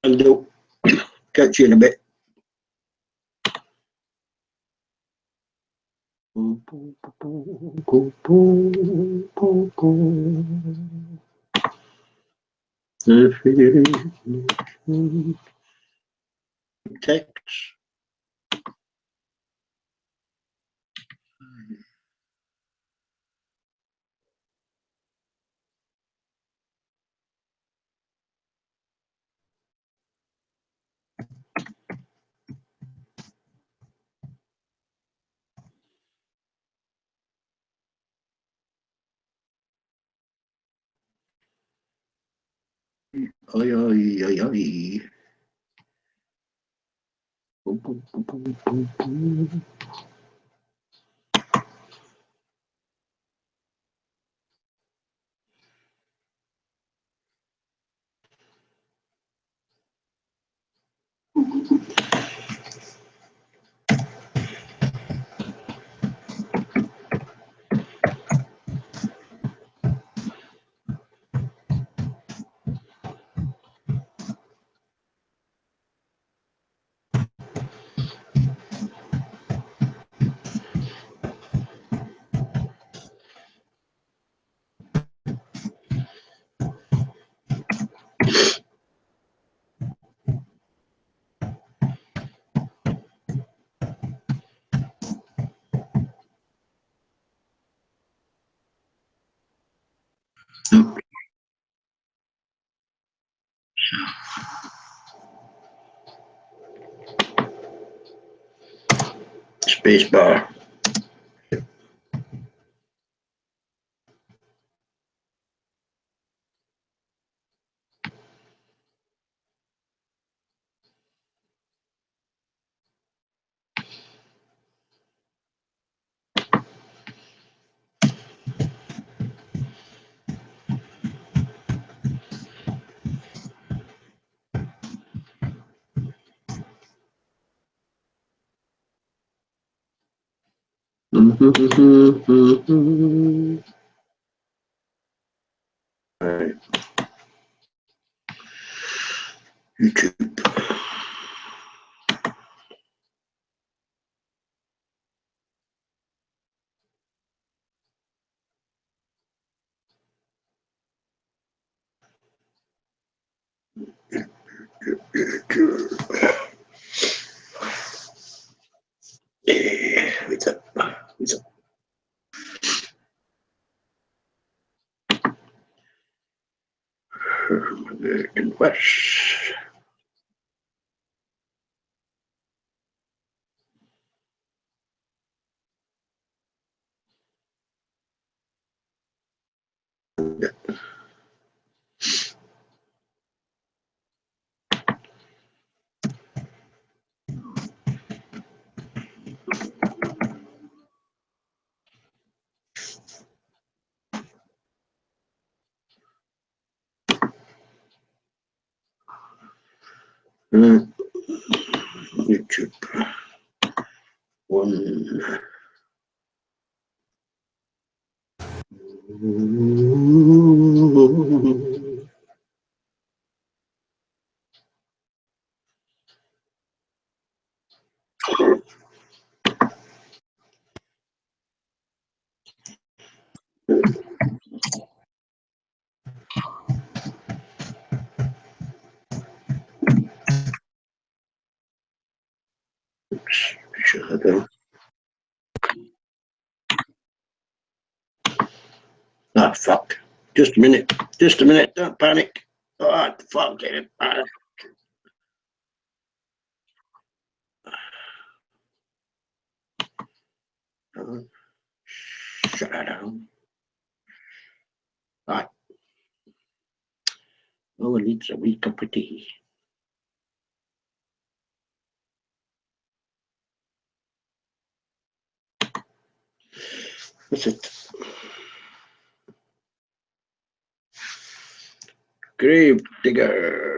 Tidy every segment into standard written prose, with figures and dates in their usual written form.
And catch you in a bit. Text. Oi, oi, oi, oi. Space bar. Right. YouTube. What's up? What's up? American West. YouTube. One. Shadow. Ah, fuck. Just a minute. Just a minute. Don't panic. Oh, fuck it. Shut her down. Right. Oh, it needs a wee cup of tea. What's it? Grave digger.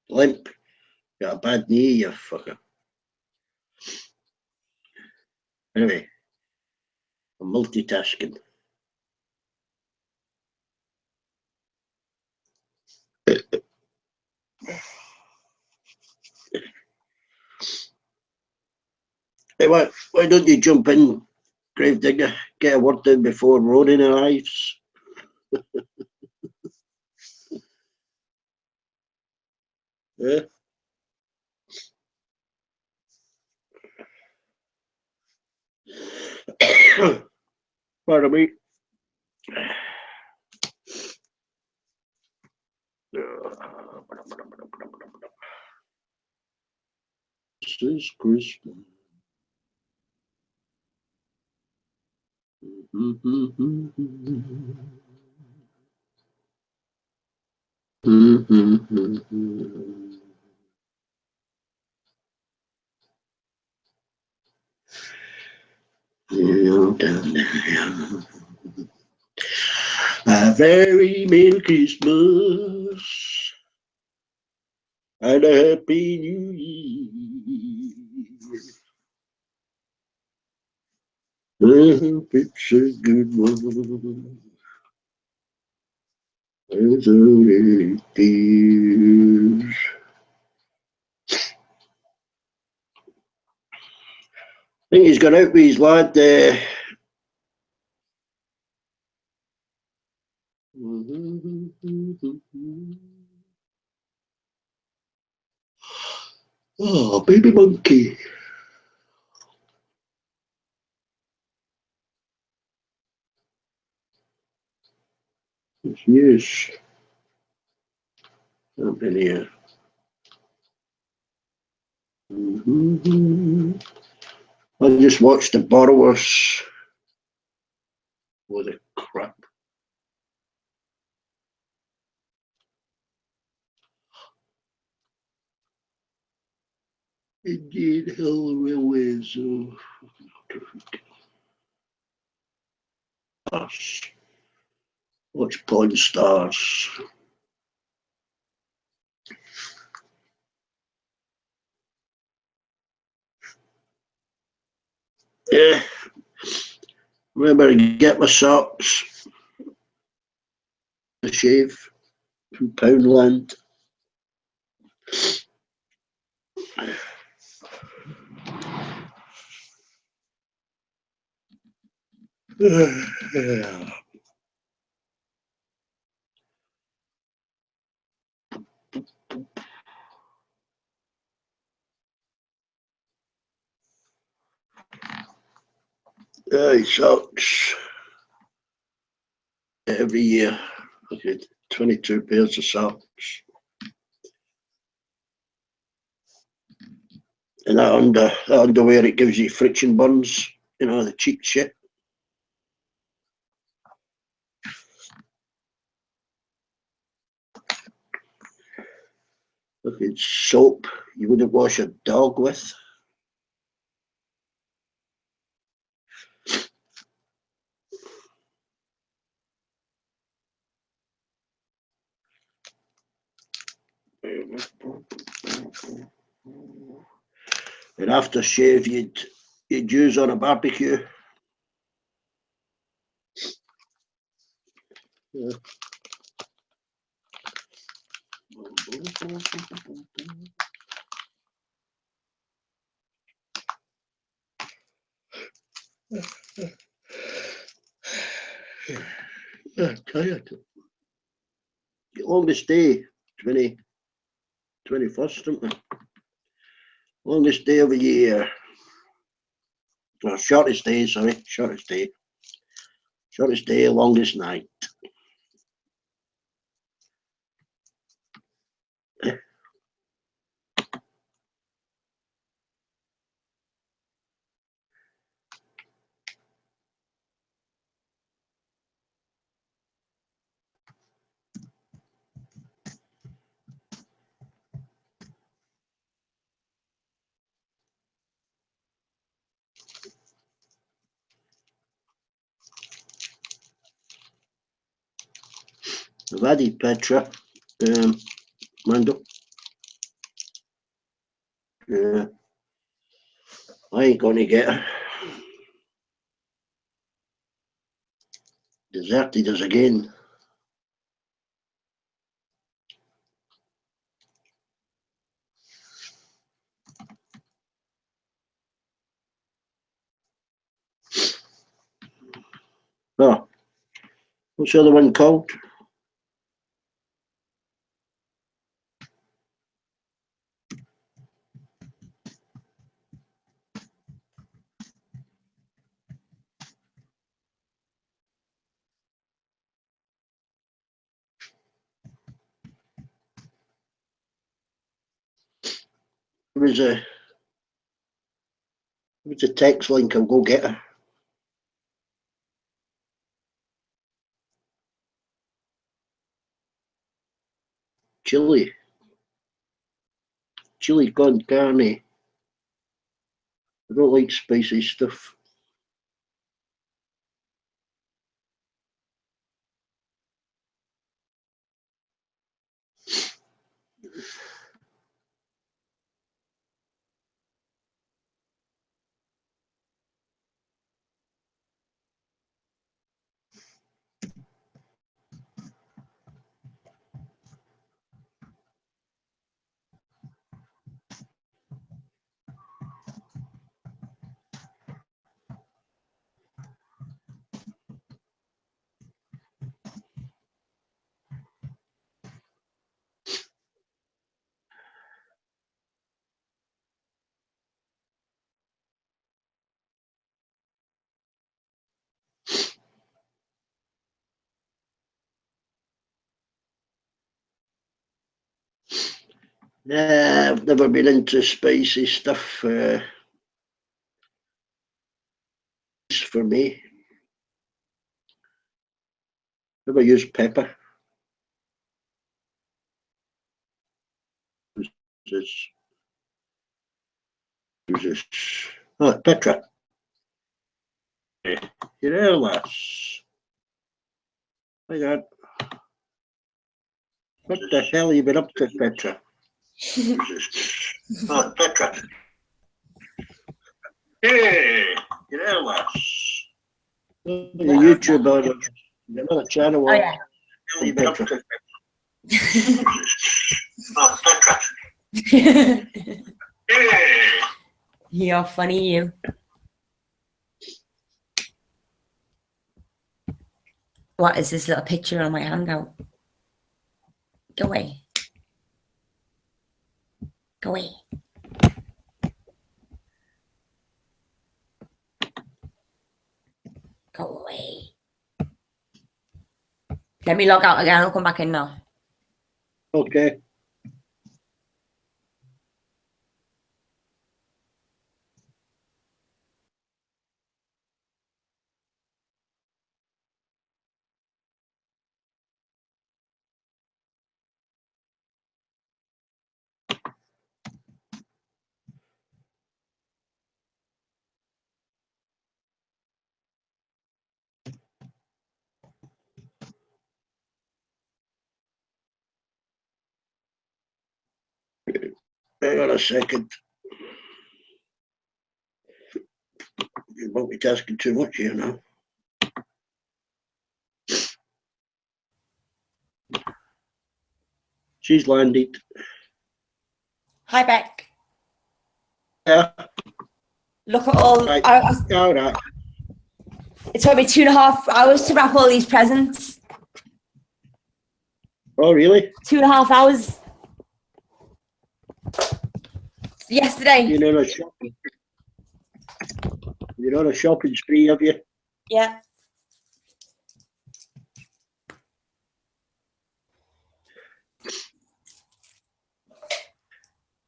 Limp. Got a bad knee, you fucker. Anyway, I'm multitasking. Hey, why don't you jump in, Gravedigger? Get a word in before Ronan arrives. Yeah. Pardon me. This is Christmas. A very Merry Christmas and a Happy New Year. I hope it's a good one. As it is. I think he's gone out with his lad. Oh, baby monkey. Yes. Up in here. I just watched the borrowers. What a crap. Indeed, hell railways. Watch Pawn Stars. Yeah. Remember to get my socks. A shave from Poundland. Socks every year. Okay, 22 pairs of socks. And that underwear, it gives you friction burns, you know, the cheap shit. Look, it's soap you wouldn't wash a dog with. And after shave, you'd use on a barbecue. Yeah. Yeah, tired. Longest day, 21st, isn't it? Longest day of the year. Or shortest day, sorry, shortest day. Shortest day, longest night. I've added Petra, Mando. I ain't going to get her. Deserted us again. Oh, what's the other one called? It was a text link. I'll go get her. Chili con carne. I don't like spicy stuff. I've never been into spicy stuff. For me, never used pepper. Who's this? Oh, Petra. You're there, lass. My God. What the hell have you been up to, Petra? Oh, Petra. Hey, you're there, lass. The YouTuber, another channel. Oh, yeah. What have you been up to? Oh, Petra. Hey. You're funny, you. What is this little picture on my handout? Go away. Go away. Go away. Let me log out again. I'll come back in now. Okay. Hang on a second. You're multitasking too much here now. She's landed. Hi, Beck. Yeah. Look at all. Right. All right. It took me 2.5 hours to wrap all these presents. Oh, really? 2.5 hours. Yesterday. You're on a shopping. You're on a shopping spree, have you? Yeah.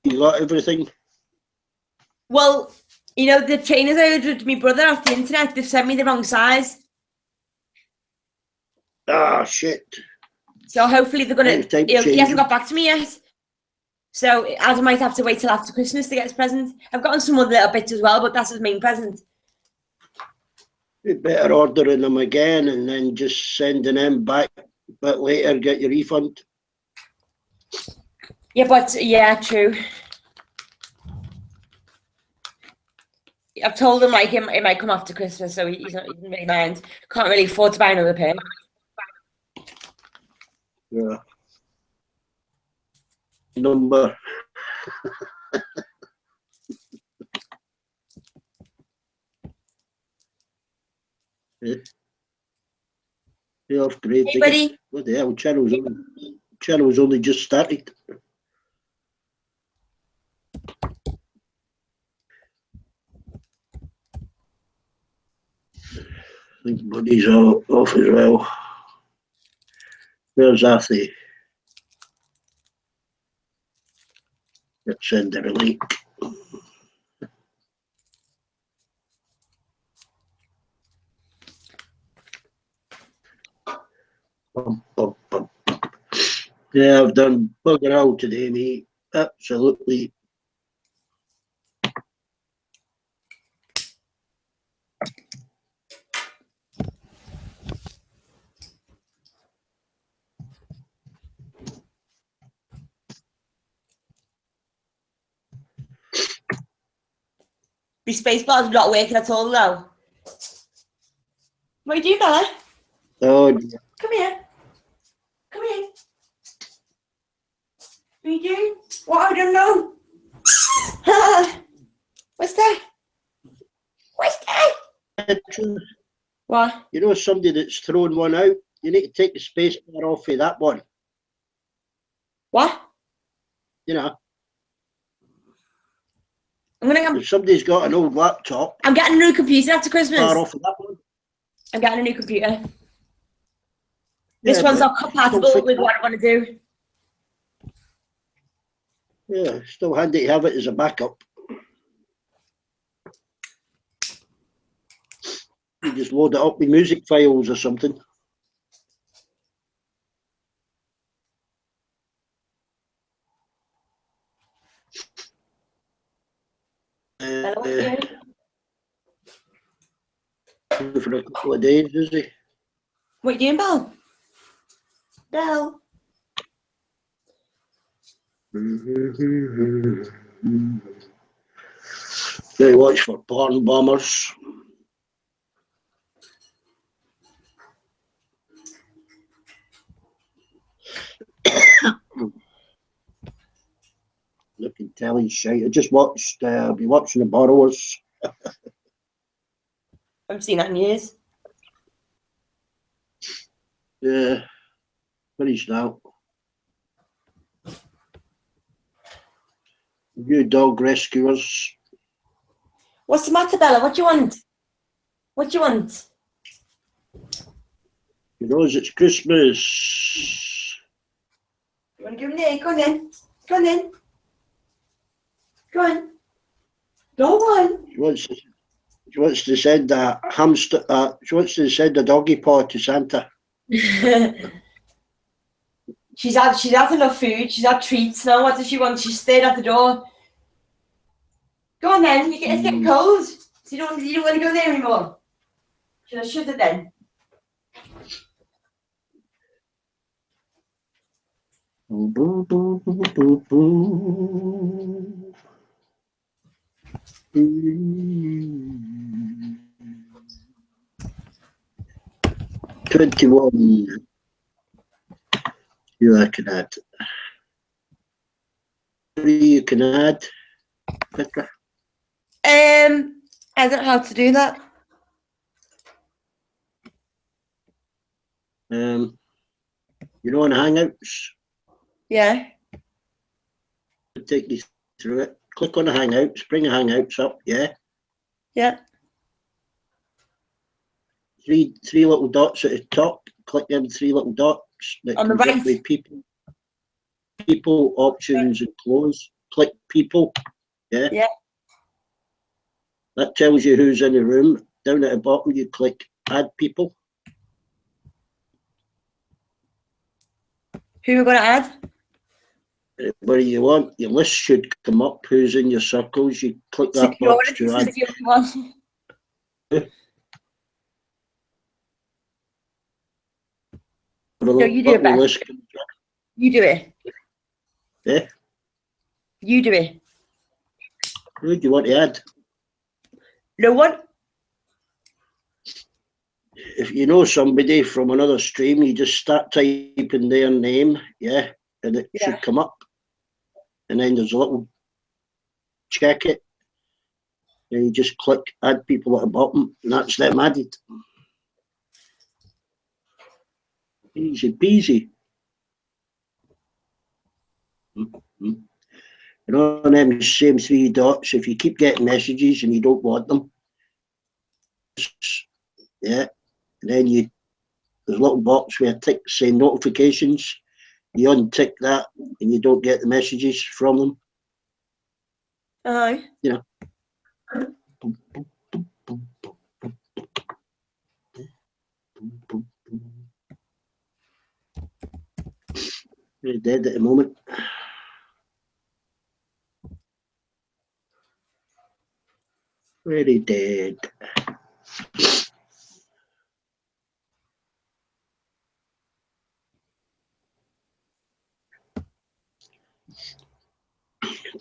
You got everything? Well, you know, the trainers I ordered with my brother off the internet, they've sent me the wrong size. Ah, shit. So hopefully they're going to, he hasn't got back to me yet. So Adam might have to wait till after Christmas to get his present. I've gotten some other little bits as well, but that's his main present. You better ordering them again and then just sending them back bit later, get your refund. Yeah, but yeah, true. I've told him like it might come after Christmas, so he doesn't really mind. Can't really afford to buy another pair. Yeah. Number. Yeah, off grade. Hey, buddy. What the hell? Channel's only just started. I think Buddy's off as well. Where's Athy? Let's send her a link. Yeah, I've done bugger all today, mate. Absolutely. The spacebar's not working at all now. What are you doing, Bella? Oh, come here. Come here. What are you doing? What? I don't know. What's that? What's that? What? You know somebody that's thrown one out? You need to take the space bar off of that one. What? You know. If somebody's got an old laptop. I'm getting a new computer after Christmas. Bar off of that one. I'm getting a new computer. This one's not compatible with what I want to do. Yeah, still handy to have it as a backup. You just load it up with music files or something. For a couple of days, is he? What are you doing, Belle? Belle? They watch for porn bombers. Looking telly shite. I just watched. I'll be watching The Borrowers. I haven't seen that in years. Yeah, finished now. You dog rescuers. What's the matter, Bella? What do you want? What do you want? You know, it's Christmas. You want to give me there? Go on then. Go on then. Go on. Go on. She wants to send a hamster. She wants to send a doggy paw to Santa. She's had enough food. She's had treats now. What does she want? She stayed at the door. Go on then. It's getting cold. So you don't want to go there anymore. Should I shut it then? Boo, boo, boo, boo, boo. 21. You can add. You can add. Petra. I don't know how to do that. You know, on Hangouts. Yeah. I'll take you through it. Click on the Hangouts. Bring the Hangouts up. Yeah. Yeah. Three little dots at the top. Click them 3 little dots. That on the right. With people, options, and close. Click people. Yeah. Yeah. That tells you who's in the room. Down at the bottom, you click add people. Who are we going to add? Where you want. Your list should come up. Who's in your circles? You click that box to add. No, you do it, Beth. list. You do it. Eh? You do it. Who do you want to add? No one? If you know somebody from another stream, you just start typing their name, yeah, and it should come up. And then there's a little check it. And you just click add people at the bottom, and that's them added. Easy peasy. And on them same 3 dots, if you keep getting messages and you don't want them, yeah, and then there's a little box where tick saying notifications. You untick that and you don't get the messages from them. Aye. You know. Very dead at the moment. Very dead.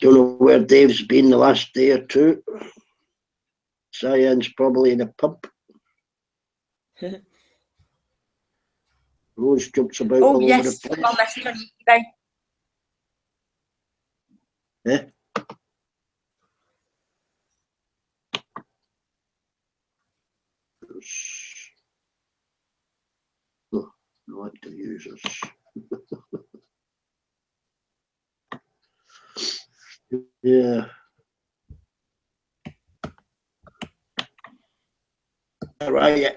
Don't know where Dave's been the last day or two. Cyan's probably in a pub. Rose jumps about all over the place. Got a message on eBay. Eh? Oh, no active users. Yeah. All right.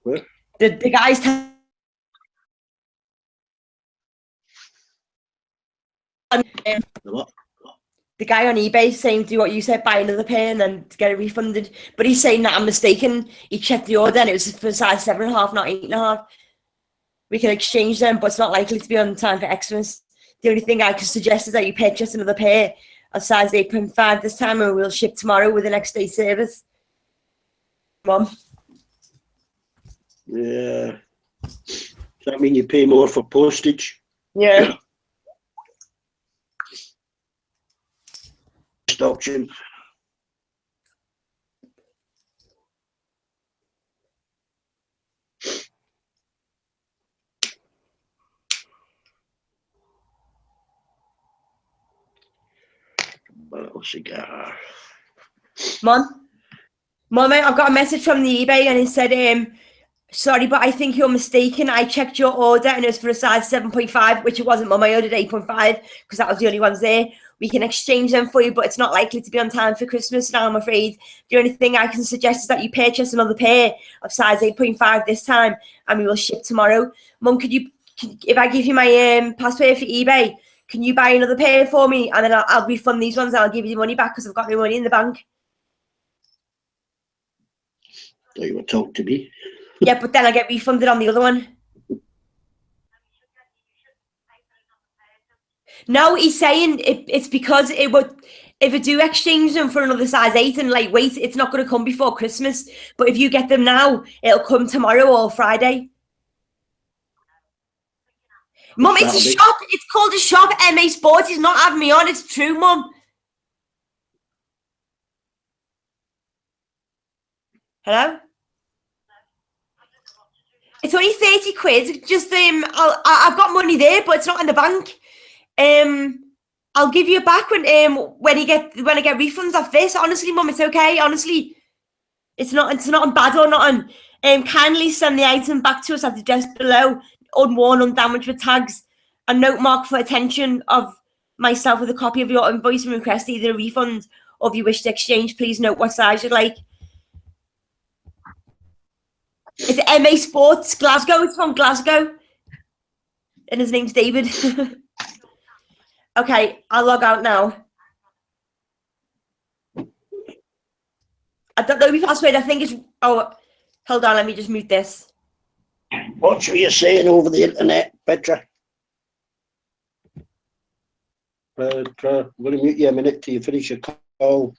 Where? The guys. What? The guy on eBay is saying, do what you said, buy another pair and then get it refunded. But he's saying that I'm mistaken. He checked the order and it was for size 7.5, not 8.5. We can exchange them, but it's not likely to be on time for Xmas. The only thing I can suggest is that you purchase another pair of size 8.5 this time and we'll ship tomorrow with the next day service. Mum. Yeah. Does that mean you pay more for postage? Yeah. Option. Little cigar. Mum, I've got a message from the eBay and it said, sorry, but I think you're mistaken. I checked your order and it was for a size 7.5, which it wasn't, Mum. I ordered 8.5 because that was the only ones there. We can exchange them for you, but it's not likely to be on time for Christmas now, I'm afraid. The only thing I can suggest is that you purchase another pair of size 8.5 this time and we will ship tomorrow. Mum, if I give you my password for eBay, can you buy another pair for me? And then I'll refund these ones and I'll give you the money back because I've got no money in the bank. So you were talking to me. Yeah, but then I get refunded on the other one. No, he's saying it's because it would, if I do exchange them for another size 8 and lightweight, it's not going to come before Christmas. But if you get them now, it'll come tomorrow or Friday. Mum, it's a shop. It's called a shop. MA Sports. He's not having me on. It's true, Mum. Hello? It's only 30 quid. Just I've got money there, but it's not in the bank. I'll give you it back when I get refunds off this. Honestly, Mum, it's okay. Honestly, it's not bad or nothing. Kindly send the item back to us at the address below, unworn, undamaged with tags, a note marked for attention of myself with a copy of your invoice and request either a refund or if you wish to exchange, please note what size you'd like. It's MA Sports, Glasgow. It's from Glasgow. And his name's David. Okay, I'll log out now. I don't know my password. I think it's... Oh, hold on. Let me just mute this. Watch what you're saying over the internet, Petra. Petra, I'm going to mute you a minute till you finish your call.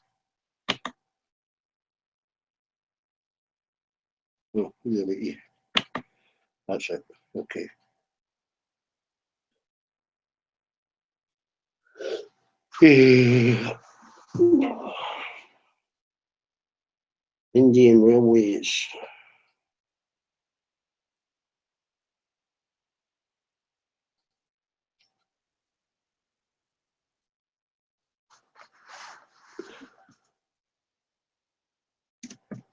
Oh, that's it. Okay. Indian Railways.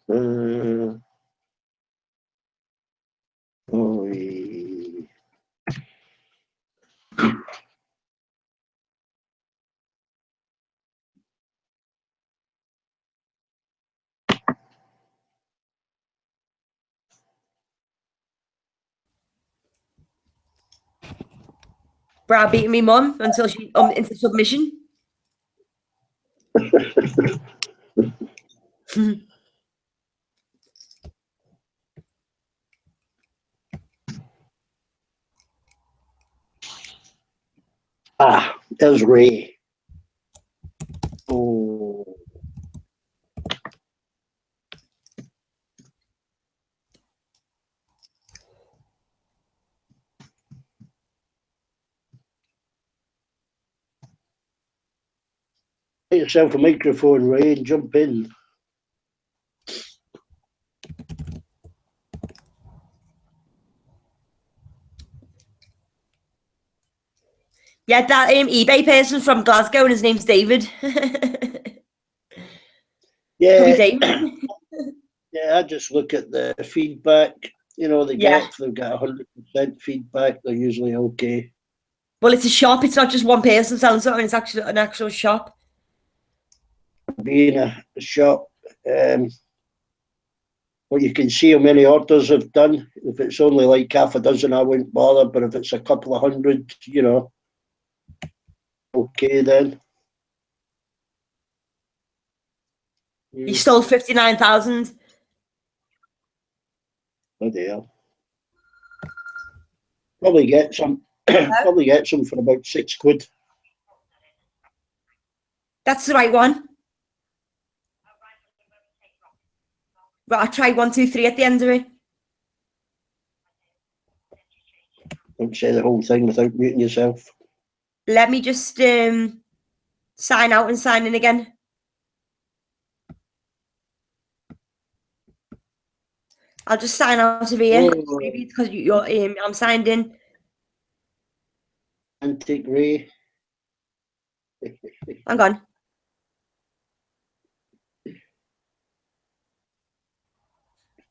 Oh, Browbeating me mum until she into submission. There's Ray. Oh. Get yourself a microphone, Ray, and jump in. Yeah, that eBay person from Glasgow, and his name's David. Yeah. Could be David. Yeah, I just look at the feedback, they get. If they've got 100% feedback, they're usually okay. Well, it's a shop. It's not just one person selling something. It's actually an actual shop. Being a shop, well, you can see how many orders I've done. If it's only like half a dozen, I wouldn't bother. But if it's a couple of hundred, okay then. You sold 59,000. Bloody hell. Probably get some. Probably get some for about £6. That's the right one. Right, I'll try 1, 2, 3 at the end of it. Don't say the whole thing without muting yourself. Let me just sign out and sign in again. I'll just sign out of here. Oh. Maybe it's because I'm signed in. Antique Ray. Hang on.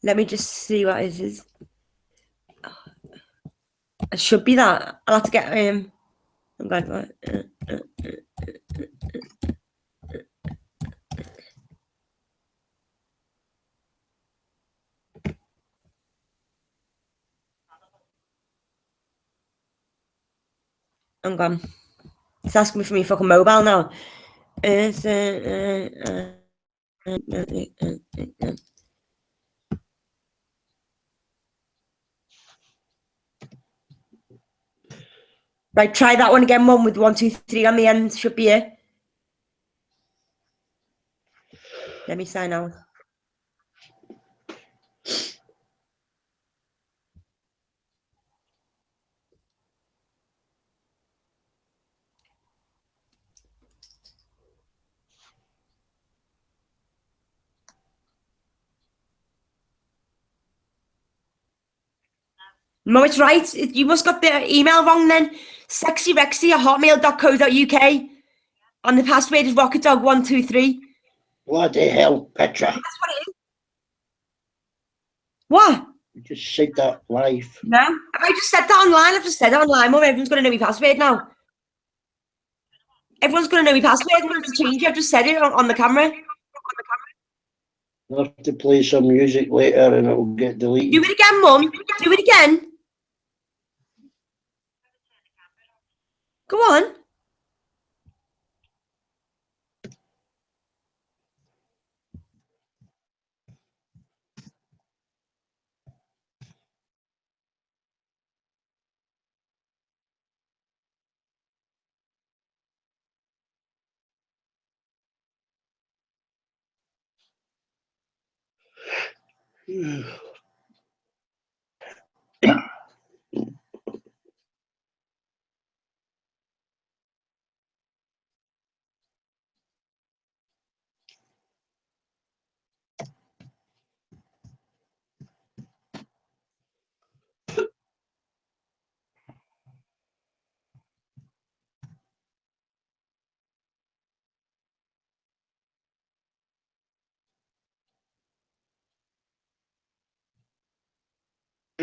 Let me just see what it is. It should be that. I'll have to get I'm going. I'm gone. It's asking me for my fucking mobile now. Right, try that one again. One with 1, 2, 3 on the end should be it. Let me sign out. No, it's right. You must got the email wrong then. sexyrexy@hotmail.co.uk. And the password is rocketdog123. Bloody hell, Petra. That's what it is. What? You just said that live. No. I just said that online. I've just said it online. Mum, everyone's going to know my password now. Everyone's going to know my password. I'm going to have to change it. I've just said it on the camera. I'll have to play some music later and it'll get deleted. Do it again, Mum. Do it again. Go on.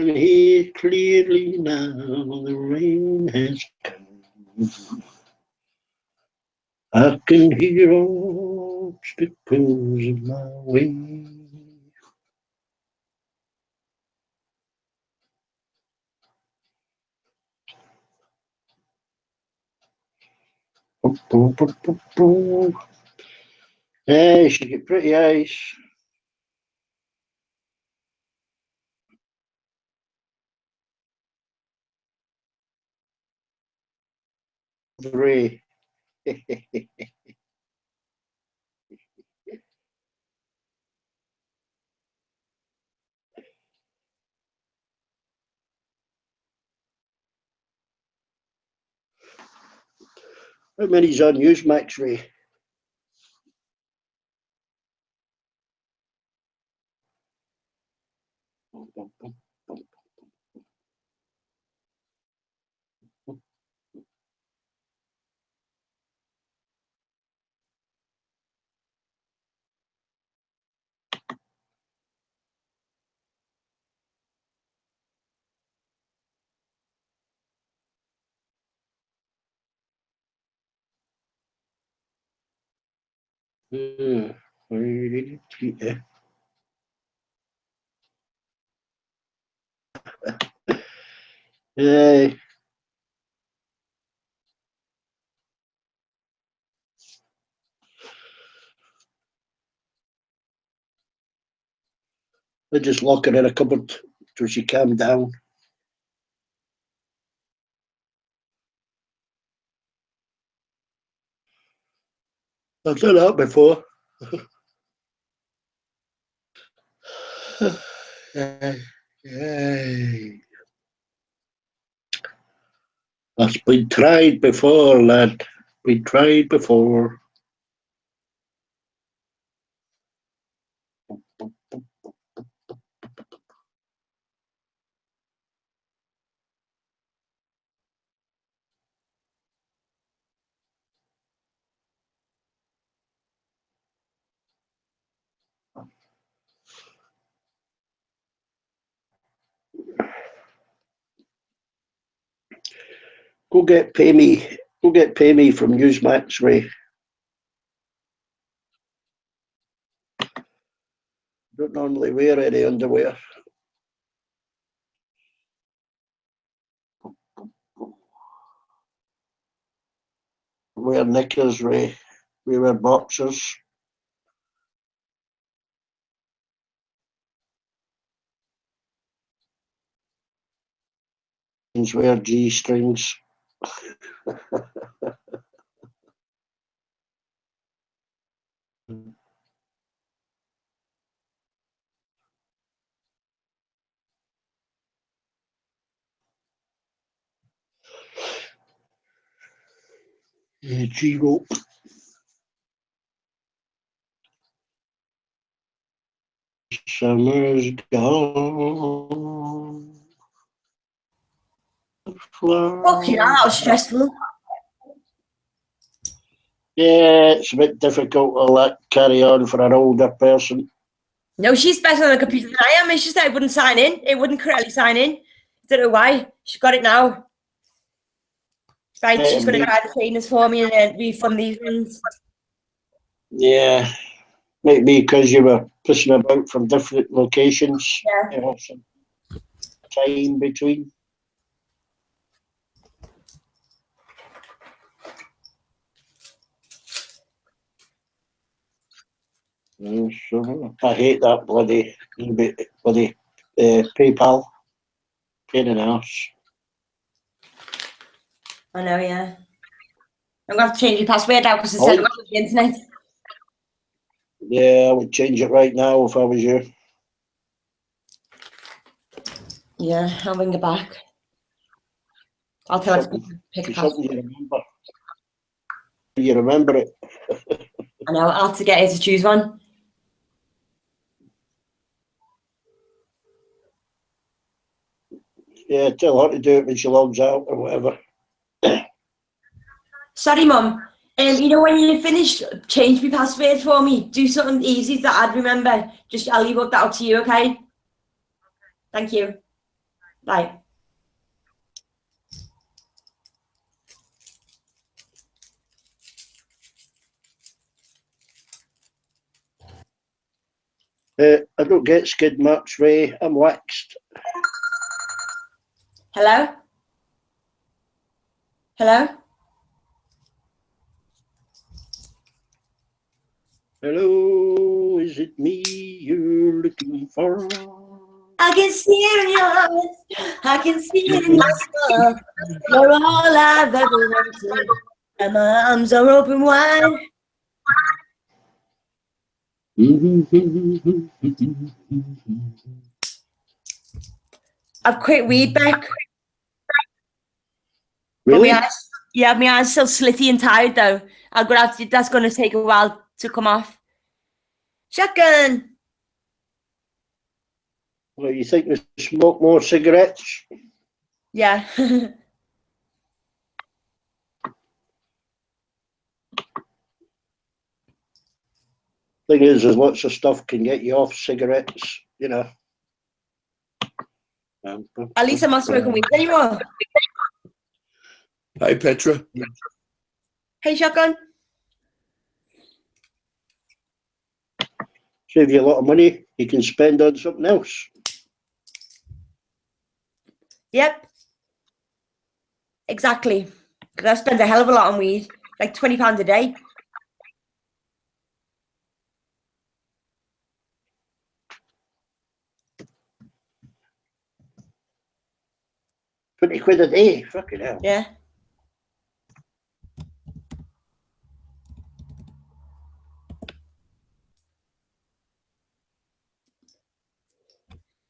hear clearly now the rain has come. I can hear obstacles in my way. Yeah, she get pretty eyes. Ray. How many's on Newsmax, Ray? Yeah. Yeah. They just lock her in a cupboard till she calmed down. I've done that before. That's been tried before, lad. Been tried before. Go get pay me. Go get pay me from Newsmax, Ray. Don't normally wear any underwear. Wear knickers, Ray. We wear boxers. Wear G-strings. G-rope. Summer's gone. Fucking hell, that was stressful. Yeah, it's a bit difficult to let carry on for an older person. No, she's better on a computer than I am. It's just that it wouldn't sign in. It wouldn't correctly sign in. Don't know why. She's got it now. Right, she's going to buy the trainers for me and then refund these ones. Yeah, might be because you were pushing about from different locations. Yeah. You know, some time between. I hate that bloody PayPal. Pain in the ass. I know, yeah. I'm going to have to change your password now because it's set up on the internet. Yeah, I would change it right now if I was you. Yeah, I'll ring her back. I'll tell her to pick a password. You remember. You remember it. I know, I'll have to get her to choose one. Yeah, tell her to do it when she logs out or whatever. Sorry, Mum. You know when you finish, change my password for me. Do something easy that I'd remember. I'll leave that up to you, okay? Thank you. Right. I don't get skid marks, Ray. I'm waxed. Hello? Hello? Hello, is it me you're looking for? I can see it in your eyes. I can see it in your smile. You're all I've ever wanted. And my arms are open wide. I've quit weed back. Really? My eyes still slitty and tired though. That's gonna take a while to come off. Shotgun. Well, you think we smoke more cigarettes? Yeah. Thing is, there's lots of stuff can get you off cigarettes, you know. At least I'm not smoking weed anymore. Hi, Petra. Hey, Shotgun. Save you a lot of money you can spend on something else. Yep. Exactly. Because I spend a hell of a lot on weed. Like £20 a day. £20 a day, fucking hell. Yeah.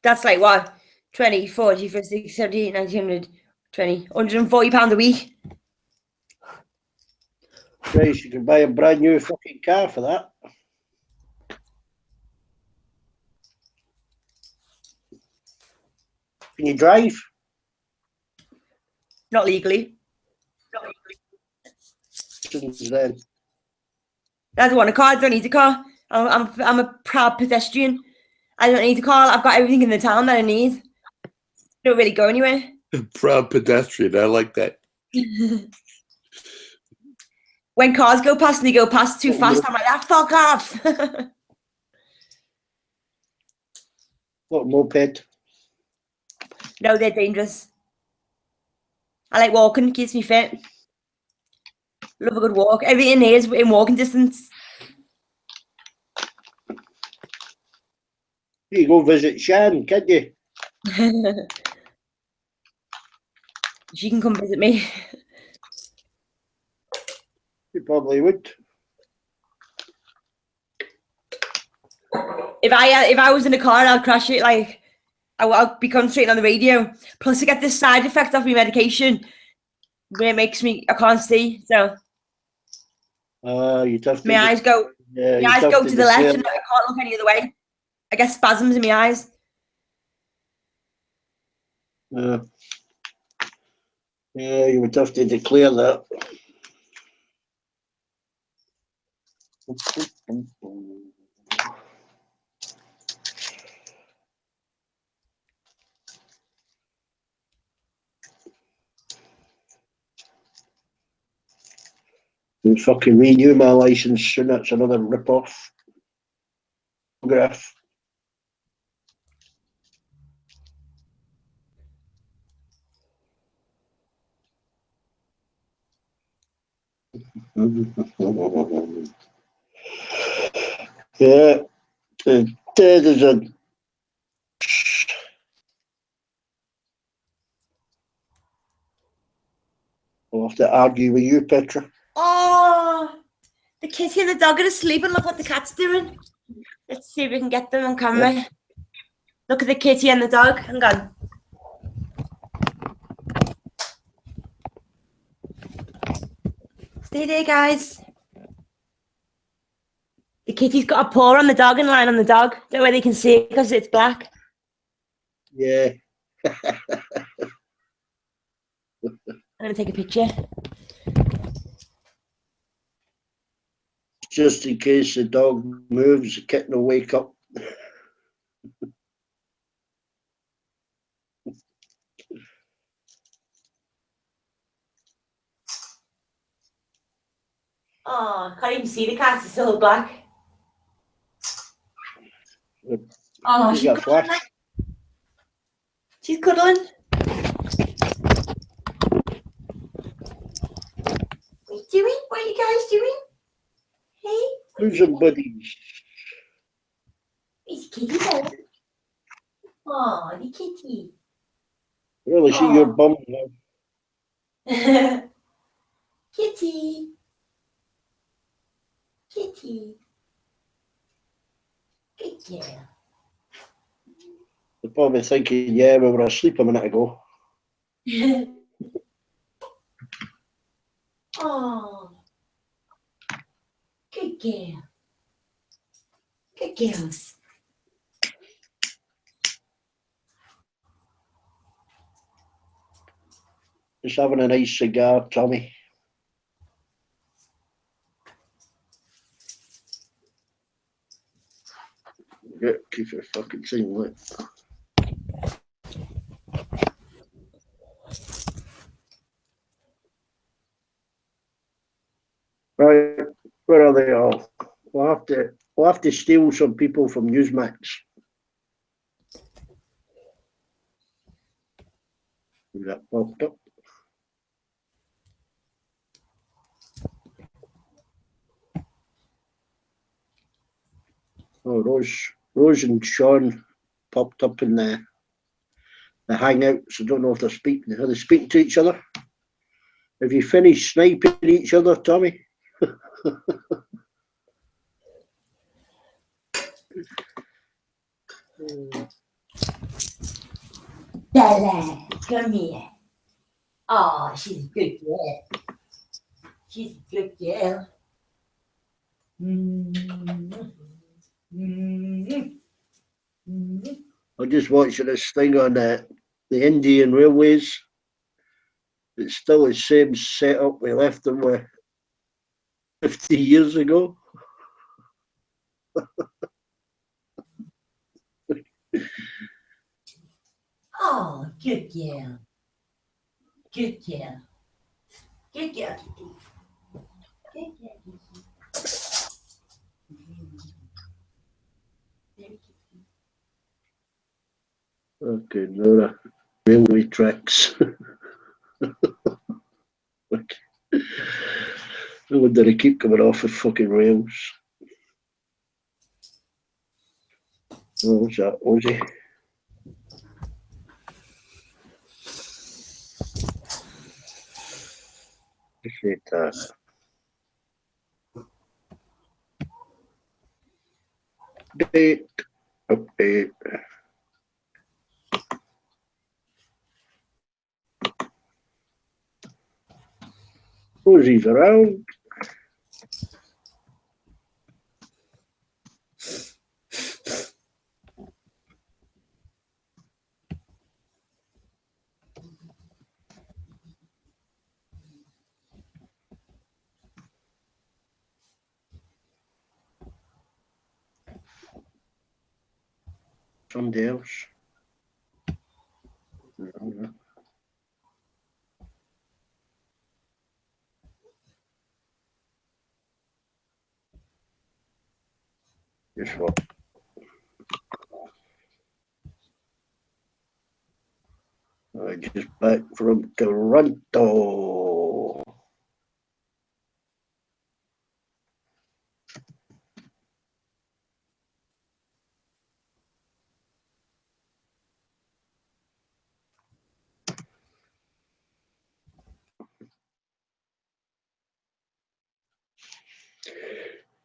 That's like what? 20, 40, 50, 70, 90, 100, 20, £140 a week. Christ, you can buy a brand new fucking car for that. Can you drive? Not legally. Then. I don't want a car. I don't need a car. I'm a proud pedestrian. I don't need a car. I've got everything in the town that I need. Don't really go anywhere. Proud pedestrian. I like that. When cars go past and they go past too fast, I'm like, ah, fuck off. What, moped? No, they're dangerous. I like walking. Keeps me fit. Love a good walk. Everything here is in walking distance. You go visit Shan, can't you? She can come visit me. You probably would. If I was in a car, I'd crash it. Like I'll be concentrating on the radio. Plus, I get this side effect of my medication where it makes me I can't see. So You'd have to. my eyes go. Yeah, my eyes go to the left, and I can't look any other way. I get spasms in my eyes. Yeah, you would have to declare that. And fucking renew my license soon. That's another rip-off. Graph. Yeah, there's a. I'll have to argue with you, Petra. Oh, the kitty and the dog are asleep, and look what the cat's doing. Let's see if we can get them on camera. Yeah. Look at the kitty and the dog. Hang on. Stay there, guys. The kitty's got a paw on the dog and lying on the dog. That way they can see it because it's black. Yeah. I'm going to take a picture. Just in case the dog moves, the kitten will wake up. Oh, I can't even see the cat. It's so black. Oh, You got flash. She's cuddling. What are you doing? What are you guys doing? Hey? Who's some buddies? It's kitty there. Oh, the kitty. Really see your bum now. Kitty. Kitty. Good girl. They're probably thinking, yeah, we were asleep a minute ago. Oh. Good girl. Good girls. Just having a nice cigar, Tommy. Yeah, keep your fucking thing lit. Right, where are they all? We'll have to steal some people from Newsmax. That popped up. Oh, Rose and Sean popped up in the hangouts. I don't know if they're speaking. Are they speaking to each other? Have you finished sniping each other, Tommy? Bella, come here. Oh, she's a good girl. She's a good girl. I'm just watching this thing on the Indian Railways. It's still the same setup we left them with 50 years ago. Oh, good girl. Good girl. Good girl, Kitty. Good girl, Kitty. Okay, Nora. Railway tracks. No wonder they keep coming off the fucking rails. Oh, what's that, Ozzy? Appreciate that. Update. Ozzy's around. Somebody else. No. Guess what? I just back from Toronto.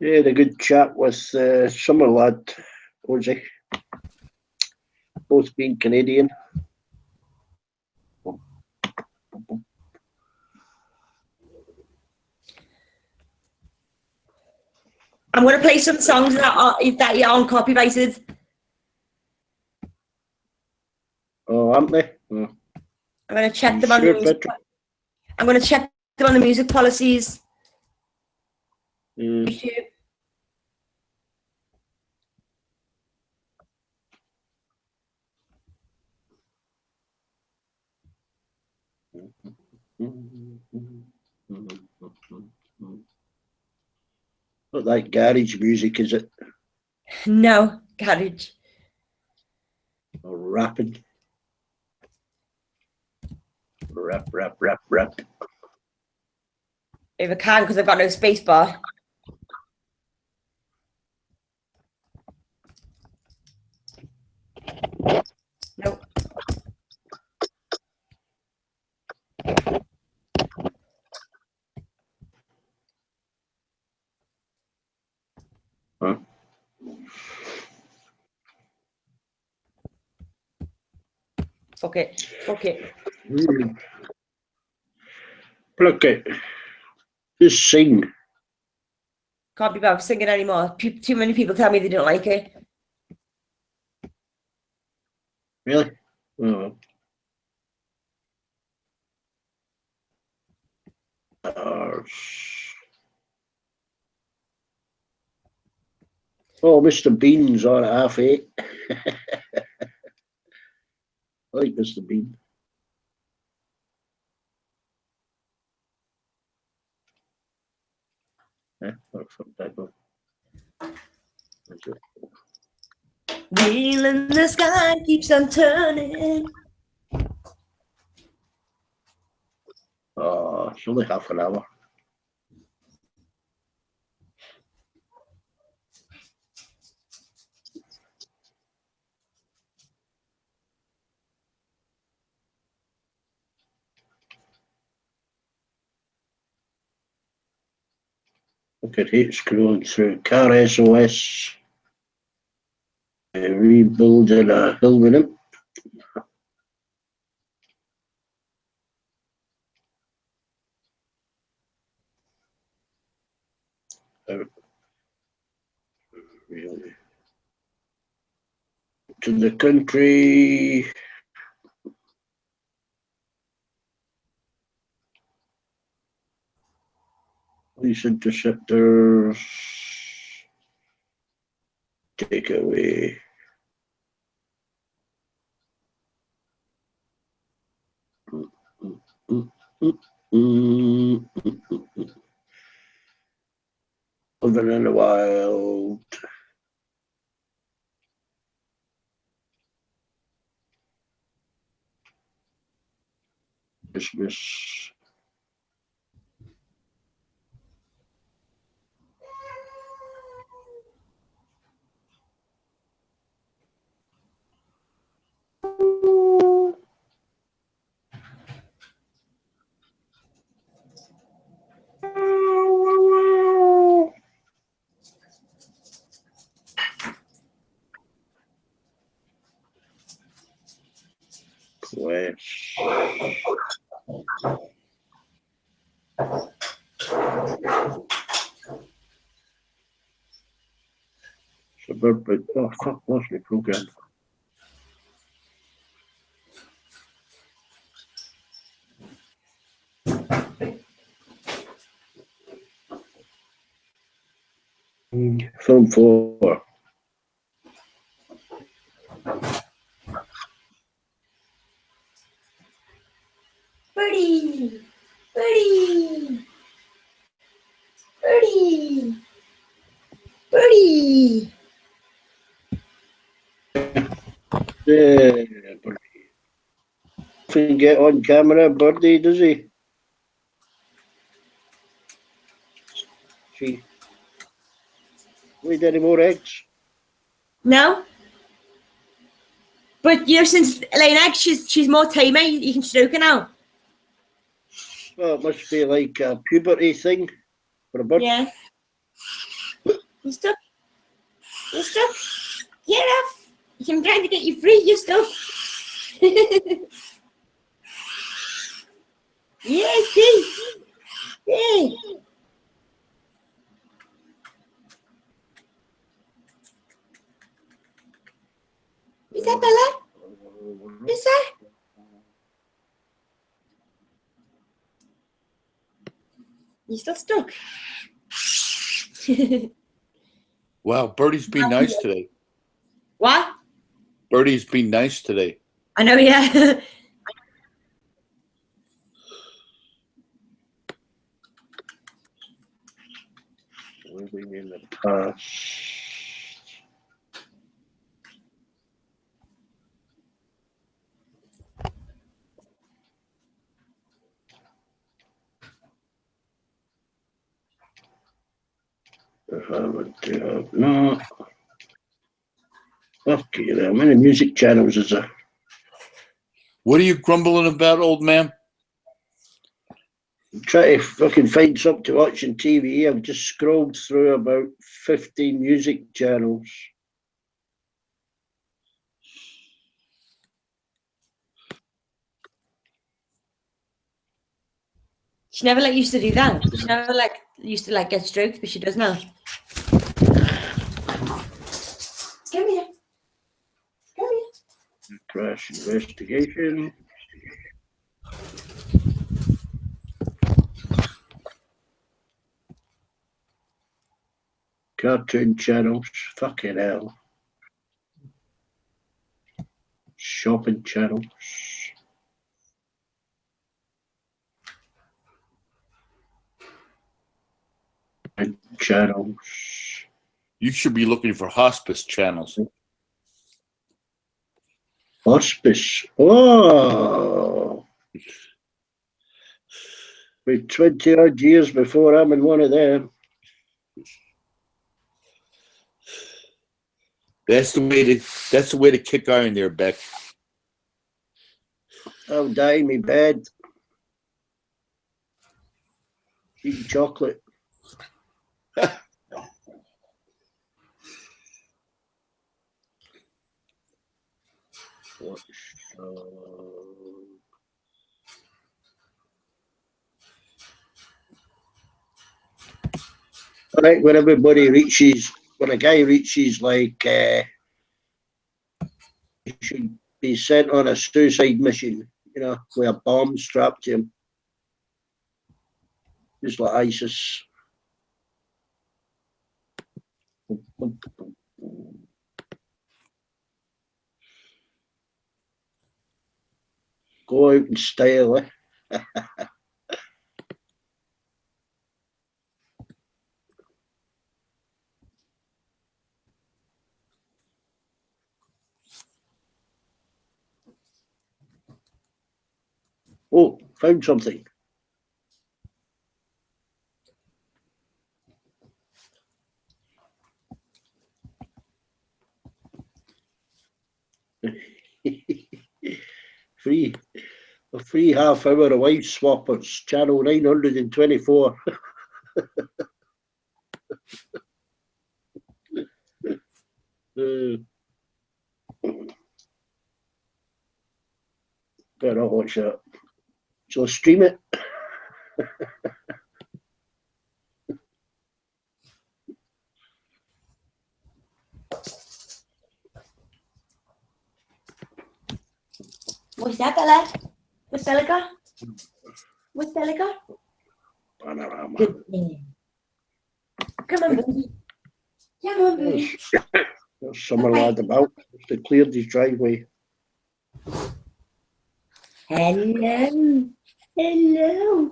Yeah, had a good chat with Summer Lad, Ozzy. Both being Canadian. I'm going to play some songs that aren't copyrighted. Oh, aren't they? Oh. I'm going to check them on the music. I'm going to check them on the music policies. YouTube. Not like garage music, is it? No, garage. Or rapping? Rap, rap, rap, rap. If I can, because I've got no space bar. Nope. Huh? Fuck it. Fuck it. Pluck it. Just sing. Can't be bothered singing anymore. Too many people tell me they don't like it. Really? Oh. Oh, Mr. Bean's on at 8:30. I like Mr. Bean. Wheel in the sky keeps on turning. Oh, it's only half an hour. I could hate scrolling through Car SOS. Rebuilding a hill with him. Really. To the country. These interceptors. Take away. Living in the wild. Christmas. Quest. Suburban. Oh, fuck, lost my program. Film 4. Birdie! Birdie! Birdie! Birdie! Yeah, Birdie. Can get on camera, Birdie, does he? She laid any more eggs? No? But you know, since laying eggs, she's more tamer. You can stroke her now. Well, it must be like a puberty thing for a bird. Yeah. You stuck? You stuck? Get off! I'm trying to get you free. You stuck? Yeah, see? Yeah. Is that Bella? Is that? You still stuck? Wow, Birdie's been nice today. What? Birdie's been nice today. I know, yeah. Living in No. Okay, there. How many music channels is there? What are you grumbling about, old man? I'm trying to fucking find something to watch on TV. I've just scrolled through about 15 music channels. She never used to do that. She never used to get stroked, but she does now. Come here. Come here. Crash investigation. Cartoon channels. Fucking hell. Shopping channels. Channels. You should be looking for hospice channels. Hospice. Oh. About 20 odd years before I'm in one of them. That's the way to kick iron there, Beck. I'll die in my bed. Eating chocolate. I think when everybody reaches, when a guy reaches like, he should be sent on a suicide mission, you know, with a bomb strapped to him. Just like ISIS. Go out in style, eh? Oh, found something. A free half hour of wife swappers, channel 924. Better not watch that. So stream it. What's that, Bella? What's Bella got? What's Bella got? Panorama. Good man. Come on, baby. Come on, baby. There's summer lad about. They cleared his driveway. Hello. Hello.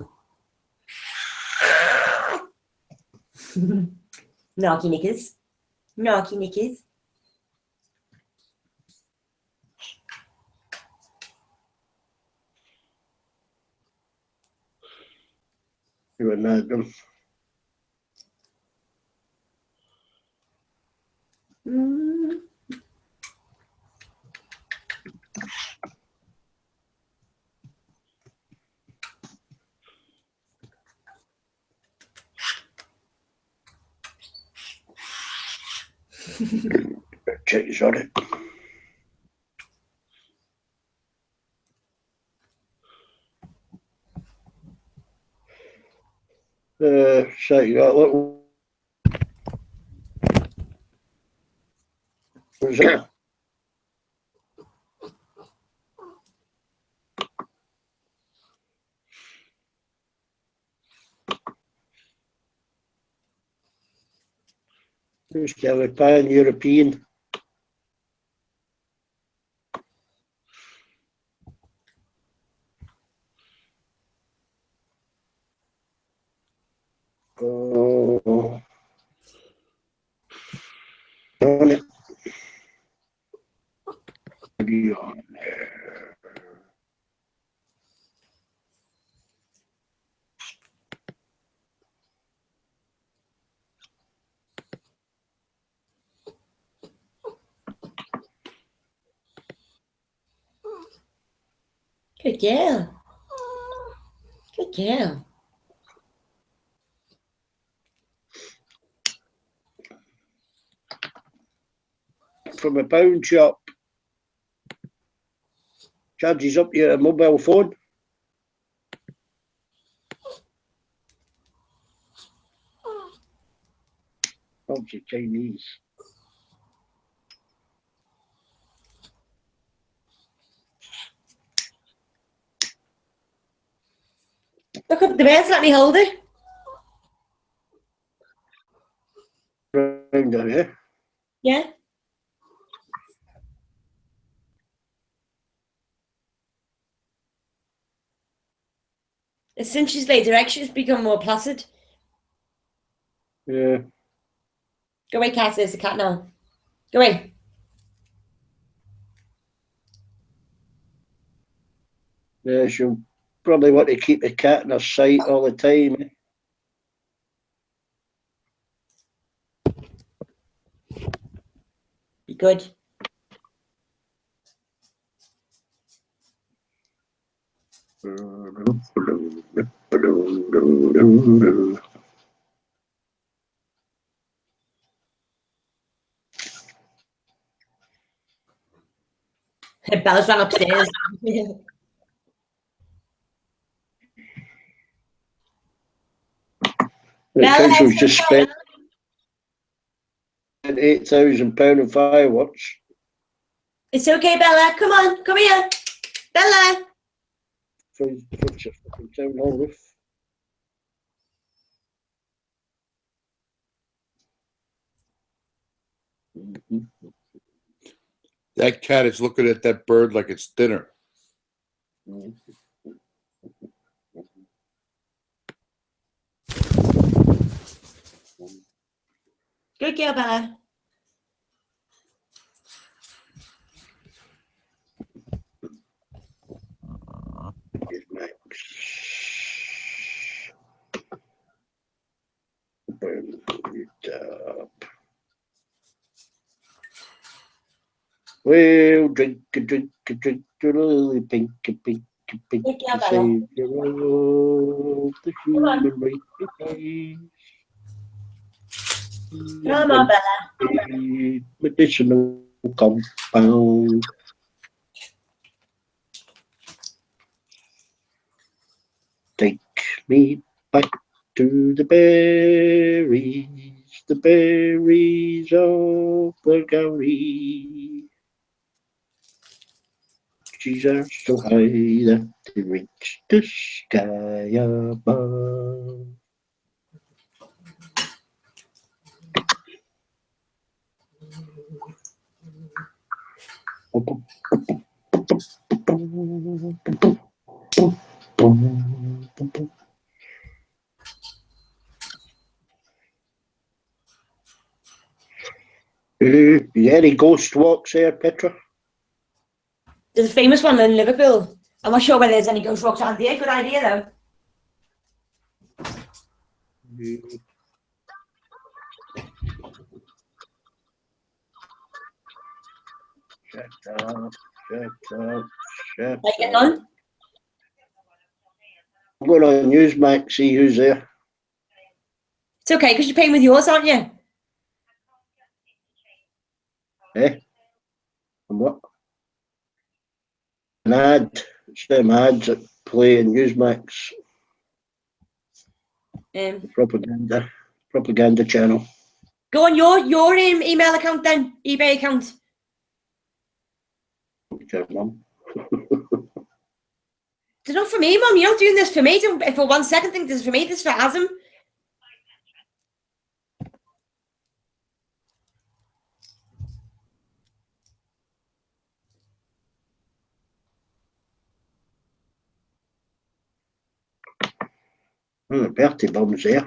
Knocky knickers. Knocky knickers. You would know them. Check his on it. So you got a little. Who's Pan-European? Oh. on. Good girl. Good girl. From a pound shop. Charges up your mobile phone. Obviously Chinese. Look up the beds, let me hold it. Round there, yeah? Yeah. Since she's laid her egg, she's become more placid. Yeah. Go away, Cass. There's the cat now. Go away. Yeah, she'll probably want to keep the cat in her sight all the time. Be good. Bella's run upstairs. The council's just spent £8,000 on fireworks. It's okay, Bella. Come on. Come here. Bella. For your fucking town hall roof. That cat is looking at that bird like it's dinner. Good girl, Bella. Here's Max. Burn it up. Well, drink a drink a drink a lily pink a pink a pink Good girl, to Bella. save the world, the Come on. human race. Come on, Bella. Medicinal compound. Take me back to the berries of the Gowrie. Trees are so high that they reach the sky above. Yeah, any ghost walks there, Petra? There's a famous one in Liverpool. I'm not sure whether there's any ghost walks around here. Good idea, though. Shut up, shut up, shut Like getting up. on? I'm going on Newsmax, see who's there. It's okay, because you're paying with yours, aren't you? Eh? And what? An ad. It's them ads that play in Newsmax. Propaganda channel. Go on your email account then, eBay account. Okay, Mum. It's not for me, Mum. You're not doing this for me. For 1 second, think this is for me. This is for Azam. Oh, the Bertie Bum's there.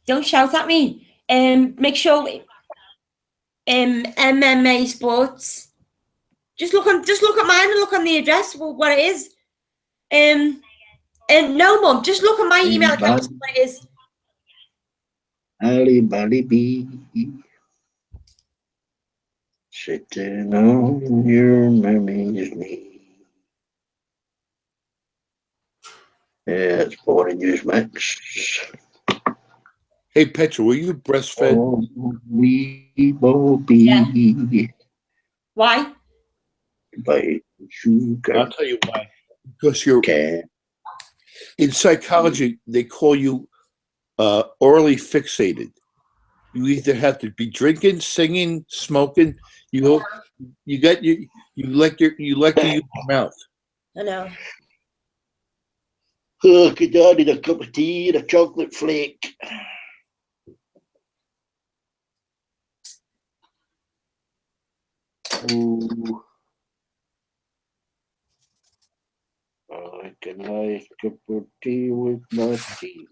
Don't shout at me. Make sure MMA Sports. Just look at mine and look on the address what it is. No, Mum, just look at my email account what it is. Ali Bali B. Sitting on your mommy's knee. Yeah, it's boring news, Max. Hey, Petra, were you breastfed? Oh, we will be. Yeah. Why? By sugar. I'll tell you why. Because you're Okay. in psychology, they call you orally fixated. You either have to be drinking, singing, smoking. You like to use your mouth. I know. Oh, could I need a cup of tea and a chocolate flake? Ooh. I can have a cup of tea with my tea.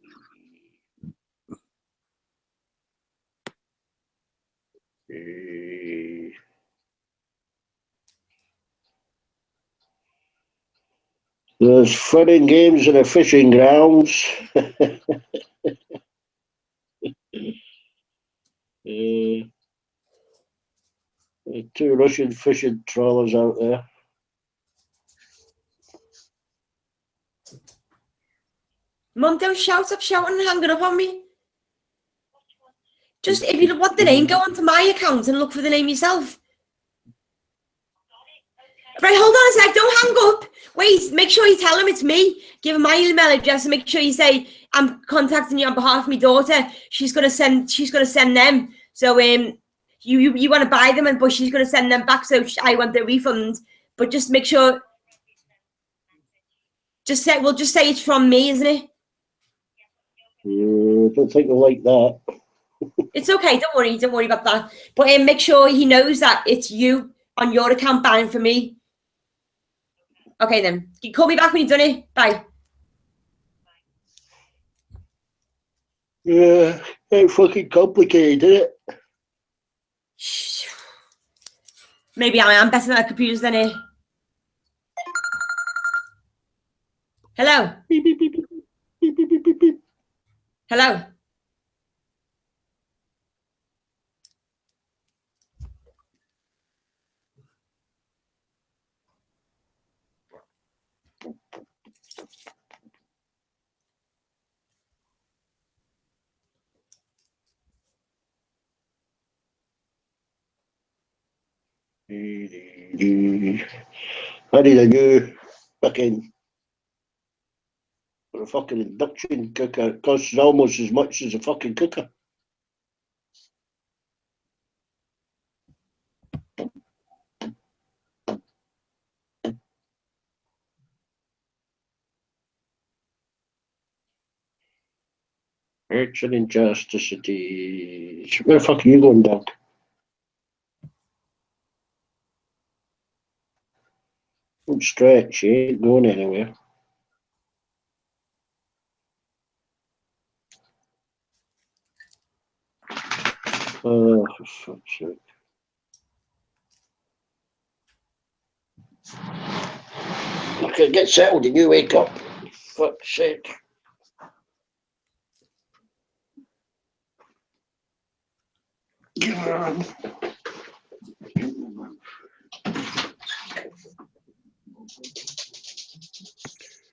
There's fun and games in the fishing grounds. Two Russian fishing trawlers out there. Mum, don't shout, stop shouting and hanging up on me. Just, if you want the name, go onto my account and look for the name yourself. Right, hold on a sec, don't hang up. Wait, make sure you tell him it's me. Give him my email address and make sure you say, I'm contacting you on behalf of my daughter. She's gonna send them. So you want to buy them, but she's gonna send them back, so I want the refund. But just make sure, we'll just say it's from me, isn't it? I don't think I like that. It's okay, don't worry about that. But make sure he knows that it's you on your account buying for me. Okay then. You call me back when you've done it. Bye. Yeah, it's fucking complicated, isn't it? Maybe I am better at computers than it. Hello? Beep, beep, beep, beep, beep, beep, beep, beep, beep. Hello? I need a new fucking induction cooker. It costs almost as much as a fucking cooker. It's an injustice. Where the fuck are you going, Doug? Don't stretch, you ain't going anywhere. Oh, for fuck's sake. Okay, get settled and you wake up. Fuck's sake.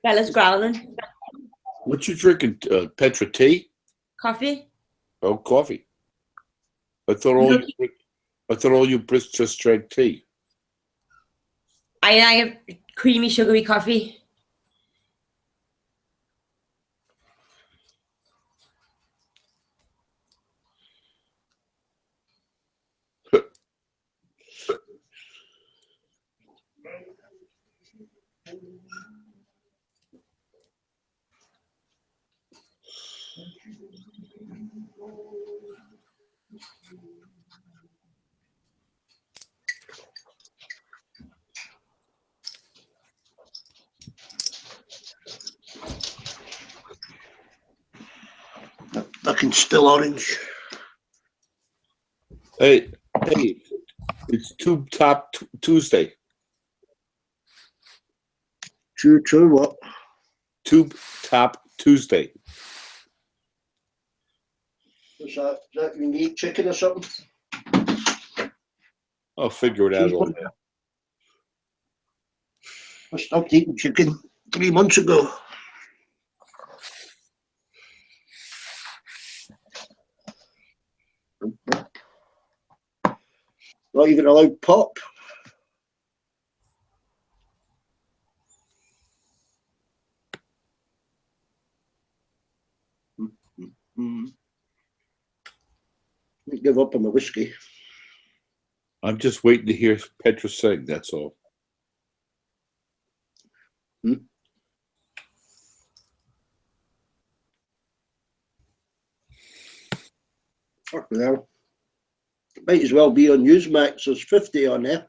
Bella's growling. What you drinking, Petra? Tea? Coffee? Oh, coffee. I thought all you Brits just drank tea. I have creamy, sugary coffee. fucking still orange. Hey, it's Tube Top Tuesday. True, what? Tube Top Tuesday. What's that? Is that unique chicken or something? I'll figure it out over there. I stopped eating chicken 3 months ago. Not even allowed pop. Give up on my whiskey. I'm just waiting to hear Petra sing, that's all. Fuck hell. Might as well be on Newsmax. There's 50 on there.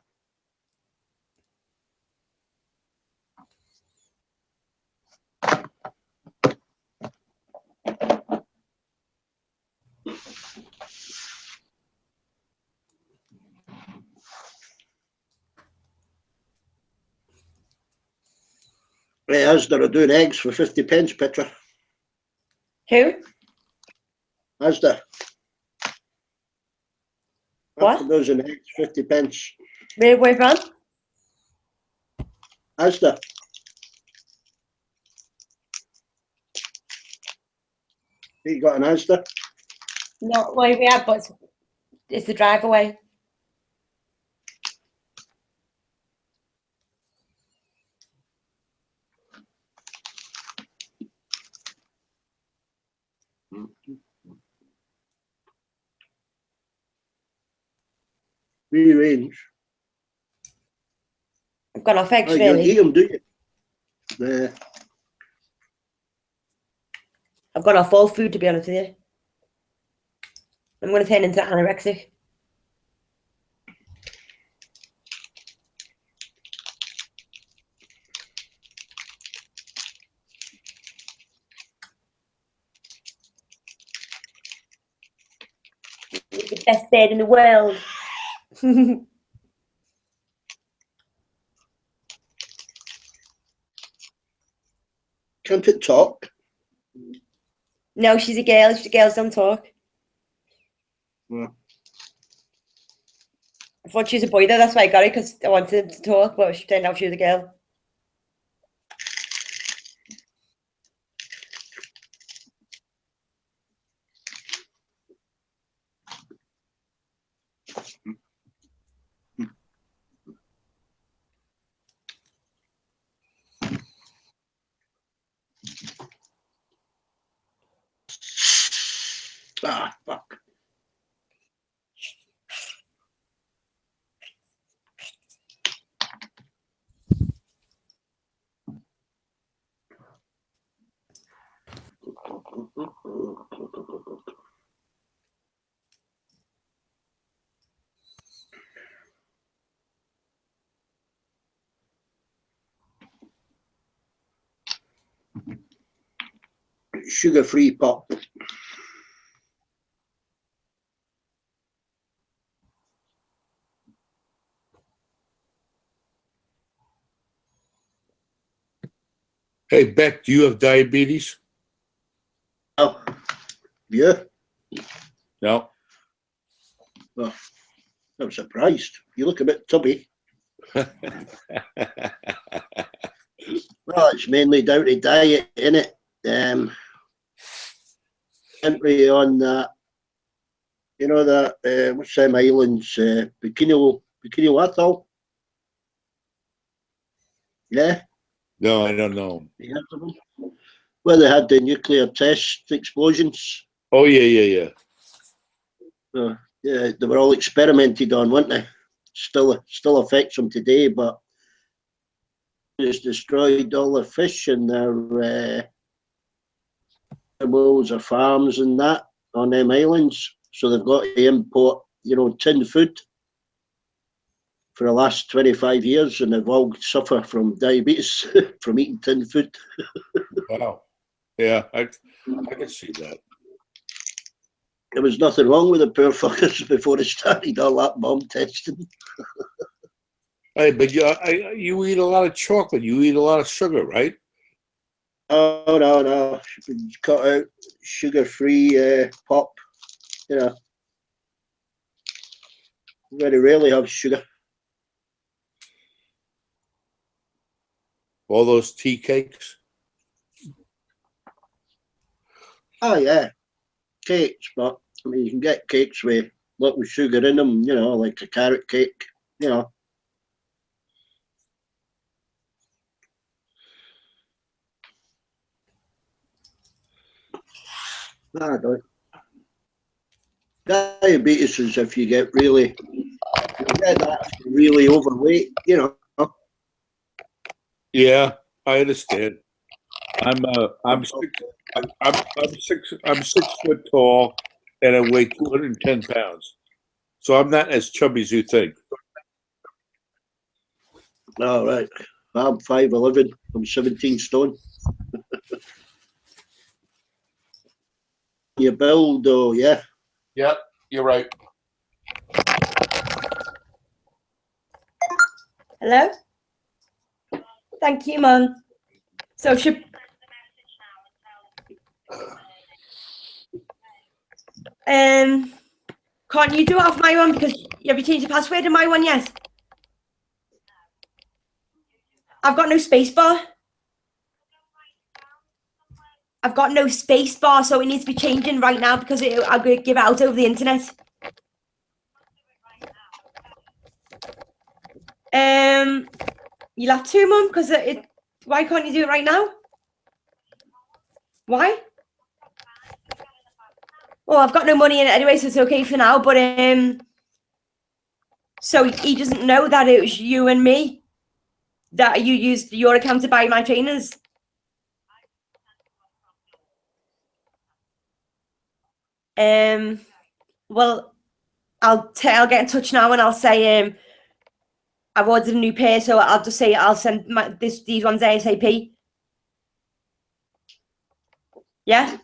Right, Asda are doing eggs for 50 pence, Petra. Who? Asda. What? Half a dozen eggs, 50 pence. Where from? Asda. You got an Asda? No, well, we have, but it's the drive away. Rearrange. I've gone off eggs, Oh, you don't really. eat them, do you? Yeah. I've gone off all food, to be honest with you. I'm going to turn into anorexic. You're the best bird in the world. Can't it talk? No, she's a girl. Girls don't talk. Yeah. I thought she was a boy though. That's why I got it, because I wanted to talk, but she turned out she was a girl. Ah, fuck. Sugar-free pop. Hey, Beck, do you have diabetes? Oh, yeah. No. Well, I'm surprised. You look a bit tubby. Well, it's mainly down to diet, innit? Entry on that, you know, that, what's them islands, Bikini Atoll? Yeah? No, I don't know. You heard of them? Where they had the nuclear test explosions. Oh, yeah. Yeah, they were all experimented on, weren't they? Still affects them today, but it's destroyed all their fish and their animals or farms and that on them islands. So they've got to import, you know, tin food for the last 25 years, and they've all suffer from diabetes from eating tin food. Wow. Yeah, I can see that. there was nothing wrong with the poor fuckers before they started all that bomb testing. Hey, but you eat a lot of chocolate. You eat a lot of sugar, right? Oh, no. Cut out sugar-free pop. You know, very rarely have sugar. All those tea cakes. Oh, yeah. Cakes, but I mean, you can get cakes with little sugar in them, you know, like a carrot cake, you know. I don't. Diabetes is if you get really, you get that if you're really overweight, you know. Yeah, I understand. I'm 6 foot tall, and I weigh 210 pounds. So I'm not as chubby as you think. All right. I'm 5'11". I'm 17 stone. You build, though, yeah. Yeah, you're right. Hello? Thank you, Mum. So can't you do it off my one because have you changed the password in my one yet? I've got no space bar. I've got no space bar, so it needs to be changing right now because I'll give it out over the internet. You'll have to, Mum, because why can't you do it right now? Why? Well, I've got no money in it anyway, so it's okay for now. But so he doesn't know that it was you and me that you used your account to buy my trainers. Well, I'll get in touch now and I'll say I've ordered a new pair, so I'll just say I'll send these ones ASAP. Yeah.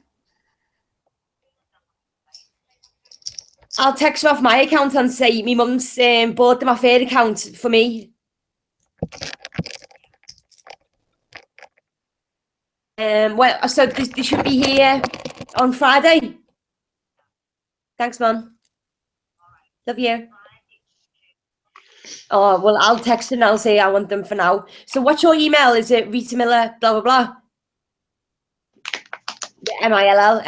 I'll text them off my account and say my mum's bought them off her account for me. Well, so they should be here on Friday. Thanks, Mum. Love you. Oh, well, I'll text and I'll say I want them for now. So what's your email? Is it Rita Miller, blah, blah, blah? Milla.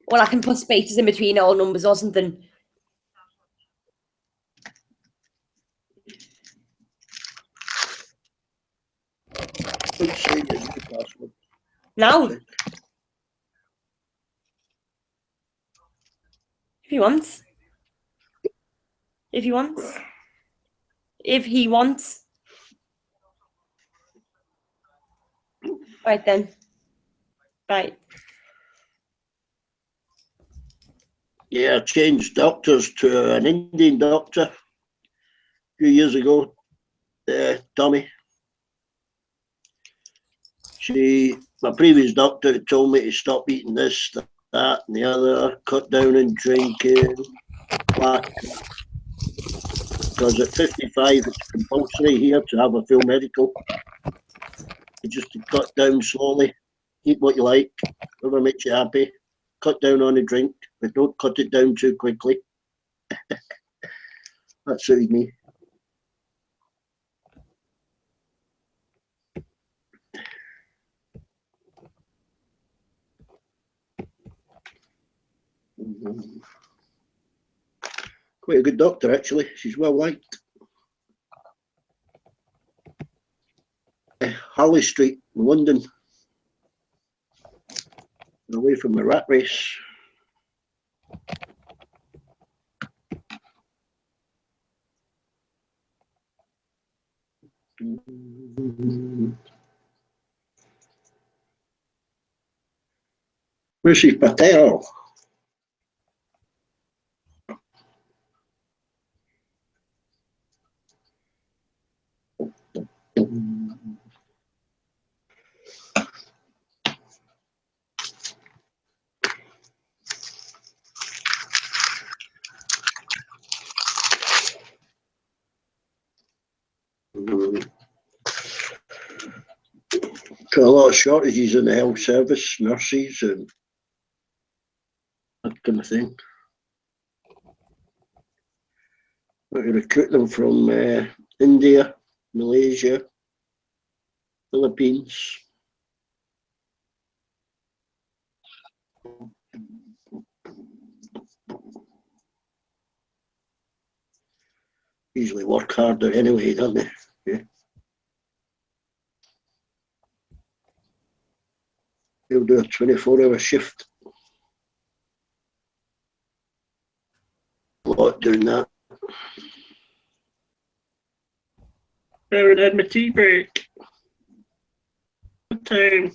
Well, I can put spaces in between all numbers or something. Now? If he wants. If he wants. If he wants. Right then. Right. Yeah, I changed doctors to an Indian doctor a few years ago, Tommy. My previous doctor told me to stop eating this, that, and the other, cut down on drinking, because at 55 it's compulsory here to have a full medical. You just to cut down slowly, eat what you like, whatever makes you happy, cut down on the drink, but don't cut it down too quickly. That suited me. Quite a good doctor, actually. She's well liked. Harley Street in London. Away from the rat race. Rishi Patel. Got a lot of shortages in the health service, nurses and that kind of thing. Got to recruit them from India, Malaysia, Philippines. Usually work harder anyway, don't they? Yeah. They'll do a 24-hour shift. A lot doing that. I haven't had my tea break. What time?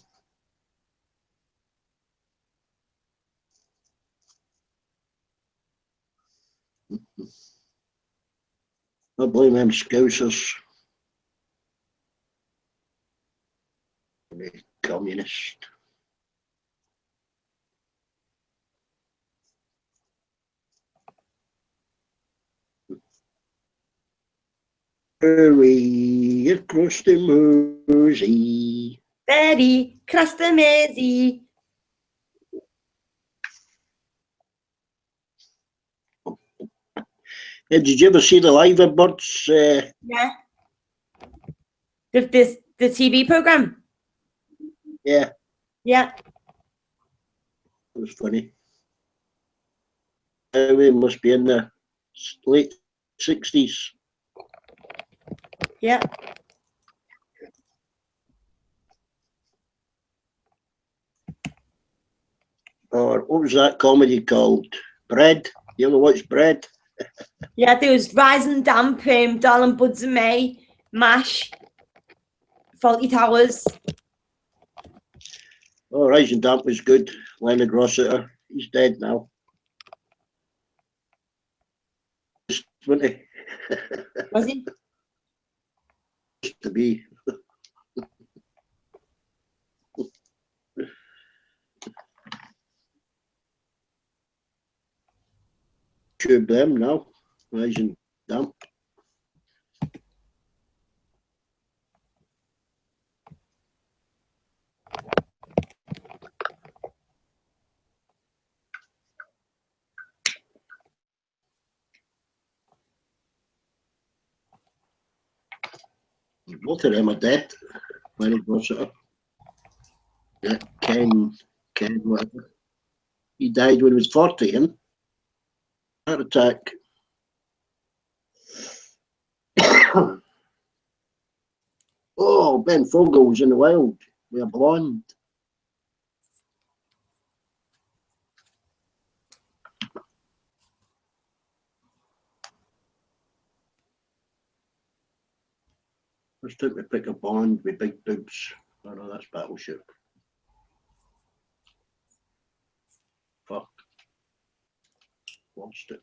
I blame them Scousers. Communist. Hurry across the Mersey. Betty, cross the Mersey. Did you ever see the Live Birds? Yeah. The TV program. Yeah. Yeah. It was funny. It must be in the late 60s. Yeah. Or what was that comedy called? Bread? You ever watch Bread? Yeah, there was Rise and Damp, Darling Buds and May, MASH, Faulty Towers. Oh, Rise and Damp was good. Leonard Rossiter. He's dead now. Wasn't he? Was he? Used to be. Tube them now. Rise and Damp. Both of them are dead. Leonard Rossiter. Yeah, Ken, whatever. He died when he was 40, him. Heart attack. Oh, Ben Fogle was in the wild with a blonde. First time to pick a Bond with big boobs. Oh no, that's Battleship. Fuck. Lost it.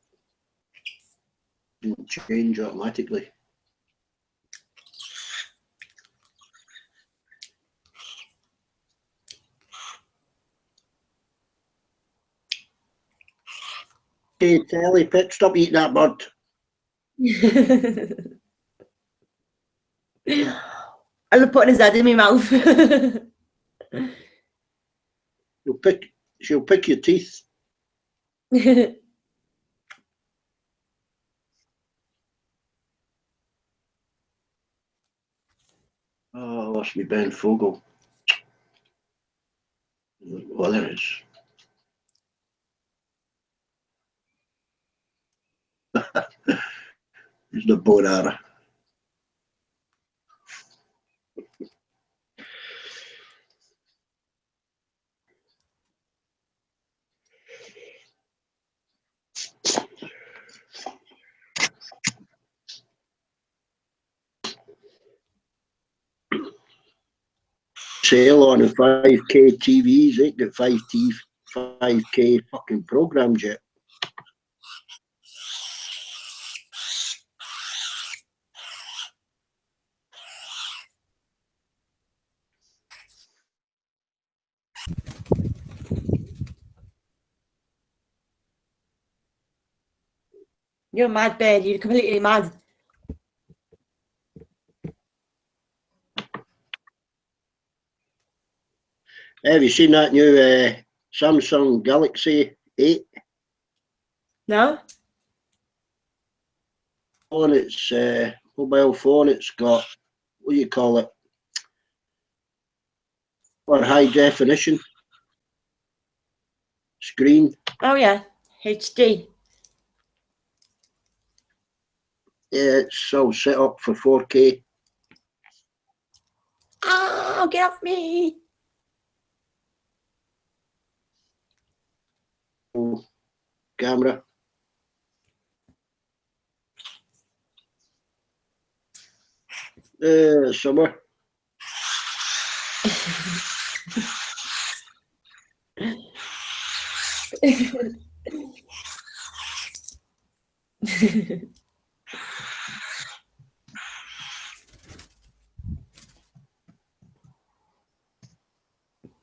Didn't change automatically. Hey, Telly, Pip, stop eating that bird. I love putting his head in my mouth. She'll pick your teeth. Oh, lost me Ben Fogle. Well, there is. He's the Bonara. Sale on the 5K TVs, ain't got 5K fucking programs yet. You're mad, Ben. You're completely mad. Have you seen that new Samsung Galaxy 8? No? On its mobile phone, it's got, what do you call it? Or high definition screen. Oh, yeah. HD. Yeah, it's all set up for 4K. Oh, get off me. Oh, camera. Summer.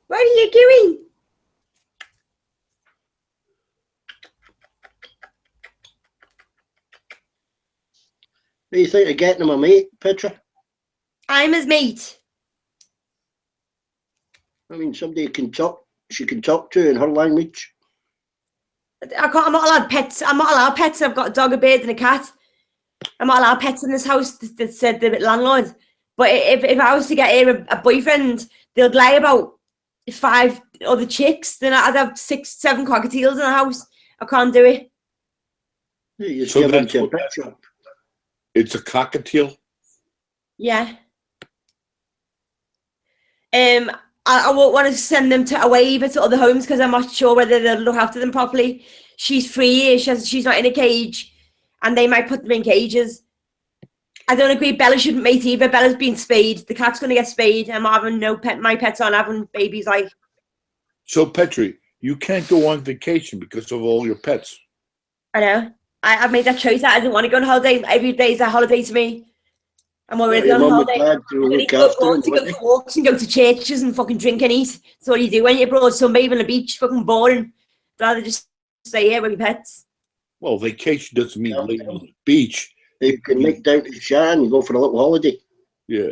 What are you doing? What do you think of getting him a mate, Petra? I'm his mate. I mean, somebody she can talk to in her language. I'm not allowed pets. I'm not allowed pets. I've got a dog, a bird, and a cat. I'm not allowed pets in this house. That said the landlord. But if I was to get here a boyfriend, they'd lie about 5 other chicks. Then I'd have 6, 7 cockatiels in the house. I can't do it. You just So give them that's to a what- pet shop. It's a cockatiel. Yeah. I won't want to send them to away either to other homes because I'm not sure whether they'll look after them properly. She's free. She's not in a cage, and they might put them in cages. I don't agree. Bella shouldn't mate either. Bella's been spayed. The cat's going to get spayed. I'm having no pet. My pets aren't having babies. Like, So Petri, you can't go on vacation because of all your pets. I know. I've made that choice. I didn't want to go on holiday. Every day is a holiday to me. I'm already Your on mum and holiday. dad will You need look to go after abroad them, to go won't they? for walks and go to churches and fucking drink and eat. That's all you do when you're abroad. Sunbathe on the beach, fucking boring. I'd rather just stay here with my pets. Well, vacation doesn't mean Yeah. living on the beach. You can nick down to Shan and go for a little holiday. Yeah.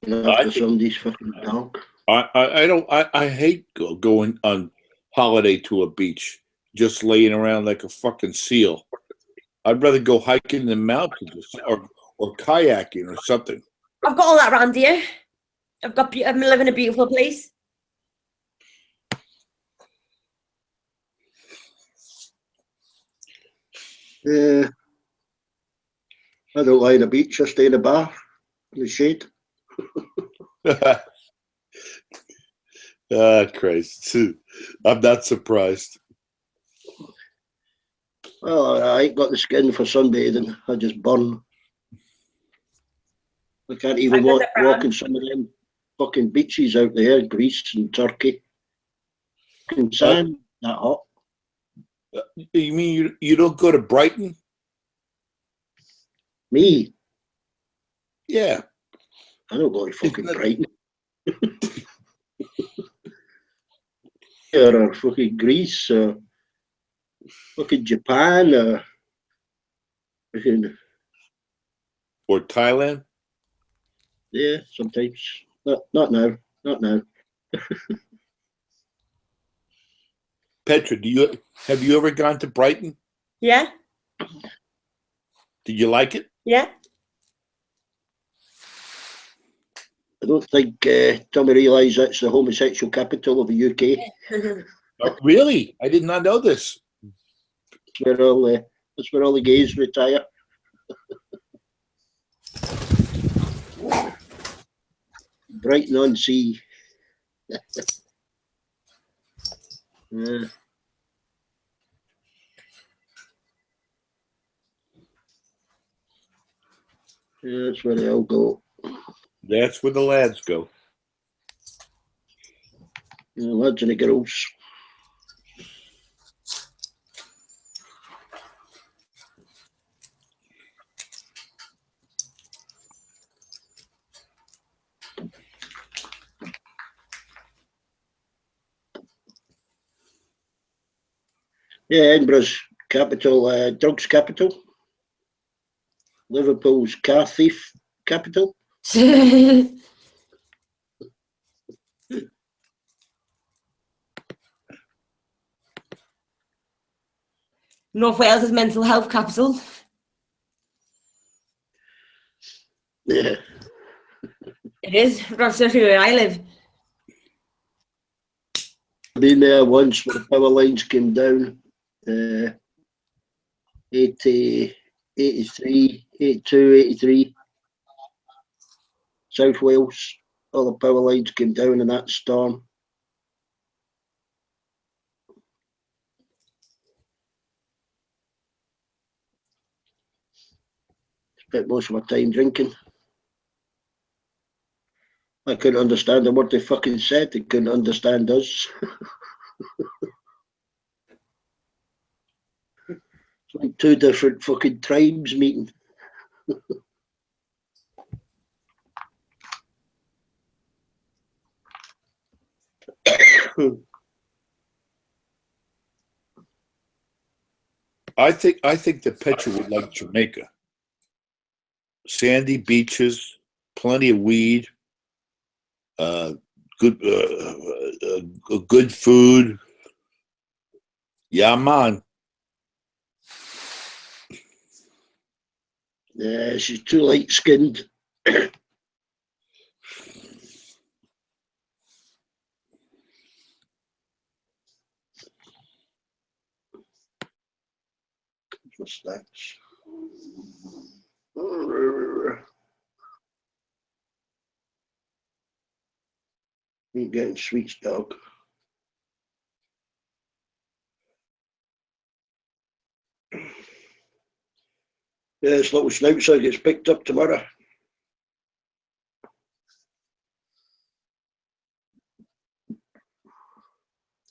After somebody's fucking dog. I hate going on holiday to a beach, just laying around like a fucking seal. I'd rather go hiking in the mountains or kayaking or something. I've got all that around here. I'm living in a beautiful place. I don't lie on the beach. I stay in a bar in the shade. Christ. I'm not surprised. Well, I ain't got the skin for sunbathing. I just burn. I can't even walk in some of them fucking beaches out there, Greece and Turkey. Fucking sand, that hot. You mean you don't go to Brighton? Me? Yeah. I don't go to fucking Brighton. Or fucking Greece, or fucking Japan, or fucking, Or Thailand? yeah, sometimes. Not now. Not now. Petra, have you ever gone to Brighton? Yeah? Did you like it? Yeah? I don't think Tommy realised that's the homosexual capital of the UK. Really? I did not know this. That's where all the gays retire. Brighton on Sea. Yeah. Yeah, that's where they all go. That's where the lads go. Yeah, lads and the girls. Yeah, Edinburgh's capital, drugs capital. Liverpool's car thief capital. North Wales is mental health capital. Yeah. It is. That's where I live. I've been there once when the power lines came down. 80, 83, 82, 83. South Wales. All the power lines came down in that storm. Spent most of my time drinking. I couldn't understand them what they fucking said. They couldn't understand us. It's like two different fucking tribes meeting. I think the picture would like Jamaica. Sandy beaches, plenty of weed, good food. Yeah, man. Yeah, she's too light-skinned. What's that? Ain't getting sweets, dog. Yeah, this little schnauzer gets picked up tomorrow.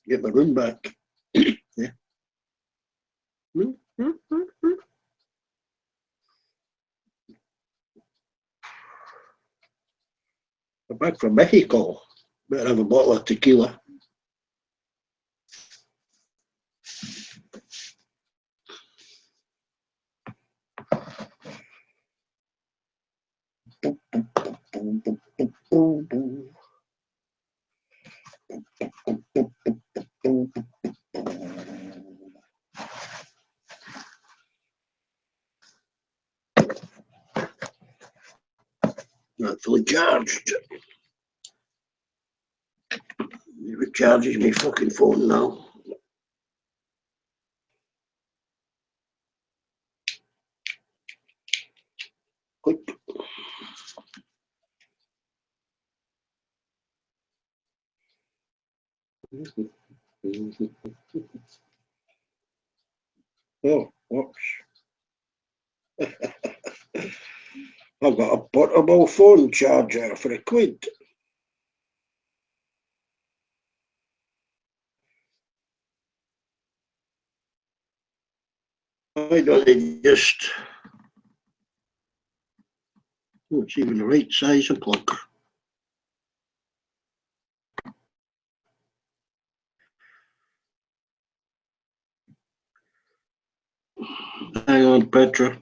Get my room back. Yeah. I'm back from Mexico. Better have a bottle of tequila. Not fully charged. It recharges my fucking phone now. Quick. Oh, whoops. I've got a portable phone charger for £1. Why don't they just... Oh, it's even the right size of plug. Hang on, Petra.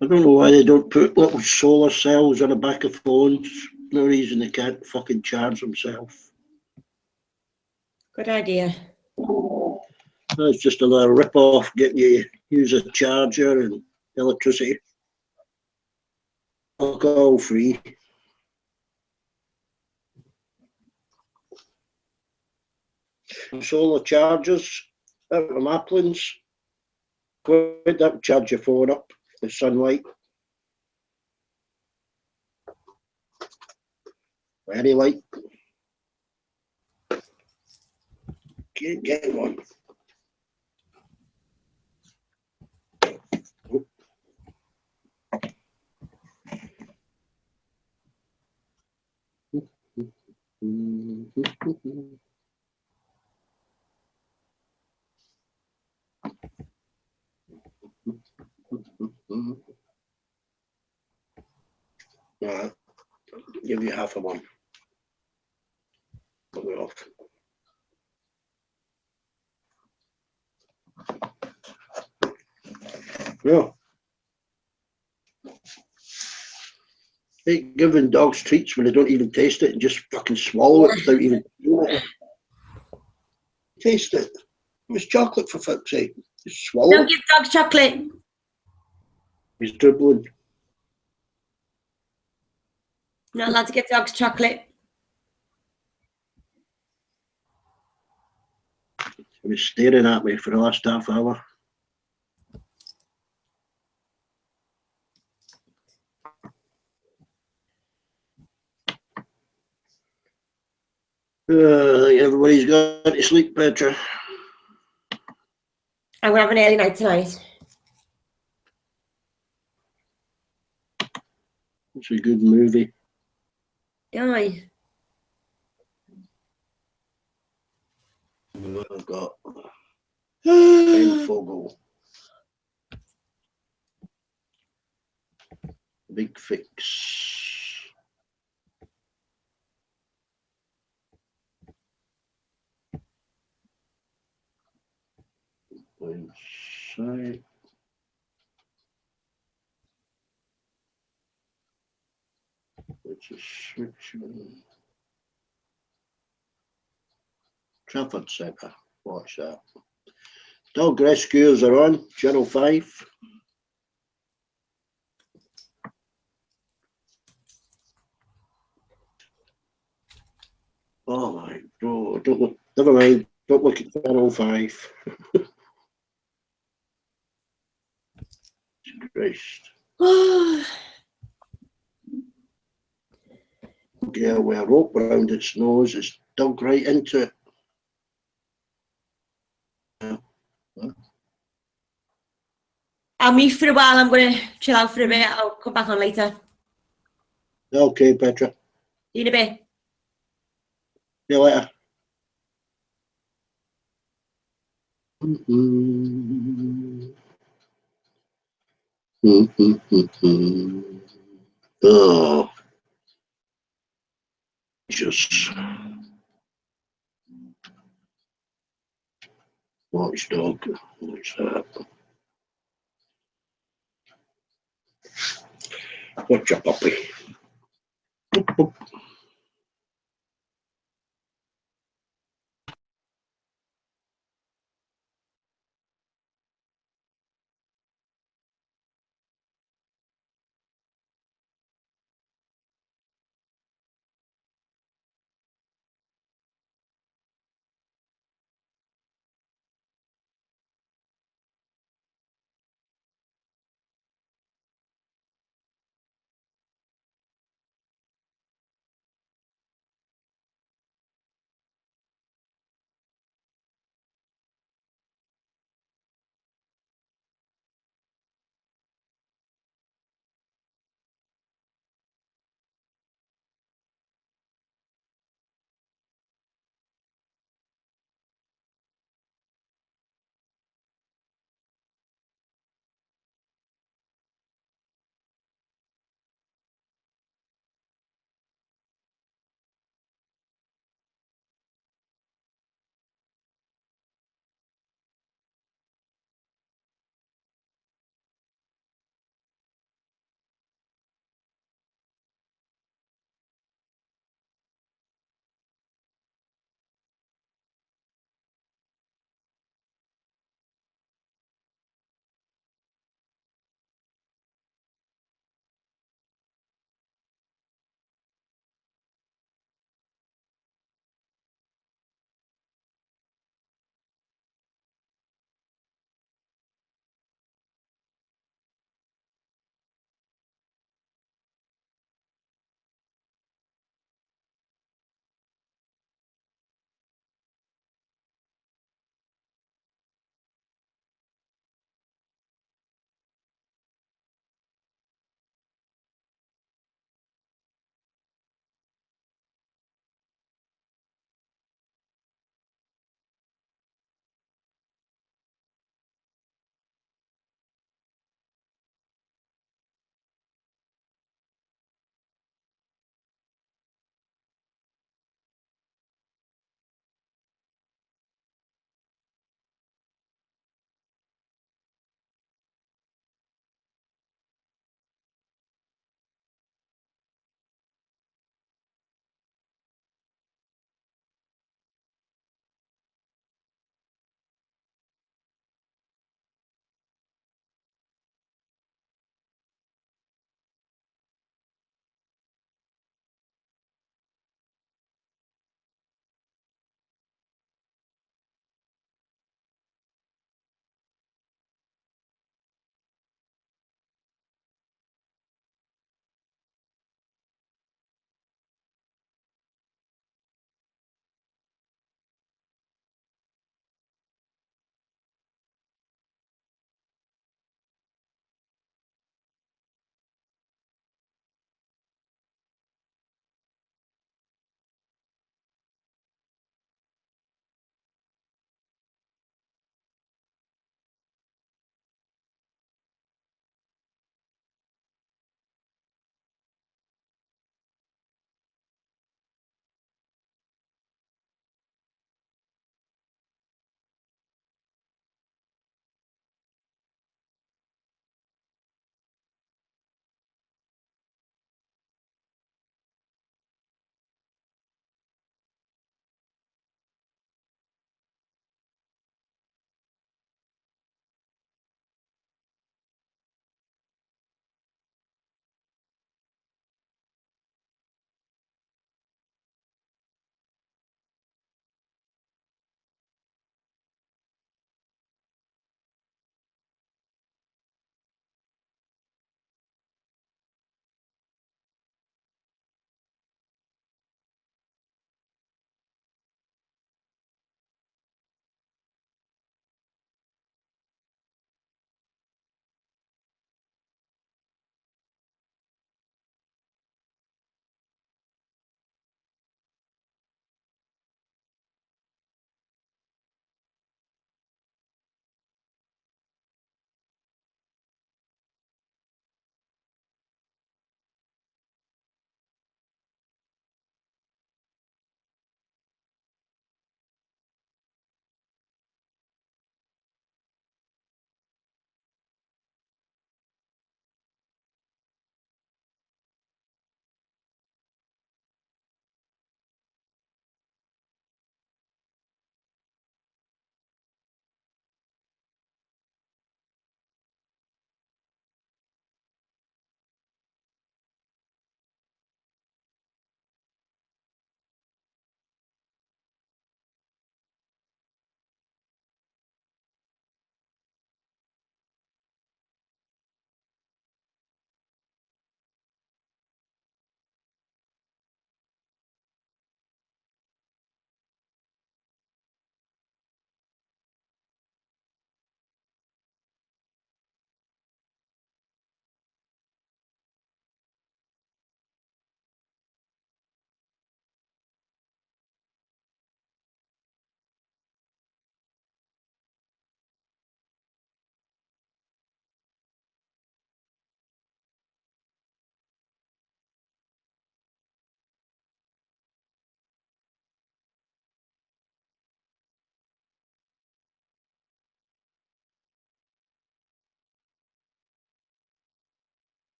I don't know why they don't put little solar cells on the back of phones. No reason they can't fucking charge themselves. Good idea. That's just a little rip-off getting you use a charger and electricity. Alcohol free. Solar chargers out of Maplins. Quid, that would charge your phone up with sunlight. Very light. Can't get one. I'll give you half of one. Put it off. like giving dogs treats when they don't even taste it and just fucking swallow it without even taste it. It was chocolate, for fuck's sake. Just swallow Don't it. give dogs chocolate. He's dribbling. Not allowed to give dogs chocolate. He was staring at me for the last half hour. I think everybody's got to sleep, Petra. I'm gonna have an early night tonight. It's a good movie. Aye. I've got Ben Fogel. Big Fix. Inside. It's a switch. Trafford Centre. Watch that. Dog rescuers are on. Channel 5. Oh my God. Don't look. Never mind. Don't look at Channel 5. Christ. Yeah, with a rope around its nose, it's dug right into it. I'll mute for a while. I'm gonna chill out for a bit. I'll come back on later. Okay, Petra. See you in a bit. See you later. Oh, just watchdog. What's that? Watch a puppy. Boop, boop.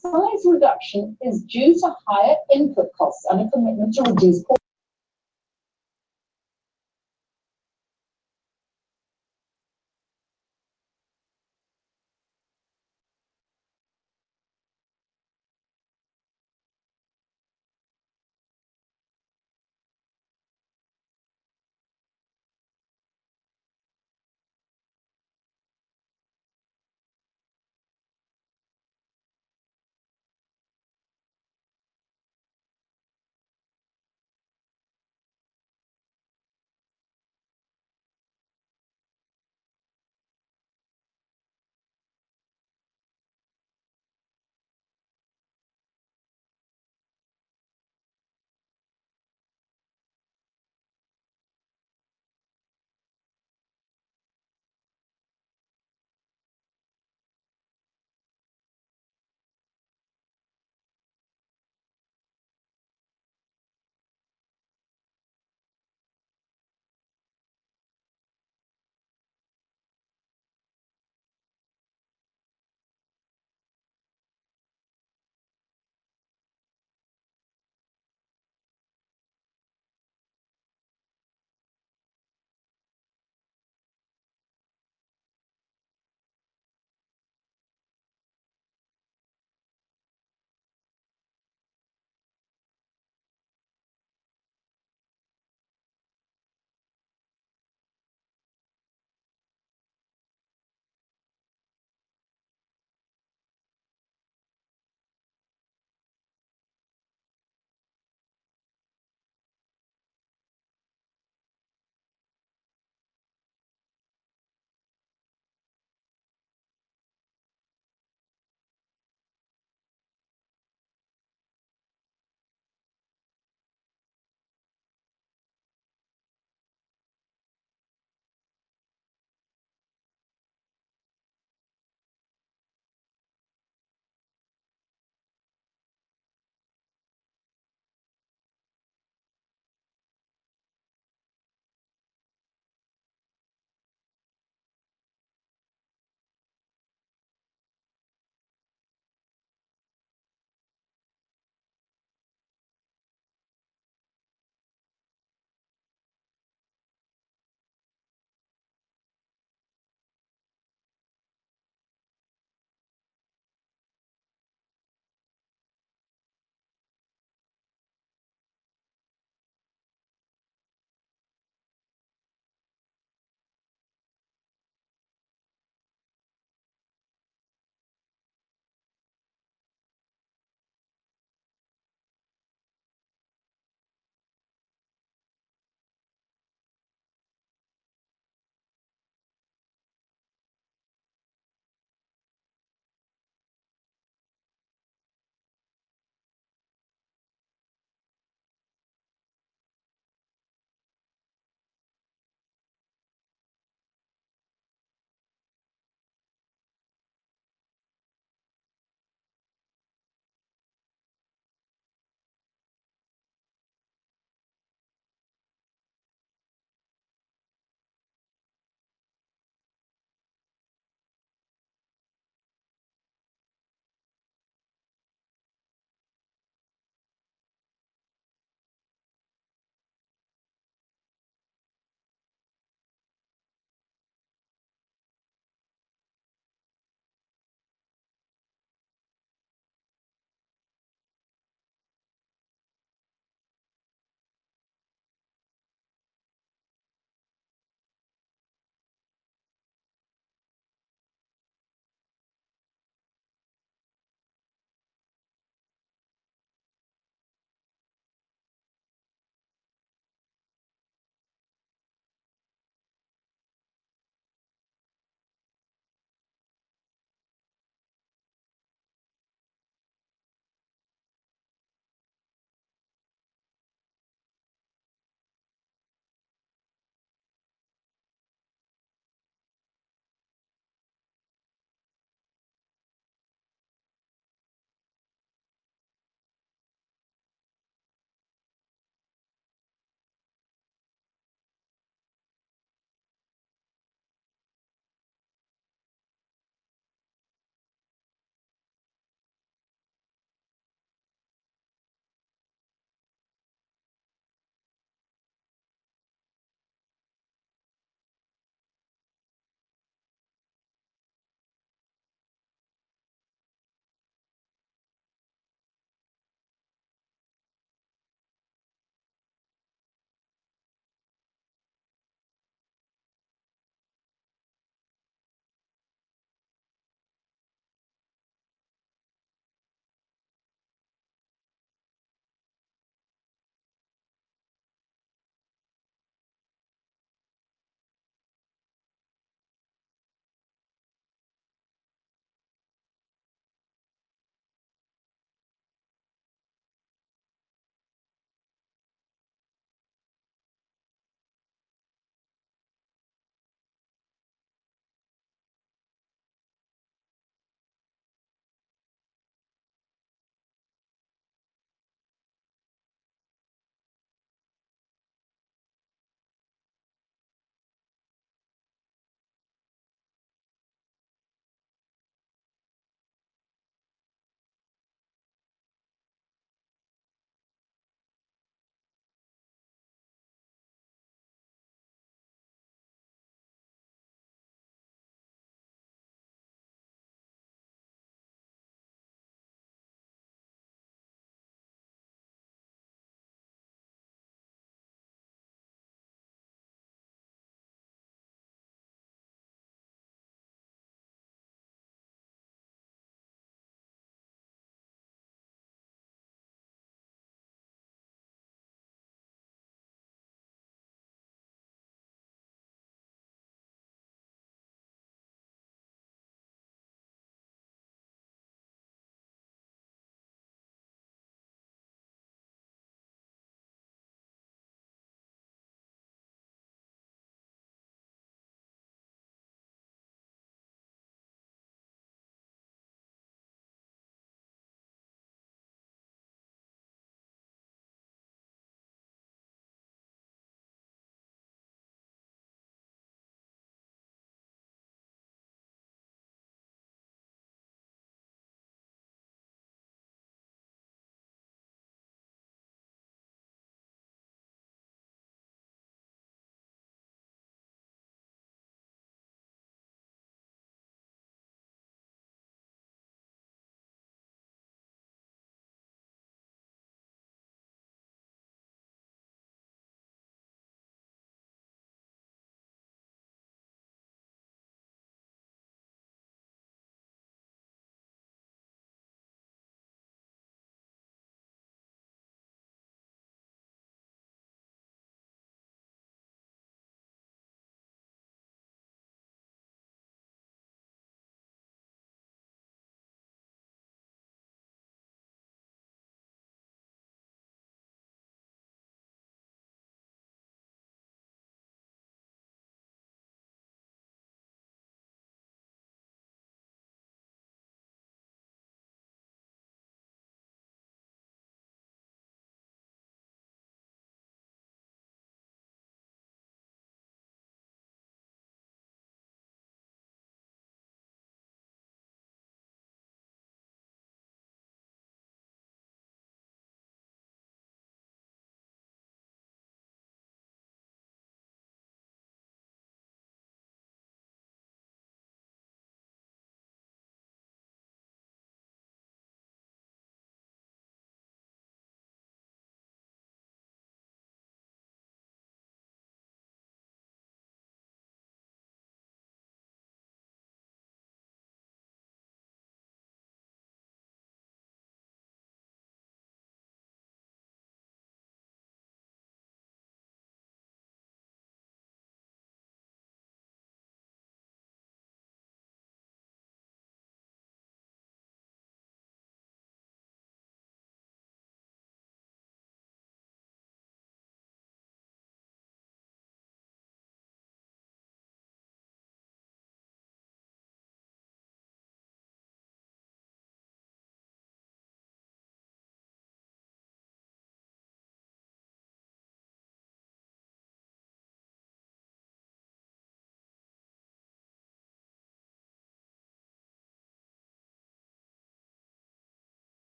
size reduction is due to higher input costs and a commitment to reduce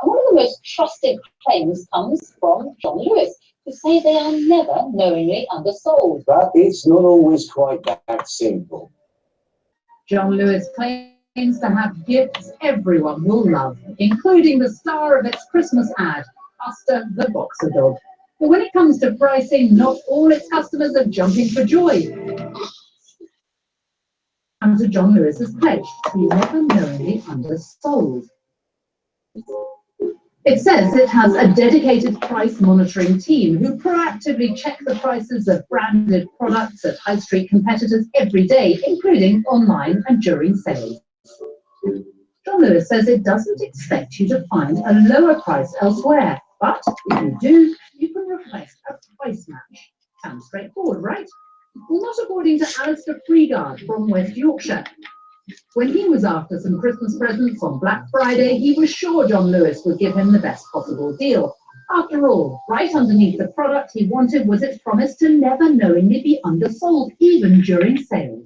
And one of the most trusted claims comes from John Lewis, who say they are never knowingly undersold. But it's not always quite that simple. John Lewis claims to have gifts everyone will love, including the star of its Christmas ad, Buster the Boxer Dog. But when it comes to pricing, not all its customers are jumping for joy. And to John Lewis's pledge to be never knowingly undersold. It says it has a dedicated price monitoring team who proactively check the prices of branded products at high street competitors every day, including online and during sales. John Lewis says it doesn't expect you to find a lower price elsewhere, but if you do, you can request a price match. Sounds straightforward, right? Well, not according to Alistair Freegard from West Yorkshire. When he was after some Christmas presents on Black Friday, he was sure John Lewis would give him the best possible deal. After all, right underneath the product he wanted was its promise to never knowingly be undersold, even during sales.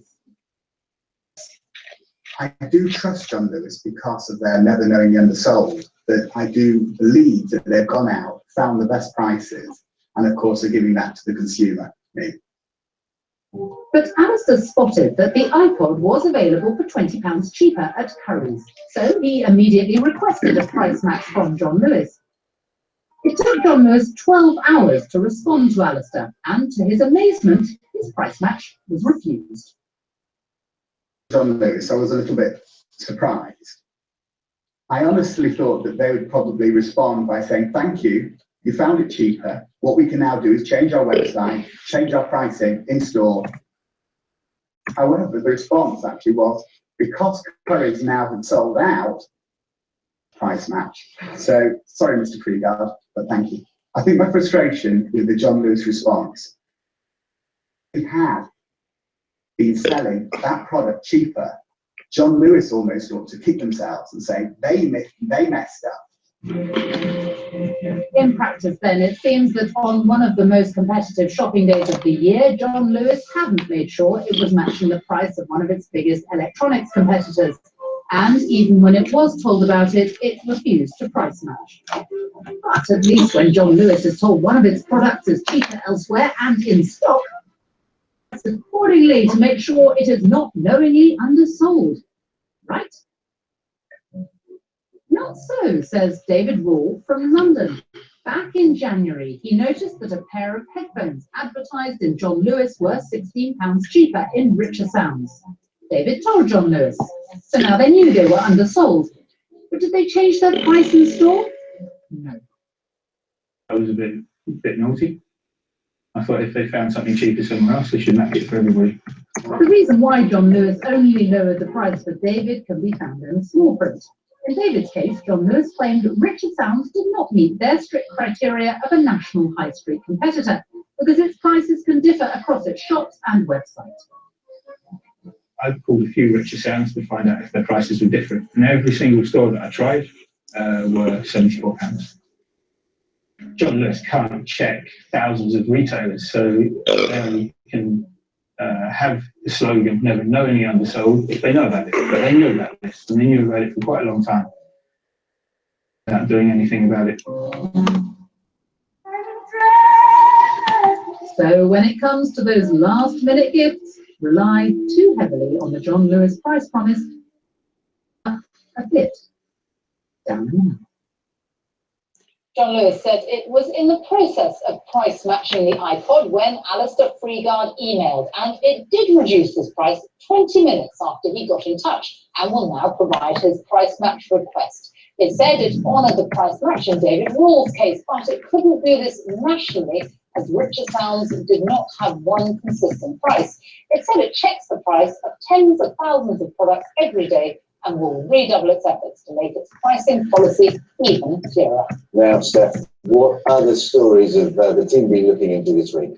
I do trust John Lewis because of their never knowingly undersold, that I do believe that they've gone out, found the best prices, and of course are giving that to the consumer, me. But Alistair spotted that the iPod was available for £20 cheaper at Curry's, so he immediately requested a price match from John Lewis. It took John Lewis 12 hours to respond to Alistair, and to his amazement, his price match was refused. John Lewis, I was a little bit surprised. I honestly thought that they would probably respond by saying, thank you, you found it cheaper. What we can now do is change our website, change our pricing in store. However, the response actually was, because Curry's now had sold out, price match. So, sorry, Mr. Freegard, but thank you. I think my frustration with the John Lewis response, we had been selling that product cheaper. John Lewis almost ought to kick themselves and say, they messed up. In practice, then, it seems that on one of the most competitive shopping days of the year, John Lewis hadn't made sure it was matching the price of one of its biggest electronics competitors. And even when it was told about it, it refused to price match. But at least when John Lewis is told one of its products is cheaper elsewhere and in stock, it's accordingly to make sure it is not knowingly undersold. Right? Not so, says David Rule from London. Back in January, he noticed that a pair of headphones advertised in John Lewis were £16 cheaper in richer sounds. David told John Lewis, so now they knew they were undersold. But did they change their price in store? No. I was a bit naughty. I thought if they found something cheaper somewhere else, they should match it for everybody. The reason why John Lewis only lowered the price for David can be found in small print. In David's case, John Lewis claimed richer sounds did not meet their strict criteria of a national high street competitor, because its prices can differ across its shops and website. I called a few richer sounds to find out if their prices were different, and every single store that I tried were £74. John Lewis can't check thousands of retailers, so they can have the slogan never knowingly undersold if they know about it. But they knew about this, and they knew about it for quite a long time without doing anything about it. So when it comes to those last-minute gifts, rely too heavily on the John Lewis price promise, a bit down the mouth. John Lewis said it was in the process of price matching the iPod when Alistair Freegard emailed, and it did reduce his price 20 minutes after he got in touch and will now provide his price match request. It said it honoured the price match in David Rule's case, but it couldn't do this nationally as richer sounds did not have one consistent price. It said it checks the price of tens of thousands of products every day and will redouble its efforts to make its pricing policy even clearer. Now, Steph, what other stories have the team been looking into this week?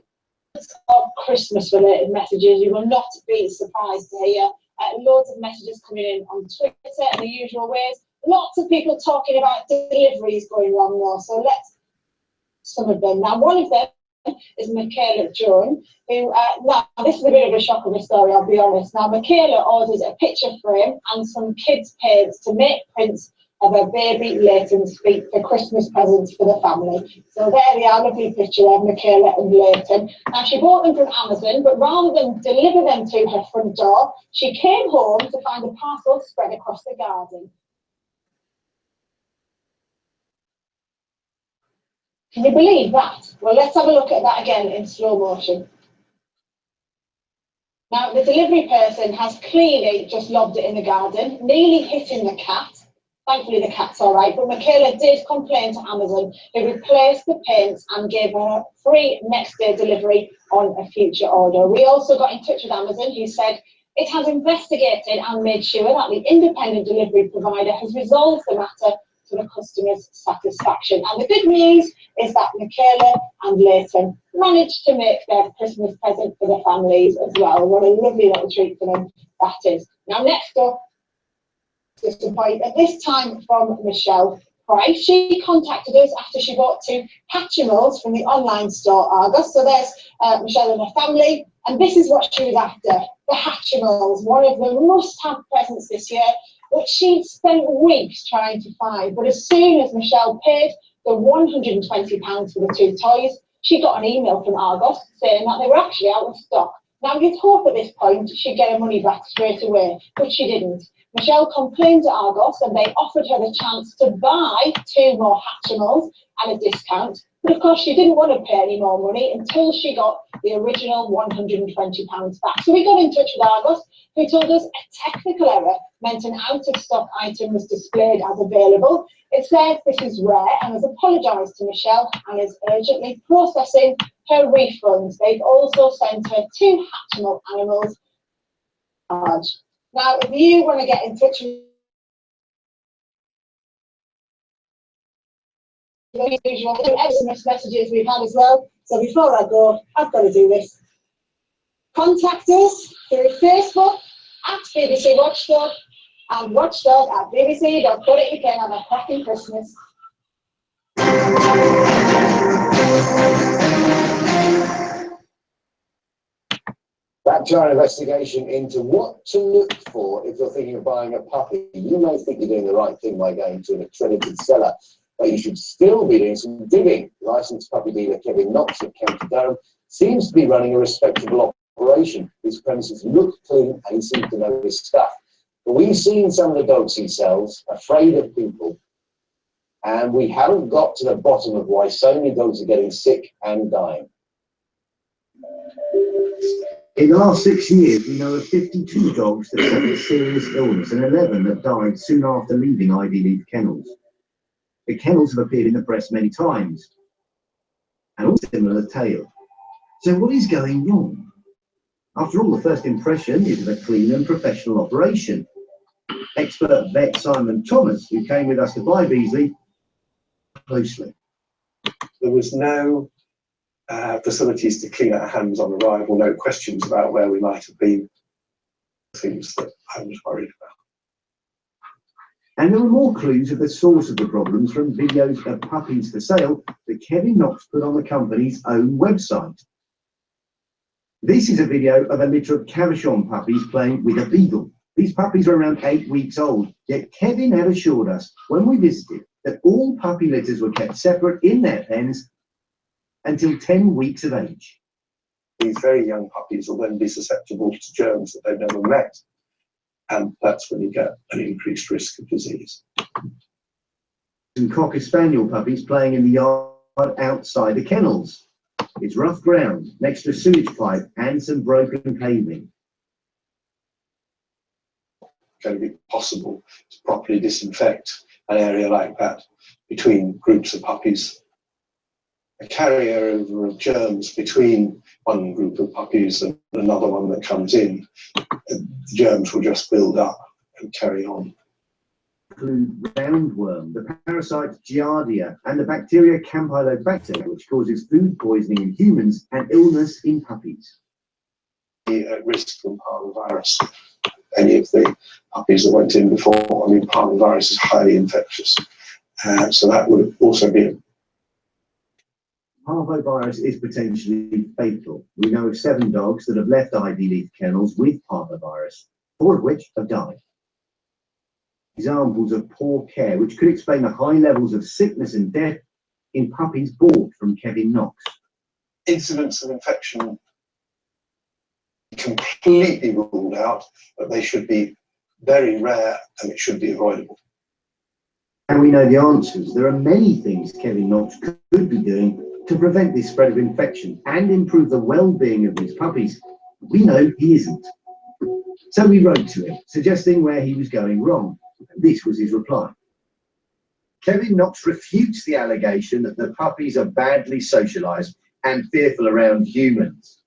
Of Christmas-related messages, you will not be surprised to hear loads of messages coming in on Twitter in the usual ways. Lots of people talking about deliveries going wrong though, so let's some of them. Now, one of them is Michaela Joan, who, now this is a bit of a shock of a story, I'll be honest. Now, Michaela orders a picture frame and some kids' pads to make prints of her baby Leighton's feet for Christmas presents for the family. So there they are, lovely picture of Michaela and Leighton. Now she bought them from Amazon, but rather than deliver them to her front door, she came home to find a parcel spread across the garden. Can you believe that? Well, let's have a look at that again in slow motion. Now, the delivery person has clearly just lobbed it in the garden, nearly hitting the cat. Thankfully, the cat's all right, but Michaela did complain to Amazon, who replaced the paints and gave her free next-day delivery on a future order. We also got in touch with Amazon, who said it has investigated and made sure that the independent delivery provider has resolved the matter to the customer's satisfaction. And the good news is that Michaela and Leighton managed to make their Christmas present for their families as well. What a lovely little treat for them that is. Now, next up, just a point, at this time from Michelle Price. She contacted us after she bought 2 Hatchimals from the online store Argos. So there's Michelle and her family, and this is what she was after, the Hatchimals, one of the must-have presents this year, which she spent weeks trying to find. But as soon as Michelle paid the £120 for the 2 toys, she got an email from Argos saying that they were actually out of stock. Now, you'd hope at this point she'd get her money back straight away, but she didn't. Michelle complained to Argos and they offered her the chance to buy 2 more Hatchimals at a discount. But of course, she didn't want to pay any more money until she got the original £120 back. So we got in touch with Argos, who told us a technical error meant an out-of-stock item was displayed as available. It says this is rare and has apologised to Michelle and is urgently processing her refunds. They've also sent her 2 Hatchimal animals. Now, if you want to get in touch with the usual SMS messages we've had as well, so before I go, I've got to do this. Contact us through Facebook at BBC Watchdog and watchdog at bbc.co.uk. Have a cracking Christmas. Back to our investigation into what to look for if you're thinking of buying a puppy. You may think you're doing the right thing by going to an accredited seller, but you should still be doing some digging. Licensed puppy dealer Kevin Knox of County Durham seems to be running a respectable operation. His premises look clean and he seems to know his stuff. But we've seen some of the dogs he sells, afraid of people, and we haven't got to the bottom of why so many dogs are getting sick and dying. In the last 6 years, we know of 52 dogs that suffered serious illness and 11 that died soon after leaving Ivy Leaf kennels. The kennels have appeared in the press many times, and all similar tale. So what is going wrong? After all, the first impression is of a clean and professional operation. Expert vet Simon Thomas, who came with us to buy Beasley, closely. There was no facilities to clean our hands on arrival, no questions about where we might have been, things that I was worried about. And there were more clues of the source of the problems from videos of puppies for sale that Kevin Knox put on the company's own website. This is a video of a litter of Cavachon puppies playing with a beagle. These puppies are around 8 weeks old, yet Kevin had assured us when we visited that all puppy litters were kept separate in their pens until 10 weeks of age. These very young puppies will then be susceptible to germs that they've never met, and that's when you get an increased risk of disease. Some Cocker Spaniel puppies playing in the yard outside the kennels. It's rough ground next to a sewage pipe and some broken paving. It's going to be possible to properly disinfect an area like that between groups of puppies. A carrier over of germs between one group of puppies and another one that comes in, the germs will just build up and carry on. Include roundworm, the parasite Giardia, and the bacteria Campylobacter, which causes food poisoning in humans and illness in puppies. At risk from parvovirus. Any of the puppies that went in before, I mean, parvovirus is highly infectious, so that would also be. Parvovirus is potentially fatal. We know of 7 dogs that have left Ivy Leaf kennels with parvovirus, 4 of which have died. examples of poor care, which could explain the high levels of sickness and death in puppies bought from Kevin Knox. Incidents of infection completely ruled out, but they should be very rare and it should be avoidable. And we know the answers. There are many things Kevin Knox could be doing to prevent this spread of infection and improve the well-being of his puppies. We know he isn't. So we wrote to him, suggesting where he was going wrong. And this was his reply. Kevin Knox refutes the allegation that the puppies are badly socialised and fearful around humans.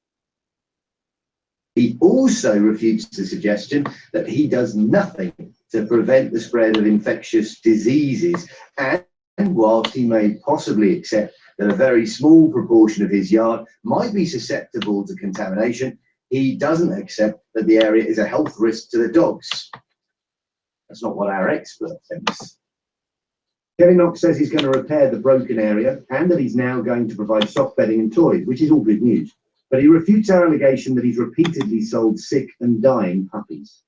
He also refutes the suggestion that he does nothing to prevent the spread of infectious diseases, and whilst he may possibly accept that a very small proportion of his yard might be susceptible to contamination, he doesn't accept that the area is a health risk to the dogs. That's not what our expert thinks. Kevin Knox says he's going to repair the broken area and that he's now going to provide soft bedding and toys, which is all good news. But he refutes our allegation that he's repeatedly sold sick and dying puppies.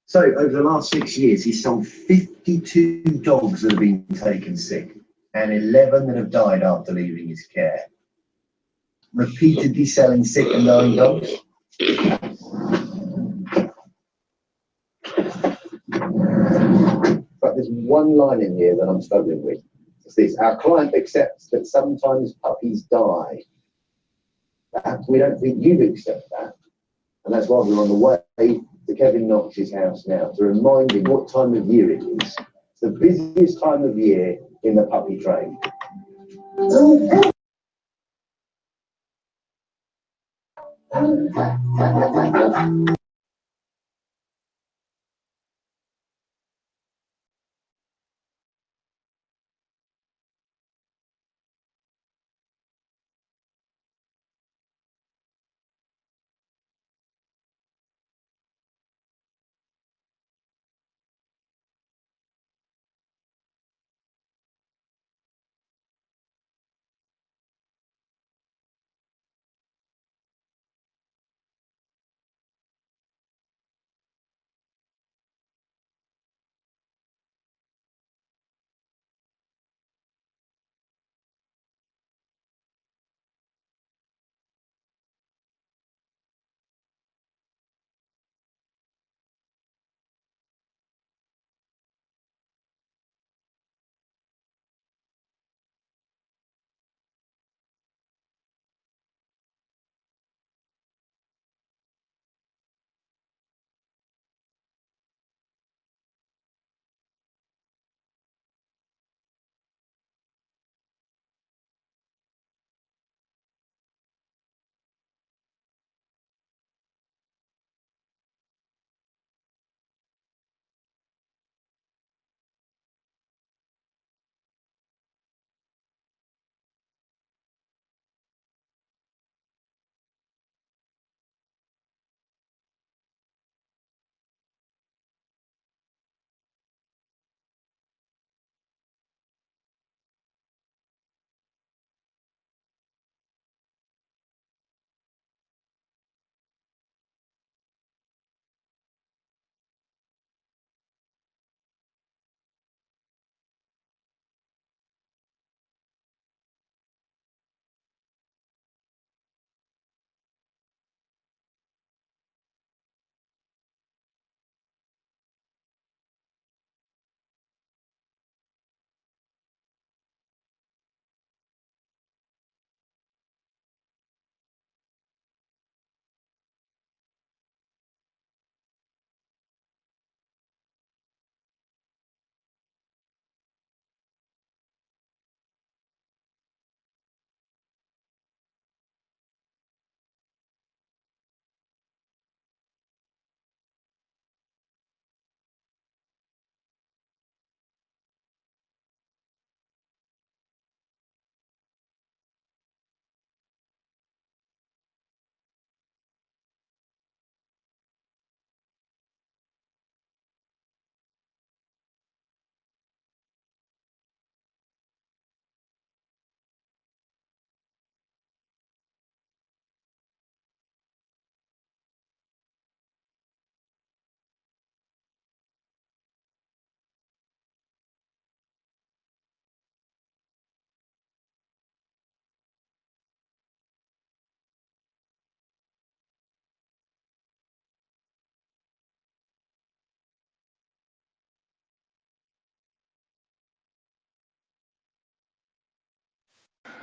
So over the last 6 years, he's sold 52 dogs that have been taken sick and 11 that have died after leaving his care. Repeatedly selling sick and dying dogs? But there's one line in here that I'm struggling with. It's this: our client accepts that sometimes puppies die. Perhaps we don't think you'd accept that. And that's why we're on the way to Kevin Knox's house now, to remind him what time of year it is. It's the busiest time of year in the puppy trade.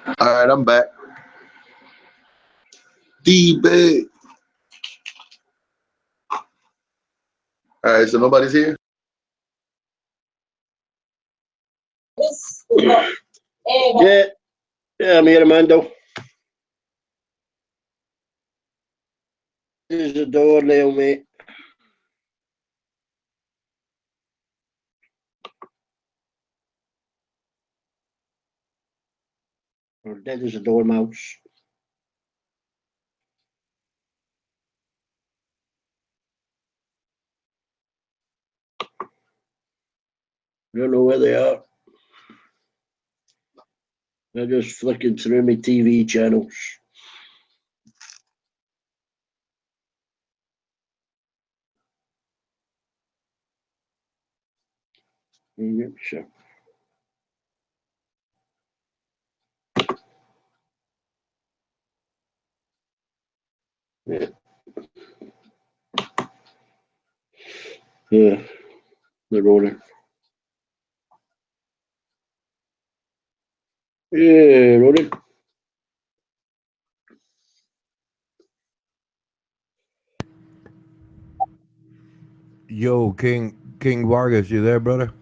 All right, I'm back. D-Big. All right, so nobody's here? Yeah, I'm here, Amando. There's the door now, mate. Or dead as a dormouse. I don't know where they are. They're just flicking through my TV channels. Yep, sure. Yeah. Yeah, they're rolling. Yeah, rolling. Yo, King Vargas, you there, brother?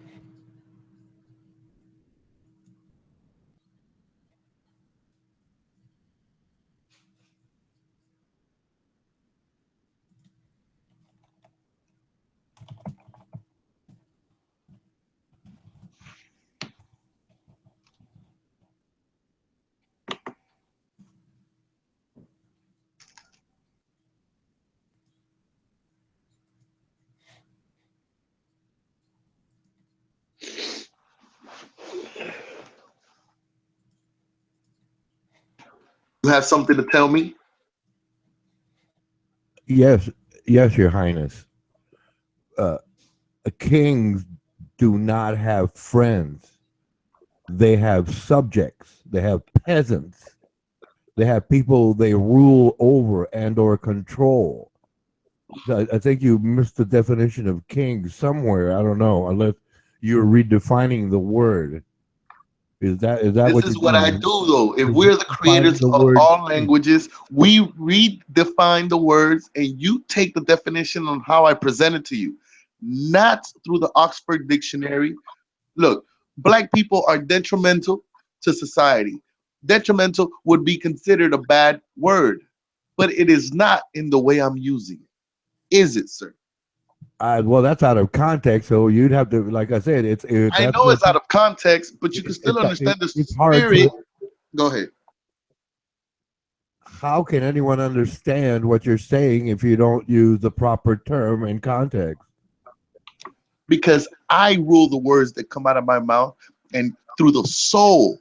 You have something to tell me? Yes, Your Highness. Kings do not have friends. They have subjects. They have peasants. They have people they rule over and or control. I think you missed the definition of king somewhere. I don't know, unless you're redefining the word. Is that This what is you're what I doing? do, though. If we're the creators of all languages, we redefine the words, and you take the definition on how I present it to you, not through the Oxford Dictionary. Look, black people are detrimental to society. Detrimental would be considered a bad word, but it is not in the way I'm using it. Is it, sir? Well, that's out of context, so you'd have to, like I said, I know it's out of context, but you can still understand the spirit. Go ahead. How can anyone understand what you're saying if you don't use the proper term in context? Because I rule the words that come out of my mouth, and through the soul,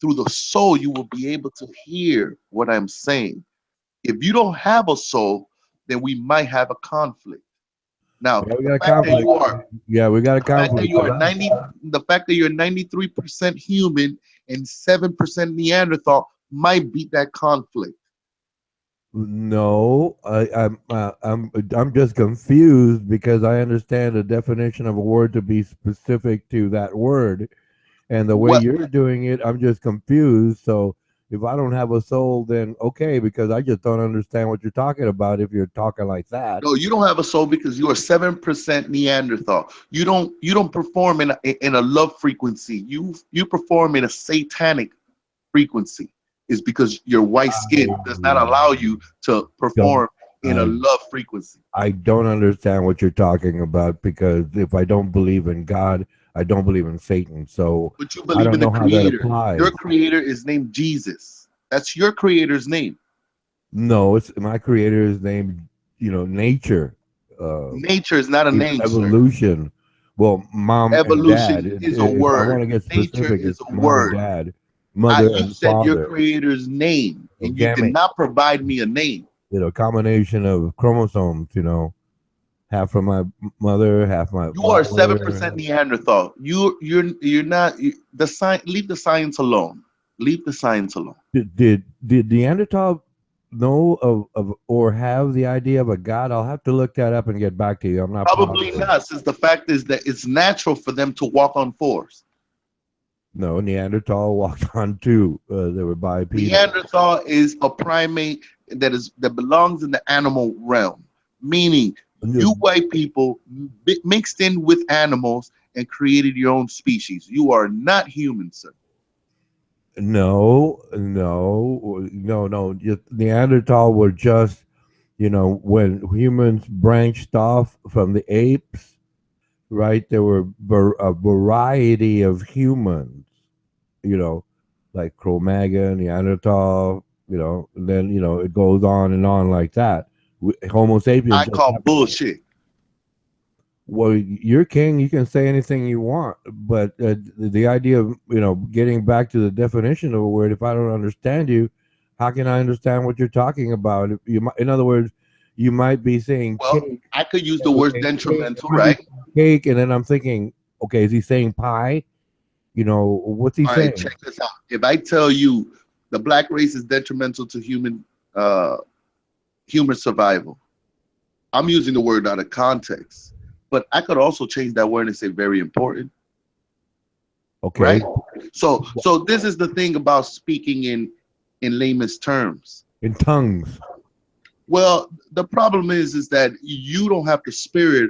you will be able to hear what I'm saying. If you don't have a soul, then we might have a conflict. Now, we got a conflict. We got a conflict. The fact that you're 93% human and 7% Neanderthal might beat that conflict. No, I'm just confused because I understand the definition of a word to be specific to that word, and the way you're doing it, I'm just confused. So if I don't have a soul, then okay, because I just don't understand what you're talking about if you're talking like that. No, you don't have a soul because you are 7% Neanderthal. You don't perform in a love frequency. You perform in a satanic frequency. Is because your white skin does not allow you to perform in a love frequency. I don't understand what you're talking about because if I don't believe in God, I don't believe in Satan. So but you believe in the creator. Your creator is named Jesus. That's your creator's name. No, it's my creator's name. Nature. Nature is not a name. Evolution. Sir. Well, mom evolution and dad is a word. I want to get specific. Nature is a mom word. And dad, mother you and said father. Your creator's name, and you did not provide me a name. Combination of chromosomes. Half from my mother, half my. You are 7% Neanderthal. You're not the science. Leave the science alone. Leave the science alone. Did Neanderthal know of or have the idea of a god? I'll have to look that up and get back to you. I'm not probably positive. Not, since the fact is that it's natural for them to walk on fours. No, Neanderthal walked on too. They were bipedal. Neanderthal is a primate that belongs in the animal realm, meaning you white people mixed in with animals and created your own species. You are not human, sir. No. Neanderthal were just, when humans branched off from the apes, right? There were a variety of humans, like Cro-Magnon, Neanderthal, and then, it goes on and on like that. Homo sapiens. I call bullshit. Well, you're king. You can say anything you want, but the idea of getting back to the definition of a word. If I don't understand you, how can I understand what you're talking about? In other words, you might be saying cake. I could use the word detrimental, right? Cake, and then I'm thinking, okay, is he saying pie? What's he saying? Check this out. If I tell you the black race is detrimental to human survival, I'm using the word out of context. But I could also change that word and say very important. Okay. Right? So this is the thing about speaking in layman's terms. In tongues. Well, the problem is that you don't have the spirit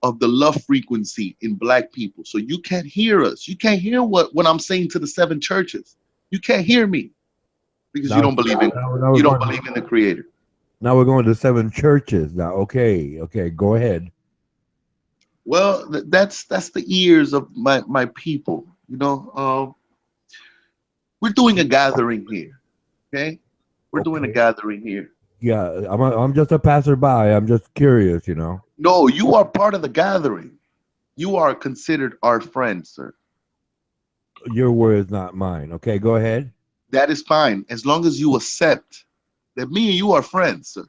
of the love frequency in black people. So you can't hear us. You can't hear what I'm saying to the 7 churches. You can't hear me because you don't believe in the creator. Now we're going to 7 churches. Now, okay, go ahead. Well, that's the ears of my people. We're doing a gathering here. Okay, we're doing a gathering here. Yeah, I'm just a passerby. I'm just curious, No, you are part of the gathering. You are considered our friend, sir. Your word is not mine. Okay, go ahead. That is fine, as long as you accept that me and you are friends, sir.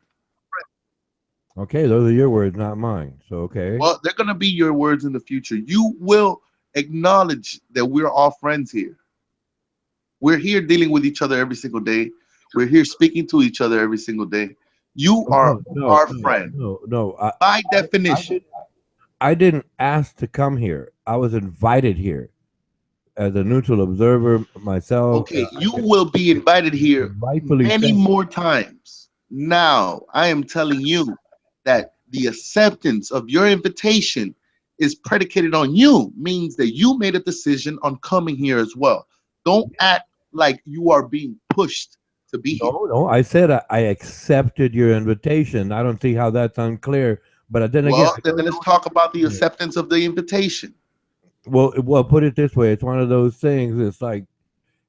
Okay, those are your words, not mine. So, okay. Well, they're going to be your words in the future. You will acknowledge that we're all friends here. We're here dealing with each other every single day. We're here speaking to each other every single day. You are our friend. No. By definition. I didn't ask to come here. I was invited here as a neutral observer myself. Okay, you will be invited here many more times. Now, I am telling you that the acceptance of your invitation is predicated on you, means that you made a decision on coming here as well. Don't act like you are being pushed to be here. No, I said I accepted your invitation. I don't see how that's unclear. But then again, then let's talk about the acceptance of the invitation. Well, put it this way. It's one of those things. It's like,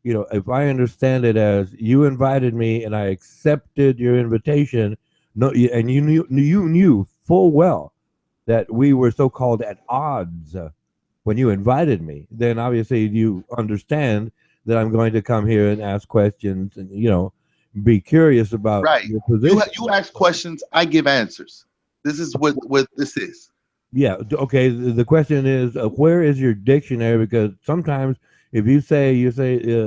if I understand it as you invited me and I accepted your invitation, and you knew full well that we were so-called at odds when you invited me, then obviously you understand that I'm going to come here and ask questions and, be curious about your position. You ask questions, I give answers. This is what this is. Yeah. Okay. The question is, where is your dictionary? Because sometimes if you say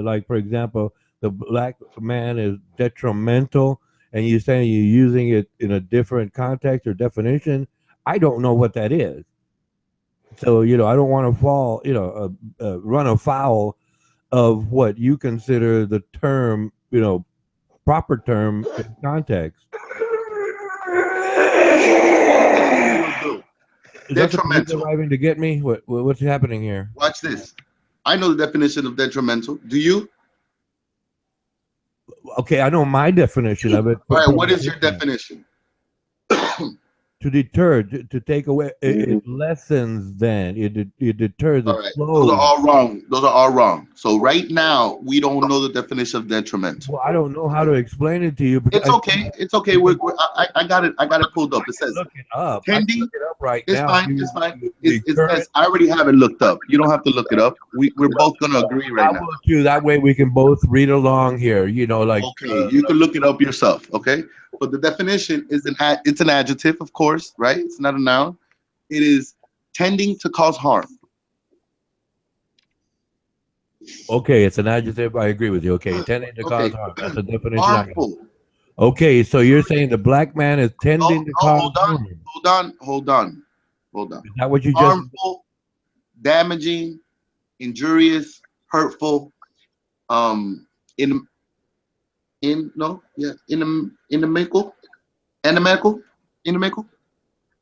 like, for example, the black man is detrimental, and you're saying you're using it in a different context or definition, I don't know what that is. So I don't want to fall, run afoul of what you consider the term, proper term in context. Detrimental. Arriving to get me? What's happening here? Watch this. I know the definition of detrimental. Do you? Okay, I know my definition of it. All right, what is your definition? To deter, to take away. It lessens. Then it deters the flow. Those are all wrong. Those are all wrong. So right now we don't know the definition of detrimental. Well, I don't know how to explain it to you. It's okay. It's okay. I got it. I got it pulled up. It says look it up. Tending. Look it up right it's now. fine. It's fine. It says I already have it looked up. You don't have to look it up. We're both gonna agree right now. Too. That way we can both read along here. Like okay, you can look it up yourself. Okay. But the definition is it's an adjective, of course, right? It's not a noun. It is tending to cause harm. Okay, it's an adjective. I agree with you. Okay, tending to cause harm. That's the definition. Harmful. Okay, so you're saying the black man is tending to cause harm. Hold on. Is that what you just? Harmful, damaging, injurious, hurtful, inimical.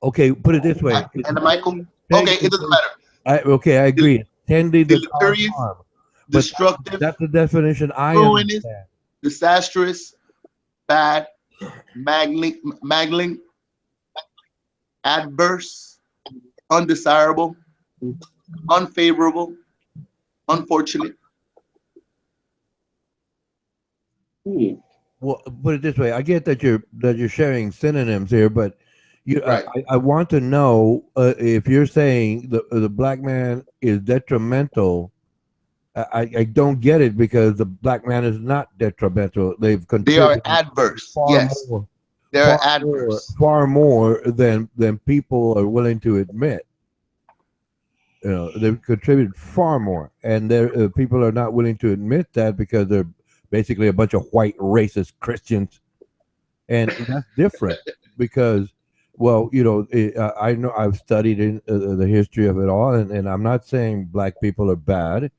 Okay, put it this way. Inimical. Okay, it doesn't matter. I agree. Tending to cause Deleterious, harm. But destructive, that's the definition I ruinous, understand. disastrous, bad, mangling, adverse, undesirable, unfavorable, unfortunate. Well, put it this way. I get that you're sharing synonyms here, but Right. I want to know if you're saying the black man is detrimental. I don't get it, because the black man is not detrimental. They are adverse. Yes, they're adverse. Far more than people are willing to admit. You know, they've contributed far more, and people are not willing to admit that because they're basically a bunch of white racist Christians, and that's different because, well, you know, I know I've studied in the history of it all, and I'm not saying black people are bad,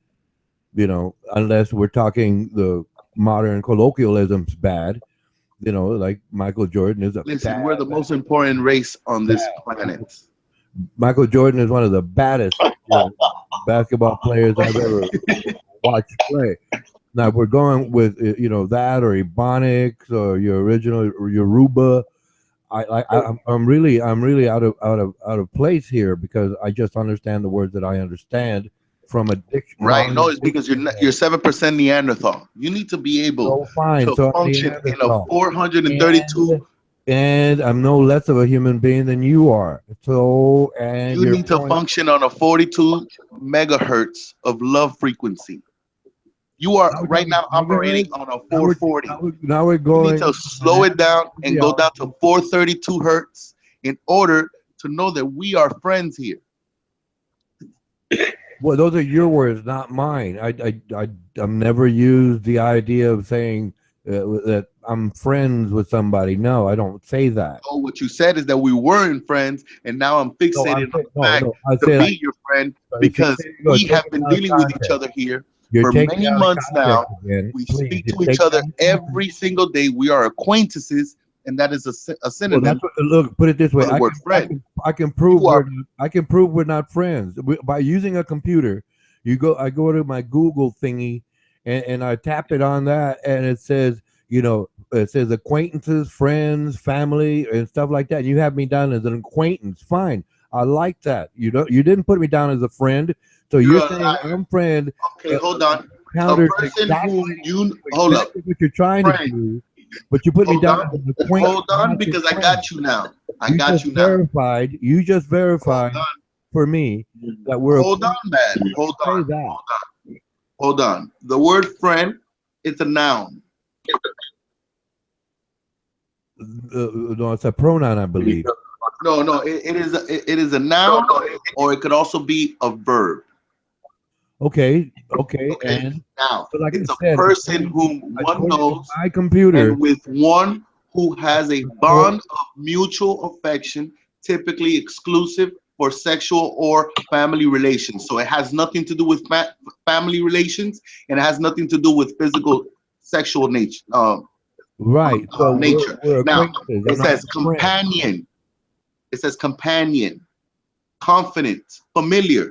you know, unless we're talking the modern colloquialisms bad, you know, like Michael Jordan is a Listen, we're the most important race on this planet. Michael Jordan is one of the baddest basketball players I've ever watched play. Now we're going with that, or Ebonics, or your original Yoruba. I'm really out of place here, because I just understand the words that I understand from a dictionary. Right? No, it's because you're 7% Neanderthal. You need to be able to function in a 432. And I'm no less of a human being than you are. So, and you need to function on a 42 megahertz of love frequency. You are right now operating on a 440. Now we're going. You need to slow it down and go down to 432 hertz in order to know that we are friends here. Well, those are your words, not mine. I've never used the idea of saying that I'm friends with somebody. No, I don't say that. Oh, what you said is that we weren't friends, and now I'm fixated on the fact to be your friend, because we have been dealing with each other here for many months now. We speak to each other every single day. We are acquaintances, and that is a synonym. Well, look, put it this way: I can prove we're not friends by using a computer. I go to my Google thingy, and I tap it on that, and it says, it says acquaintances, friends, family, and stuff like that. And you have me down as an acquaintance. Fine, I like that. You didn't put me down as a friend, so you're saying I'm friend. Okay, hold on. A person who you hold up. What you're trying to do, but you put me down as an acquaintance. Hold on, because I got you now. You just verified for me that we're. Hold on, man. Hold on. The word friend, it's a noun. No, it's a pronoun, I believe. No, it is a noun, or it could also be a verb. Okay. And now, it's a person whom one knows, my computer, and with one who has a bond of mutual affection, typically exclusive for sexual or family relations. So it has nothing to do with family relations, and it has nothing to do with physical sexual nature. Right. So nature. Now, it says companion. It says companion, confident, familiar,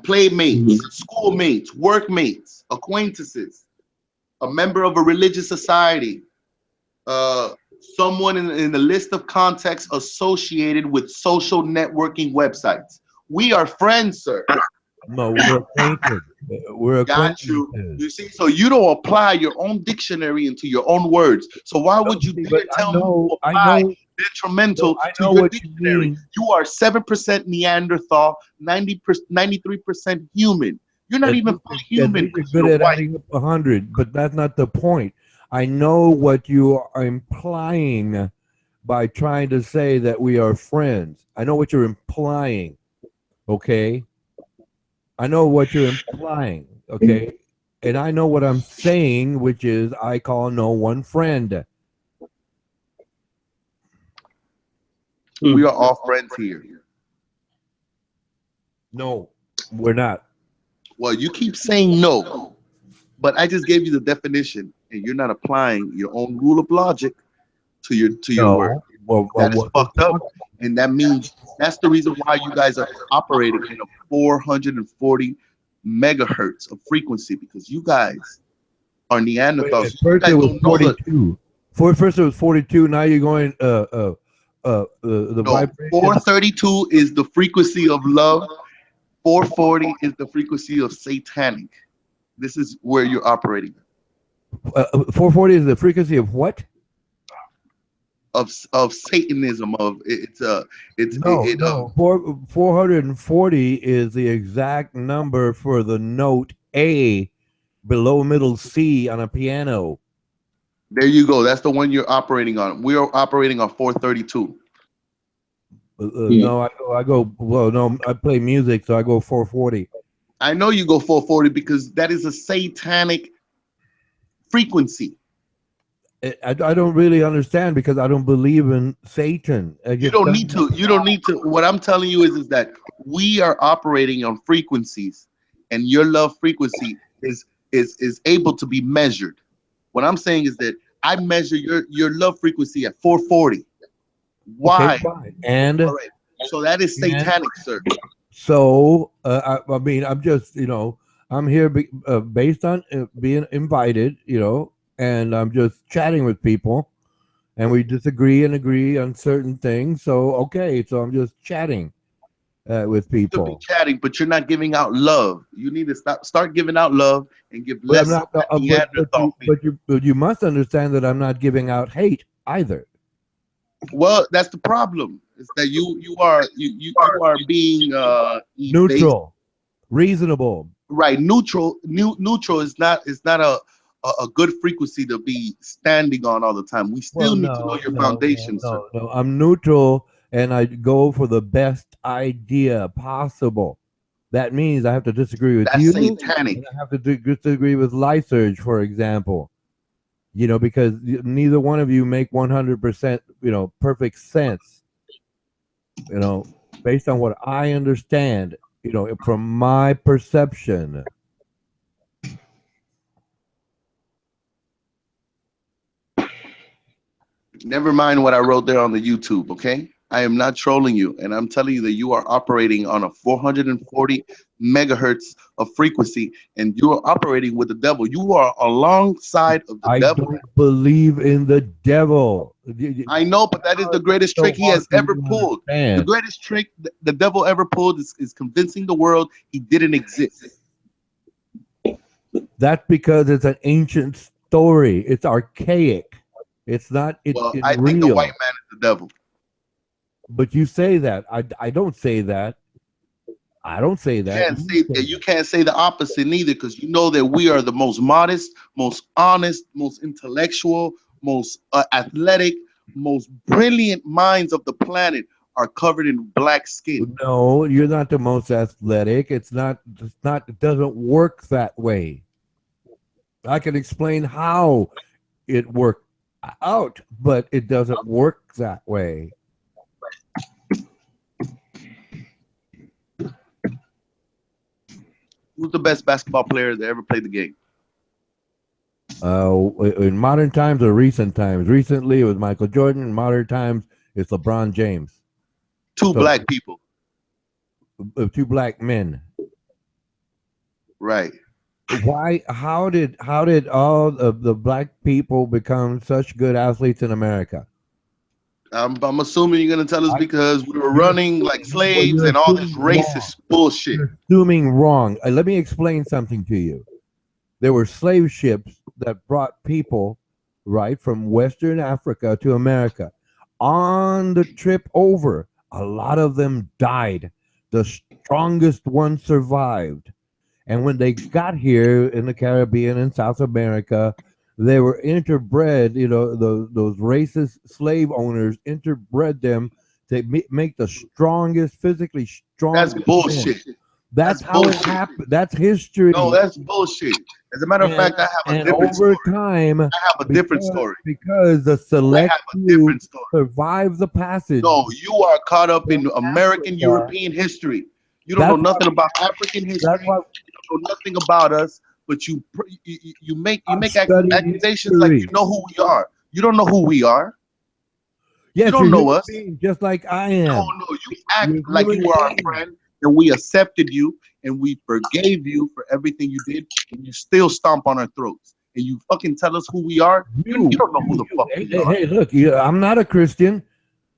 playmates, schoolmates, workmates, acquaintances, a member of a religious society, someone in the list of contacts associated with social networking websites. We are friends, sir. No, we're acquainted. We're got you. You see, so you don't apply your own dictionary into your own words. So why would you dare tell me to apply detrimental to your dictionary? You are 7% Neanderthal, 93% human. You're not even fully human. You're good at adding up 100, but that's not the point. I know what you are implying by trying to say that we are friends. I know what you're implying. Okay. I know what you're implying, okay? And I know what I'm saying, which is I call no one friend. We are all friends here. No, we're not. Well, you keep saying no, but I just gave you the definition, and you're not applying your own rule of logic to your word. No. Well, That is fucked up, and that means that's the reason why you guys are operating in a 440 megahertz of frequency, because you guys are Neanderthals. You First guys it was don't know 42. First it was 42. Now you're going the no, vibration. 432 is the frequency of love. 440 is the frequency of satanic. This is where you're operating. 440 is the frequency of what? Of Satanism. Of it's no. 440 is the exact number for the note A below middle C on a piano. There you go. That's the one you're operating on. We are operating on 432. No, I go. Well, no, I play music, so I go 440. I know you go 440 because that is a satanic frequency. I don't really understand because I don't believe in Satan. You don't need to. You don't need to. What I'm telling you is that we are operating on frequencies, and your love frequency is able to be measured. What I'm saying is that I measure your love frequency at 440. Why? Okay, fine. And all right. So that is satanic, sir. So I mean, I'm just I'm here based on being invited, and I'm just chatting with people, and we disagree and agree on certain things. So okay, so I'm just chatting with people. You could be chatting, but you're not giving out love. You need to start giving out love and give less. But you must understand that I'm not giving out hate either. Well, that's the problem. Is that you are being neutral, reasonable. Right, neutral is not a good frequency to be standing on all the time. We still need to know your foundations. No, I'm neutral, and I go for the best idea possible. That means I have to disagree with you. That's satanic. And I have to disagree with Lyserge, for example. Because neither one of you make 100%, perfect sense. Based on what I understand, from my perception. Never mind what I wrote there on the YouTube, okay? I am not trolling you, and I'm telling you that you are operating on a 440 megahertz of frequency, and you are operating with the devil. You are alongside of the devil. I don't believe in the devil. I know, but that is the greatest trick he has ever pulled. The greatest trick the devil ever pulled is convincing the world he didn't exist. That's because it's an ancient story. It's archaic. It's not. I think the white man is the devil. But you say that. I don't say that. I don't say that. You can't say the opposite neither, because you know that we are the most modest, most honest, most intellectual, most athletic, most brilliant minds of the planet are covered in black skin. No, you're not the most athletic. It's not. It doesn't work that way. I can explain how it worked out, but it doesn't work that way. Who's the best basketball player that ever played the game? In modern times or recent times? Recently, it was Michael Jordan. In modern times, it's LeBron James. Two black people. Two black men. Right. Why? How did all of the black people become such good athletes in America? I'm assuming you're going to tell us because we were running like slaves and all this racist bullshit. You're assuming wrong. Let me explain something to you. There were slave ships that brought people right from Western Africa to America. On the trip over, a lot of them died. The strongest ones survived. And when they got here in the Caribbean and South America, they were interbred, those racist slave owners interbred them to make the strongest, physically strongest. That's bullshit. That's how it happened. That's history. No, that's bullshit. As a matter of fact, I have a different story. I have a different story. Because the select few survived the passage. No, you are caught up in American European history. You don't know nothing about African history. know nothing about us, but you make accusations like you know who we are. You don't know who we are. Yes, you don't know us. Just like I am. No, you act like you were our friend, and we accepted you, and we forgave you for everything you did, and you still stomp on our throats, and you fucking tell us who we are. You don't know who the fuck we are. Hey, look, I'm not a Christian.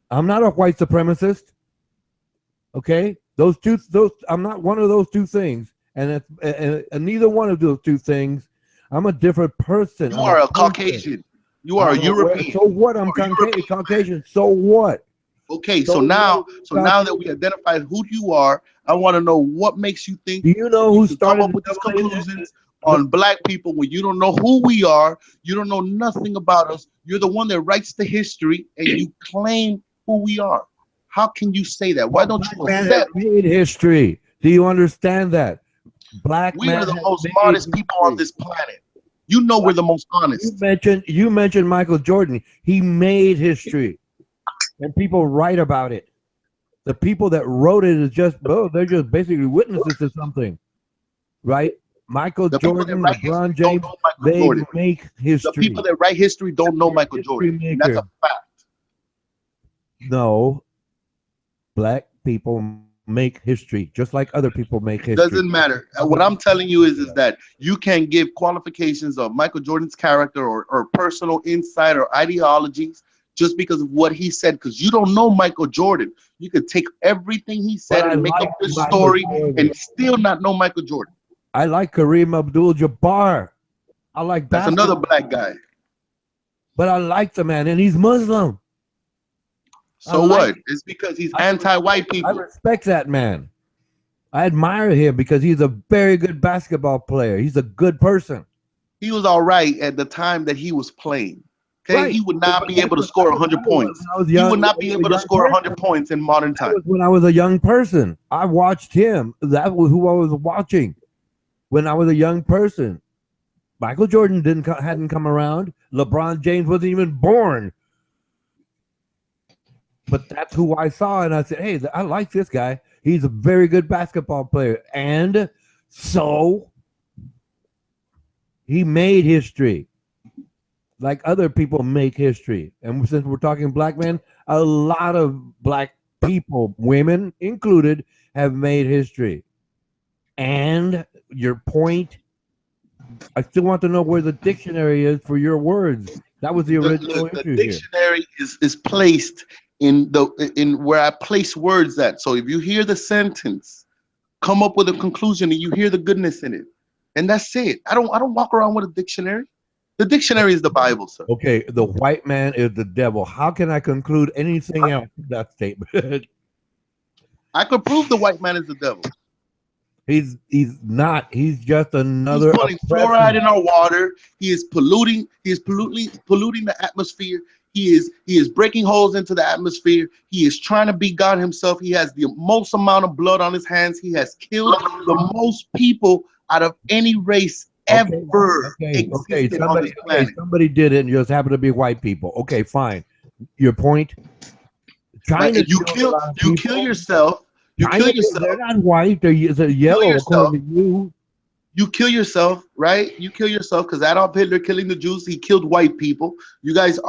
I'm not a white supremacist. Okay, I'm not one of those two things, and neither one of those two things. I'm a different person. You are a Caucasian. You are a European. So what? I'm Caucasian. So what? Okay, so now that we identified who you are, I want to know what makes you think. Do you know who started come up with these conclusions on black people when you don't know who we are? You don't know nothing about us. You're the one that writes the history, and you claim who we are. How can you say that? Why don't you accept? Made history. Do you understand that? We are the most modest people on this planet. You know we're the most honest. You mentioned Michael Jordan. He made history, and people write about it. The people that wrote it is they're just basically witnesses to something, right? Michael Jordan, LeBron James, they make history. The people that write history don't know Michael Jordan. And that's a fact. No, black people make history just like other people make history. Doesn't matter. What I'm telling you is that you can give qualifications of Michael Jordan's character or personal insight or ideologies just because of what he said, because you don't know Michael Jordan. You could take everything he said and make up this story and still not know Michael Jordan. I like Kareem Abdul-Jabbar. I like that's another black guy. But I like the man, and he's Muslim. So what? It's because he's anti-white people. I respect that man. I admire him because he's a very good basketball player. He's a good person. He was all right at the time that he was playing. Okay, right. He would not be able to score 100 points. He would not be able to score 100 points in modern times. When I was a young person, I watched him. That was who I was watching when I was a young person. Michael Jordan hadn't come around. LeBron James wasn't even born. But that's who I saw, and I said, hey, I like this guy. He's a very good basketball player. And so he made history like other people make history. And since we're talking black men, a lot of black people, women included, have made history. And your point, I still want to know where the dictionary is for your words. That was the original issue. The dictionary is placed in where I place words at. So if you hear the sentence, come up with a conclusion, and you hear the goodness in it, and that's it. I don't walk around with a dictionary. The dictionary is the Bible, sir. Okay, the white man is the devil. How can I conclude anything else from that statement? I could prove the white man is the devil. He's not. He's just another. He's putting fluoride in our water. He is polluting. He is polluting the atmosphere. He is breaking holes into the atmosphere. He is trying to be God himself. He has the most amount of blood on his hands. He has killed the most people out of any race ever existed on this planet. Somebody did it and just happened to be white people. Okay, fine. Your point. China, you kill yourself. You kill yourself. They're not white. They're yellow. According to you. You kill yourself, right? You kill yourself because Adolf Hitler killing the Jews, he killed white people. You guys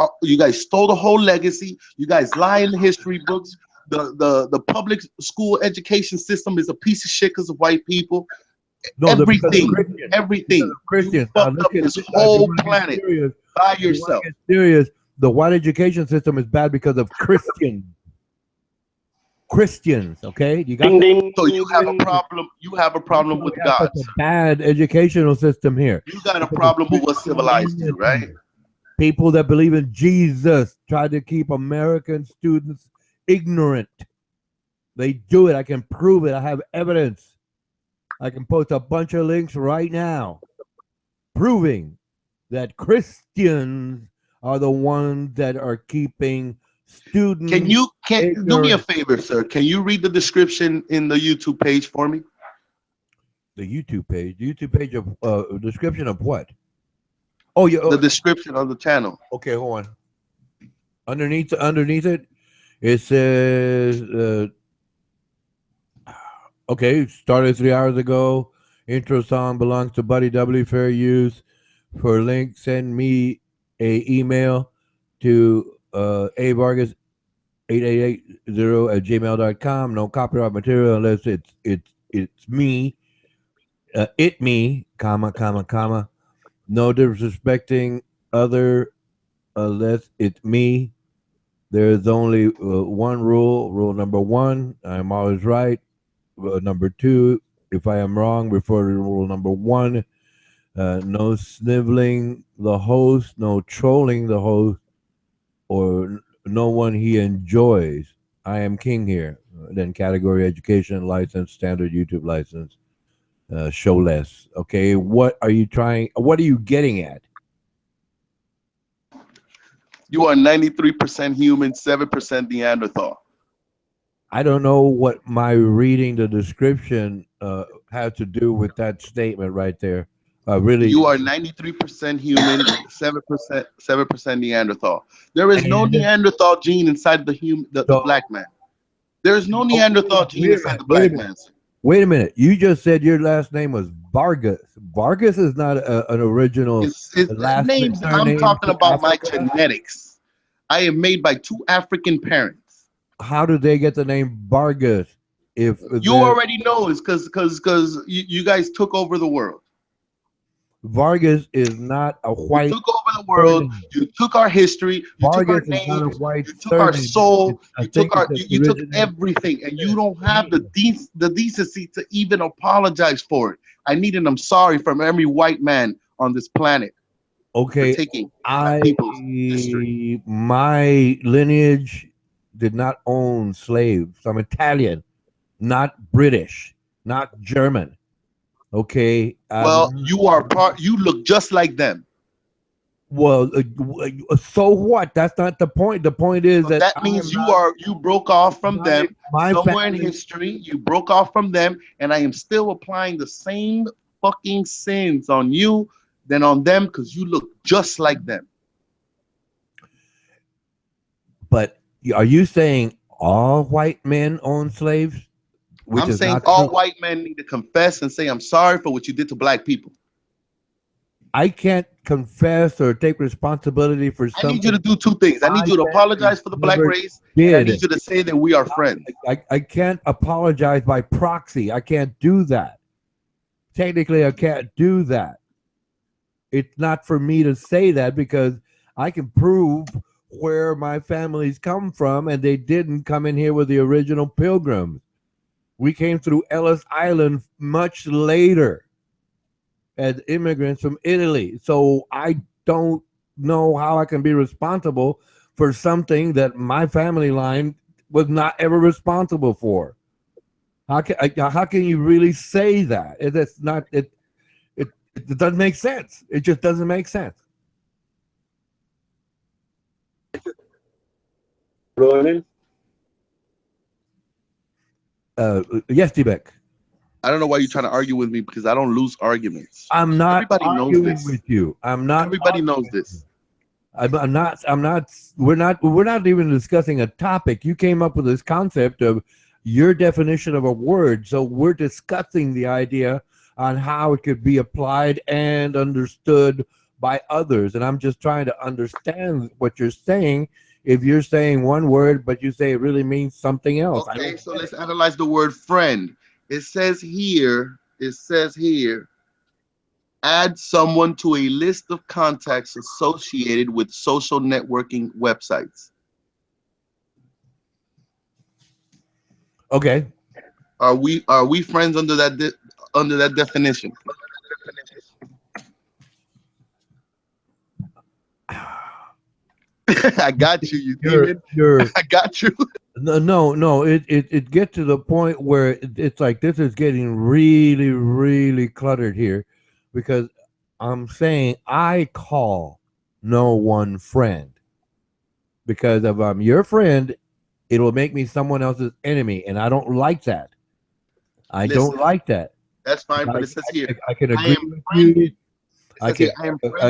stole the whole legacy. You guys lie in the history books. The public school education system is a piece of shit because of white people. No, everything. Christians. You fucked up this whole planet by yourself. Serious. The white education system is bad because of Christians, okay? You got so you have a problem. You have a problem with God. Such a bad educational system here. You got a problem with what civilized you, right? People that believe in Jesus try to keep American students ignorant. They do it. I can prove it. I have evidence. I can post a bunch of links right now proving that Christians are the ones that are keeping students. Can you do me a favor, sir? Can you read the description in the YouTube page for me? The YouTube page of description of what? Oh, yeah, the description of the channel. Okay, hold on. Underneath it, it says, okay, started 3 hours ago. Intro song belongs to Buddy W. Fair use. For link, send me a email to avargas8880@gmail.com. No copyright material unless it's me, me, comma. No disrespecting other unless it's me. There's only one rule. Rule number one, I'm always right. Number two, if I am wrong, refer to rule number one. No sniveling the host, no trolling the host, or no one he enjoys. I am king here. Then category education license, standard YouTube license, show less. Okay, what are you getting at? You are 93% human, 7% Neanderthal. I don't know what my reading the description had to do with that statement right there. Really, you are 93% human, 7% Neanderthal. There is no Neanderthal gene inside the black man. There is no Neanderthal gene inside the black man. Wait a minute. You just said your last name was Vargas. Vargas is not an original last name. I'm talking about my genetics. I am made by 2 African parents. How did they get the name Vargas? If you already know, it's because you guys took over the world. Vargas is not a white. You took over the world. You took our history. You Vargas took our names. You took our soul. You took everything, and you don't have the decency to even apologize for it. I need an I'm sorry from every white man on this planet. Okay, taking my lineage did not own slaves. I'm Italian, not British, not German. Okay. Well, you are you look just like them. Well, so what? That's not the point. The point is that means you broke off from them somewhere in history. You broke off from them, and I am still applying the same fucking sins on you than on them because you look just like them. But are you saying all white men own slaves? I'm saying all white men need to confess and say, I'm sorry for what you did to black people. I can't confess or take responsibility for something. I need you to do 2 things. I need you to apologize for the black race, and I need you to say that we are friends. I can't apologize by proxy. I can't do that. Technically, I can't do that. It's not for me to say that because I can prove where my families come from, and they didn't come in here with the original Pilgrims. We came through Ellis Island much later as immigrants from Italy. So I don't know how I can be responsible for something that my family line was not ever responsible for. How can you really say that? It doesn't make sense. It just doesn't make sense. Ronan? Yes, T-Beck. I don't know why you're trying to argue with me because I don't lose arguments. I'm not Everybody knows this. with you. I'm not. Everybody knows this. I'm not. We're not even discussing a topic. You came up with this concept of your definition of a word. So we're discussing the idea on how it could be applied and understood by others. And I'm just trying to understand what you're saying. If you're saying one word, but you say it really means something else. Okay, so let's analyze the word friend. It says here, add someone to a list of contacts associated with social networking websites. Okay. Are we friends under that definition? I got you. I got you. No. It gets to the point where it's like this is getting really, really cluttered here, because I'm saying I call no one friend, because if I'm your friend, it will make me someone else's enemy, and I don't like that. Don't like that. That's fine, but it says here I can agree with you. I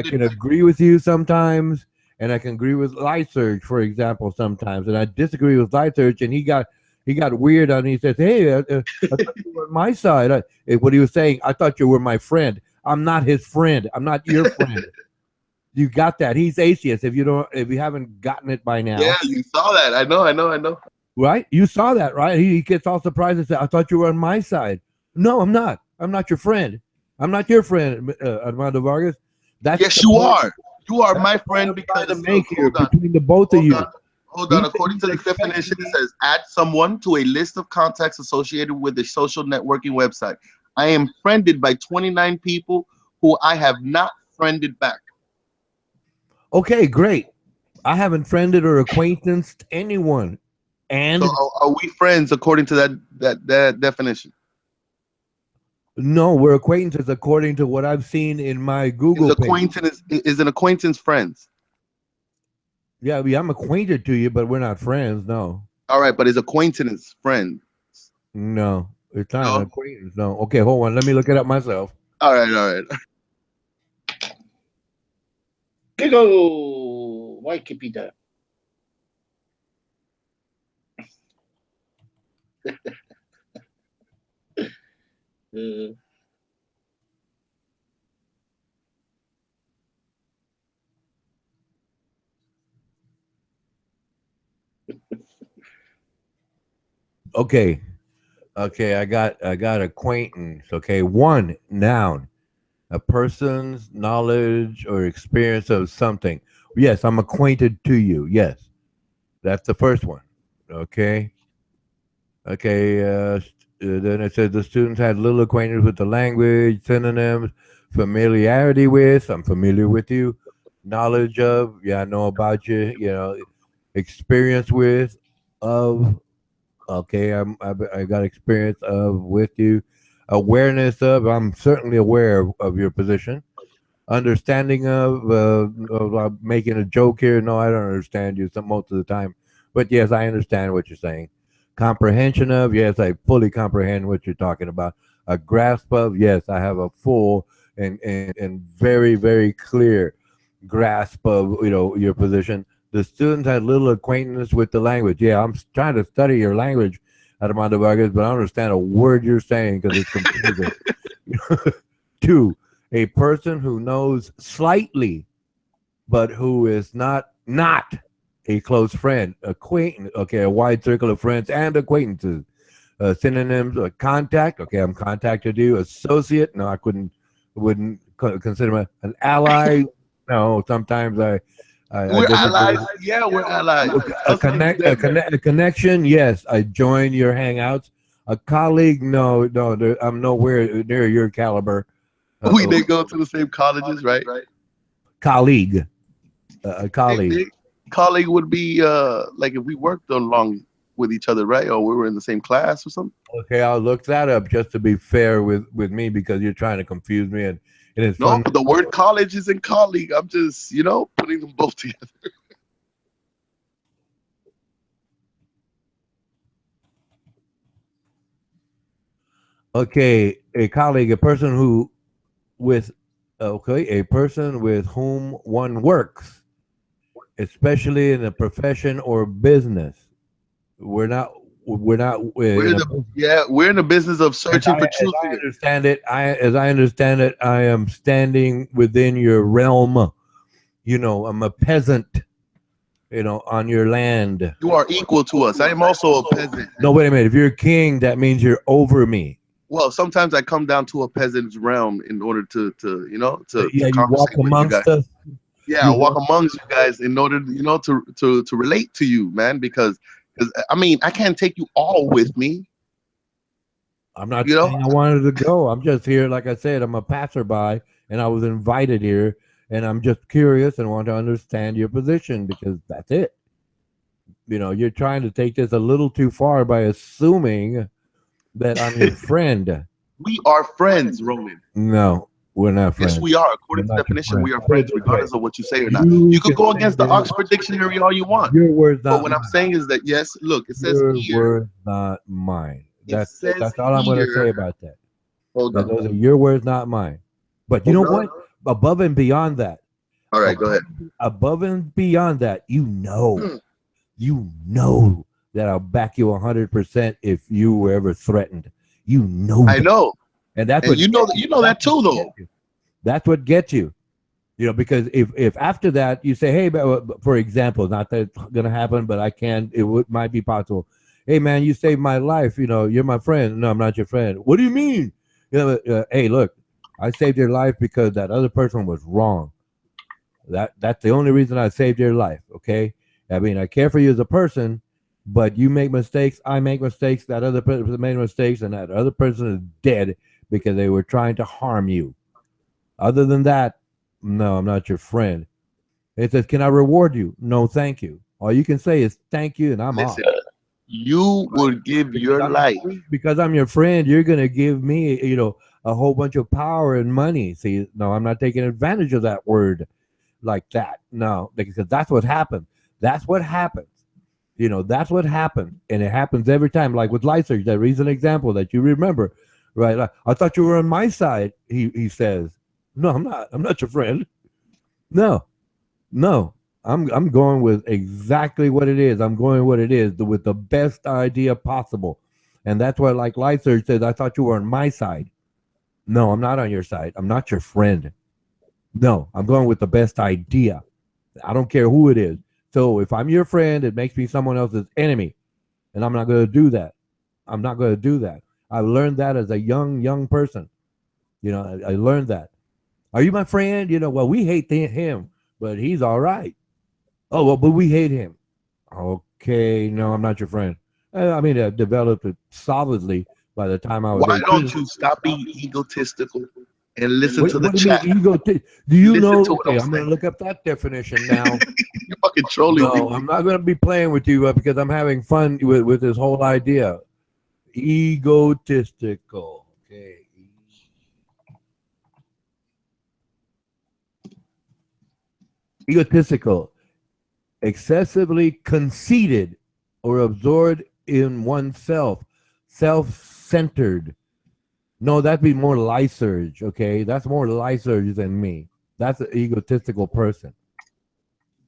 can agree with you sometimes. And I can agree with Light Surge, for example, sometimes. And I disagree with Light Surge, and he got He got weird on. He says, "Hey, I thought you were on my side." What he was saying, I thought you were my friend. I'm not his friend. I'm not your friend. You got that? He's atheist. If you haven't gotten it by now, Yeah, you saw that. I know. Right? You saw that, right? He gets all surprised and says, "I thought you were on my side." No, I'm not. I'm not your friend. I'm not your friend, Armando Vargas. Yes, you are. You are my friend because between the both of you. Hold on. According to the definition, it says add someone to a list of contacts associated with a social networking website. I am friended by 29 people who I have not friended back. Okay, great. I haven't friended or acquaintanced anyone. And so are we friends according to that definition? No, we're acquaintances according to what I've seen in my Google page. Is an acquaintance friends? Yeah, I'm acquainted to you, but we're not friends, no. All right, but is acquaintance friend? No, it's not an acquaintance, no. Okay, hold on. Let me look it up myself. All right. Go, Wikipedia. Okay, I got acquaintance. Okay, one, noun, a person's knowledge or experience of something. Yes, I'm acquainted to you. Yes, that's the first one. Okay. Then it says the students had little acquaintance with the language, synonyms, familiarity with. I'm familiar with you. Knowledge of. Yeah, I know about you. You know, experience with, of. Okay, I got experience of with you. Awareness of. I'm certainly aware of your position. Understanding of making a joke here. No, I don't understand you most of the time, but yes, I understand what you're saying. Comprehension of, yes, I fully comprehend what you're talking about. A grasp of, yes, I have a full and very, very clear grasp of your position. The students had little acquaintance with the language. Yeah, I'm trying to study your language, Armando Vargas, but I don't understand a word you're saying because it's confusing. 2, a person who knows slightly, but who is not a close friend, acquaintance. Okay, a wide circle of friends and acquaintances. Synonyms: contact. Okay, I'm contacted you. Associate. No, I wouldn't consider an ally. No, sometimes we're allies. Yeah, we're allies. A connection. Yes, I join your hangouts. A colleague. No, I'm nowhere near your caliber. We didn't go to the same colleges, right? Colleague. A colleague. Colleague would be like if we worked along with each other, right? Or we were in the same class or something. Okay, I'll look that up just to be fair with me because you're trying to confuse me and it's fun. But the word college is in colleague. I'm just putting them both together. Okay, a colleague, a person with whom one works, especially in a profession or business. We're in the business of searching for truth. As I understand it, I am standing within your realm. I'm a peasant. On your land. You are equal to us. I am also a peasant. No, wait a minute. If you're a king, that means you're over me. Well, sometimes I come down to a peasant's realm in order to you walk amongst us. Yeah, I walk amongst you guys in order to relate to you, man, because I mean, I can't take you all with me. I'm not saying I wanted to go. I'm just here, like I said, I'm a passerby, and I was invited here, and I'm just curious and want to understand your position because that's it. You're trying to take this a little too far by assuming that I'm your friend. We are friends, Roman. No, we're not friends. Yes, we are. According to definition, we are friends, regardless of what you say or not. You could go against the Oxford Dictionary all you want. Your word's not. But what I'm saying is that yes, look, it says your here. Word's not mine. That's all I'm going to say about that. Hold on. Those are your words, not mine. But you know what? Above and beyond that. All right, go ahead. Above and beyond that, you know that I'll back you 100% if you were ever threatened. You know I that. know. And that's And what you know that too, though. That's what gets you. You know, because if after that you say, hey, for example, not that it's gonna happen, but might be possible. Hey man, you saved my life. You know, you're my friend. No, I'm not your friend. What do you mean? You know, hey, look, I saved your life because that other person was wrong. That's the only reason I saved your life. Okay, I mean, I care for you as a person, but you make mistakes. I make mistakes. That other person made mistakes, and that other person is dead because they were trying to harm you. Other than that, no, I'm not your friend. It says, can I reward you? No, thank you. All you can say is thank you, and I'm Listen, off. you would give your life. Because I'm your friend, you're gonna give me, a whole bunch of power and money. See, no, I'm not taking advantage of that word like that. No, because that's what happened. That's what happens. That's what happened, and it happens every time. Like with Lyserg, that recent example that you remember, right? Like, I thought you were on my side. He says, no, I'm not. I'm not your friend. No, no. I'm going with exactly what it is. I'm going what it is with the best idea possible, and that's what like Lyserg says. I thought you were on my side. No, I'm not on your side. I'm not your friend. No, I'm going with the best idea. I don't care who it is. So if I'm your friend, it makes me someone else's enemy. And I'm not going to do that. I'm not going to do that. I learned that as a young person. I learned that. Are you my friend? Well, we hate him, but he's all right. Oh, well, but we hate him. Okay, no, I'm not your friend. I mean, I developed it solidly by the time I was Why 18. don't you stop being egotistical and listen to the What do you chat? mean ego? Do you Listen know? to what Okay, I'm I'm going saying. to look up that definition now. You're fucking trolling No, me. I'm not going to be playing with you because I'm having fun with this whole idea. Egotistical. Okay. Egotistical. Excessively conceited or absorbed in oneself. Self-centered. No, that'd be more Lyserg, okay? That's more Lyserg than me. That's an egotistical person.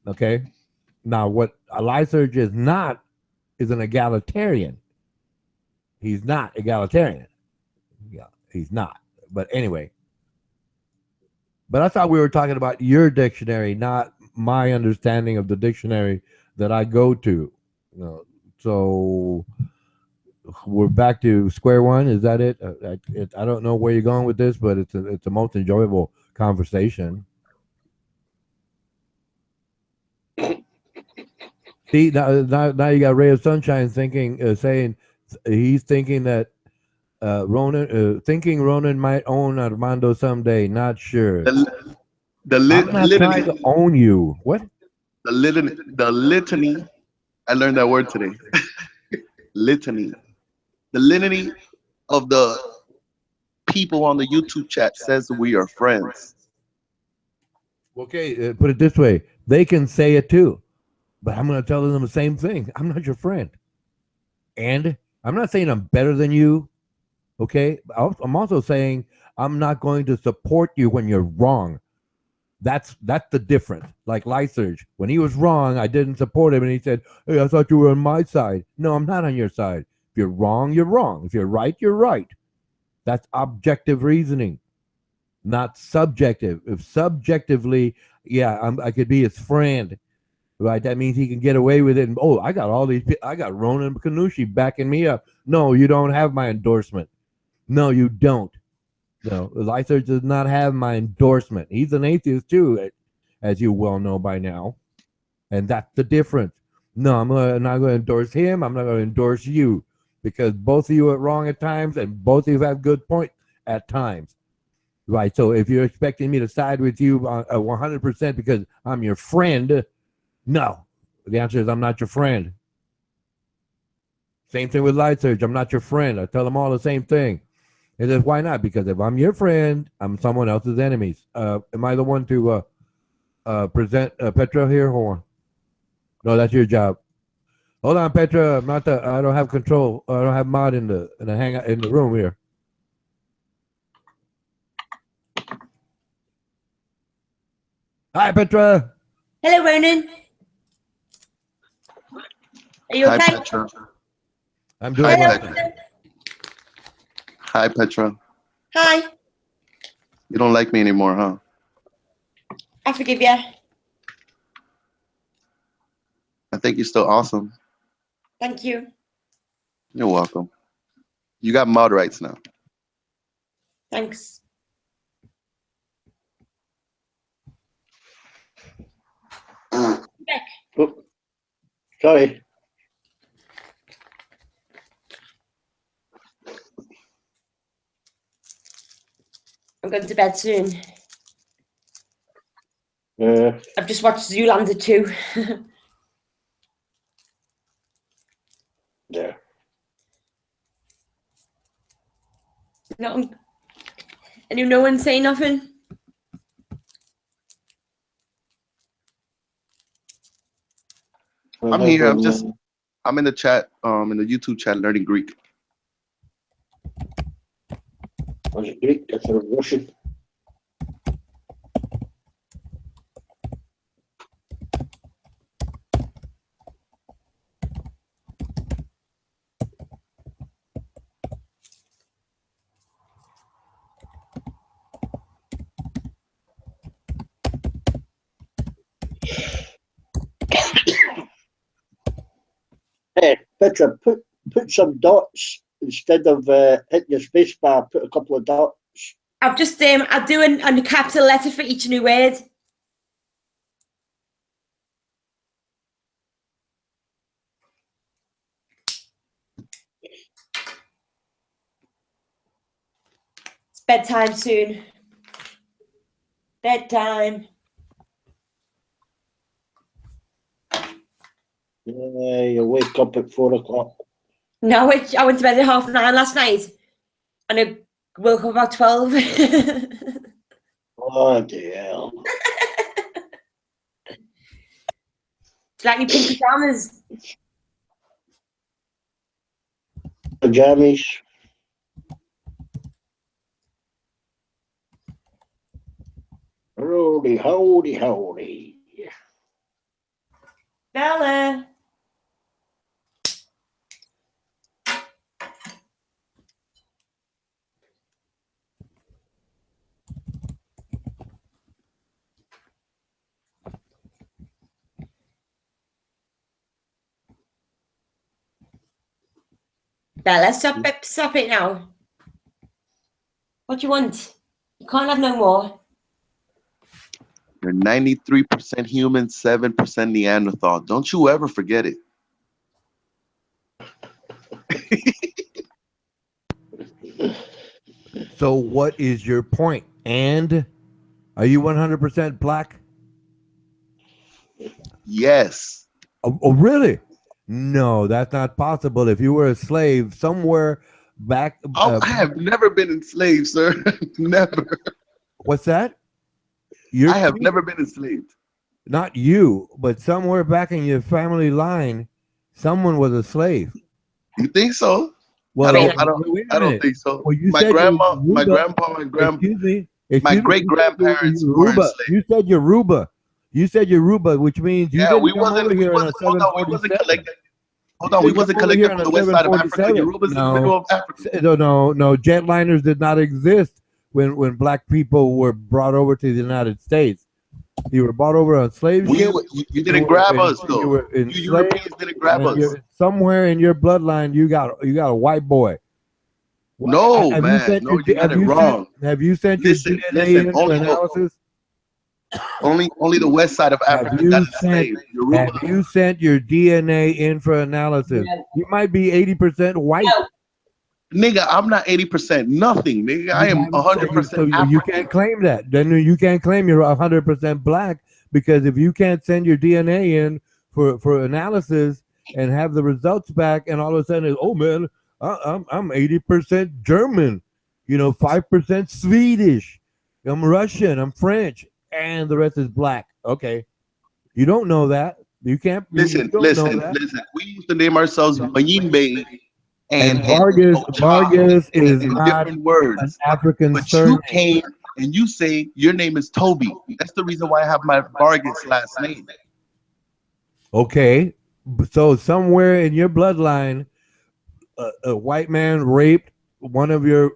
Okay? Now, what a Lyserg is not is an egalitarian. He's not egalitarian. Yeah, he's not. But anyway. But I thought we were talking about your dictionary, not my understanding of the dictionary that I go to. So we're back to square one. Is that it? I don't know where you're going with this, but it's the most enjoyable conversation. See, now you got Ray of Sunshine saying he's thinking that Ronan might own Armando someday. Not sure. I'm not trying to own you. What? The litany. I learned that word today. Litany. The litany of the people on the YouTube chat says we are friends. Okay, put it this way. They can say it too, but I'm going to tell them the same thing. I'm not your friend. And I'm not saying I'm better than you. Okay. I'm also saying I'm not going to support you when you're wrong. That's the difference. Like Lyserg, when he was wrong, I didn't support him, and he said, "Hey, I thought you were on my side." No, I'm not on your side. If you're wrong, you're wrong. If you're right, you're right. That's objective reasoning, not subjective. If subjectively, yeah, I could be his friend, right? That means he can get away with it. And I got I got Ronan Kanushi backing me up. No, you don't have my endorsement. No, you don't. No, Lyserg does not have my endorsement. He's an atheist too, as you well know by now. And that's the difference. No, I'm not going to endorse him. I'm not going to endorse you because both of you are wrong at times and both of you have good points at times. Right. So if you're expecting me to side with you 100% because I'm your friend, no. The answer is I'm not your friend. Same thing with Lyserg. I'm not your friend. I tell them all the same thing. He says, why not? Because if I'm your friend, I'm someone else's enemies. Am I the one to present Petra here? Hold on. No, that's your job. Hold on, Petra. I don't have control. I don't have mod in the hangout in the room here. Hi, Petra. Hello, Ronan. Are you Hi, okay? Petra. I'm doing Hi, well. Petra. Hi, Petra. Hi. You don't like me anymore, huh? I forgive you. I think you're still awesome. Thank you. You're welcome. You got mod rights now. Thanks. Oh, sorry. I'm going to bed soon. Yeah. I've just watched Zoolander 2. Yeah. No, and no one say nothing. I'm here. I'm in the chat, in the YouTube chat, learning Greek. Was it Greek? That's a Russian. Hey, Petra, put some dots instead of hitting your space bar. Put a couple of dots. I've just I'll do a capital letter for each new word. It's bedtime soon. Bedtime. Yeah, you wake up at 4 o'clock. No, I went to bed at 9:30 last night, and I woke up about 12. Oh dear. It's like me pink pajamas. Pajamas. Howdy, howdy, howdy. Bella. Bella, stop it now. What do you want? You can't have no more. You're 93% human, 7% Neanderthal. Don't you ever forget it. So what is your point? And are you 100% black? Yes. Oh, really? No, that's not possible. If you were a slave somewhere back. I have never been enslaved, sir. Never. What's that? I have never been enslaved. Not you, but somewhere back in your family line, someone was a slave. You think so? Well, I don't think so. Well, My grandma, my grandpa, my grandpa, my great grandparents were enslaved. You said Yoruba. You said Yoruba, which means you didn't come over here on a 747. Hold on, we wasn't collected from the west side of Africa. Yoruba's in the middle of Africa. No. Jetliners did not exist when black people were brought over to the United States. You were brought over on slave ships. You didn't grab us though. You Europeans didn't grab us. Somewhere in your bloodline, you got a white boy. No, man. No, you got it wrong. Have you sent your DNA in for analysis? Only the west side of Africa got enslaved. Have you sent your DNA in for analysis? Yeah. You might be 80% white. No. Nigga, I'm not 80% nothing, nigga. I am 100%. So you can't claim that. Then you can't claim you're 100% black, because if you can't send your DNA in for analysis and have the results back, and all of a sudden, oh man, I'm 80% German, 5% Swedish, I'm Russian, I'm French, and the rest is black. Okay, you don't know that. You can't. Listen. We used to name ourselves Mayimbe. And Vargas is not different words. An African but surname. You came and you say your name is Toby. That's the reason why I have my Vargas last name. Okay, So somewhere in your bloodline, a white man raped one of your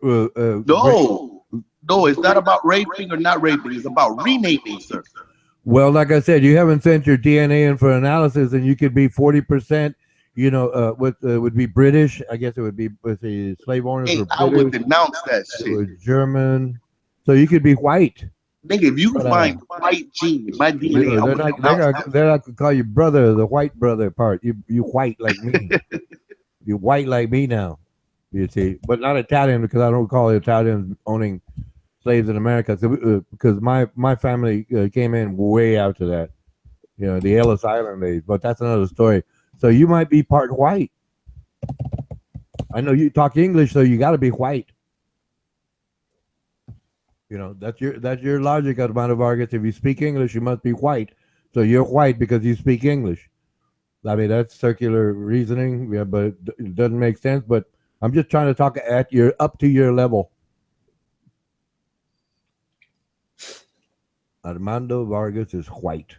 No, it's not about raping or not raping. It's about renaming, sir. Well, like I said, you haven't sent your DNA in for analysis, and you could be 40%. You know, what would be British? I guess it would be with the slave owners Hey, were I would British. denounce that They were shit. German, so you could be white. Nigga, if you find white gene in my DNA, I would denounce that. They're not gonna call you brother, the white brother part. You white like me. You white like me now. You see, but not Italian because I don't call Italians owning slaves in America. So, because my family came in way after that. You know, the Ellis Island days. But that's another story. So you might be part white. I know you talk English, so you got to be white. You know, that's your logic, Armando Vargas. If you speak English, you must be white. So you're white because you speak English. I mean, that's circular reasoning, yeah, but it doesn't make sense. But I'm just trying to talk up to your level. Armando Vargas is white.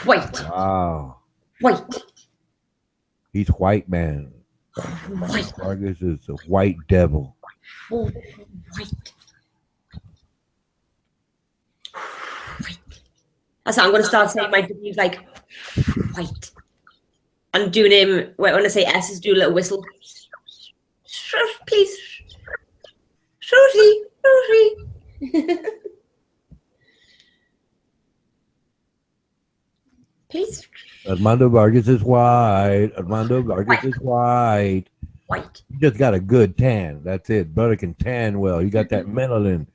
White. Wow. White. He's white, man. White. Vargas is a white devil. Oh, white. White. That's how I'm going to start saying my W's like white. I'm doing him, when I say S's, do a little whistle. Please. Susie. Please. Armando Vargas is white. Armando Vargas is white. White. He just got a good tan. That's it. Brother can tan well. He got that melanin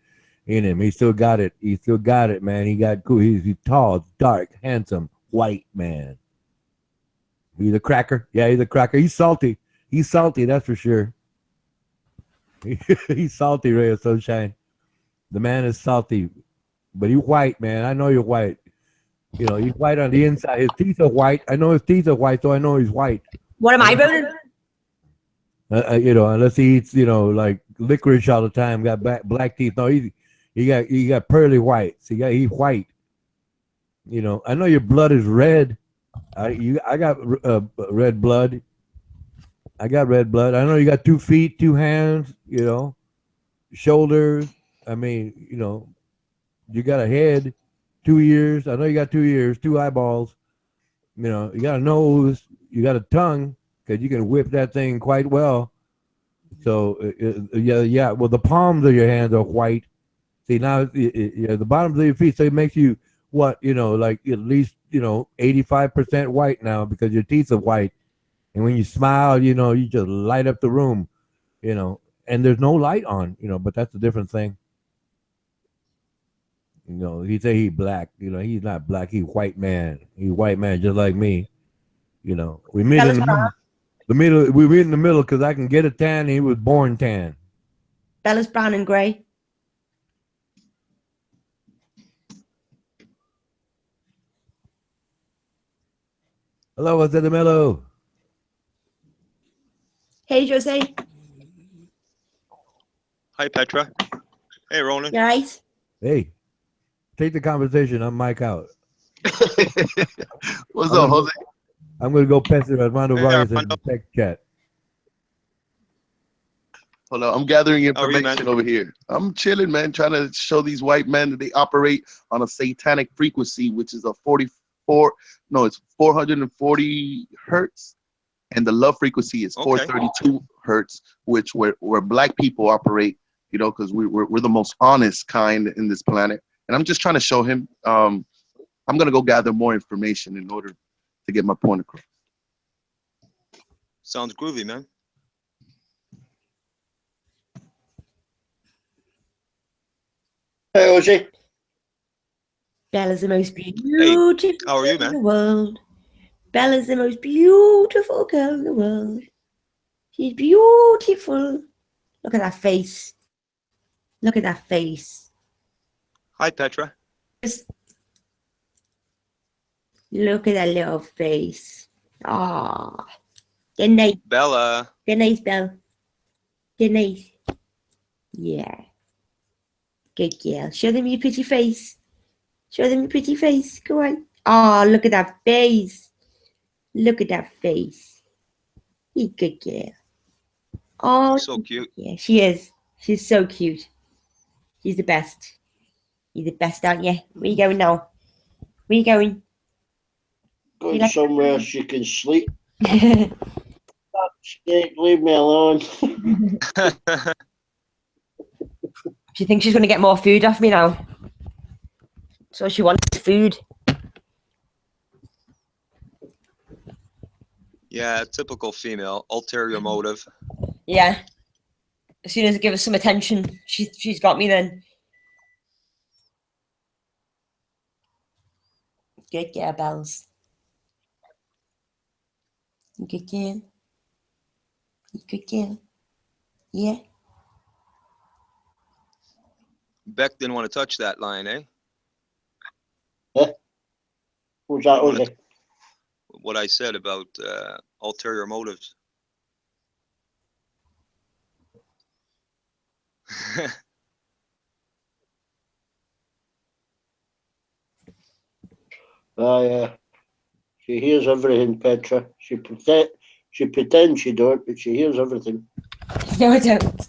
in him. He still got it. He still got it, man. He got cool. He's tall, dark, handsome, white man. He's a cracker. Yeah, he's a cracker. He's salty. He's salty, that's for sure. He's salty, Ray of Sunshine. The man is salty. But he's white, man. I know you're white. You know, he's white on the inside. His teeth are white. I know his teeth are white, so I know he's white. What am I voting? You know, unless he eats, you know, like licorice all the time, got black teeth. No, he got pearly whites. He's white. You know, I know your blood is red. I got red blood. I got red blood. I know you got 2 feet, 2 hands. You know, shoulders. I mean, you know, you got a head, 2 ears. I know you got 2 ears, 2 eyeballs. You know, you got a nose. You got a tongue because you can whip that thing quite well. So yeah. Well, the palms of your hands are white. See now, the bottoms of your feet. So it makes you what, you know, like at least, you know, 85% white now because your teeth are white. And when you smile, you know, you just light up the room, you know, and there's no light on, you know, but that's a different thing. You know, he say he black, you know, he's not black, he's white man. He's white man just like me. You know, we meet in the middle. We meet in the middle because I can get a tan and he was born tan. Bella's brown and grey. Hello, what's at the mellow? Hey, Jose. Hi, Petra. Hey, Roland. You right? Hey, take the conversation. I'm Mike out. What's up, Jose? I'm going to go pester Armando Vargas in the text chat. Hold on, I'm gathering information over here. I'm chilling, man, trying to show these white men that they operate on a satanic frequency, which is a 440 hertz. And the love frequency is 432 hertz, which where black people operate, you know, because we're the most honest kind in this planet. And I'm just trying to show him. I'm going to go gather more information in order to get my point across. Sounds groovy, man. Hey, Ozzy. Bella's the most beautiful how are you, girl in man? the world. Bella's the most beautiful girl in the world. She's beautiful. Look at that face. Look at that face. Hi, Petra. Just look at that little face. Ah, good night, Bella. good night, Belle. Good night. Yeah. Good girl. Show them your pretty face. Show them your pretty face. Go on. Oh, look at that face. Look at that face. You good girl. Oh, So cute. yeah, she is. She's so cute. She's the best. You're the best, aren't you? Where you going now? Where you going? Going somewhere she can sleep. Leave me alone. She thinks she's going to get more food off me now. So she wants food. Yeah, typical female, ulterior motive. Yeah. As soon as I give her some attention, she's got me then. Good girl, Bells. Good girl. Good girl. Yeah. Beck didn't want to touch that line, eh? Who's that, Ozzy? What I said about ulterior motives. Yeah. She hears everything, Petra. She pretends she don't, but she hears everything. No, I don't.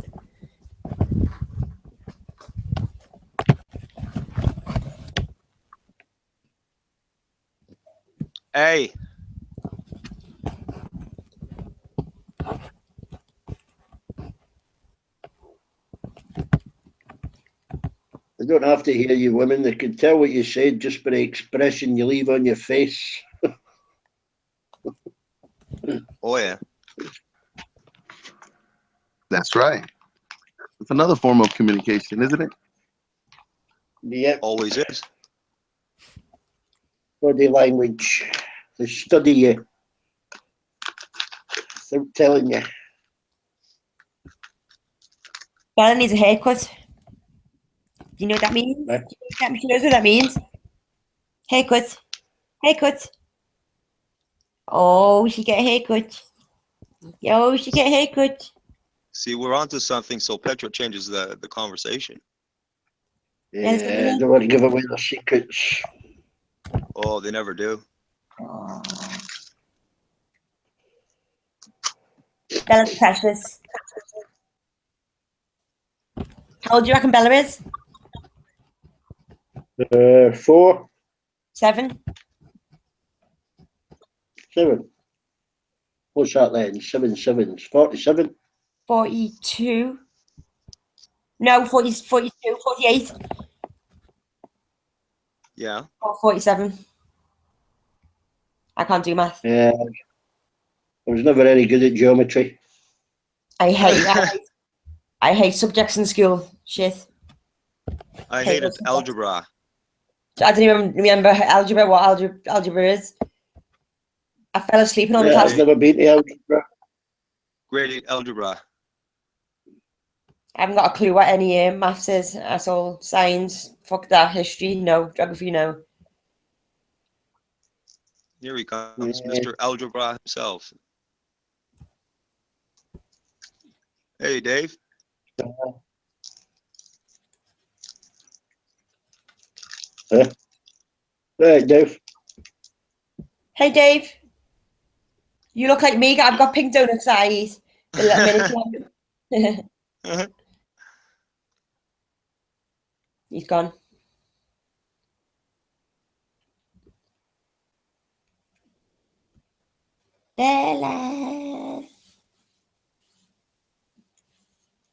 Hey. They don't have to hear you, women. They can tell what you said just by the expression you leave on your face. Oh, yeah. That's right. It's another form of communication, isn't it? Yep. Always is. Body language. They study you. They're telling you. Bella needs a haircut. Do you know what that means? She knows what that means. Haircut. Haircut. Oh, she get a haircut. Yo, she get a haircut. See, we're onto something, so Petra changes the conversation. Yeah, they don't want to give away their secrets. Oh, they never do. Bella's precious. How old do you reckon Bella is? 4. 7. 7. What's that then? 7 sevens. 47. 42. No, 40, 42, 48. Yeah. Or 47. I can't do math. Yeah. I was never any good at geometry. I hate subjects in school. Shit. I hated algebra. I didn't even remember algebra, what algebra is. I fell asleep in all the class. I've never been to algebra. Grade 8 algebra. I haven't got a clue what any maths is. That's all. Science, fuck that. History, no. Geography, no. Here he comes, Mr. Algebra himself. Hey, Dave. Hey, Dave. Hey, Dave. You look like me. I've got pink donuts that I eat. The little mini. He's gone. Bella.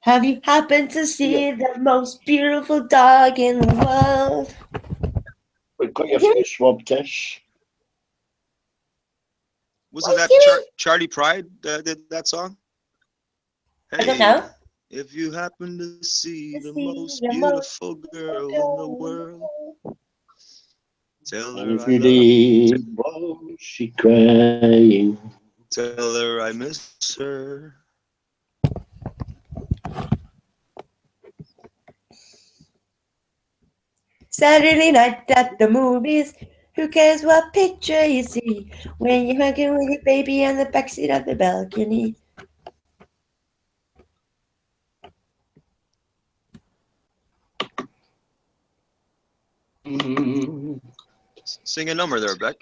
Have you happened to see the most beautiful dog in the world? We've got your face swab test. Wasn't that Charlie Pride did that song? Hey, I don't know. If you happen to see the most beautiful girl in the world, tell her I love her. Why she crying? Tell her I miss her. Saturday night at the movies. Who cares what picture you see when you're hugging with your baby on the backseat of the balcony? Sing a number there, Beck.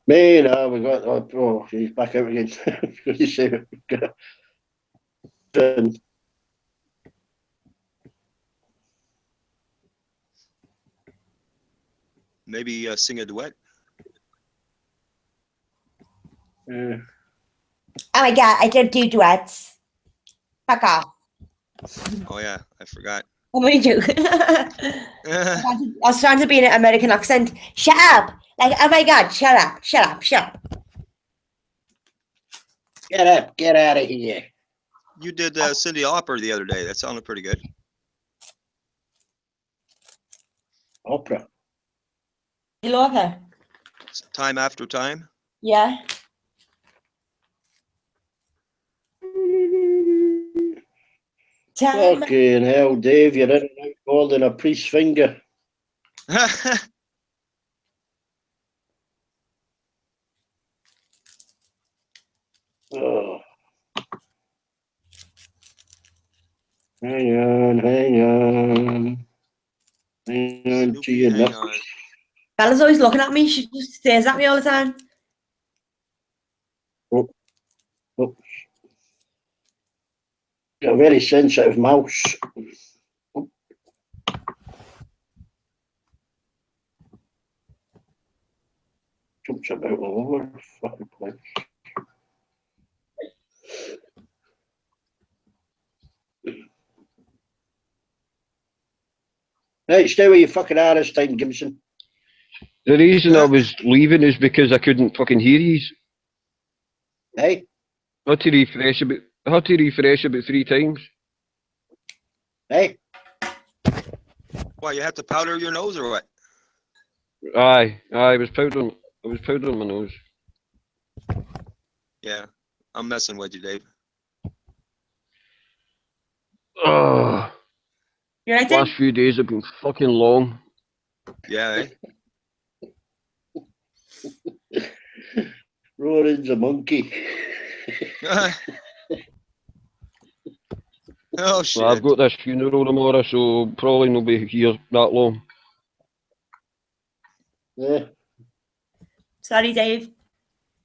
Me, no, we got. Oh, he's back out again. What you say? Maybe sing a duet. Yeah. Oh my god, I don't do duets. Fuck off. Oh yeah, I forgot. What do you do? I was trying to be in an American accent. Shut up! Like, oh my god, shut up, shut up, shut up. Get up, get out of here. You did Cindy Opera the other day. That sounded pretty good. Opera. You love her? Time after time. Yeah. Time. Fucking hell, Dave, you're in and out more than a priest's finger. Oh. Hang on, hang on. Hang on to your hang knuckles. on. Bella's always looking at me. She just stares at me all the time. Oh. Oh. Got a very sensitive mouse. Oh. Jumps about all over the fucking place. Right, stay where you fucking are this time, Gibson. The reason I was leaving is because I couldn't fucking hear you. Hey? I had to refresh about 3 times. Hey? What, you have to powder your nose or what? Aye, I was powdering my nose. Yeah, I'm messing with you, Dave. Oh, You're right, last few days have been fucking long. Yeah, Roaring's a monkey. Oh shit. Well, I've got this funeral tomorrow, so probably not be here that long. Yeah. Sorry, Dave.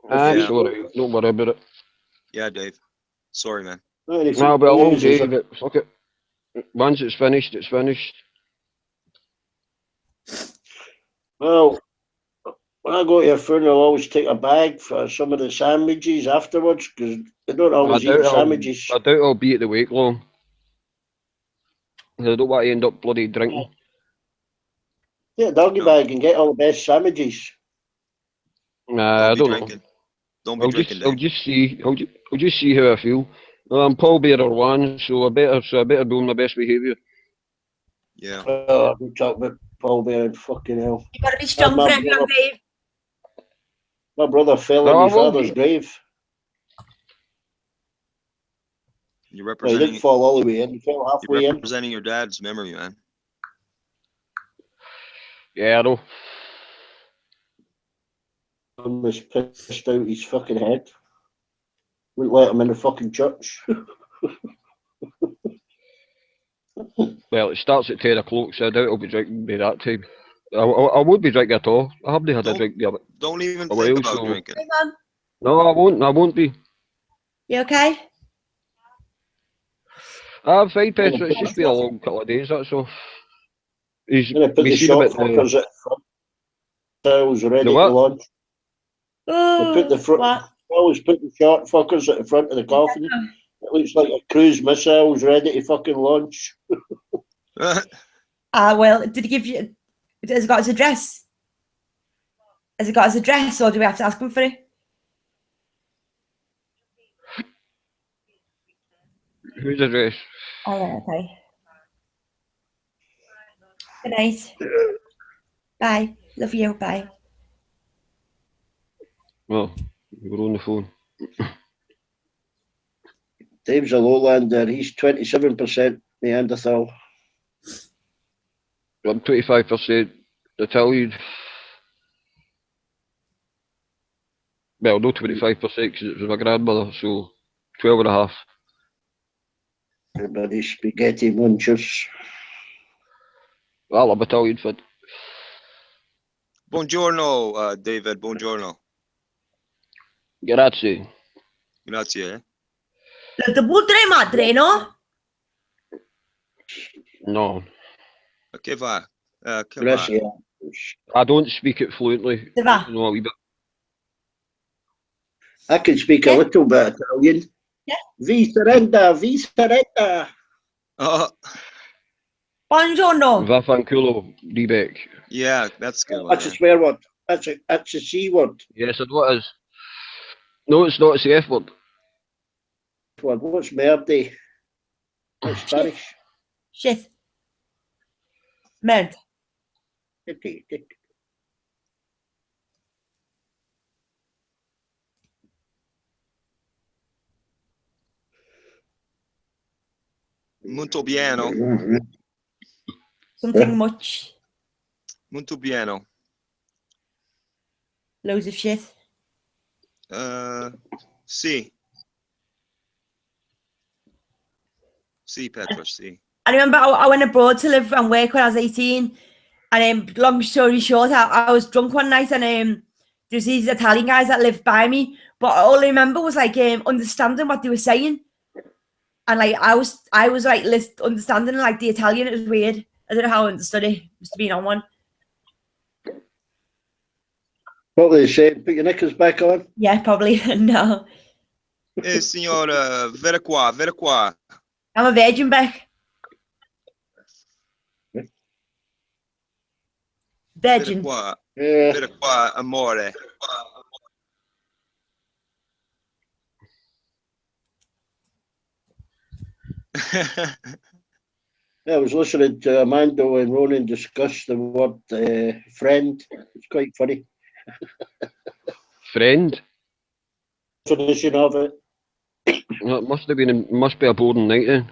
It's alright, don't worry about it. Yeah, Dave. Sorry, man. No, it'll be a long day, but fuck it. Once it's finished, it's finished. Well, when I go to a funeral, I always take a bag for some of the sandwiches afterwards, because they don't always eat sandwiches. I doubt I'll be at the wake long. I don't want to end up bloody drinking. Get a doggy bag and get all the best sandwiches. Nah, I don't know. Don't be drinking, I'll just see how I feel. I'm pallbearer 1, so I better be on my best behaviour. Yeah. Oh, we talk about pallbearer, fucking hell. You gotta be strong for everyone, Dave. My brother fell in my father's grave. You're Well, he representing. didn't fall all the way in. He fell halfway You're in. representing your dad's memory, man. Yeah, I know. He was pissed out his fucking head. Wouldn't let him in the fucking church. Well, it starts at 10 o'clock, so I doubt I'll be drinking by that time. I won't be drinking at all. I haven't had a drink the other. Don't even a think while, about so. drinking. Hey, Mum. No, I won't be. You okay? I'm fine, Petra. It's just been a long couple of days, that's all. He's I'm gonna put the short fuckers at front. Cells ready to launch. We'll put the front. Always put the short fuckers at the front of the coffin. It looks like a cruise missile's ready to fucking launch. Well, did he give you? Has he got his address? Has he got his address, or do we have to ask him for it? Whose address? Oh, right, okay. Good night. Bye. Love you. Bye. Well, we're on the phone. Dave's a lowlander. He's 27% Neanderthal. I'm 25% Italian. Well, no 25% because it was my grandmother, so 12 and a half. Everybody spaghetti munchers. Well, I'm Italian food. Buongiorno, David. Buongiorno. Grazie. Grazie. Te buttare madre, no? No. Che va? Che va? Grazie. I don't speak it fluently. Te va. No, a wee bit. I can speak a little bit Italian. Yeah. Vi serenda. Oh, Buongiorno. Vaffanculo, Rebec. yeah, that's a good one. That's a swear word. That's a C word. Yes, I know it is. No, it's not. It's the F word. What's merdy? That's Spanish. Shit. Merd. Molto pieno. Something much. Molto pieno. Loads of shit. Sì. Sì, Petra, sì. I remember I went abroad to live and work when I was 18. And long story short, I was drunk one night and there's these Italian guys that lived by me. But all I remember was like understanding what they were saying. And like I was like understanding like the Italian. It was weird. I don't know how I understood it. Must have been on one. What were they saying? Put your knickers back on? Yeah, probably. No. Signora, vera qua, vera qua. I'm a virgin, Beck. Virgin. Vera qua, amore. I was listening to Amanda and Ronan discuss the word friend. It's quite funny. Friend? Definition of it. Well, it must be a boring night then.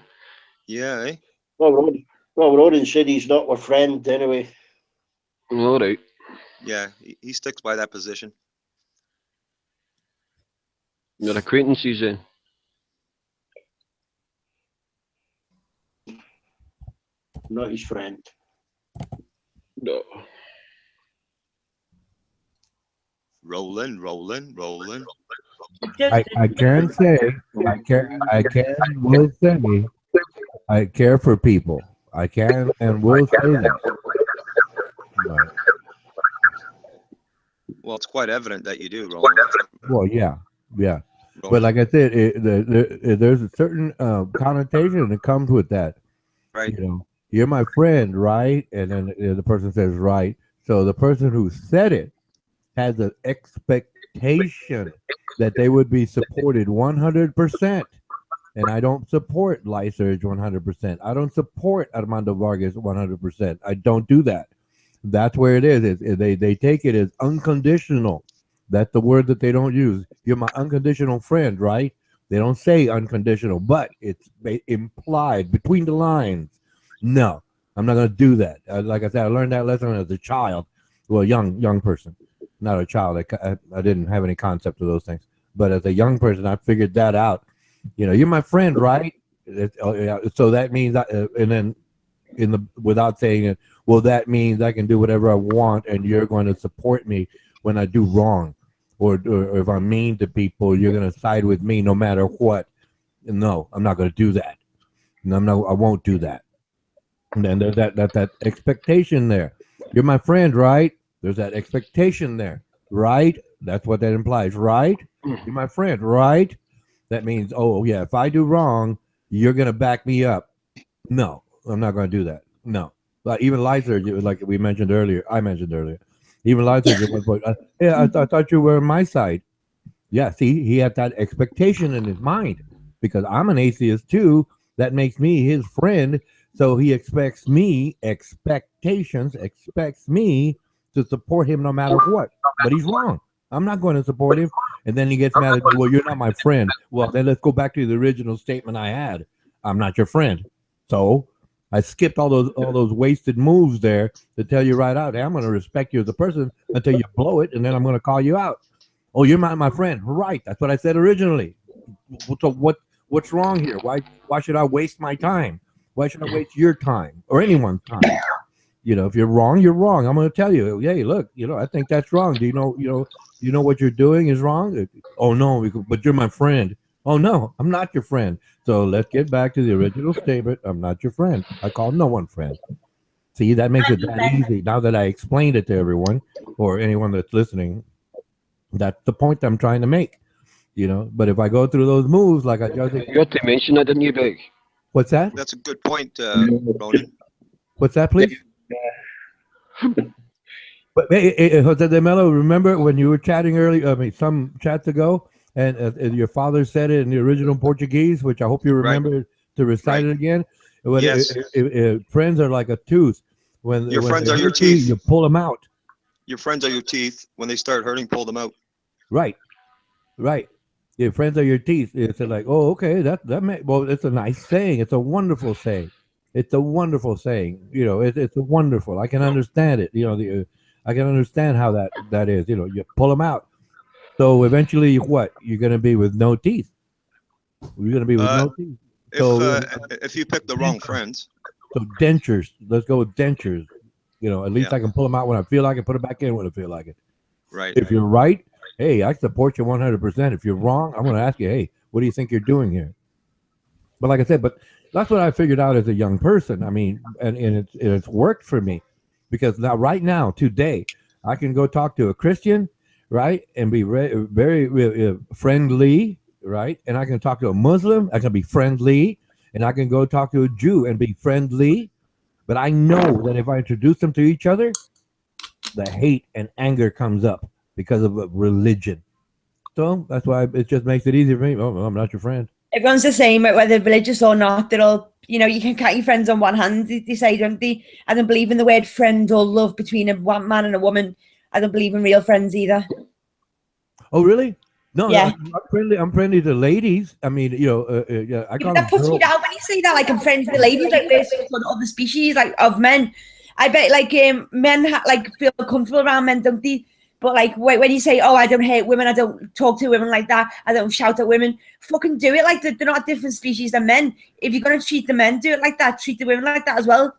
Yeah, eh? Well, Ronan said he's not a friend anyway. All right. Yeah, he sticks by that position. Your acquaintances then? Not his friend. No. Rolling. I can say, will say, I care for people. I can and will say that. But, well, it's quite evident that you do, Roland. well, yeah. But like I said, there's a certain connotation that comes with that. Right. You know, you're my friend, right? And then the person says, right. So the person who said it has an expectation that they would be supported 100%. And I don't support Lyserge 100%. I don't support Armando Vargas 100%. I don't do that. That's where it is. They take it as unconditional. That's the word that they don't use. You're my unconditional friend, right? They don't say unconditional, but it's implied between the lines. No, I'm not going to do that. Like I said, I learned that lesson as a child. Well, young person, not a child. I didn't have any concept of those things. But as a young person, I figured that out. You know, you're my friend, right? So that means that, and then without saying it, well, that means I can do whatever I want, and you're going to support me when I do wrong, or if I'm mean to people, you're going to side with me no matter what. No, I'm not going to do that. No, I won't do that. And then there's that expectation there. You're my friend, right? There's that expectation there, right? That's what that implies, right? You're my friend, right? That means, oh yeah, if I do wrong, you're gonna back me up. No, I'm not gonna do that. No, but even Lyserge, like I mentioned earlier, even Lyserge at one point, I thought you were on my side. Yeah, see, he had that expectation in his mind because I'm an atheist too. That makes me his friend, so he expects me to support him no matter what. But he's wrong. I'm not going to support him. And then he gets mad at me. Well, you're not my friend. Well, then let's go back to the original statement I had. I'm not your friend. So I skipped all those wasted moves there to tell you right out. Hey, I'm going to respect you as a person until you blow it, and then I'm going to call you out. Oh, you're not my friend. Right. That's what I said originally. So what's wrong here? Why should I waste my time? Why should I waste your time or anyone's time? You know, if you're wrong, you're wrong. I'm going to tell you, hey, look, you know, I think that's wrong. Do you know what you're doing is wrong? Oh no, but you're my friend. Oh no, I'm not your friend. So let's get back to the original statement. I'm not your friend. I call no one friend. See, that makes it that easy. Now that I explained it to everyone or anyone that's listening, that's the point I'm trying to make. You know, but if I go through those moves like I just You had to mention that, didn't you, Beck? what's that? That's a good point, Ronan. What's that, please? But hey, Jose de Mello, remember when you were chatting earlier? I mean, some chats ago, and your father said it in the original Portuguese, which I hope you remember to recite it again. When Yes. Friends are like a tooth. When Your friends they are your hurt you, teeth. you pull them out. Your friends are your teeth. When they start hurting, pull them out. Right, right. Your friends are your teeth. It's like, oh, okay, well, it's a nice saying. It's a wonderful saying. It's a wonderful saying. You know, it's a wonderful. I can understand it. You know, I can understand how that is. You know, you pull them out. So eventually, what? You're going to be with no teeth. You're going to be with no teeth. So If you pick the wrong friends. So dentures. Let's go with dentures. You know, at least I can pull them out when I feel like it. Put it back in when I feel like it. Right. If you're right, hey, I support you 100%. If you're wrong, I'm going to ask you, hey, what do you think you're doing here? But like I said, that's what I figured out as a young person. I mean, and it's worked for me because right now, today, I can go talk to a Christian, right, and be very friendly, right, and I can talk to a Muslim, I can be friendly, and I can go talk to a Jew and be friendly. But I know that if I introduce them to each other, the hate and anger comes up because of religion. So that's why it just makes it easier for me. Oh, I'm not your friend. Everyone's the same, whether religious or not. They're all, you know, you can count your friends on one hand, they say, don't they? I don't believe in the word friend or love between a man and a woman. I don't believe in real friends either. Oh, really? No, yeah. I'm friendly to ladies. I mean, you know, yeah, I call that puts me down when you say that. Like, I'm friends with ladies, like we're sort of other species, like of men. I bet, like, men feel comfortable around men, don't they? But like when you say, "Oh, I don't hate women. I don't talk to women like that. I don't shout at women," fucking do it. Like they're not different species than men. If you're gonna treat the men, do it like that. Treat the women like that as well.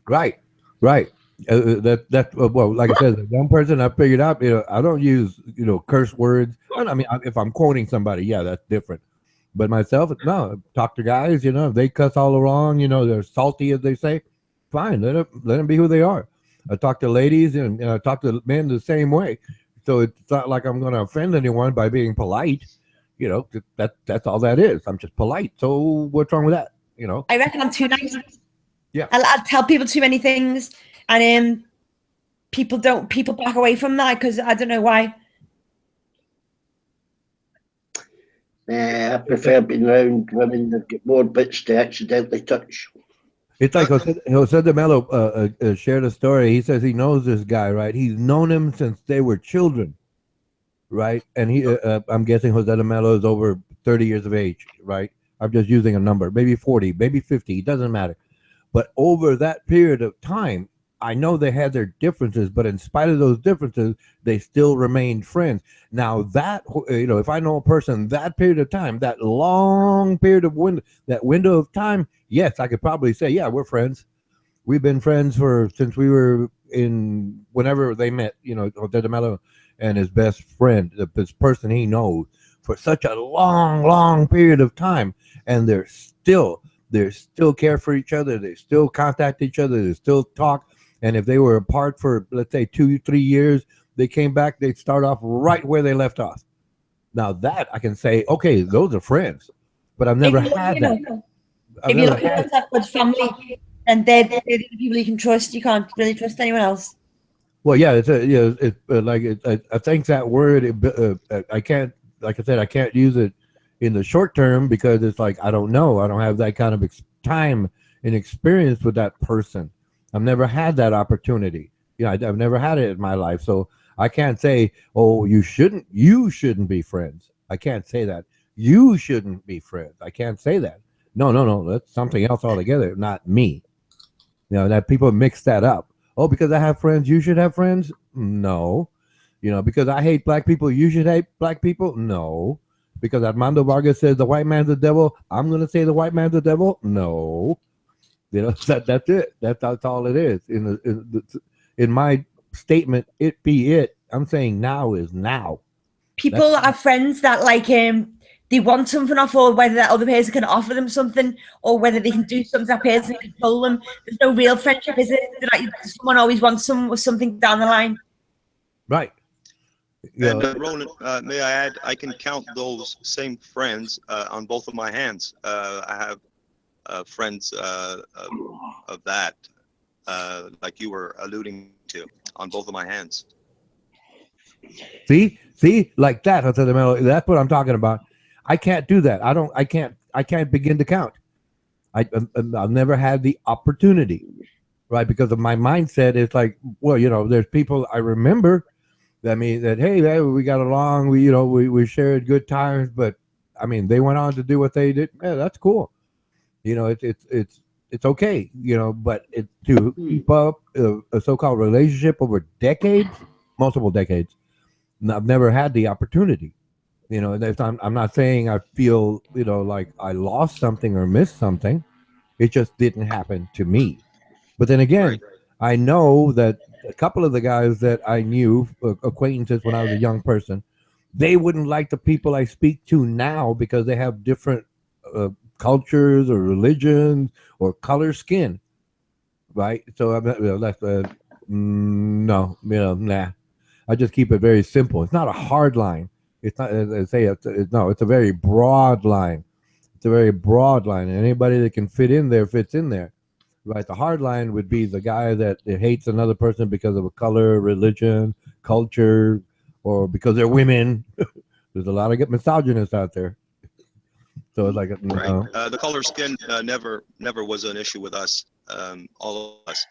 Right. Well, like I said, the young person I figured out, you know, I don't use, you know, curse words. I mean, if I'm quoting somebody, yeah, that's different. But myself, no, talk to guys, you know, if they cuss all along, you know, they're salty as they say, fine, let them be who they are. I talk to ladies and I talk to men the same way. So it's not like I'm going to offend anyone by being polite. You know, that's all that is. I'm just polite. So what's wrong with that? You know, I reckon I'm too nice. Yeah, I tell people too many things, and people back away from that because I don't know why. I prefer being around women that get more bits to accidentally touch. It's like Jose de Mello shared a story. He says he knows this guy, right? He's known him since they were children, right? And I'm guessing Jose de Mello is over 30 years of age, right? I'm just using a number, maybe 40, maybe 50. It doesn't matter. But over that period of time, I know they had their differences, but in spite of those differences, they still remained friends. Now that, you know, if I know a person that period of time, that long period of window of time, yes, I could probably say, yeah, we're friends. We've been friends since we were whenever they met, you know, Jose de Mello and his best friend, this person he knows for such a long period of time. And they still care for each other. They still contact each other. They still talk. And if they were apart for, let's say, 2-3 years, they came back, they'd start off right where they left off. Now that I can say, okay, those are friends. But I've never had that. If you look at that good family, and they're the people you can trust, you can't really trust anyone else. Well, yeah, I think that word, I can't, like I said, I can't use it in the short term because it's like, I don't know. I don't have that kind of time and experience with that person. I've never had that opportunity. You know, I've never had it in my life. So I can't say, oh, you shouldn't be friends. I can't say that. You shouldn't be friends. I can't say that. No. That's something else altogether, not me. You know, that people mix that up. Oh, because I have friends, you should have friends? No. You know, because I hate black people, you should hate black people? No. Because Armando Vargas says the white man's the devil, I'm going to say the white man's the devil? No. You know, that's it. That's all it is. In my statement, it be it. I'm saying now is now. People have friends that like they want something off, or whether that other person can offer them something, or whether they can do something that person can control them. There's no real friendship, is it? Like, someone always wants something down the line. Right. And Roland, may I add, I can count those same friends on both of my hands. I have friends of that, like you were alluding to, on both of my hands. See, like that. That's what I'm talking about. I can't do that. I can't begin to count. I've never had the opportunity, right? Because of my mindset. It's like, well, you know, there's people I remember. I mean, that hey, we got along. We shared good times. But I mean, they went on to do what they did. Yeah, that's cool. You know, it's okay. You know, but to keep up a so-called relationship over decades, multiple decades. I've never had the opportunity, you know. And I'm not saying I feel, you know, like I lost something or missed something. It just didn't happen to me. But then again, I know that a couple of the guys that I knew, acquaintances when I was a young person, they wouldn't like the people I speak to now because they have different cultures or religions or color skin, right? So I'm not, you know, that's no, you know, nah. I just keep it very simple. It's not a hard line. It's not, as I say, it's a very broad line. It's a very broad line. And anybody that can fit in there fits in there, right? The hard line would be the guy that hates another person because of a color, religion, culture, or because they're women. There's a lot of misogynists out there. So it's like, no. The color skin never was an issue with us, all of us.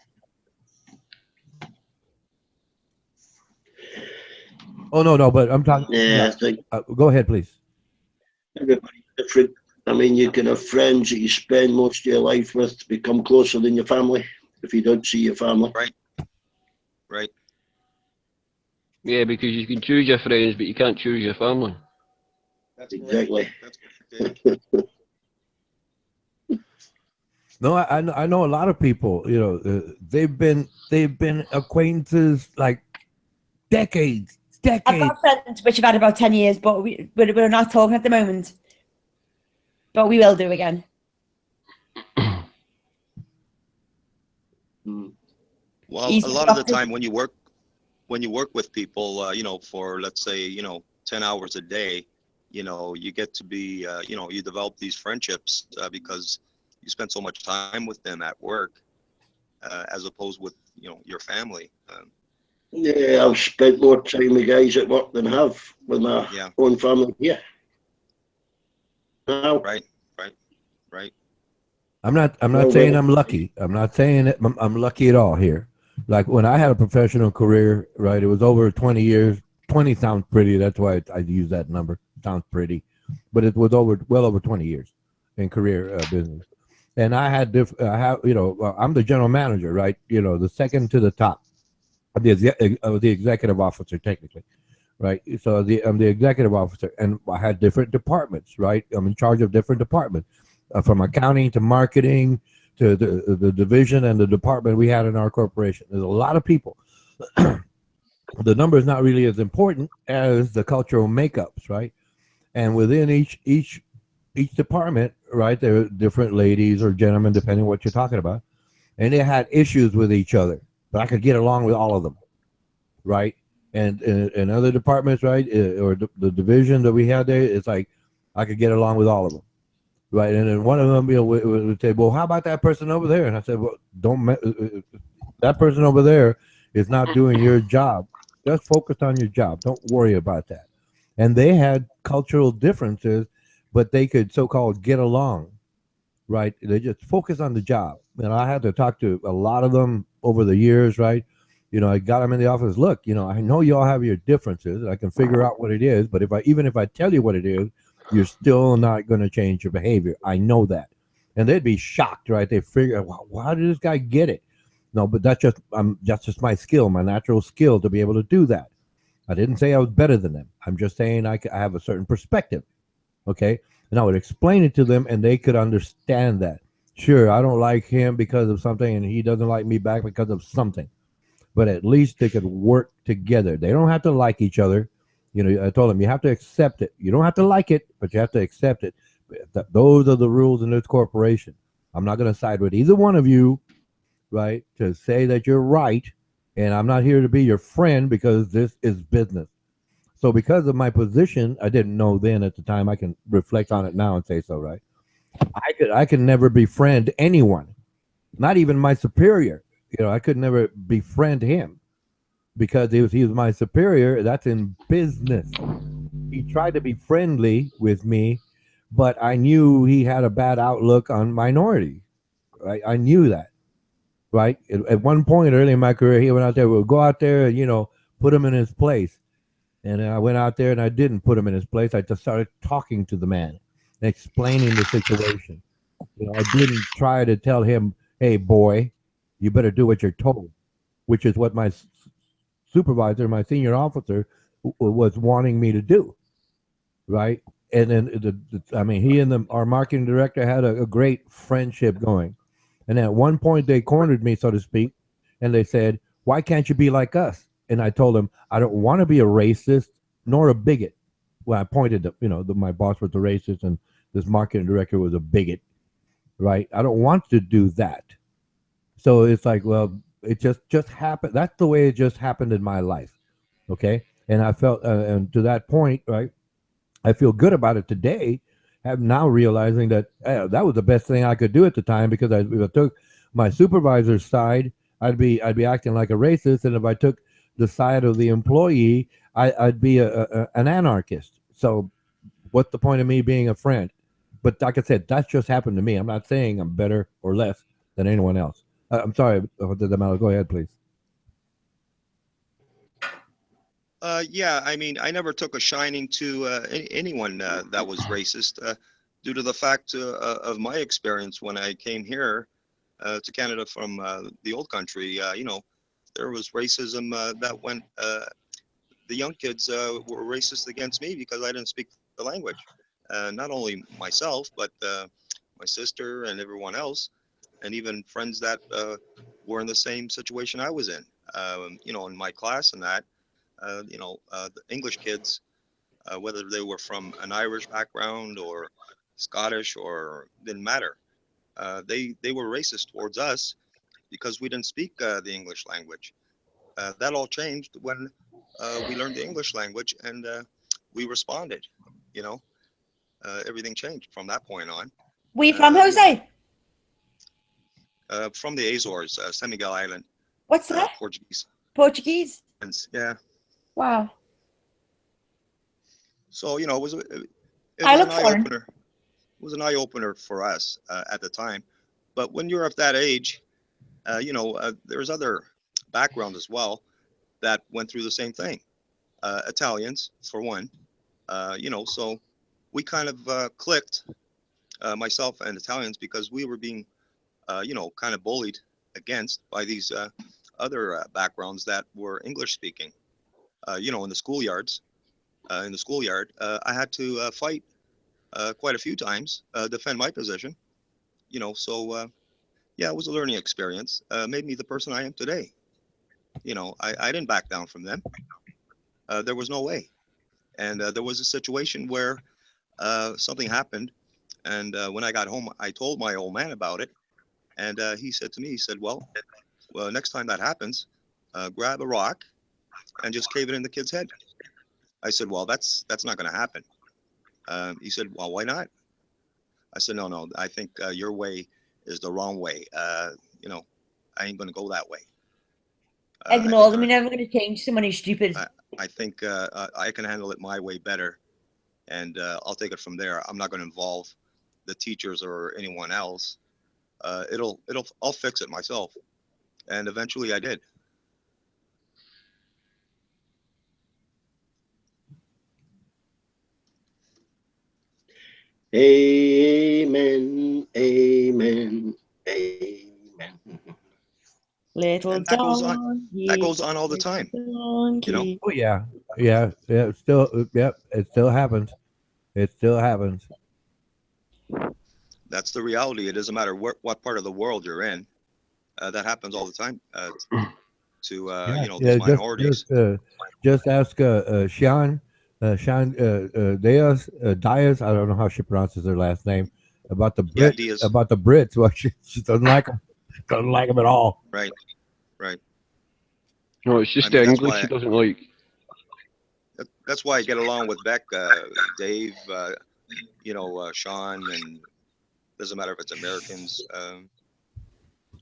Oh no, but I'm talking. Yeah, I think go ahead, please. Everybody's different. I mean, you can have friends that you spend most of your life with become closer than your family if you don't see your family. Right. Yeah, because you can choose your friends, but you can't choose your family. That's exactly. No, I know a lot of people. You know, they've been acquaintances like decades. I've got friends which have had about 10 years, but we're not talking at the moment. But we will do again. Well, a lot of the time when you work with people, you know, for let's say, you know, 10 hours a day, you know, you get to be, you know, you develop these friendships because you spend so much time with them at work, as opposed with, you know, your family. Yeah, I've spent more time with guys at work than have with my own family here. Now. Right. I'm not saying I'm lucky. I'm not saying that I'm lucky at all here. Like when I had a professional career, right? It was over 20 years. 20 sounds pretty. That's why I use that number. Sounds pretty, but it was well over 20 years in career business. And I had you know, I'm the general manager, right? You know, the second to the top of the executive officer, technically, right? So I'm the executive officer, and I had different departments, right? I'm in charge of different departments, from accounting to marketing to the division and the department we had in our corporation. There's a lot of people. The number is not really as important as the cultural makeups, right? And within each department, right, there are different ladies or gentlemen, depending on what you're talking about, and they had issues with each other, but I could get along with all of them, right? And in other departments, right, or the division that we had there, it's like I could get along with all of them, right? And then one of them, you know, would say, "Well, how about that person over there?" And I said, "Well, that person over there is not doing your job. Just focus on your job. Don't worry about that." And they had cultural differences, but they could so-called get along, right? They just focus on the job. And I had to talk to a lot of them over the years, right? You know, I got them in the office. Look, you know, I know you all have your differences, and I can figure out what it is. But even if I tell you what it is, you're still not going to change your behavior. I know that, and they'd be shocked, right? They figure, well, how did this guy get it? No, but that's just my skill, my natural skill to be able to do that. I didn't say I was better than them. I'm just saying I have a certain perspective, okay? And I would explain it to them, and they could understand that. Sure, I don't like him because of something, and he doesn't like me back because of something. But at least they could work together. They don't have to like each other. You know, I told them you have to accept it. You don't have to like it, but you have to accept it. Those are the rules in this corporation. I'm not going to side with either one of you, right? To say that you're right, and I'm not here to be your friend because this is business. So because of my position, I didn't know then at the time. I can reflect on it now and say so, right? I could never befriend anyone, not even my superior. You know, I could never befriend him because he was my superior. That's in business. He tried to be friendly with me, but I knew he had a bad outlook on minority. Right, I knew that. Right, at one point early in my career, he went out there. We'll go out there and put him in his place. And I went out there and I didn't put him in his place. I just started talking to the man, explaining the situation. I didn't try to tell him, "Hey, boy, you better do what you're told," which is what my supervisor, my senior officer, was wanting me to do. Right, and then I mean, he and our marketing director had a great friendship going. And at one point, they cornered me, so to speak, and they said, "Why can't you be like us?" And I told them, "I don't want to be a racist nor a bigot." Well, I pointed to, my boss was a racist and this marketing director was a bigot, right? I don't want to do that. So it's like, well, it just happened. That's the way it just happened in my life, okay? And I felt, and to that point, right, I feel good about it today. I'm now realizing that that was the best thing I could do at the time because if I took my supervisor's side, I'd be acting like a racist, and if I took the side of the employee, I'd be an anarchist. So, what's the point of me being a friend? But like I said, that's just happened to me. I'm not saying I'm better or less than anyone else. I'm sorry, go ahead, please. Yeah, I mean, I never took a shining to anyone that was racist due to the fact of my experience when I came here to Canada from the old country. There was racism that went, the young kids were racist against me because I didn't speak the language. Not only myself, but my sister and everyone else, and even friends that were in the same situation I was in, in my class and that. The English kids, whether they were from an Irish background or Scottish or didn't matter, they were racist towards us because we didn't speak the English language. That all changed when we learned the English language and we responded. You know, everything changed from that point on. We from Jose? From the Azores, San Miguel Island. What's that? Portuguese. Portuguese. Yeah. Wow. So it was an eye opener. It was an eye opener for us at the time. But when you're of that age, there's other background as well that went through the same thing. Italians, for one. So we kind of clicked, myself and Italians, because we were being, kind of bullied against by these other backgrounds that were English speaking. In the schoolyards. In the schoolyard, I had to fight quite a few times, defend my position. So yeah, it was a learning experience. Made me the person I am today. I didn't back down from them. There was no way. And there was a situation where something happened. And when I got home, I told my old man about it. And he said to me, he said, well, next time that happens, grab a rock and just cave it in the kid's head. I said, well, that's not going to happen. He said, well, why not? I said, no, I think your way is the wrong way. I ain't going to go that way. Ignore them. You're never going to change someone who's stupid. I think I can handle it my way better, and I'll take it from there. I'm not going to involve the teachers or anyone else. I'll fix it myself. And eventually I did. Amen, amen, amen. Little that goes on all the time. Oh yeah. It still happens. It still happens. That's the reality. It doesn't matter what part of the world you're in. That happens all the time to you know, these minorities. Just ask Sean Diaz. I don't know how she pronounces her last name, about the Brits. Yeah, Diaz. About the Brits. Well, she doesn't like them. Doesn't like them at all. Right. Right. No, it's just the English she doesn't like. That's why I get along with Beck, Dave, you know, Sean, and doesn't matter if it's Americans.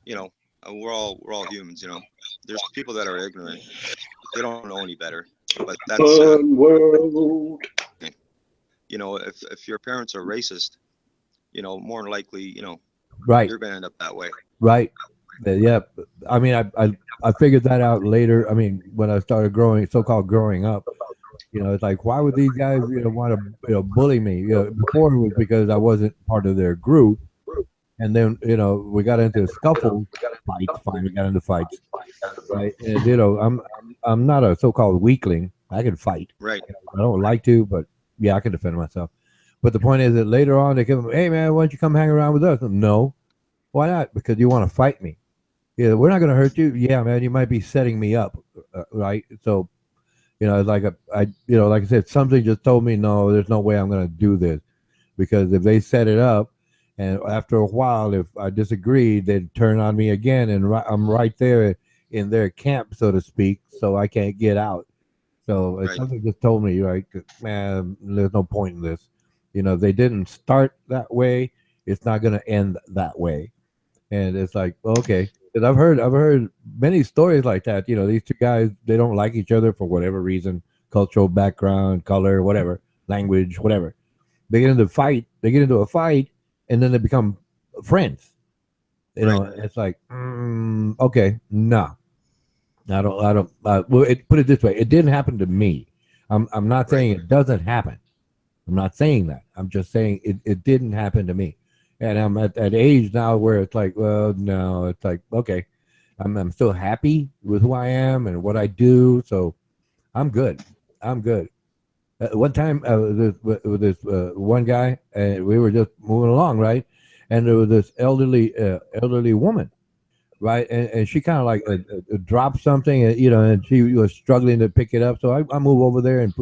You know, we're all humans. You know, there's people that are ignorant; they don't know any better. But that's world. You know, if your parents are racist, you know, more than likely, you know, right, you're gonna end up that way. Right. Yeah. I mean, I figured that out later. I mean, when I started so-called growing up, you know, it's like, why would these guys, you know, want to, you know, bully me? You know, before it was because I wasn't part of their group, and then, you know, we got into scuffles, fights. Finally, got into fights, right? And you know, I'm not a so-called weakling. I can fight. Right. I don't like to, but yeah, I can defend myself. But the point is that later on, they come, hey man, why don't you come hang around with us? No. Why not? Because you want to fight me. Yeah, we're not going to hurt you. Yeah, man, you might be setting me up, right? So, you know, like you know, like I said, something just told me, no, there's no way I'm going to do this, because if they set it up, and after a while, if I disagreed, they'd turn on me again, and I'm right there in their camp, so to speak, so I can't get out. So something just told me, right, man, there's no point in this. You know, they didn't start that way. It's not going to end that way. And it's like, okay, because I've heard many stories like that. You know, these two guys, they don't like each other for whatever reason, cultural background, color, whatever, language, whatever. They get into a fight, and then they become friends. You know, it's like, okay, no, I don't. Well, put it this way: it didn't happen to me. I'm not saying it doesn't happen. I'm not saying that. I'm just saying it didn't happen to me. And I'm at that age now where it's like, well, no, it's like, okay, I'm still happy with who I am and what I do, so I'm good. I'm good. One time, with this one guy, and we were just moving along, right? And there was this elderly woman, right? And she kind of like dropped something, and, you know, and she was struggling to pick it up. So I move over there and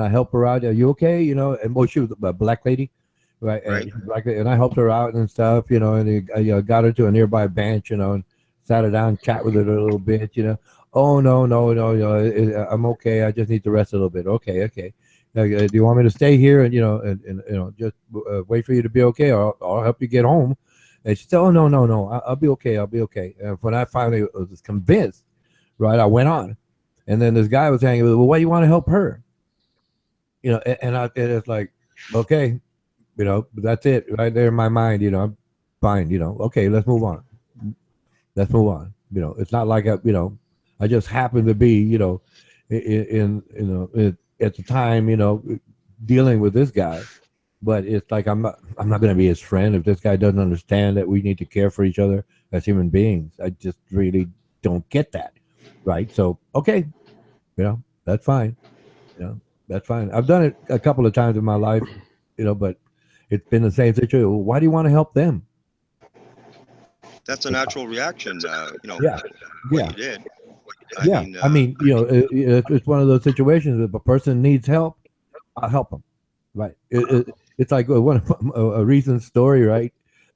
I help her out. Are you okay? You know, and well, she was a black lady. Right. And I helped her out and stuff, you know, and I, you know, got her to a nearby bench, you know, and sat her down, chat with her a little bit, you know. Oh, no, you know, I'm okay. I just need to rest a little bit. Okay. Do you want me to stay here and, you know, and you know, just wait for you to be okay, or I'll help you get home? And she said, oh, no, I'll be okay. And when I finally was convinced, right, I went on. And then this guy was saying, well, why do you want to help her? You know, and it's like, okay. You know, that's it right there in my mind. You know, I'm fine. You know, okay, let's move on. You know, it's not like you know, I just happened to be, you know, at the time, you know, dealing with this guy, but it's like I'm not going to be his friend if this guy doesn't understand that we need to care for each other as human beings. I just really don't get that, right? So okay, you know, that's fine. You know, that's fine. I've done it a couple of times in my life, you know, but it's been the same situation. Well, why do you want to help them? That's a natural reaction. You know, yeah. What you did. I mean, you know, it's one of those situations. If a person needs help, I'll help them. Right. It's like a recent story, right?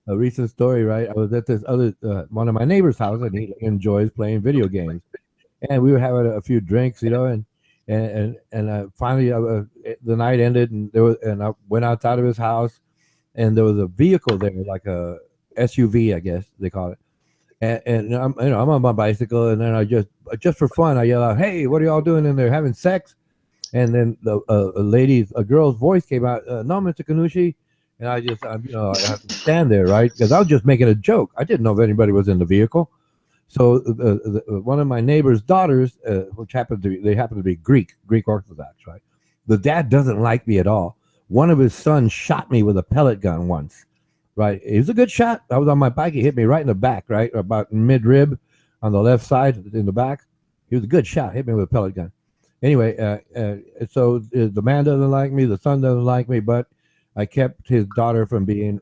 I was at this other one of my neighbor's house, and he enjoys playing video games, and we were having a few drinks, you know, and finally the night ended, and I went outside of his house, and there was a vehicle there, like a SUV, I guess they call it. And I'm, you know, I'm on my bicycle, and then I just for fun, I yell out, "Hey, what are y'all doing in there? Having sex?" And then a girl's voice came out, "No, Mr. Kanushi." And I just, you know, I have to stand there, right? Because I was just making a joke. I didn't know if anybody was in the vehicle. So one of my neighbor's daughters, which happen to be Greek Orthodox, right? The dad doesn't like me at all. One of his sons shot me with a pellet gun once, right? It was a good shot. I was on my bike. He hit me right in the back, right? About mid-rib on the left side in the back. He was a good shot. Hit me with a pellet gun. Anyway, so the man doesn't like me. The son doesn't like me. But I kept his daughter from being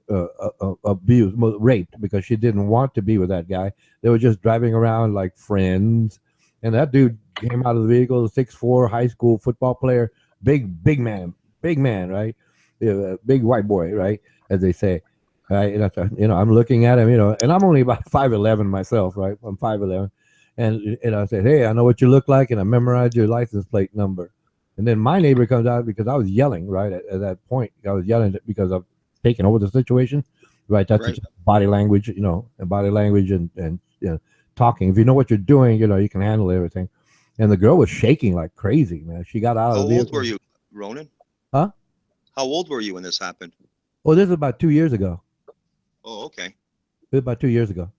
abused, raped, because she didn't want to be with that guy. They were just driving around like friends, and that dude came out of the vehicle, 6'4", high school football player, big man, right? Yeah, big white boy, right? As they say, right? And I'm looking at him, and I'm only about 5'11" myself, right? I'm 5'11", and I said, "Hey, I know what you look like, and I memorized your license plate number." And then my neighbor comes out because I was yelling, right? At that point, I was yelling because I've taken over the situation, right? That's just body language, and body language and talking. If you know what you're doing, you can handle everything. And the girl was shaking like crazy, man. She got out How of the old vehicle. were you, Ronan? Huh? How old were you when this happened? Oh, this is about 2 years ago. Oh, okay. It was about 2 years ago.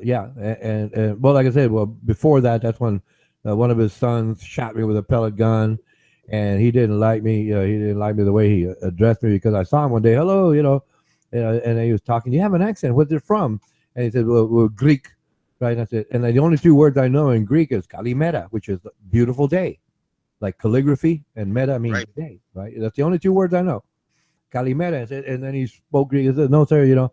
Yeah, and well, like I said, well, before that, that's when one of his sons shot me with a pellet gun, and he didn't like me. He didn't like me the way he addressed me, because I saw him one day. Hello, and he was talking. You have an accent. Where's it from? And he said, well, Greek, right? And I said, and the only two words I know in Greek is kalimera, which is beautiful day, like calligraphy, and meta means day, right? That's the only two words I know. Kalimera, and then he spoke Greek. He said, no, sir,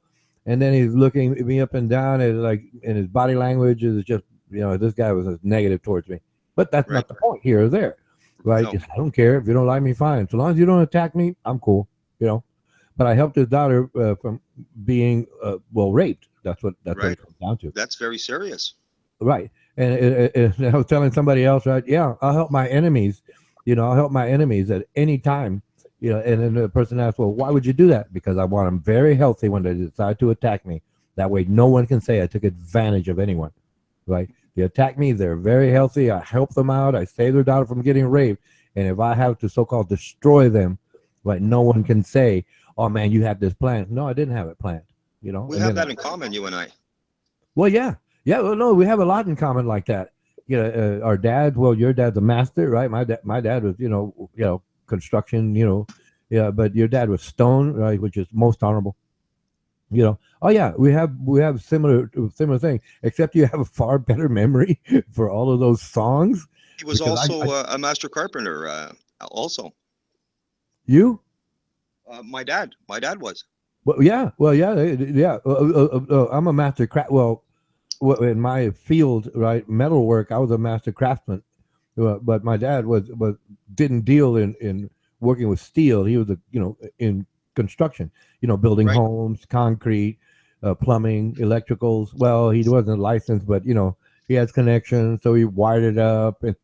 and then he's looking me up and down, and like, in his body language is just, this guy was negative towards me. But that's not the point here or there, right? No. I don't care if you don't like me, fine. So long as you don't attack me, I'm cool, But I helped his daughter from being raped. That's what it comes down to. That's very serious. Right. And I was telling somebody else, right? Yeah, I'll help my enemies. I'll help my enemies at any time. And then the person asked, well, why would you do that? Because I want them very healthy when they decide to attack me. That way, no one can say I took advantage of anyone, right? They attack me, they're very healthy. I help them out. I save their daughter from getting raped. And if I have to so-called destroy them, right, no one can say, oh, man, you had this plan. No, I didn't have it planned, We have that in common, you and I. Well, yeah. Yeah, well, no, we have a lot in common like that. Our dad, well, your dad's a master, right? My dad was, construction, yeah, but your dad was stone, right, which is most honorable. Oh yeah, we have similar thing, except you have a far better memory for all of those songs. He was also a master carpenter, also. You? My dad was. Well, yeah. I'm a master craft. Well, in my field, right, metalwork, I was a master craftsman. But my dad didn't deal in working with steel. He was in construction, building homes, concrete, plumbing, electricals. Well, he wasn't licensed, but he has connections, so he wired it up. And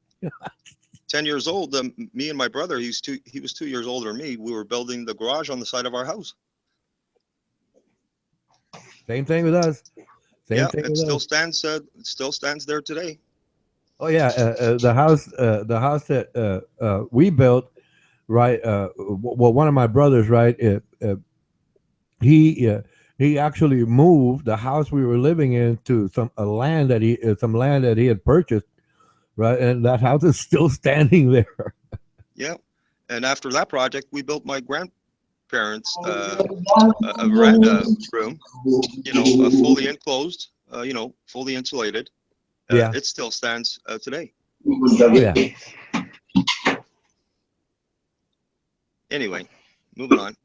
10 years old, me and my brother, he was 2 years older than me. We were building the garage on the side of our house. Same thing with us. It still stands there today. Oh yeah, the house that we built, right? Well, one of my brothers, right? He actually moved the house we were living in to some land that he had purchased, right? And that house is still standing there. Yeah, and after that project, we built my grandparents a veranda room, fully enclosed, fully insulated. Yeah, it still stands today. Oh, yeah. Anyway, moving on.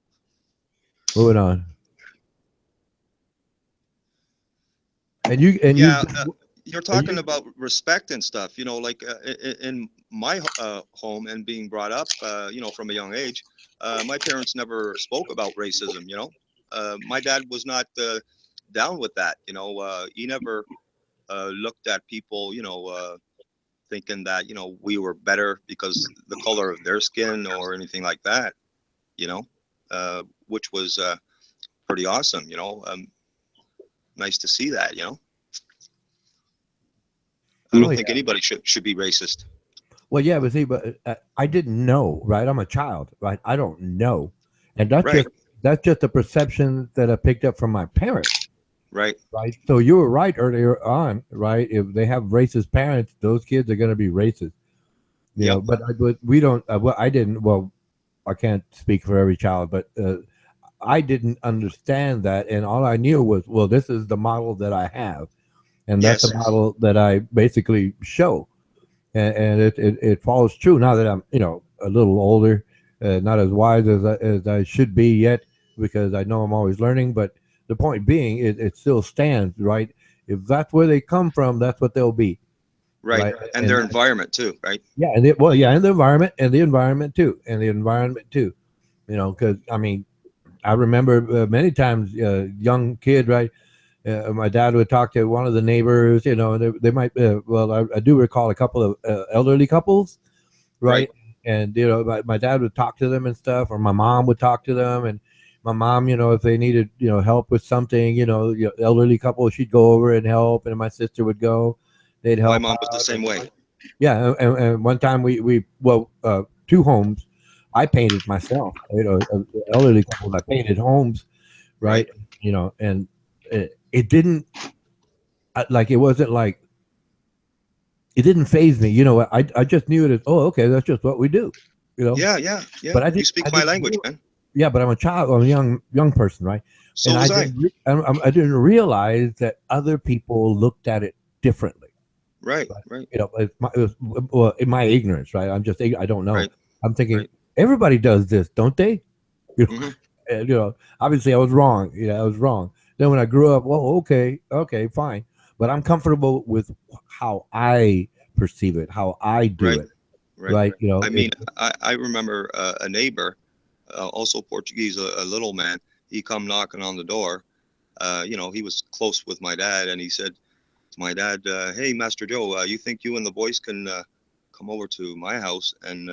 And you're talking about respect and stuff, like in my home and being brought up, from a young age, my parents never spoke about racism, my dad was not down with that, he never looked at people, thinking that, we were better because the color of their skin or anything like that, which was pretty awesome, nice to see that, I don't think anybody should be racist. Well, yeah, but I didn't know, right? I'm a child, right? I don't know, and that's just a perception that I picked up from my parents. Right. So you were right earlier on, right? If they have racist parents, those kids are going to be racist. But we don't. I didn't. Well, I can't speak for every child, but I didn't understand that, and all I knew was, well, this is the model that I have, and that's the model that I basically show, and it falls true now that I'm a little older. not as wise as I should be yet, because I know I'm always learning. But the point being, it still stands, right? If that's where they come from, that's what they'll be, Right. And their environment too, right? Yeah, and and the environment, and the environment too, and the environment too. You know, because I mean, I remember many times, young kid, right? My dad would talk to one of the neighbors, you know, and they might. I do recall a couple of elderly couples, right? And you know, my dad would talk to them and stuff, or my mom would talk to them, and my mom, you know, if they needed, you know, help with something, you know, elderly couple, she'd go over and help, and my sister would go, they'd help. My mom was the same way. Yeah, and one time we two homes, I painted myself. You know, elderly couples, I painted homes, right? You know, and it didn't like it wasn't like it didn't phase me. You know, I just knew it as, oh, okay, that's just what we do. You know. Yeah, yeah, yeah. But You speak my language, man. Yeah, but I'm a child. I'm a young person, right? So and was I didn't realize that other people looked at it differently. Right. You know, in my ignorance, right? I don't know. Right. I'm thinking everybody does this, don't they? You know, and, you know, obviously I was wrong. You know, I was wrong. Then when I grew up, well, okay, fine. But I'm comfortable with how I perceive it, how I do it. Right. You know, I mean, I remember a neighbor, also Portuguese, a little man. He come knocking on the door. You know, he was close with my dad, and he said to my dad, "Hey, Master Joe, you think you and the boys can come over to my house and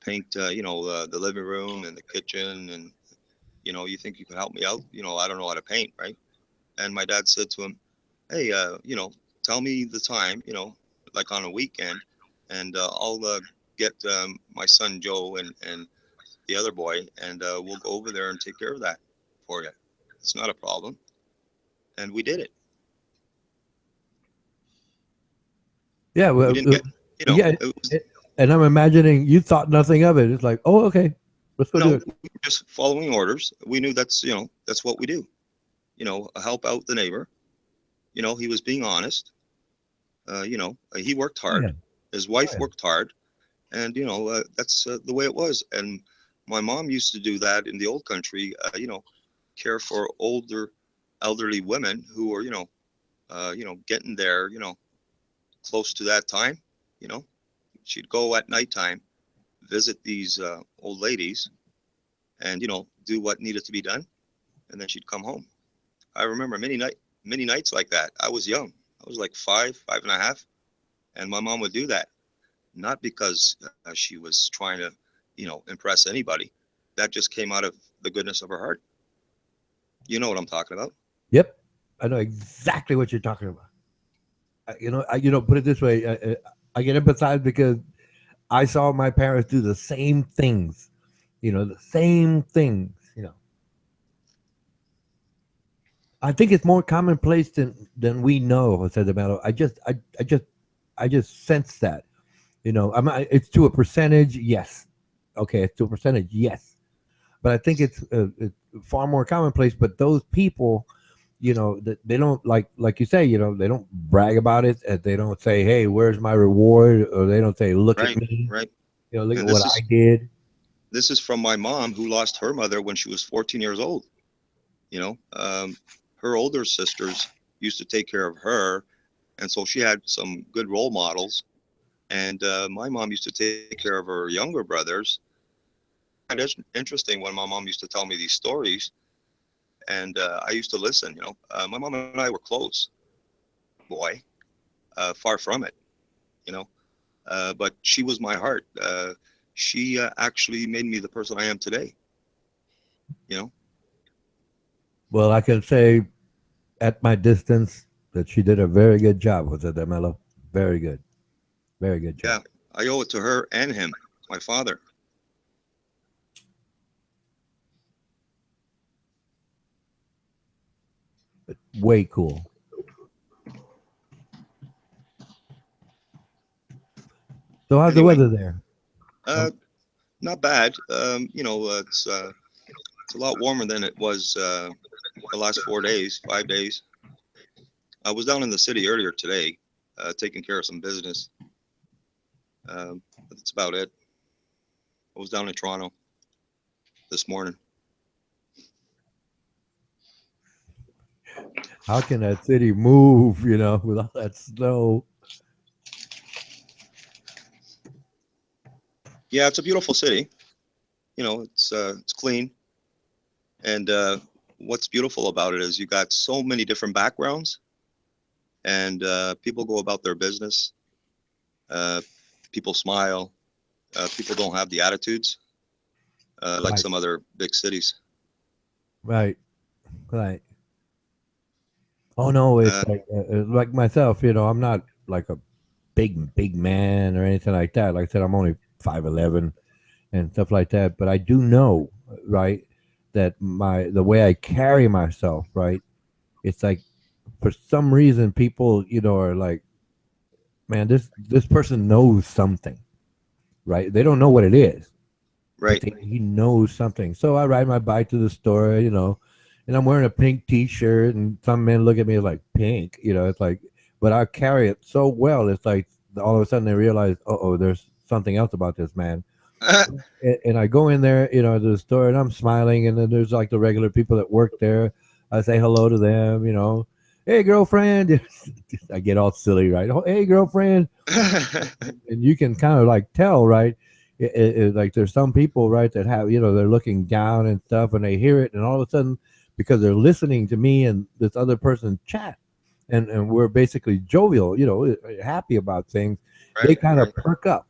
paint, you know, the living room and the kitchen, and you know, you think you can help me out? You know, I don't know how to paint, right?" And my dad said to him, "Hey, you know, tell me the time, you know, like on a weekend, and I'll get my son Joe and the other boy, and we'll go over there and take care of that for you. It's not a problem." And we did it. Yeah, well, We didn't get, you know, yeah, and I'm imagining you thought nothing of it. It's like, oh, okay, let's go do it. We were just following orders. We knew that's, you know, that's what we do. You know, help out the neighbor. You know, he was being honest. You know, he worked hard. His wife worked hard, and you know, that's the way it was. And my mom used to do that in the old country. You know, care for elderly women who were, you know, getting there, you know, close to that time. You know, she'd go at nighttime, visit these old ladies, and you know, do what needed to be done, and then she'd come home. I remember many nights like that. I was young. I was like 5.5, and my mom would do that, not because she was trying to, you know, impress anybody. That just came out of the goodness of her heart. You know what I'm talking about? Yep, I know exactly what you're talking about. You know, put it this way: I get empathized because I saw my parents do the same things. You know, the same things. You know, I think it's more commonplace than we know, Jose de Mello. I just sense that. You know, it's to a percentage, yes. Okay, it's to a percentage, yes. But I think it's far more commonplace. But those people, you know, they don't like you say, you know, they don't brag about it. They don't say, "Hey, where's my reward?" Or they don't say, "Look at me." Right. You know, look And at what I did. This is from my mom, who lost her mother when she was 14 years old. You know, her older sisters used to take care of her, and so she had some good role models. And my mom used to take care of her younger brothers. And it's interesting when my mom used to tell me these stories, and I used to listen. You know, my mom and I were close, boy, far from it. You know, but she was my heart. She actually made me the person I am today. You know. Well, I can say at my distance that she did a very good job, Jose de Mello. Very good. Very good job. Yeah, I owe it to her and him, my father. Way cool. So how's the weather there? Not bad. You know, it's a lot warmer than it was the last 4 days, 5 days. I was down in the city earlier today, taking care of some business. That's about it. I was down in Toronto. this morning. How can that city move, with all that snow? Yeah, it's a beautiful city. It's clean. And what's beautiful about it is you got so many different backgrounds, and people go about their business. People smile. People don't have the attitudes like Right. some other big cities. Right. Oh no, it's like myself. I'm not like a big man or anything like that. Like I said, I'm only 5'11" and stuff like that. But I do know, right, that the way I carry myself, right, it's like for some reason people, are like, man, this person knows something, right? They don't know what it is, right? But he knows something. So I ride my bike to the store, and I'm wearing a pink T-shirt, and some men look at me like, pink, it's like, but I carry it so well. It's like all of a sudden they realize, oh, there's something else about this man. And I go in there, to the store, and I'm smiling, and then there's like the regular people that work there. I say hello to them, hey girlfriend. I get all silly, right? Oh, hey girlfriend. And you can kind of like tell, right? Like there's some people, right, that have, they're looking down and stuff, and they hear it, and all of a sudden, because they're listening to me and this other person chat, and we're basically jovial, happy about things, right, they kind of perk up.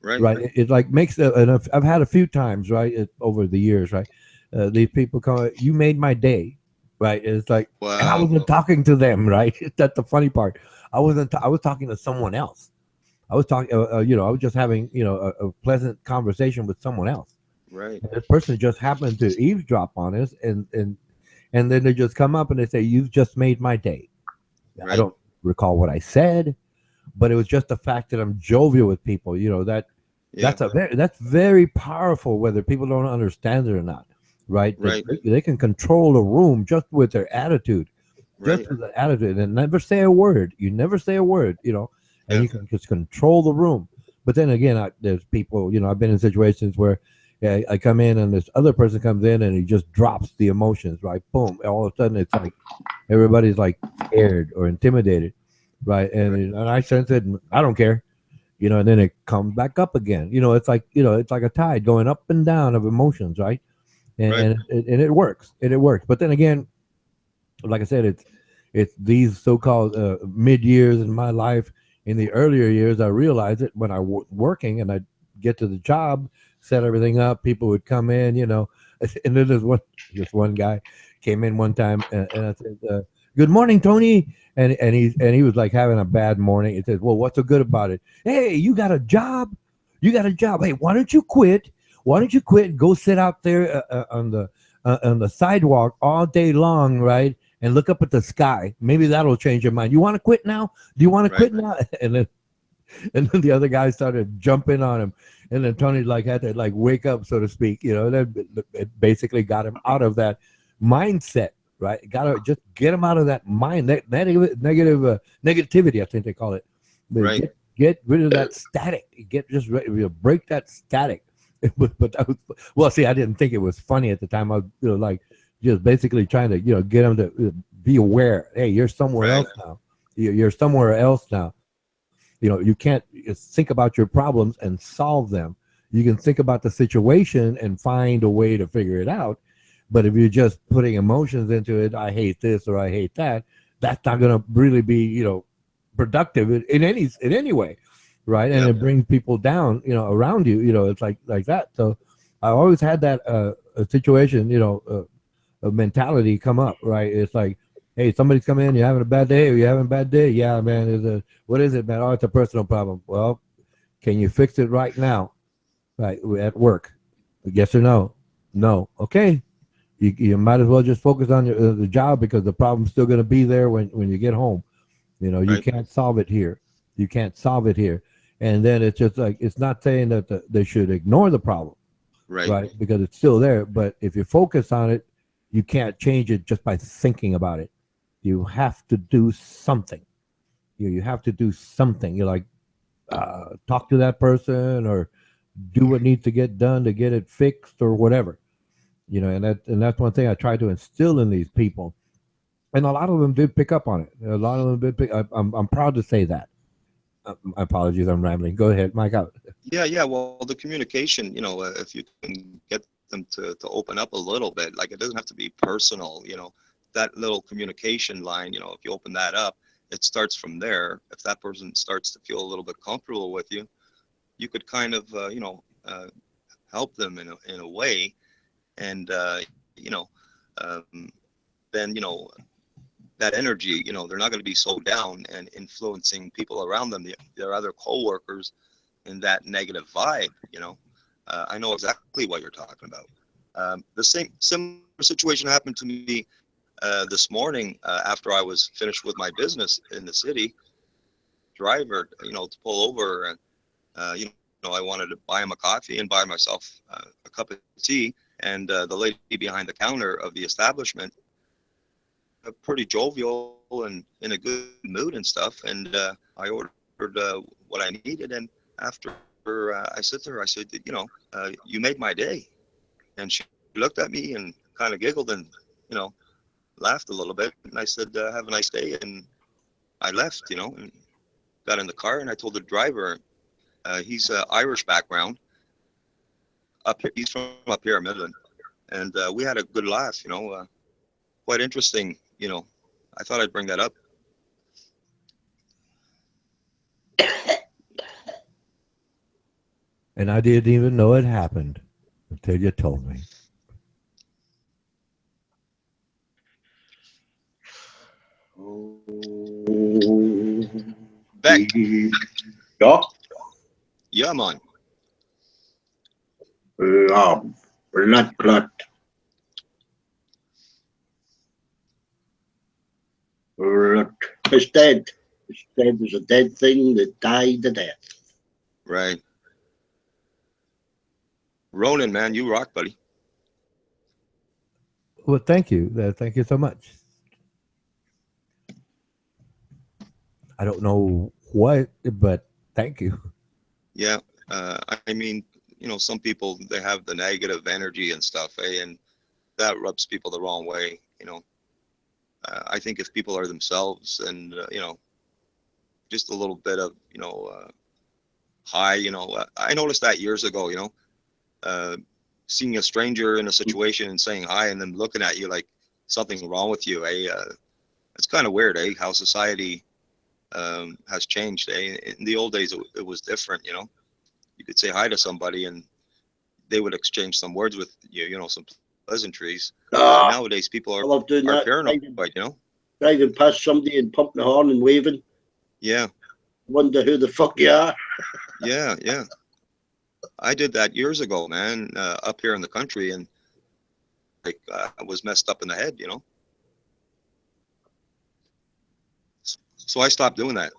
Right. It like makes and I've had a few times, right, over the years, right. These people come, you made my day, right. And it's like, wow. And I wasn't talking to them, right. That's the funny part. I was talking to someone else. I was talking, I was just having, a pleasant conversation with someone else. Right. And this person just happened to eavesdrop on us, and then they just come up and they say, "You've just made my day." Right. I don't recall what I said, but it was just the fact that I'm jovial with people. That's very powerful, whether people don't understand it or not. Right. Right. They can control a room just with their attitude, just with the attitude, and never say a word. You never say a word, and you can just control the room. But then again, there's people, I've been in situations where I come in and this other person comes in and he just drops the emotions, right? Boom. All of a sudden, it's like everybody's like scared or intimidated, right? And I sense it, and I don't care, and then it comes back up again. It's like, it's like a tide going up and down of emotions, right? And it works. It works. But then again, like I said, it's these so-called mid years in my life. In the earlier years, I realized it when I was working and I'd get to the job, set everything up. People would come in, and then there's this one guy came in one time, and I said, "Good morning, Tony," and he was like having a bad morning. He said, "Well, what's so good about it? Hey, you got a job? You got a job? Hey, why don't you quit? Why don't you quit and go sit out there on the sidewalk all day long, right? And look up at the sky. Maybe that'll change your mind. You want to quit now? Do you want to quit now?" And then the other guy started jumping on him, and then Tony had to wake up, so to speak. That it basically got him out of that mindset, right? Got to just get him out of that mind, that negativity, I think they call it. Right. Get rid of that static. Just break that static. But that was, well, see, I didn't think it was funny at the time. I was just basically trying to get him to be aware. Hey, you're somewhere else now. You're somewhere else now. You can't think about your problems and solve them. You can think about the situation and find a way to figure it out. But if you're just putting emotions into it, I hate this or I hate that, that's not going to really be, productive in any way. Right. And it brings people down, around you, it's like that. So I always had that a situation, a mentality come up, right? It's like, hey, somebody's coming in, you're having a bad day, or you're having a bad day. Yeah, man, what is it, man? Oh, it's a personal problem. Well, can you fix it right now? Right, at work? Yes or no? No. Okay. You might as well just focus on the job, because the problem's still going to be there when you get home. You can't solve it here. You can't solve it here. And then it's just like, it's not saying that they should ignore the problem, right? Because it's still there. But if you focus on it, you can't change it just by thinking about it. You have to do something. You have to do something. You're like, talk to that person, or do what needs to get done to get it fixed or whatever. You know, and that's one thing I try to instill in these people, and a lot of them did pick up on it. A lot of them did pick. I'm proud to say that. My apologies, I'm rambling. Go ahead, Mike. Out. Yeah. Well, the communication, you know, if you can get them to open up a little bit, like it doesn't have to be personal, you know, that little communication line, you know, if you open that up, it starts from there. If that person starts to feel a little bit comfortable with you, you could kind of, you know, help them in a way, and you know, then you know that energy, you know, they're not going to be so down and influencing people around them, their other coworkers, in that negative vibe. You know, I know exactly what you're talking about. The similar situation happened to me this morning after I was finished with my business in the city. Driver, you know, to pull over, and you know, I wanted to buy him a coffee and buy myself a cup of tea, and the lady behind the counter of the establishment, pretty jovial and in a good mood and stuff, and I ordered what I needed, and after I said to her, I said, you know, you made my day. And she looked at me and kind of giggled and, you know, laughed a little bit, and I said, have a nice day, and I left, you know, and got in the car, and I told the driver, he's Irish background, he's from up here in Midland, and we had a good laugh, you know, quite interesting, you know. I thought I'd bring that up. And I didn't even know it happened until you told me. Beck. Ja. Ja, man. Ja, blood clot. It's dead. It's dead. There's a dead thing that died to death. Right. Ronan, man, you rock, buddy. Well, thank you. Thank you so much. I don't know what, but thank you. Yeah. I mean, you know, some people, they have the negative energy and stuff, and that rubs people the wrong way, you know. I think if people are themselves and, you know, just a little bit of, you know, high, you know, I noticed that years ago, you know, seeing a stranger in a situation and saying hi and them looking at you like something's wrong with you, it's kind of weird, how society has changed. In the old days, it was different, you know. You could say hi to somebody and they would exchange some words with you, you know, some pleasantries. Nowadays, people I love doing are that. paranoid, you know. Driving past somebody and pumping the horn and waving. Yeah. Wonder who the fuck you are. Yeah. I did that years ago, man, up here in the country, and like I was messed up in the head, you know. So I stopped doing that.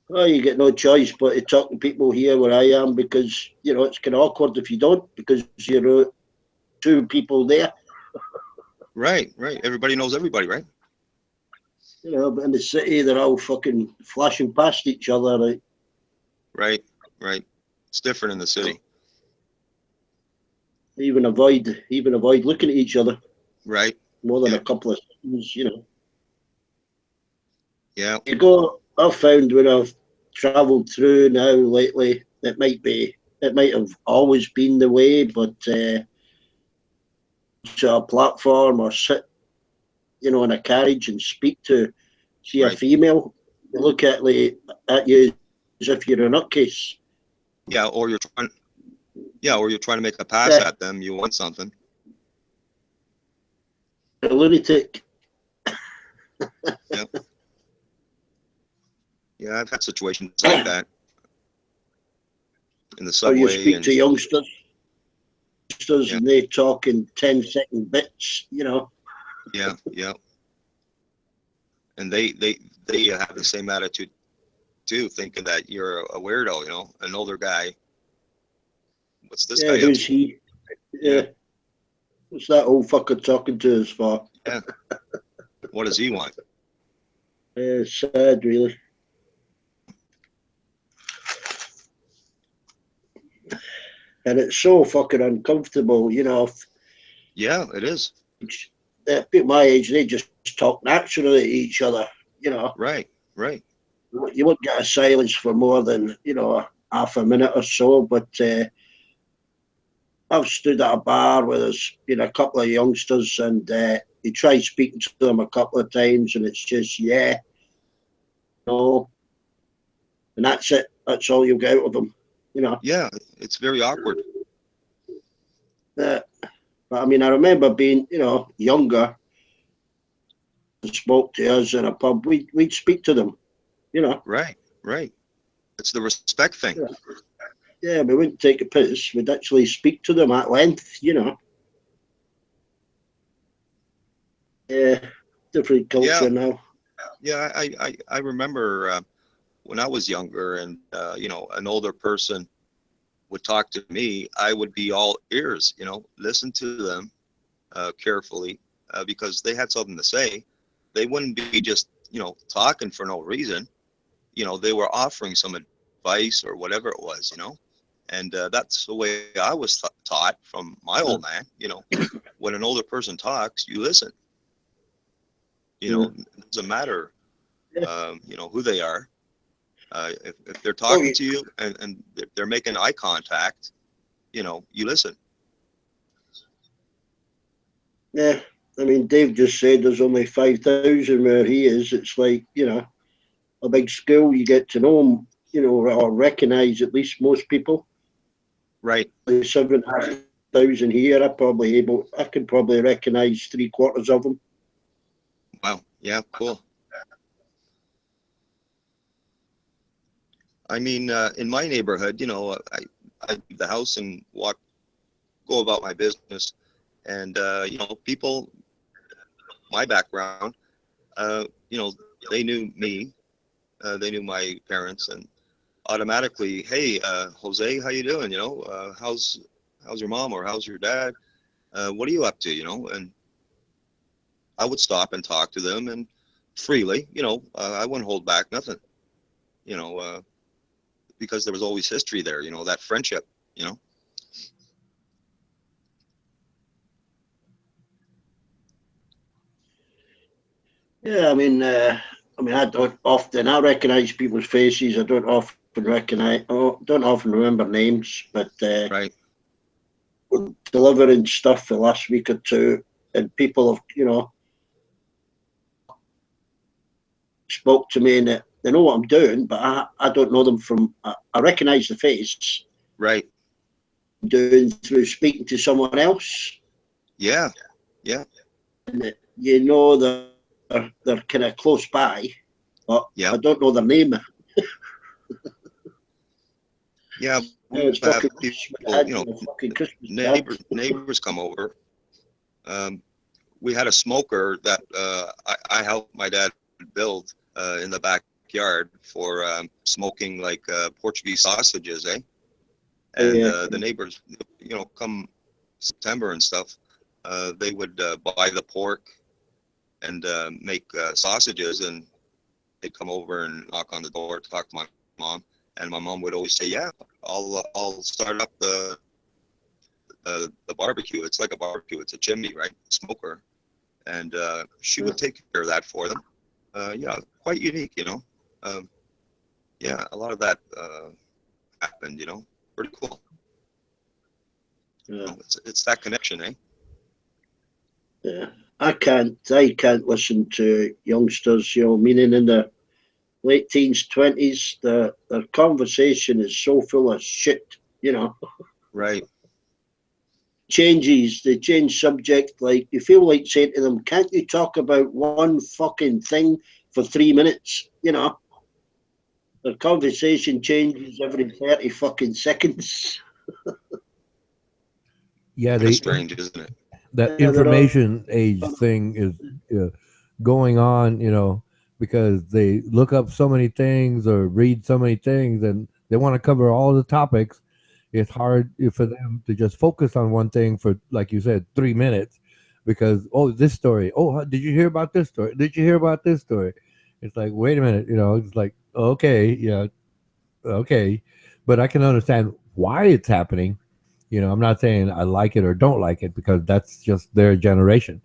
Well, you get no choice but to talk to people here where I am, because, you know, it's kind of awkward if you don't, because you're two people there. Right. Everybody knows everybody, right? You know, but in the city, they're all fucking flashing past each other. Like. Right. It's different in the city. Even avoid looking at each other. Right. More than a couple of seconds, you know. Yeah. You go. I've found when I've travelled through now lately, it might have always been the way, but to a platform or sit, you know, in a carriage and speak to, see a female, they look at you as if you're a nutcase. Yeah, or you're trying to make a pass at them. You want something. A lunatic. Yeah. Yeah, I've had situations like that in the subway. Or you speak to youngsters, yeah. and they talk in 10-second bits, you know. Yeah. And they have the same attitude too, thinking that you're a weirdo, you know, an older guy. What's this guy? Who's he? Yeah. What's that old fucker talking to us for? Yeah. What does he want? Sad, really. And it's so fucking uncomfortable, you know. Yeah, it is. People my age, they just talk naturally to each other, you know. Right. You won't get a silence for more than, you know, half a minute or so. But I've stood at a bar where there's been a couple of youngsters, and you try speaking to them a couple of times, and it's just no, and that's it. That's all you get out of them, you know. Yeah, it's very awkward. But I mean, I remember being, you know, younger. Spoke to us in a pub. We'd speak to them, you know. Right. It's the respect thing. Yeah, we wouldn't take a piss. We'd actually speak to them at length, you know. Yeah, different culture now. Yeah, I remember when I was younger, and you know, an older person would talk to me, I would be all ears, you know, listen to them carefully because they had something to say. They wouldn't be just, you know, talking for no reason. You know, they were offering some advice or whatever it was, you know. And that's the way I was taught from my old man. You know, when an older person talks, you listen. You know, it doesn't matter, you know, who they are. If they're talking to you and they're making eye contact, you know, you listen. Yeah, I mean, Dave just said there's only 5,000 where he is. It's like, you know, a big school. You get to know them, you know, or recognise at least most people. Right. 7,500 here. I could probably recognise 3/4 of them. Wow. Yeah. Cool. I mean, in my neighborhood, you know, I leave the house and go about my business, and you know, people, my background, you know, they knew me, they knew my parents, and automatically, hey, Jose, how you doing? You know, how's your mom, or how's your dad? What are you up to? You know, and I would stop and talk to them, and freely, you know, I wouldn't hold back nothing, you know, because there was always history there, you know, that friendship, you know. Yeah, I mean, I don't often. I recognise people's faces. I don't often don't often remember names, but right. Delivering stuff the last week or two, and people have, you know, spoke to me, and they know what I'm doing, but I don't know them from. I recognise the face. Right. Doing through speaking to someone else. Yeah. And you know they're kind of close by, but I don't know their name. Yeah, we it's have fucking people, you know, neighbors come over. We had a smoker that I helped my dad build in the backyard for smoking like Portuguese sausages, eh? And the neighbors, you know, come September and stuff, they would buy the pork and make sausages, and they'd come over and knock on the door to talk to my mom, and my mom would always say, "Yeah, I'll start up the barbecue. It's like a barbecue. It's a chimney, right? Smoker." And she would take care of that for them. Yeah, quite unique, you know. Yeah, a lot of that happened, you know. Pretty cool. Yeah. You know, it's that connection, eh? Yeah, I can't listen to youngsters, you know, meaning in the late teens, 20s. Their conversation is so full of shit, you know. Right. They change subject. Like, you feel like saying to them, "Can't you talk about one fucking thing for 3 minutes?" You know. Their conversation changes every 30 fucking seconds. Yeah, Kind of strange, isn't it? That information age thing is going on, you know, because they look up so many things or read so many things, and they want to cover all the topics. It's hard for them to just focus on one thing for, like you said, 3 minutes, because this story. Oh, did you hear about this story? Did you hear about this story? It's like, wait a minute, you know. It's like, okay, yeah, okay, but I can understand why it's happening. You know, I'm not saying I like it or don't like it because that's just their generation,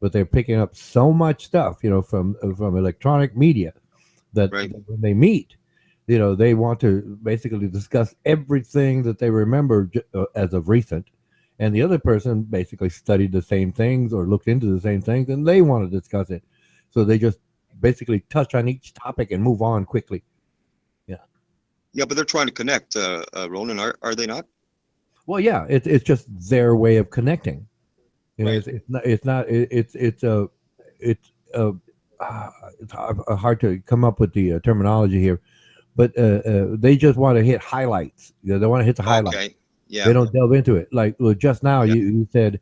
but they're picking up so much stuff, you know, from electronic media that Right. when they meet, you know, they want to basically discuss everything that they remember as of recent, and the other person basically studied the same things or looked into the same things, and they want to discuss it. So they just basically touch on each topic and move on quickly. Yeah. Yeah, but they're trying to connect, Ronan, are they not? Well, yeah, it's just their way of connecting. You know, Right. it's uh, it's hard to come up with the terminology here, but they just want to hit highlights. You know, they want to hit the highlights. Okay. They Yeah. don't delve into it. Like, well, just now Yeah. you said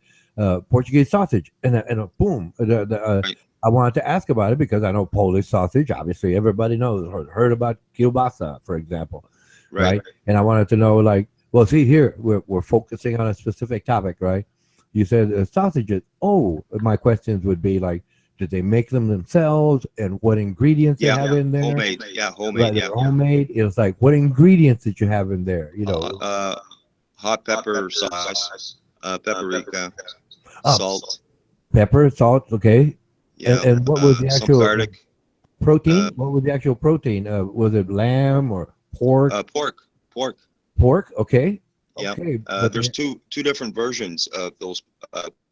Portuguese sausage, and boom, Right. I wanted to ask about it because I know Polish sausage. Obviously, everybody knows or heard about kielbasa, for example, Right. right? And I wanted to know, like, well, see here, we're focusing on a specific topic, right? You said sausages. Oh, my questions would be like, did they make them themselves, and what ingredients they Yeah. have in there? Homemade. Yeah. Right, Homemade. they're Yeah. homemade. It was like, what ingredients did you have in there? You know, Hot pepper sauce, paprika, oh, salt. pepper, salt. Okay, Yeah. and what was the Some actual garlic. protein? What was the actual protein? Was it lamb or pork? Pork. Pork. Okay. Yeah. Okay. But There's two different versions of those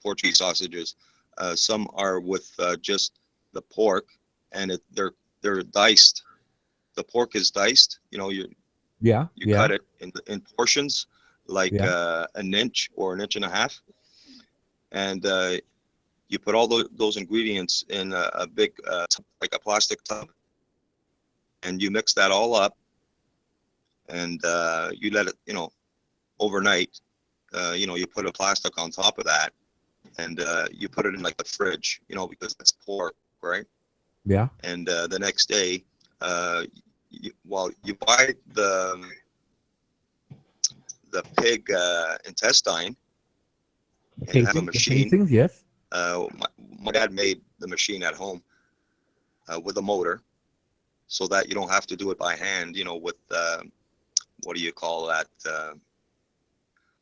Portuguese sausages. Some are with just the pork, and they're diced. The pork is diced. You know, you yeah, cut it in portions, like yeah. an inch or an inch and a half, and you put all those ingredients in a big like a plastic tub, and you mix that all up, and you let it, you know, overnight. You know, you put a plastic on top of that, and you put it in like the fridge, you know, because it's pork, right? Yeah. And the next day, you buy the pig intestine, and you have a machine. Casings, yes. My dad made the machine at home with a motor, so that you don't have to do it by hand, you know, with what do you call that?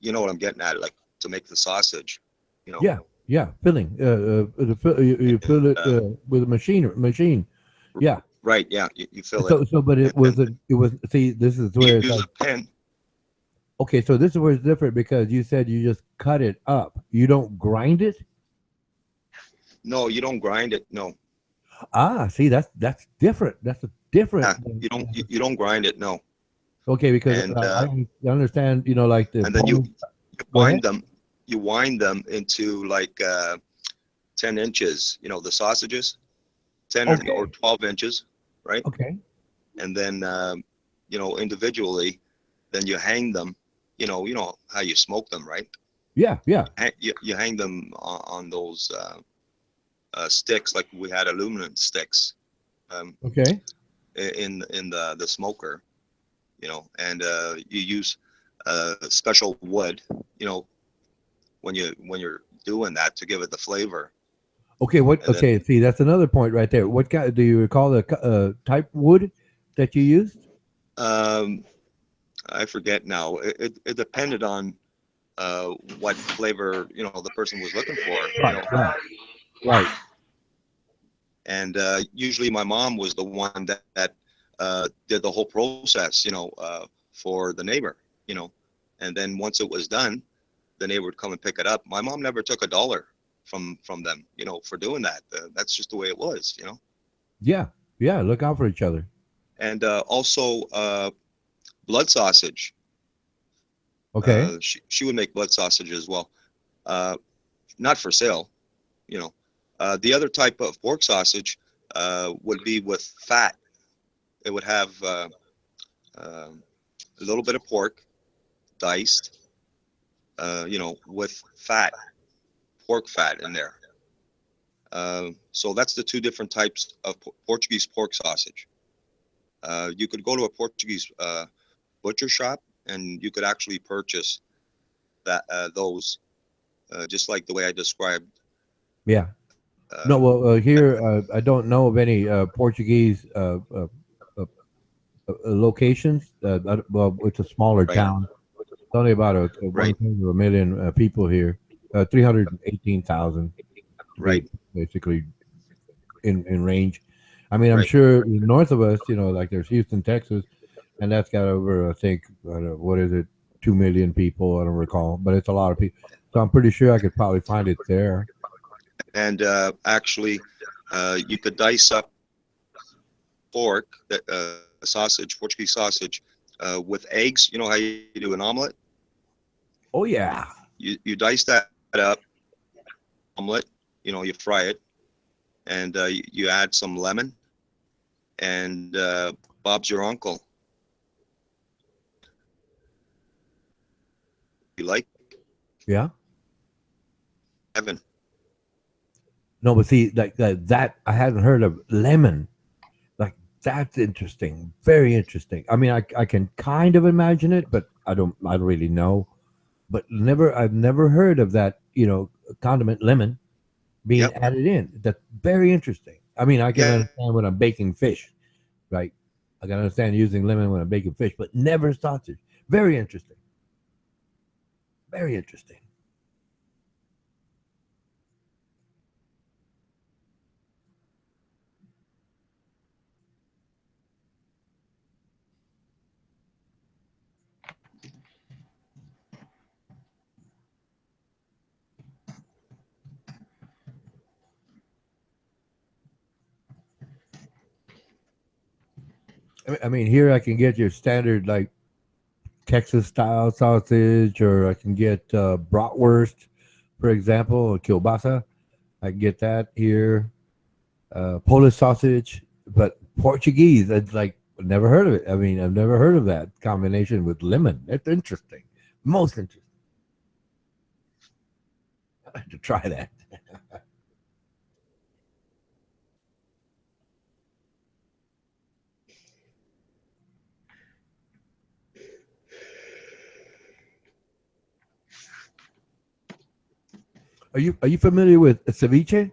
You know what I'm getting at, like to make the sausage, you know. Yeah, filling. You fill it with a machine. Yeah. Right. Yeah. You fill it. So, but it was See, this is where it's use like, a pen. okay, so this is where it's different because you said you just cut it up. You don't grind it. No, you don't grind it. No. Ah, see, that's different. That's a different. Yeah, you don't grind it. No. Okay, because And, I understand, you know, like the. And then you wind them. You wind them into like 10 inches. You know, the sausages, 10 or 12 inches, right? Okay. And then you know, individually, then you hang them. You know how you smoke them, right? Yeah. You hang them on those sticks, like we had aluminum sticks. Okay. In the smoker, you know, and you use special wood, you know, when you're doing that to give it the flavor. Okay. Okay. See, that's another point right there. What kind do you recall the type wood that you used? I forget now. It depended on what flavor, you know, the person was looking for. Right. And usually my mom was the one that did the whole process, you know, for the neighbor, you know. And then once it was done, the neighbor would come and pick it up. My mom never took $1 from them, you know, for doing that. That's just the way it was, you know. Yeah. Look out for each other. And also blood sausage. Okay. She would make blood sausage as well. Not for sale, you know. The other type of pork sausage would be with fat. It would have a little bit of pork, diced, you know, with fat, pork fat in there. So that's the two different types of Portuguese pork sausage. You could go to a Portuguese butcher shop, and you could actually purchase those, just like the way I described. Yeah. No, well, here I don't know of any Portuguese locations. Well, it's a smaller town, only about a Right. 1 million people here. 318,000 to Right. be basically in range. I mean, I'm Right. sure north of us, like there's Houston, Texas, and that's got over, I think, I don't know, what is it, 2 million people? I don't recall, but it's a lot of people. So I'm pretty sure I could probably find it there. And actually, you could dice up pork, sausage, Portuguese sausage, with eggs. You know how you do an omelet? Oh yeah. You dice that up, omelet. You fry it, and you add some lemon, and Bob's your uncle. You like? Yeah. Evan. No, but see, like that I hadn't heard of lemon. Like that's interesting, very interesting. I mean, I can kind of imagine it, but I don't really know. But I've never heard of that. Condiment lemon being Yep. added in. That's very interesting. I mean, I can Yeah. understand when I'm baking fish, right? I can understand using lemon when I'm baking fish, but never sausage. Very interesting. Very interesting. I mean, here I can get your standard like Texas style sausage, or I can get bratwurst, for example, or kielbasa. I can get that here. Polish sausage, but Portuguese. It's like never heard of it. I mean, I've never heard of that combination with lemon. That's interesting. Most interesting. I have to try that. Are you familiar with ceviche?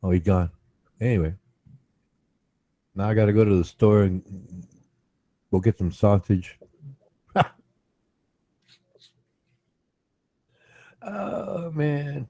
Oh, he's gone. Anyway, now I got to go to the store and go get some sausage. Oh man.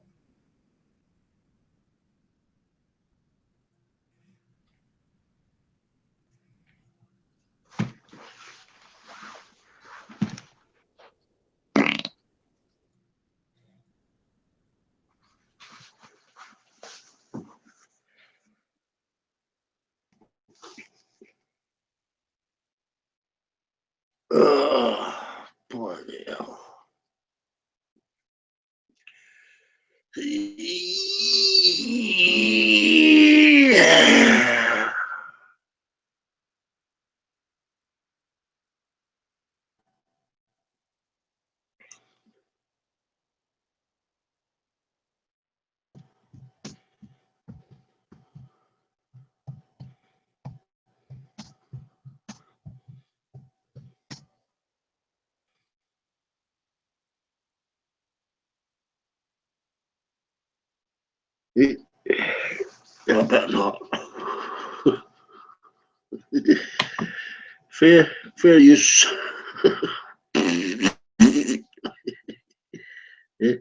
Bloody hell. Yeah. Yeah, I better not. Fair use. Yeah.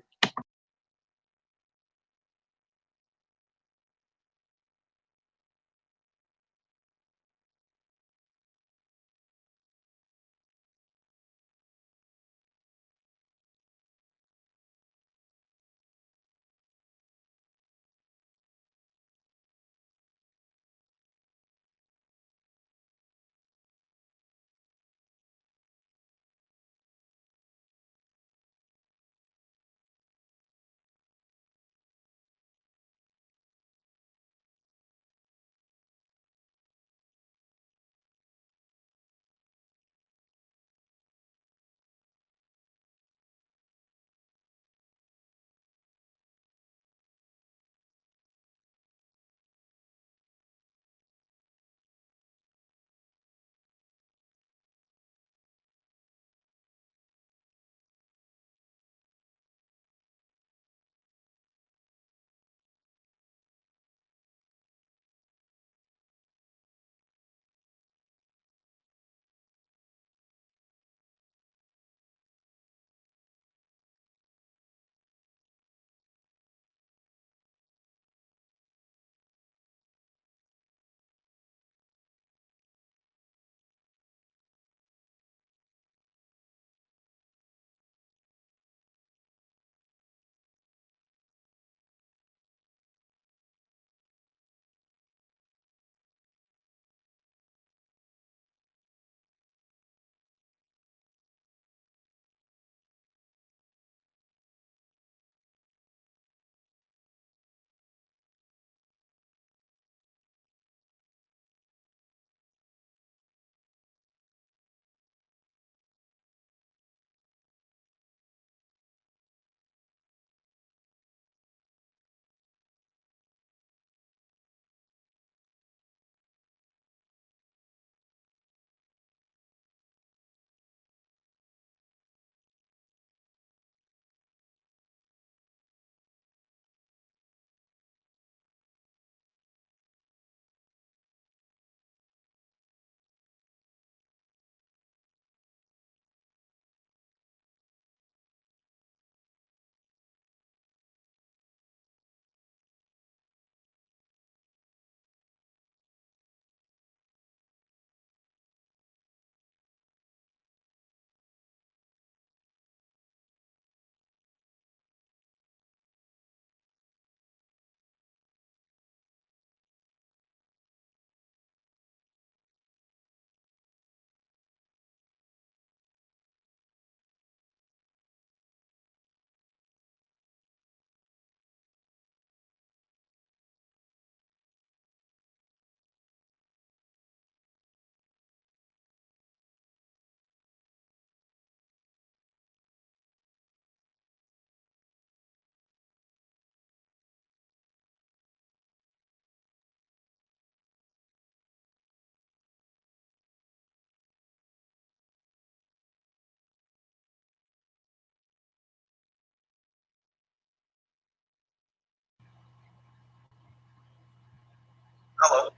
Hello.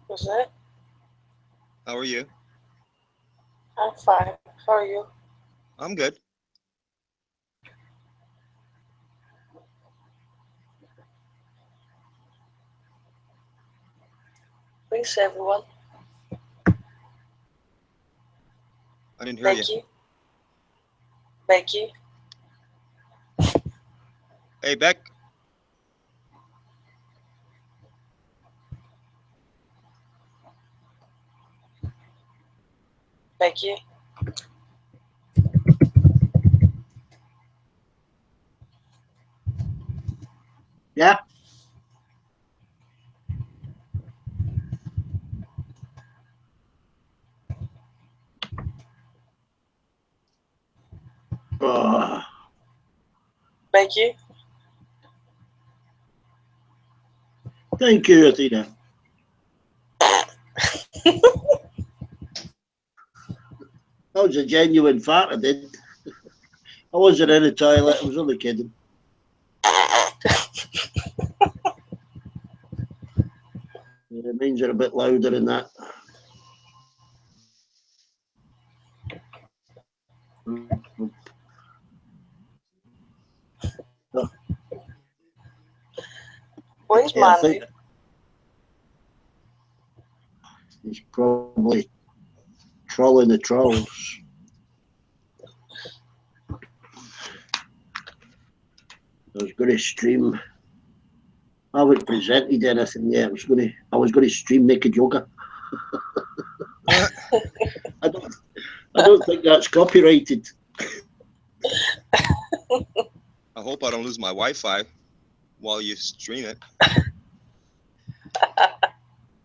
Who's that? How are you? I'm fine. How are you? I'm good. Thanks, everyone. I didn't hear you. Becky. Becky. Hey, Beck. Becky. Yeah. Oh. Becky. Thank you, Athena. That was a genuine fart I did. I wasn't in the toilet, I was only kidding. Yeah, mines are a bit louder than that. Where's Yeah, I Mandy? think he's probably trolling the trolls. I was going to stream. I haven't presented anything yet. I was going to stream naked yoga. I don't think that's copyrighted. I hope I don't lose my Wi-Fi while you stream it.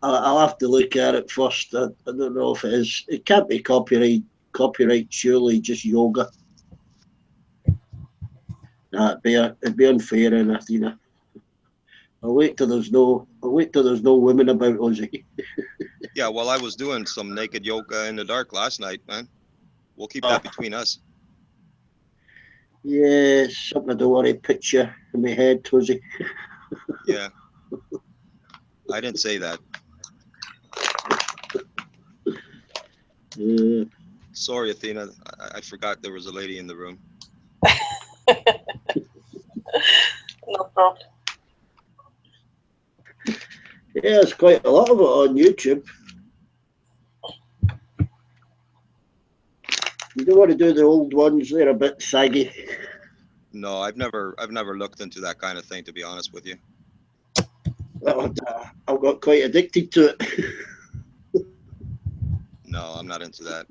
I'll have to look at it first. I don't know if it is. It can't be copyright surely, just yoga. Nah, it'd be unfair, and Athena. I'll wait till there's no women about, Ozzy. Yeah, well, I was doing some naked yoga in the dark last night, man. We'll keep that between us. Yeah, something I don't want to picture in my head, Ozzy. Yeah. I didn't say that. Sorry, Athena. I forgot there was a lady in the room. No problem. Yeah, there's quite a lot of it on YouTube. You don't want to do the old ones; they're a bit saggy. No, I've never looked into that kind of thing, to be honest with you. Well, I got quite addicted to it. No, I'm not into that.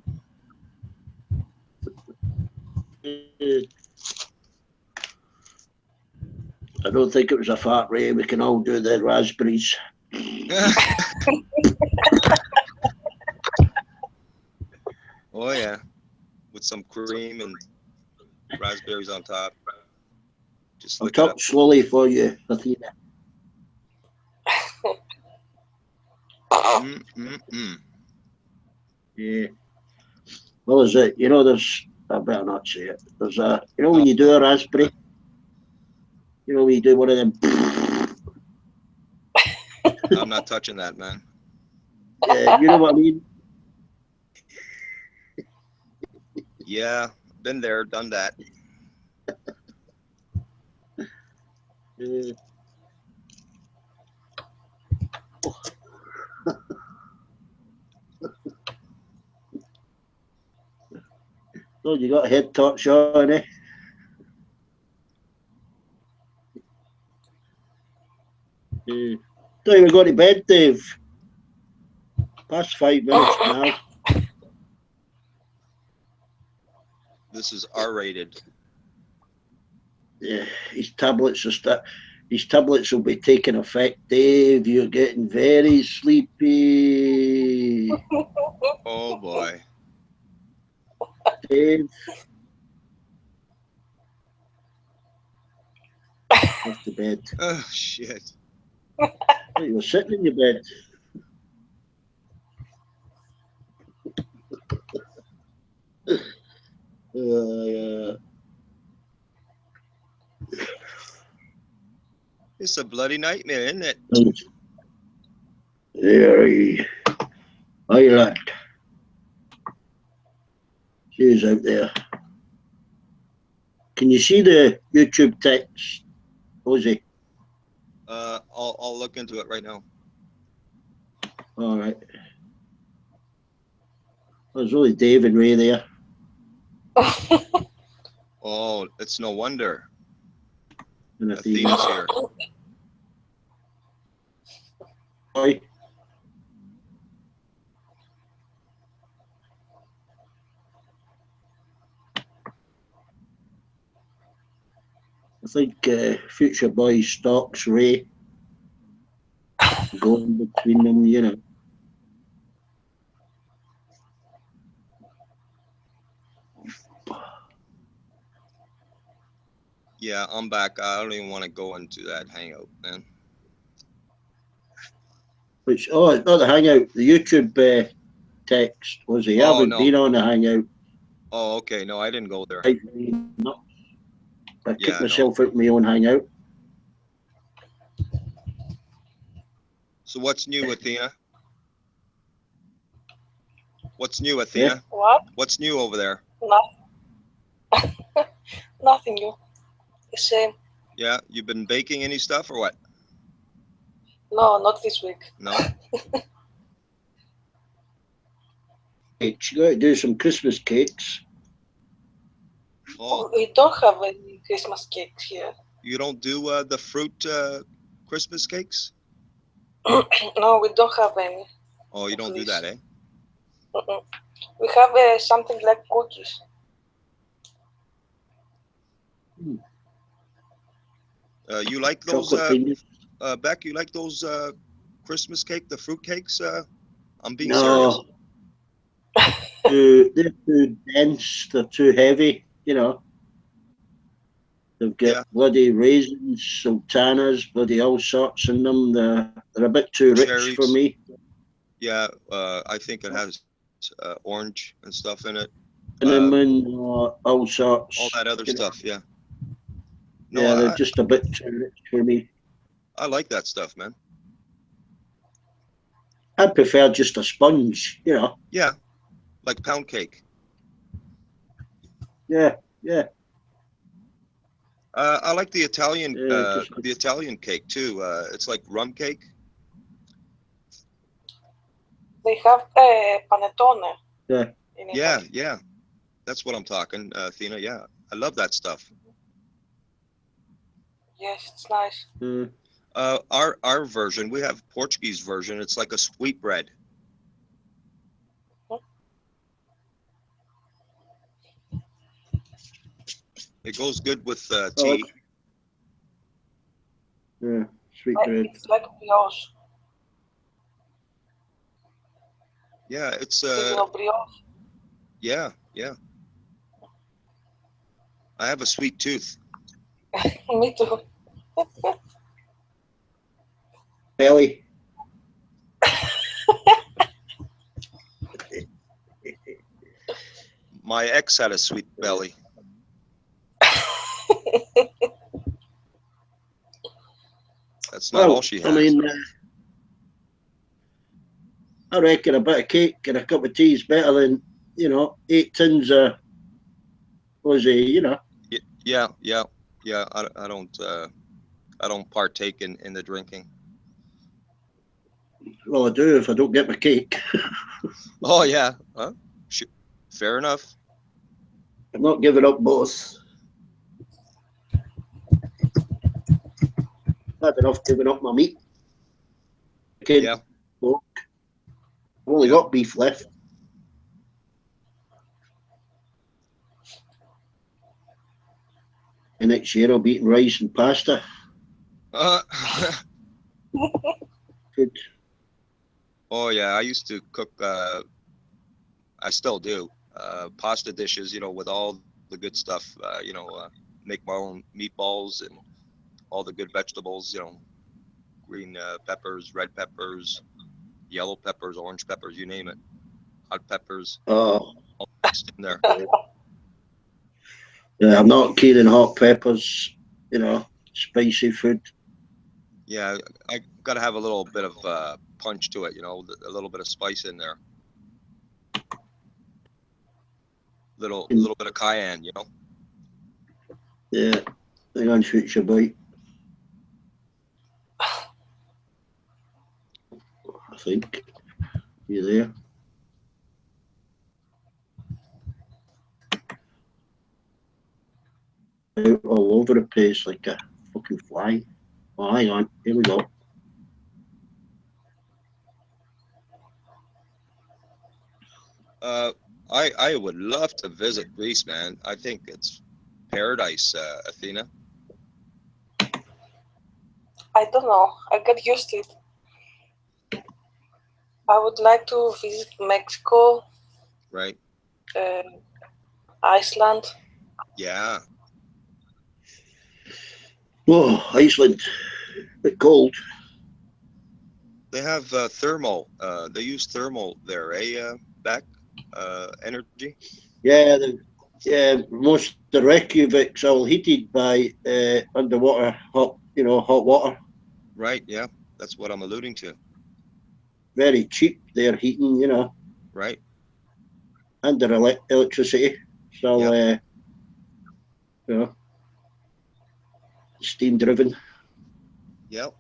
I don't think it was a fart, Ray. We can all do the raspberries. Oh yeah, with some cream and raspberries on top. Just I'll lick it talk up. slowly for you, Athena. Yeah. Well, is it? You know, I better not say it. There's a. You know when you do a raspberry. You know when you do one of them. I'm not touching that, man. Yeah, you know what I mean. Yeah, been there, done that. So you got a head torch on, eh? Don't even go to bed, Dave. Past 5 minutes now. This is R-rated. Yeah, his tablets will be taking effect, Dave. You're getting very sleepy. Oh boy. Dave. Off to bed. Oh shit. Oh, you were sitting in your bed. Yeah. It's a bloody nightmare, isn't it? There, aye, lad. She's out there. Can you see the YouTube text, Ozzy? I'll look into it right now. All right. There's only Dave and Ray there. Oh, it's no wonder. And Athena's here. Aye. I think Future Boy stalks Ray. Going between them, you know. Yeah, I'm back. I don't even want to go into that hangout, man. Which, oh, it's not the hangout, the YouTube text was he? Oh, haven't no. been on the hangout. Oh, okay. No, I didn't go there. I kicked myself out of my own hangout. So what's new, Athena? What's new, Athena? What? What's new over there? Nothing new. The same. Yeah, you've been baking any stuff or what? No, not this week. No. You got to do some Christmas cakes. Oh, We don't have any Christmas cakes here. you don't do the fruit Christmas cakes? No, we don't have any. Oh, you don't do that, eh? We have something like cookies. You like those, Beck? You like those Christmas cake, the fruit cakes? I'm being serious. They're too dense. They're too heavy. You know. They've got bloody raisins, sultanas, bloody all sorts in them. They're a bit too rich Cherries. for me. Yeah, I think it has orange and stuff in it. Cinnamon, all sorts. All that other stuff, yeah. No, Yeah, they're just a bit too rich for me. I like that stuff, man. I prefer just a sponge, you know. Yeah, like pound cake. Yeah, yeah. I like the Italian cake too. It's like rum cake. They have panettone. Yeah. Yeah. That's what I'm talking, Athena. Yeah, I love that stuff. Yes, it's nice. Our version, we have Portuguese version. It's like a sweet bread. It goes good with tea. Yeah, sweet bread. It's like brioche. Yeah, it's brioche. Yeah. I have a sweet tooth. Me too. Belly. My ex had a sweet belly. That's not all she has. I mean, I reckon a bit of cake and a cup of tea is better than, 8 tins of, you know. Yeah. I don't partake in the drinking. Well, I do if I don't get my cake. Oh yeah, fair enough. I'm not giving up both. Not enough giving up my meat. Yeah. Pork. I've only got beef left. And next year I'll be eating rice and pasta. Good. Oh yeah, I used to cook. I still do pasta dishes. With all the good stuff. Make my own meatballs and all the good vegetables. Green peppers, red peppers, yellow peppers, orange peppers, you name it. Hot peppers. Oh. All mixed in there. Yeah, I'm not keen on hot peppers. Spicy food. Yeah, I got to have a little bit of punch to it, you know, a little bit of spice in there. Little bit of cayenne, you know. Yeah, hang on, Future Boy. I think. You there? Out all over the place like a fucking fly. Oh, hang on. Here we go. I would love to visit Greece, man. I think it's paradise, Athena. I don't know. I get used to it. I would like to visit Mexico. Right. Iceland. Yeah. Oh, Iceland. Bit cold. They have thermal. They use thermal there, Beck? Energy. Yeah, most of the Reykjavik's all heated by underwater hot water. Right. Yeah, that's what I'm alluding to. Very cheap. They're heating, Right. Under electricity. So, steam driven. Yep.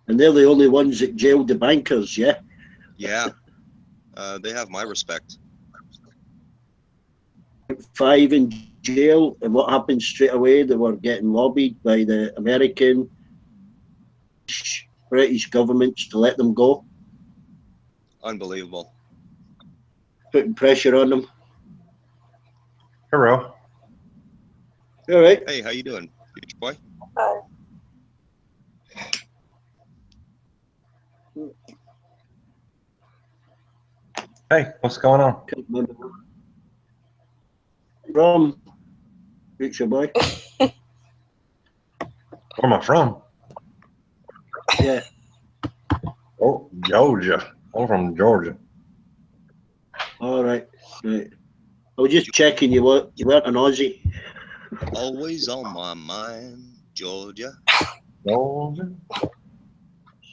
And they're the only ones that jailed the bankers, yeah? Yeah. They have my respect. 5 in jail, and what happened straight away? They were getting lobbied by the American, British governments to let them go. Unbelievable. Putting pressure on them. Hello. All right. Hey, how you doing, future boy? Hi. Hey, what's going on? From future boy. Where am I from? Yeah. Oh, Georgia. I'm from Georgia. All right. Right. I was just checking you weren't an Aussie. Always on my mind, Georgia. Georgia.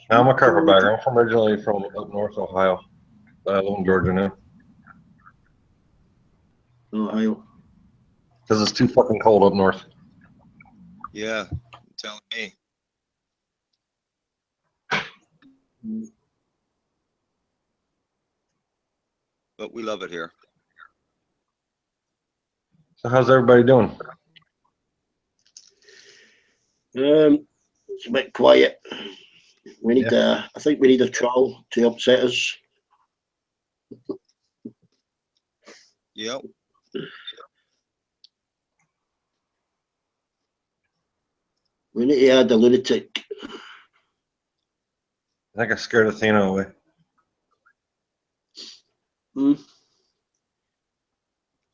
Now, I'm a carpetbagger. I'm from originally from up north Ohio. But I live in Georgia now. Ohio. Because it's too fucking cold up north. Yeah, you're telling me. But we love it here. So how's everybody doing? It's a bit quiet. We need I think we need a troll to upset us. Yep. We need to add a lunatic. I think I scared Athena away. Yeah,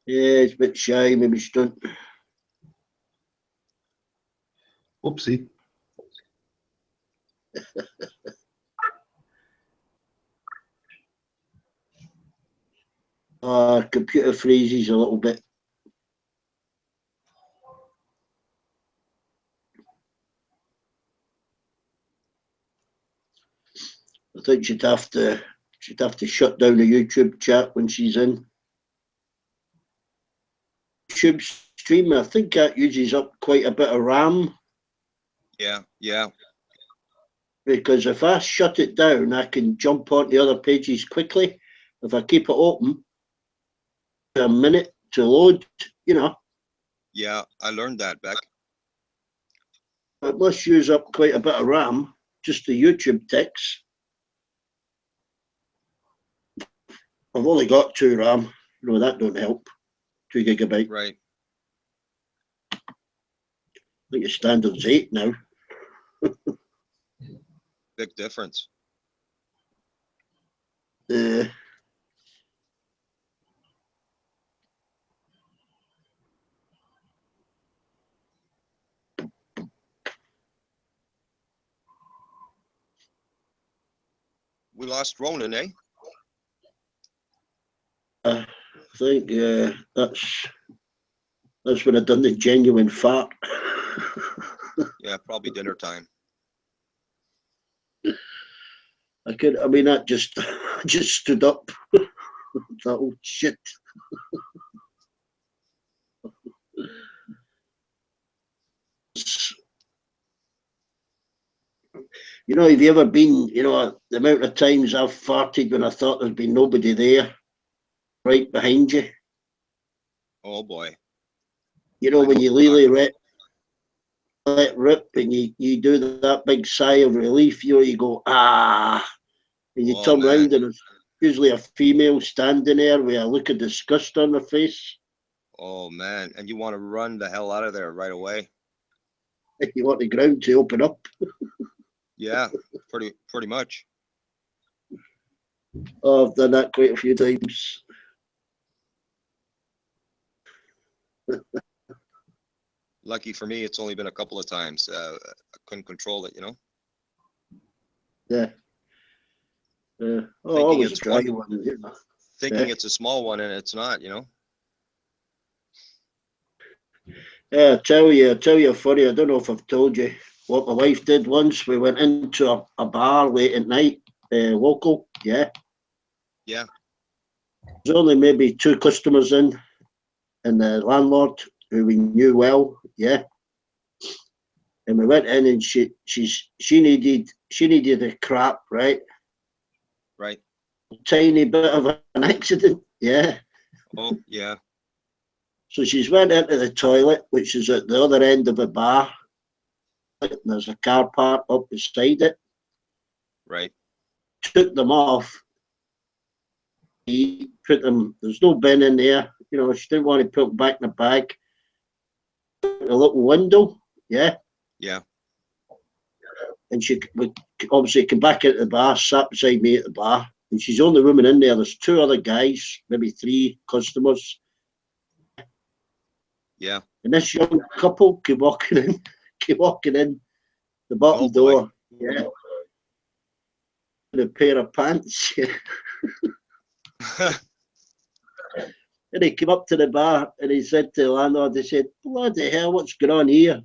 it's a bit shy. Maybe she don't. Whoopsie. Computer freezes a little bit. I think she'd have to shut down the YouTube chat when she's in. YouTube stream, I think that uses up quite a bit of RAM. Yeah, yeah. Because if I shut it down, I can jump on the other pages quickly. If I keep it open, a minute to load, Yeah, I learned that, Beck. It must use up quite a bit of RAM, just the YouTube text. I've only got 2 RAM. That don't help. 2 gigabyte. Right. I think the standard's 8 now. Big difference. We lost Ronan, eh? I think that's when I done the genuine fart. Yeah, probably dinner time. I mean, that just, I just stood up. Thought, oh shit. You know, have you ever been, you know, the amount of times I've farted when I thought there'd been nobody there, right behind you? Oh boy. You know, when you really let rip and you do that big sigh of relief, you know, you go, ah, and you turn round and it's usually a female standing there with a look of disgust on her face. Oh man, and you want to run the hell out of there right away. You want the ground to open up. Yeah, pretty much. Oh, I've done that quite a few times. Lucky for me, it's only been a couple of times. I couldn't control it, you know. Yeah. Oh, Thinking always it's dry one, you know. Thinking Yeah. it's a small one and it's not, you know. Yeah, I tell you funny, I don't know if I've told you what my wife did once. We went into a bar late at night, local, yeah. Yeah. There's only maybe 2 customers in, and the landlord, who we knew well, yeah. And we went in and she needed a crap, right? Right. Tiny bit of an accident, yeah. Oh, yeah. So she's went into the toilet, which is at the other end of the bar. There's a car park up beside it. Right. Took them off. He put them, there's no bin in there. You know, she didn't want to put them back in the bag. A little window, yeah. Yeah. And she would obviously came back into the bar, sat beside me at the bar. And she's the only woman in there. There's 2 other guys, maybe 3 customers. Yeah. And this young couple came walking in the bottom door. Yeah. In a pair of pants. And he came up to the bar and he said to the landlord, he said, bloody hell, what's going on here?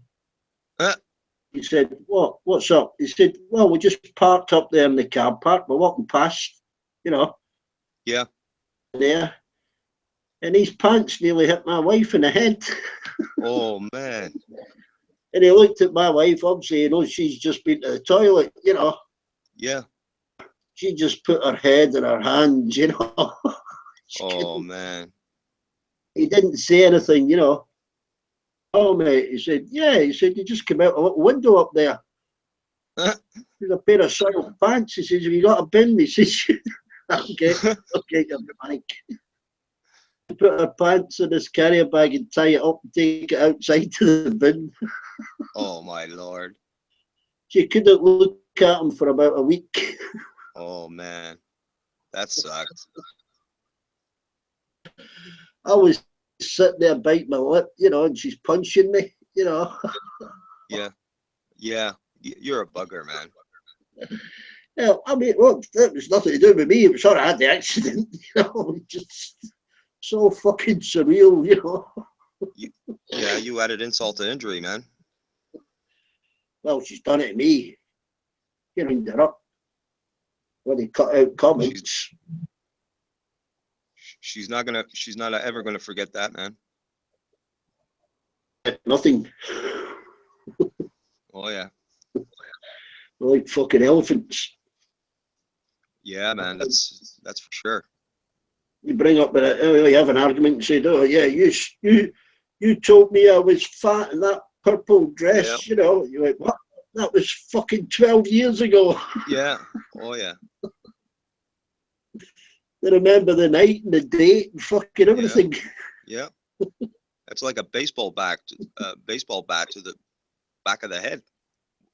He said, what's up? He said, well, we just parked up there in the car park. We're walking past, you know. Yeah. There. And his pants nearly hit my wife in the head. Oh, man. And he looked at my wife, obviously, you know, she's just been to the toilet, you know. Yeah. She just put her head in her hands, you know. Oh, man. He didn't say anything, you know. Oh, mate, he said, yeah, he said, you just came out a little window up there. There's a pair of soiled pants. He says, have you got a bin? He says, okay, your money. Put her pants in his carrier bag and tie it up and take it outside to the bin. Oh, my Lord. She couldn't look at him for about a week. Oh, man. That sucks. I was sitting there biting my lip, you know, and she's punching me, you know. Yeah. Yeah. You're a bugger, man. Yeah, I mean, well, that was nothing to do with me. It was her I had the accident, you know. Just so fucking surreal, you know. Yeah, you added insult to injury, man. Well, she's done it to me. You know, her up when they cut out comments. She's not ever gonna forget that, man. Nothing. Oh yeah. Like fucking elephants. Yeah, man, that's for sure. You bring up you have an argument and say, oh yeah, you told me I was fat in that purple dress, Yeah. you know. You went, what? That was fucking 12 years ago. Yeah. Oh yeah. I remember the night and the date and fucking everything. Yeah. That's like a baseball bat to the back of the head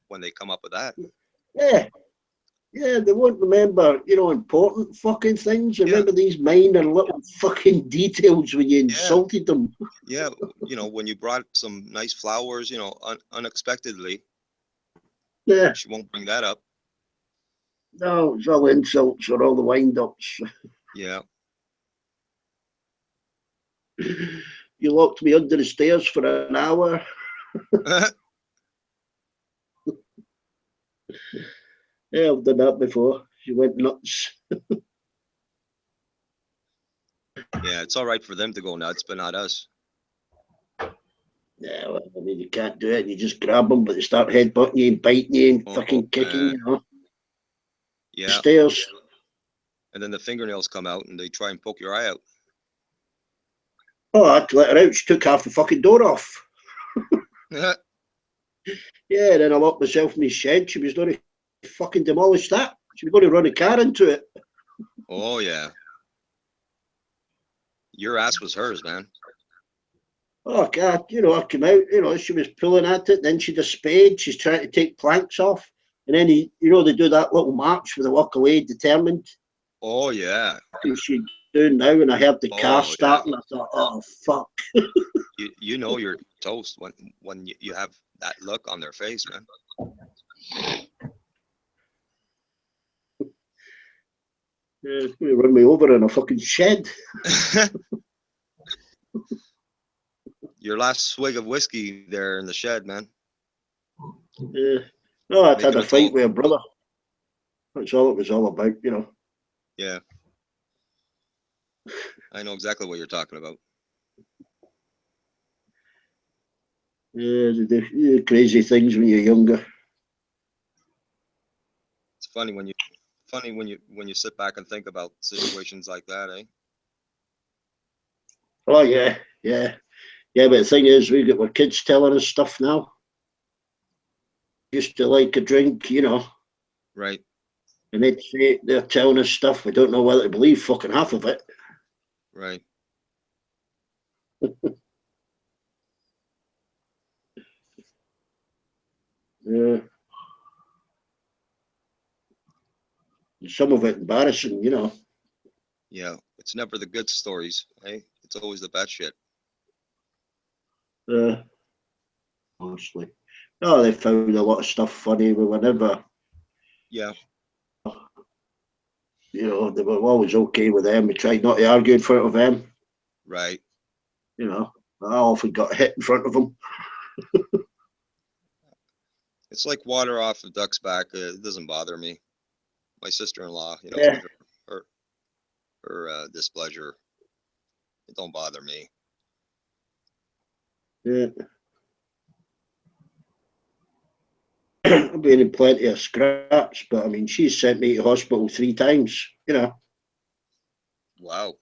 when they come up with that. Yeah. Yeah, they won't remember, you know, important fucking things. Remember these minor little fucking details when you insulted them. Yeah, you know, when you brought some nice flowers, you know, unexpectedly. Yeah. She won't bring that up. No, it's all insults or all the wind-ups. Yeah. You locked me under the stairs for an hour. Yeah, I've done that before. She went nuts. Yeah, it's all right for them to go nuts, but not us. Yeah, well, I mean, you can't do it. You just grab them, but they start headbutting you and biting you and fucking kicking, you know. Yeah. Stairs. And then the fingernails come out and they try and poke your eye out. Oh, I had to let her out. She took half the fucking door off. Yeah, then I locked myself in my shed. She was going to fucking demolish that. She was going to run a car into it. Oh, yeah. Your ass was hers, man. Oh, God, you know, I came out, you know, she was pulling at it. Then she'd a spade. She's trying to take planks off. And then, you know, they do that little march with a walk away determined. Oh, yeah. What she's doing now, and I heard the car starting. Yeah. I thought, oh, fuck. You know you're toast when you have that look on their face, man. Yeah, it's going to run me over in a fucking shed. Your last swig of whiskey there in the shed, man. Yeah. No, I'd had a fight with a brother. That's all it was all about, you know. Yeah. I know exactly what you're talking about. Yeah, they do crazy things when you're younger. It's funny when you sit back and think about situations like that, eh? Oh yeah, yeah. Yeah, but the thing is, we got our kids telling us stuff now. Used to like a drink, you know. Right. And they're telling us stuff. We don't know whether to believe fucking half of it. Right. Yeah. Some of it embarrassing, you know. Yeah. It's never the good stories, eh? It's always the bad shit. Honestly. No, they found a lot of stuff funny. We were never. Yeah. You know, they were always okay with them. We tried not to argue in front of them. Right. You know, I often got hit in front of them. It's like water off a duck's back. It doesn't bother me. My sister-in-law, you know, Yeah. her displeasure, it don't bother me. Yeah. I've been in plenty of scraps, but I mean, she's sent me to hospital 3 times, you know. Wow.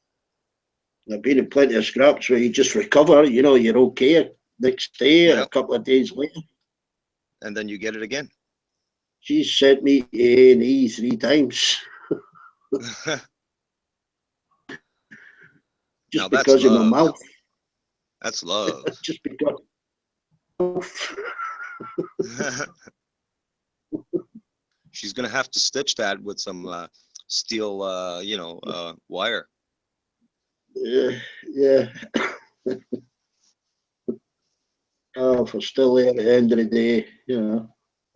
I've been in plenty of scraps where you just recover, you know, you're okay next day or a couple of days later. And then you get it again. She's sent me to A&E 3 times. Just because of my mouth. That's love. Just because. She's gonna have to stitch that with some steel, you know, wire. Yeah. Oh, if we're still there at the end of the day, you know.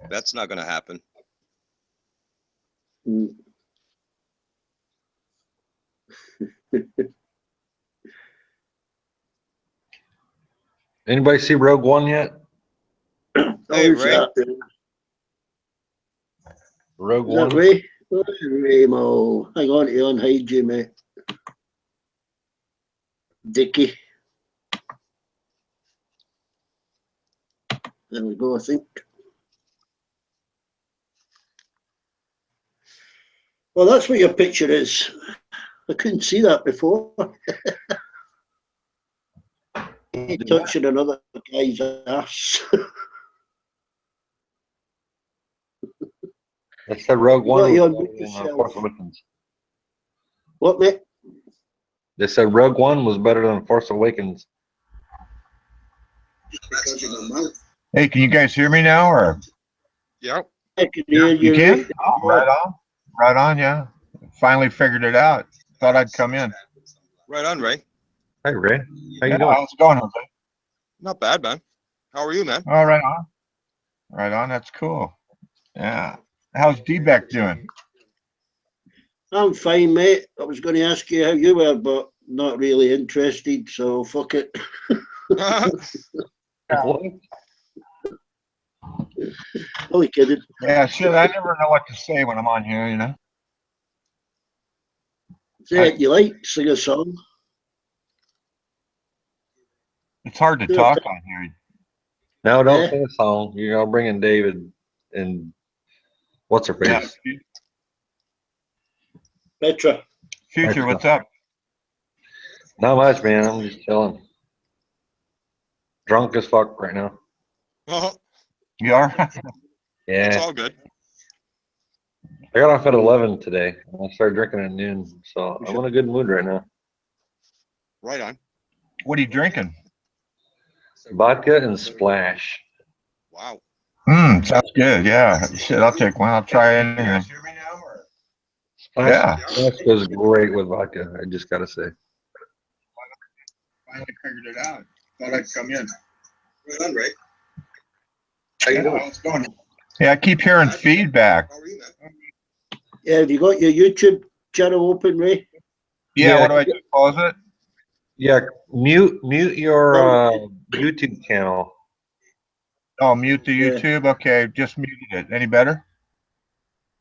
That's not gonna happen. Anybody see Rogue One yet? Hey, Ray. Rogue Is that One. Ray? Oh, Raymo. Hang on to you on hide you, mate. Dickie. There we go, I think. Well, that's what your picture is. I couldn't see that before. You're touching another guy's ass. They said Rogue One You was unmute better than yourself. Force Awakens. What, mate? They said Rogue One was better than Force Awakens. Hey, can you guys hear me now, or? Yep. I can hear You you. can? Oh, right on. Right on, yeah. Finally figured it out. Thought I'd come in. Right on, Ray. Hey, Ray. How you Yeah, doing? how's it going, Jose? Not bad, man. How are you, man? Oh, right on. Right on, that's cool. Yeah. How's D-Beck doing? I'm fine, mate. I was going to ask you how you were, but not really interested, so fuck it. Only kidding. Yeah, shit, I never know what to say when I'm on here, you know? Say it you like, sing a song. It's hard to talk on here. No, don't Yeah. sing a song. You're gonna bring in David and what's her face? Yeah. Petra. Future, what's up? Not much, man. I'm just chilling. Drunk as fuck right now. Oh, You are? Yeah. it's all good. I got off at 11 today. I started drinking at noon, so I'm in a good mood right now. Right on. What are you drinking? Vodka and Splash. Wow. Sounds good. Yeah. Shit, I'll take one. I'll try anything. Splash, Yeah. Splash goes great with vodka, I just gotta say. Finally figured it out. Thought I'd come in. Right on, Ray. How you doing? How's it going? Yeah, I keep hearing feedback. Yeah, have you got your YouTube channel open, Ray? Yeah, what do I do? Pause it? Yeah, mute your YouTube channel. Oh, mute the YouTube? Okay, just muted it. Any better?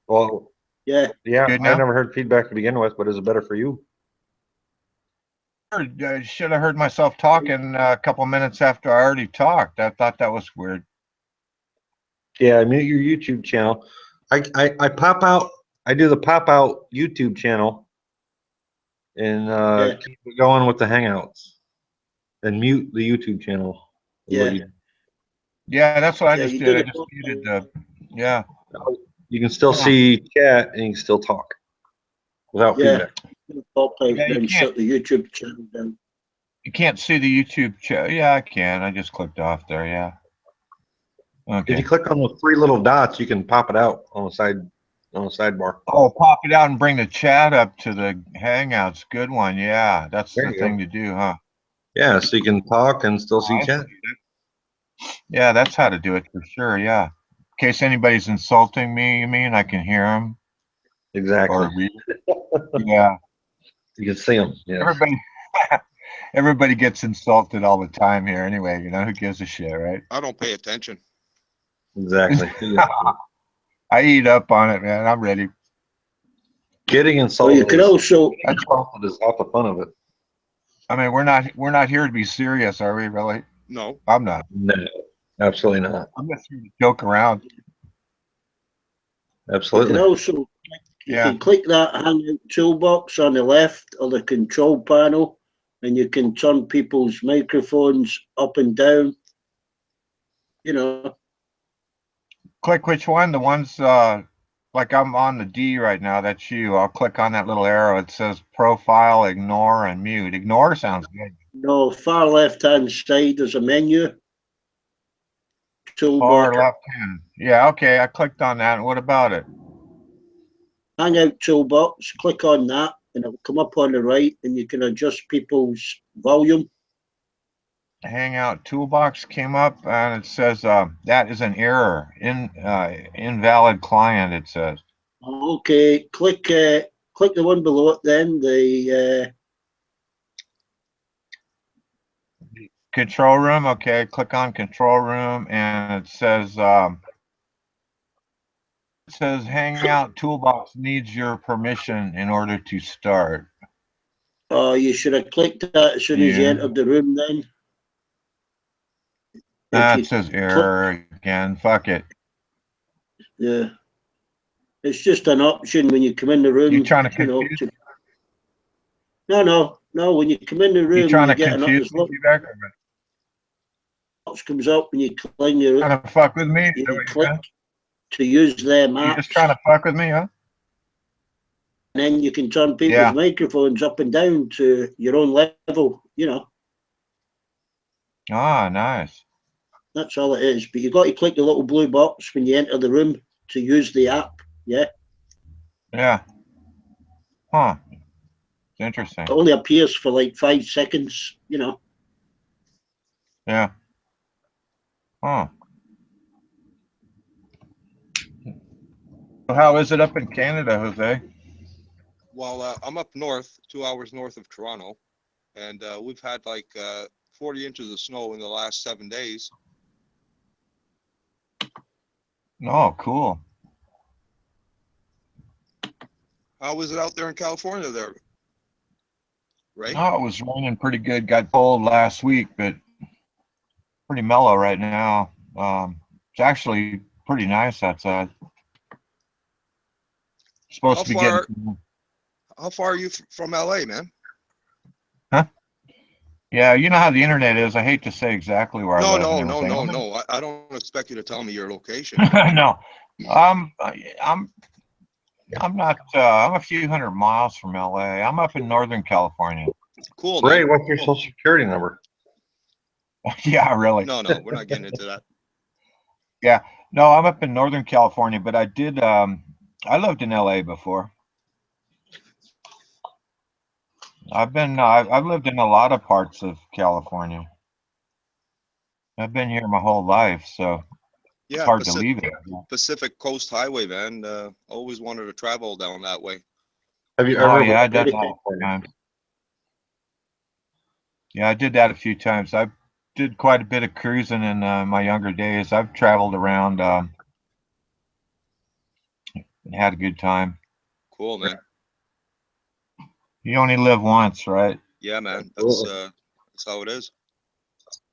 Well, yeah. Good now? I never heard feedback to begin with, but is it better for you? I should have heard myself talking a couple minutes after I already talked. I thought that was weird. Yeah, mute your YouTube channel. I pop out. I do the pop out YouTube channel and keep it going with the Hangouts, and mute the YouTube channel. Yeah. Yeah, that's what I just you did. I it just muted the. Yeah. You can still see chat and you can still talk without feedback. Pop out Yeah, you and can't- shut the YouTube channel down. You can't see the YouTube chat. Yeah, I can. I just clicked off there. Yeah. If Okay. you click on the three little dots, you can pop it out on the sidebar. Oh, pop it out and bring the chat up to the Hangouts. Good one. Yeah, that's There the you thing go. to do, huh? Yeah, so you can talk and still see chat. Yeah, that's how to do it for sure. Yeah. In case anybody's insulting me, you mean I can hear them? Exactly. Or read. Yeah. You can see them. Yeah. Everybody gets insulted all the time here anyway. You know, who gives a shit, right? I don't pay attention. Exactly. I eat up on it, man. I'm ready. Getting insulted. you can also. Insulted is half the fun of it. I mean, we're not here to be serious, are we? Really? No. I'm not. No, absolutely not. I'm just here to joke around. Absolutely. You can also you can click that Hangout toolbox on the left or the control panel, and you can turn people's microphones up and down. You know. Click which one? The ones like I'm on the D right now. That's you. I'll click on that little arrow. It says profile, ignore, and mute. Ignore sounds good. No, far left-hand side there's a menu. Toolbar. Far left hand. Yeah, okay. I clicked on that. What about it? Hangout toolbox. Click on that, and it'll come up on the right, and you can adjust people's volume. Hangout toolbox came up, and it says that is an error. Invalid client. It says. Okay, click the one below it. Then the Control room. Okay, click on control room, and it says Hangout toolbox needs your permission in order to start. you should have clicked that as soon as you entered the room. Then That says error again. Fuck it. Yeah, it's just an option when you come in the room. You trying to confuse? No. When you come in the room, You trying to get confuse me, box comes up when you cling your. Trying to fuck with me? You click to use their maps. You just trying to fuck with me, huh? And then you can turn people's microphones up and down to your own level. You know. Ah, nice. That's all it is. But you got to click the little blue box when you enter the room to use the app. Yeah. Yeah. Huh. It's interesting. It only appears for like 5 seconds. You know. Yeah. Huh. So how is it up in Canada, Jose? Well, I'm up north, 2 hours north of Toronto, and we've had like 40 inches of snow in the last 7 days. Oh, cool. How was it out there in California there? Right? Oh, it was raining pretty good. Got cold last week, but pretty mellow right now. It's actually pretty nice outside. Supposed to be getting. How far are you from LA, man? Huh? Yeah, you know how the internet is. I hate to say exactly where I live. No. I don't expect you to tell me your location. No. I'm not. I'm a few hundred miles from LA. I'm up in Northern California. Cool, Ray, man. what's your social security number? Yeah, really. No, we're not getting into that. Yeah, no, I'm up in Northern California, but I did. I lived in LA before. I've lived in a lot of parts of California. I've been here my whole life, so it's hard to leave it. Pacific Coast Highway, man. Always wanted to travel down that way. Have you Oh ever? yeah, I did that a few times. Yeah, I did that a few times. I did quite a bit of cruising in my younger days. I've traveled around and had a good time. Cool, man. You only live once, right? Yeah, man. That's how it is.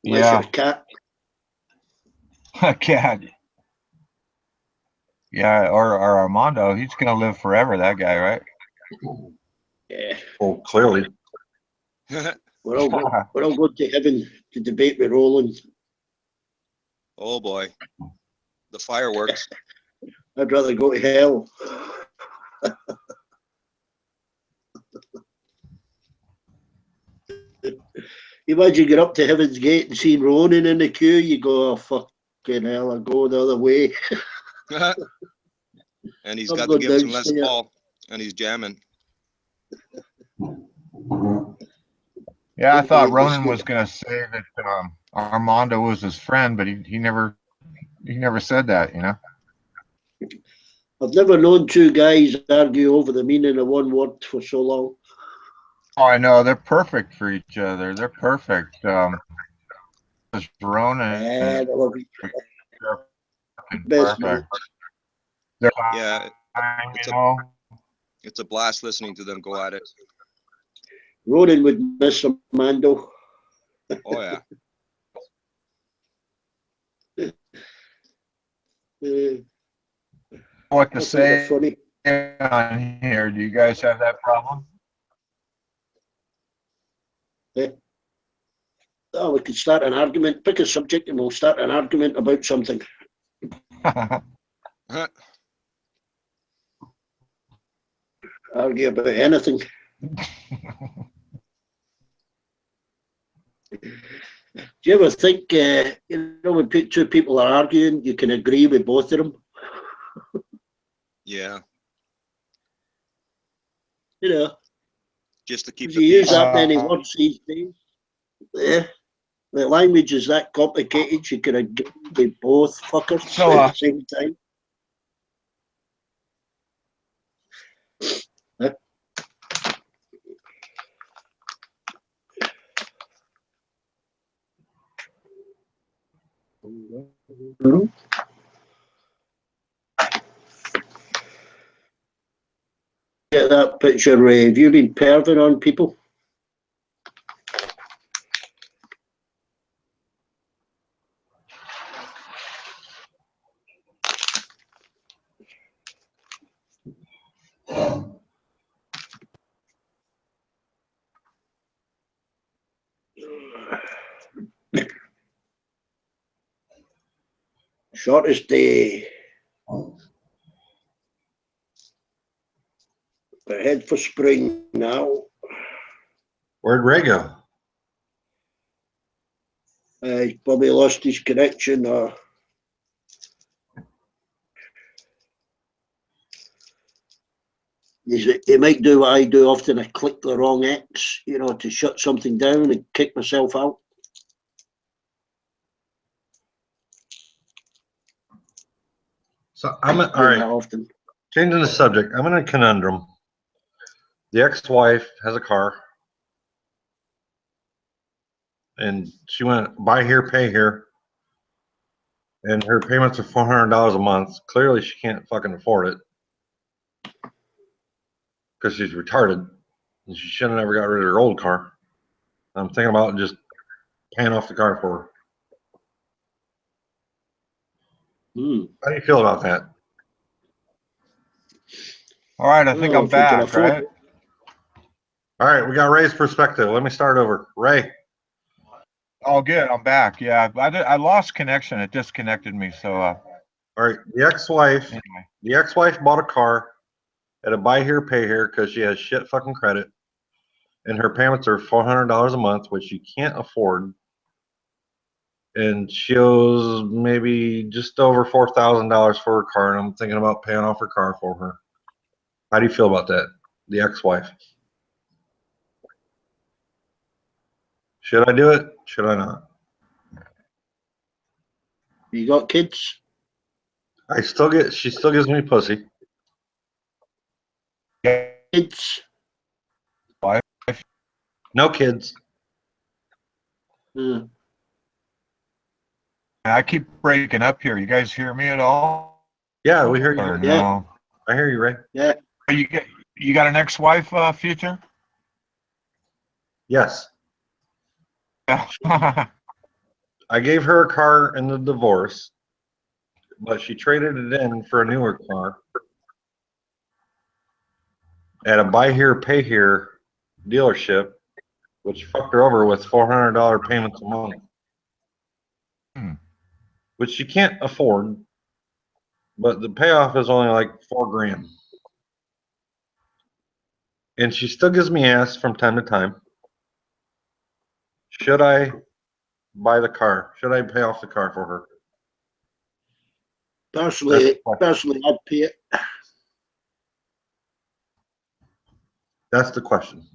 Yeah. Cat. A cat. Yeah, or Armando, he's gonna live forever, that guy, right? Yeah. Oh, clearly. We're all going to heaven to debate with Roland. Oh boy. The fireworks. I'd rather go to hell. Imagine get up to Heaven's Gate and see Ronan in the queue, you go, oh fucking hell, I'll go the other way. And he's got the Gibson Les Paul and he's jamming. Yeah, I thought Ronan was gonna say that Armando was his friend, but he never said that, you know. I've never known two guys argue over the meaning of one word for so long. Oh, I know, they're perfect for each other. They're perfect. Ronan. Yeah, they love each other. Best Perfect. Yeah, it's a blast listening to them go at it. Ronan would miss Armando. Oh yeah. What to say on here? Do you guys have that problem? Yeah. Oh, we could start an argument. Pick a subject and we'll start an argument about something. Argue about anything. Do you ever think, when two people are arguing, you can agree with both of them? Yeah. Just to keep you use that many words these days. Yeah. The language is that complicated, you can agree with both fuckers at the same time. Get that picture, Ray. Have you been perving on people? Shortest day. We're head for spring now. Where'd Ray go? He's probably lost his connection, or he might do what I do often. I click the wrong X, to shut something down and kick myself out. So all right. Often. Changing the subject, I'm in a conundrum. The ex-wife has a car, and she went buy here, pay here. and her payments are $400 a month. Clearly, she can't fucking afford it because she's retarded, and she should have never got rid of her old car. I'm thinking about just paying off the car for her. How do you feel about that? All right, I think I'm back, right? All right, we got Ray's perspective. Let me start over. Ray. Oh, good. I'm back. Yeah, I lost connection. It disconnected me. So. All right, the ex-wife bought a car at a buy here, pay here because she has shit fucking credit, and her payments are $400 a month, which she can't afford, and she owes maybe just over $4,000 for her car, and I'm thinking about paying off her car for her. How do you feel about that? The ex-wife. Should I do it? Should I not? You got kids? She still gives me pussy. Kids? Wife? No kids. I keep breaking up here. You guys hear me at all? Yeah, we hear you. Or no? I hear you, Ray. Yeah. You got an ex-wife, Future? Yes. I gave her a car in the divorce, but she traded it in for a newer car at a buy here, pay here dealership, which fucked her over with $400 payments a month, which she can't afford, but the payoff is only like $4,000. And she still gives me ass from time to time. Should I buy the car? Should I pay off the car for her? Personally, I'd pay it. That's the question.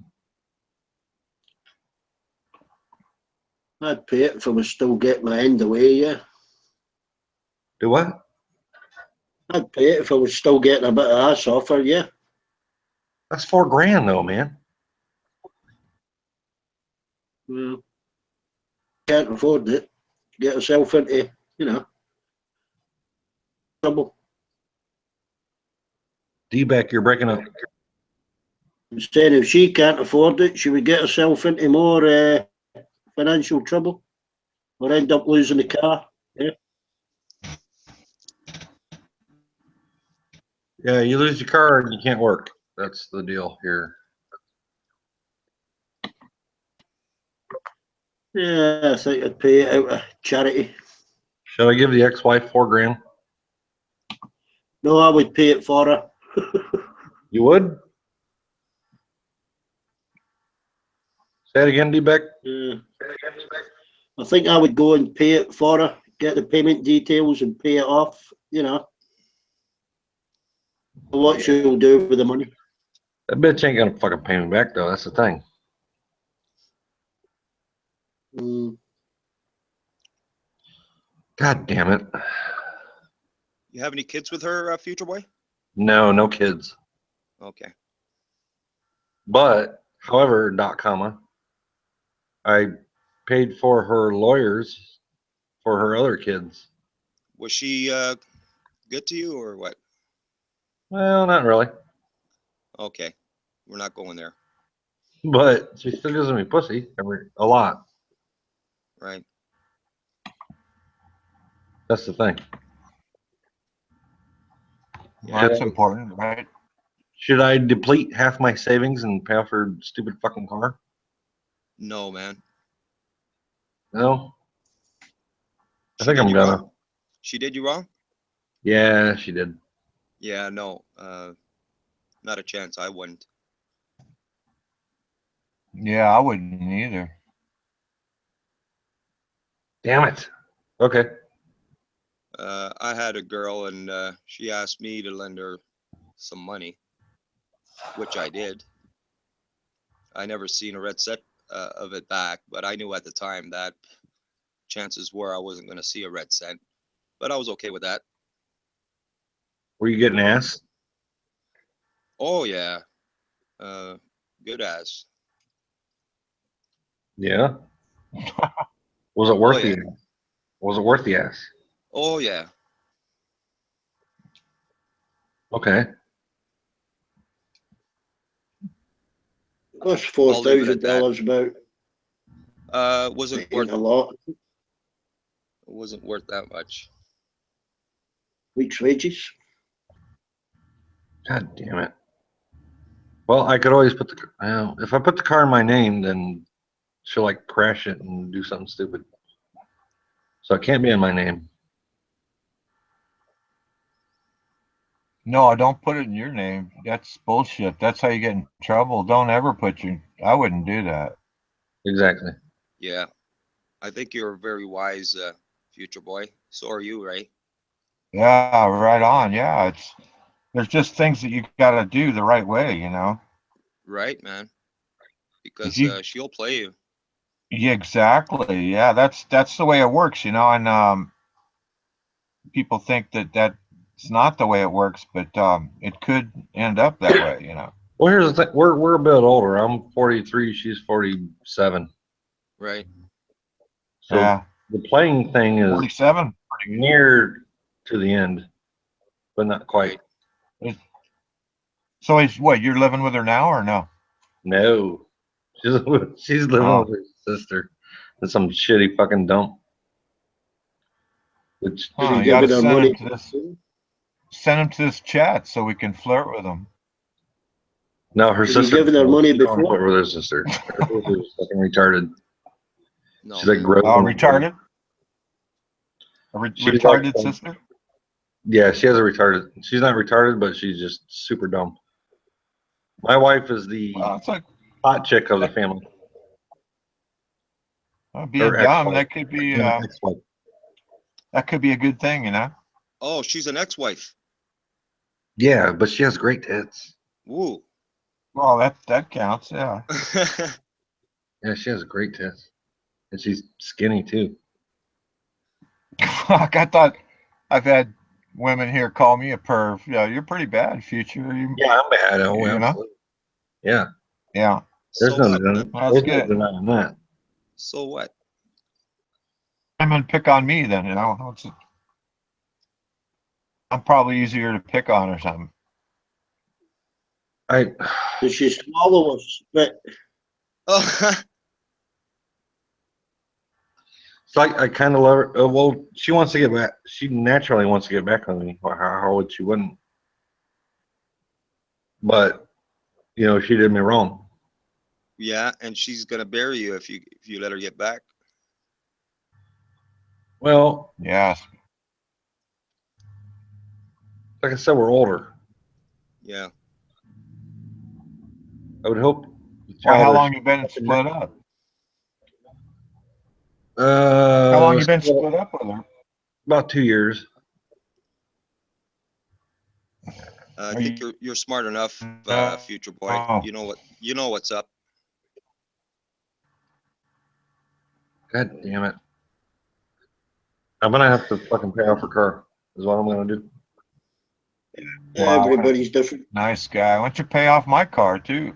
I'd pay it if I was still getting my end away, yeah. Do what? I'd pay it if I was still getting a bit of ass off her, yeah. That's $4,000 though, man. Well, can't afford it. Get herself into, trouble. D-Beck, you're breaking up. Instead, if she can't afford it, she would get herself into more financial trouble or end up losing the car. Yeah. Yeah, you lose your car and you can't work. That's the deal here. Yeah, I think I'd pay it out of charity. Should I give the ex-wife $4,000? No, I would pay it for her. You would? Say it again, D-Beck. Yeah. I think I would go and pay it for her, get the payment details and pay it off, What she'll do with the money. That bitch ain't gonna fucking pay me back though, that's the thing. God damn it. You have any kids with her, Future Boy? No, no kids. Okay. But, however, I paid for her lawyers for her other kids. Was she good to you or what? Well, not really. Okay. We're not going there. But she still gives me pussy a lot. Right. That's the thing. Well, that's important, right? Should I deplete half my savings and pay off her stupid fucking car? No, man. No? I think I'm gonna. Wrong. She did you wrong? Yeah, she did. Yeah, no. Not a chance. I wouldn't. Yeah, I wouldn't either. Damn it. Okay. I had a girl and she asked me to lend her some money, which I did. I never seen a red set of it back, but I knew at the time that chances were I wasn't going to see a red cent, but I was okay with that. Were you getting ass? Oh yeah, good ass. Yeah. Was it worth yeah. Was it worth the ass? Oh yeah. Okay. Cost I'll leave it at that. $4,000 about. Wasn't Ain't worth a lot. It wasn't worth that much. Week's wages. God damn it. Well, I could always put the, well, if I put the car in my name, then she'll like crash it and do something stupid. So it can't be in my name. No, don't put it in your name. That's bullshit. That's how you get in trouble. Don't ever put your, I wouldn't do that. Exactly. Yeah, I think you're a very wise future boy. So are you, right? Yeah, right on. Yeah, there's just things that you got to do the right way, you know. Right, man. Because she'll play you. Yeah, exactly. Yeah, that's the way it works, you know. And people think that that's not the way it works, but it could end up that way, you know. Well, here's the thing. We're a bit older. I'm 43. She's 47. Right. So yeah. the playing thing is 47. Near to the end, but not quite. So is what, you're living with her now or no? No, she's living with her sister in some shitty fucking dump. Which You got to send him to this chat so we can flirt with him. No, her Did you sister. give her money Don't before? flirt with her sister. Her sister's fucking retarded. No. She's like gross. Oh, retarded? A retarded like, sister? Yeah, she has a retarded. She's not retarded, but she's just super dumb. My wife is the hot chick of the family. Being Her dumb, ex-wife. that could be Ex-wife. that could be a good thing, you know. Oh, she's an ex-wife. Yeah, but she has great tits. Woo. Well, that counts, yeah. Yeah, she has great tits, and she's skinny too. Fuck, I thought I've had women here call me a perv. Yeah, you're pretty bad, future. Yeah, I'm bad. Oh, you know? absolutely. Yeah. Yeah. There's So no what, denying man? That's good. that. So what? Women pick on me then, you know. I'm probably easier to pick on or something. Does she swallow or spit? So I kind of love her. Well, she wants to get back. She naturally wants to get back on me. How would she wouldn't? But you know, she did me wrong. Yeah, and she's gonna bury you if you let her get back. Well, yes. Like I said, we're older. Yeah. I would hope. Well, how long you been split up? How long you been split up with her? About 2 years. I think you're smart enough, future boy. You know what's up. God damn it! I'm gonna have to fucking pay off her car. Is what I'm gonna do. Wow. Everybody's different. Nice guy. Why don't you pay off my car too?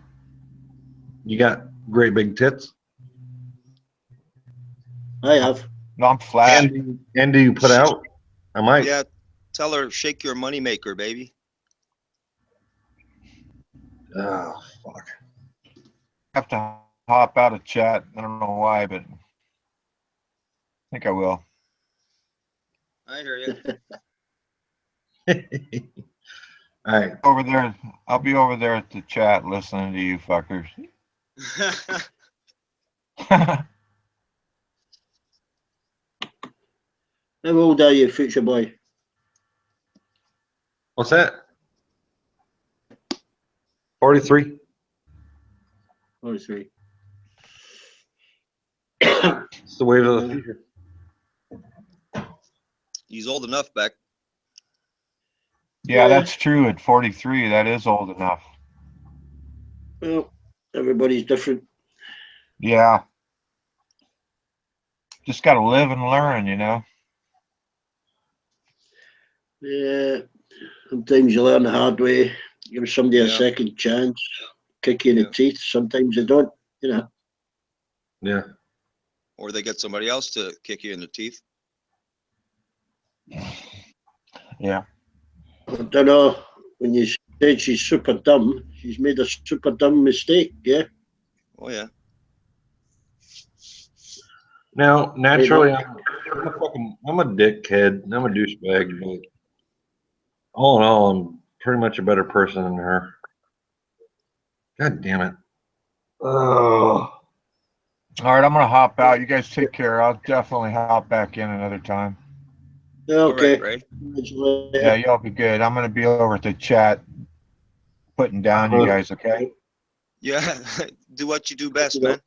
You got great big tits. I have. No, I'm flat. And do you put out? I might. Yeah. Tell her, shake your money maker, baby. Oh fuck! I have to hop out of chat. I don't know why, but I think I will. I hear you. All right. Over there, I'll be over there at the chat listening to you fuckers. How old are you, future boy? What's that? 43. 43. It's the wave of the future. He's old enough, Beck. Yeah, that's true. At 43, that is old enough. Well, everybody's different. Yeah. Just got to live and learn, you know. Yeah. Sometimes you learn the hard way. Give somebody a second chance. Kick you in the teeth. Sometimes you don't, you know. Yeah. Or they get somebody else to kick you in the teeth. Yeah. I don't know. When you said she's super dumb, she's made a super dumb mistake. Yeah. Oh yeah. Now, naturally, I'm a dickhead. I'm a douchebag, but all in all, I'm pretty much a better person than her. God damn it. Oh. All right, I'm gonna hop out. You guys take care. I'll definitely hop back in another time. Okay. All right, Yeah, y'all be good. I'm gonna be over at the chat, putting down you guys. Okay. Yeah, do what you do best, man.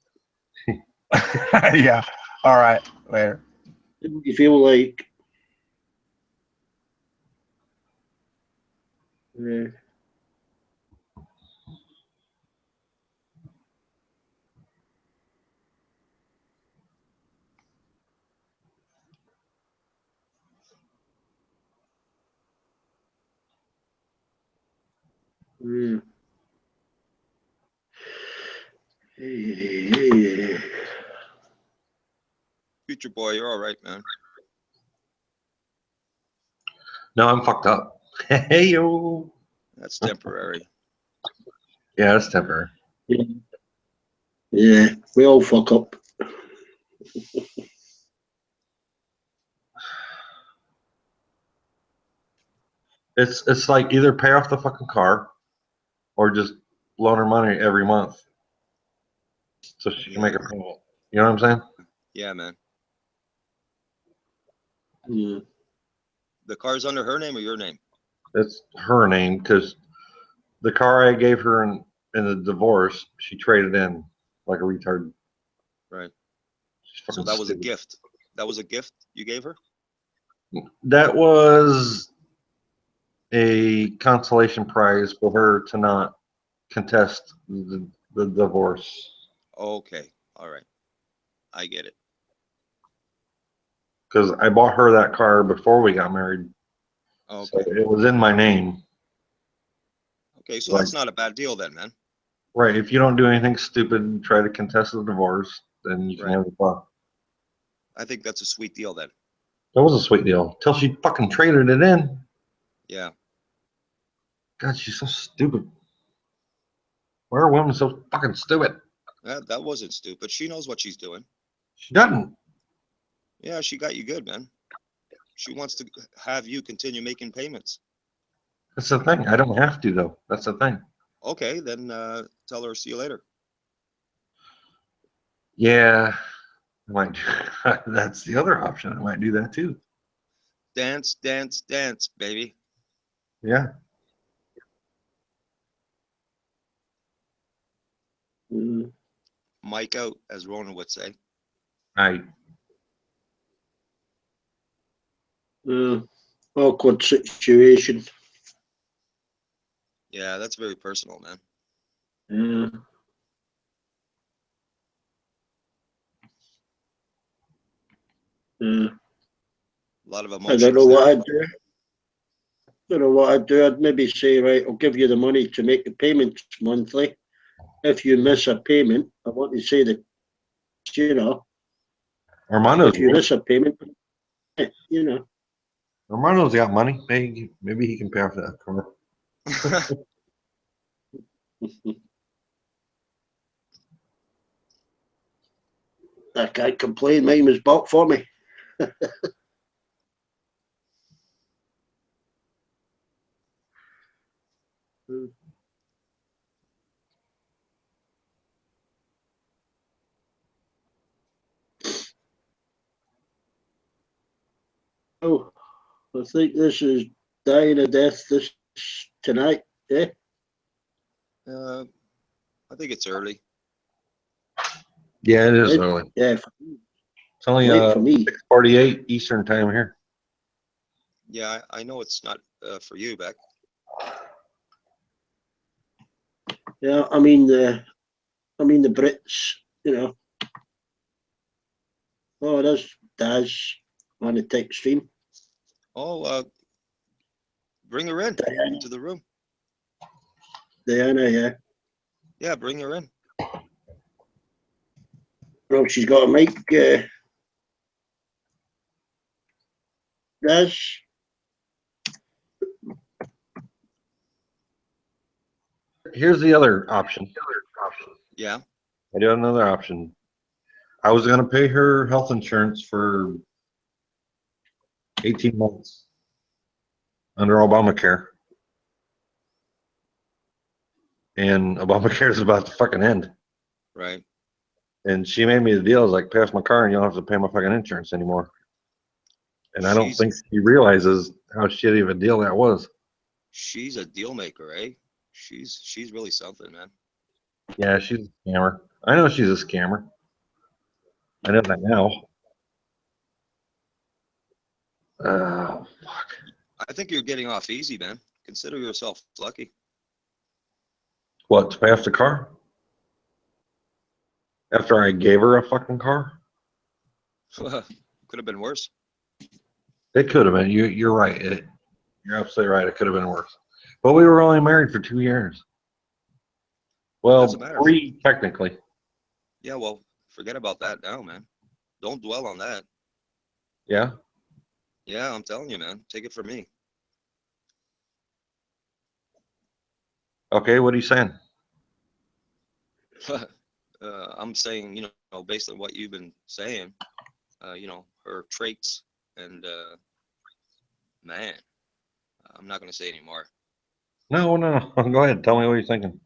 Yeah. All right. Later. You feel like. Yeah. Mm. Hey. Future boy, you're all right, man. No, I'm fucked up. Hey, yo. That's temporary. Yeah, that's temporary. Yeah, we all fuck up. It's like either pay off the fucking car or just loan her money every month so she can make a payment. You know what I'm saying? Yeah, man. Yeah. The car's under her name or your name? It's her name because the car I gave her in the divorce, she traded in like a retard. Right. She's So fucking that was a stupid. gift. That was a gift you gave her? That was a consolation prize for her to not contest the divorce. Okay. All right. I get it. Because I bought her that car before we got married. Okay. So it was in my name. Okay, so Like, that's not a bad deal then, man. right. If you don't do anything stupid and try to contest the divorce, then you can Right. have the car. I think that's a sweet deal then. That was a sweet deal. Till she fucking traded it in. Yeah. God, she's so stupid. Why are women so fucking stupid? That wasn't stupid. She knows what she's doing. She doesn't. Yeah, she got you good, man. She wants to have you continue making payments. That's the thing. I don't have to, though. That's the thing. Okay, then tell her see you later. Yeah. I might. That's the other option. I might do that too. Dance, dance, dance, baby. Yeah. Mm. Mike out, as Ronan would say. Right. Awkward situation. Yeah, that's very personal, man. Yeah. Yeah. A lot of I emotions. don't know what I'd do. Don't know what I'd do. I'd maybe say, right, I'll give you the money to make the payments monthly. If you miss a payment, I want to say that, you know, Armando's if you miss a payment, you know. Armando's got money. Maybe he can pay off that car. I can't complain. Mine was bought for me. Oh, I think this is dying a death this tonight. Eh? I think it's early. Yeah, it is early. Yeah. It's only late for me. 6:48 Eastern time here. Yeah, I know it's not for you, Beck. Yeah, I mean the Brits, you know. Oh, there's Daz on the tech stream. Oh, bring her in into the room. Diana, yeah. Yeah, bring her in. Well, she's got a mic. Des? Here's the other option. Yeah. I do have another option. I was going to pay her health insurance for 18 months under Obamacare. And Obamacare is about to fucking end. Right. And she made me the deal. I was like, pass my car and you don't have to pay my fucking insurance anymore. And I don't think she realizes how shitty of a deal that was. She's a deal maker, eh? She's really something, man. Yeah, she's a scammer. I know she's a scammer. I know that now. I think you're getting off easy, man. Consider yourself lucky. What, to pass the car? After I gave her a fucking car? Could have been worse. It could have been. You're right. You're absolutely right. It could have been worse. But we were only married for 2 years. Well, Doesn't matter. 3 technically. Yeah, well, forget about that now, man. Don't dwell on that. Yeah. Yeah, I'm telling you, man. Take it from me. Okay, what are you saying? I'm saying, you know, based on what you've been saying, you know, her traits and, man, I'm not going to say anymore. No. Go ahead. Tell me what you're thinking.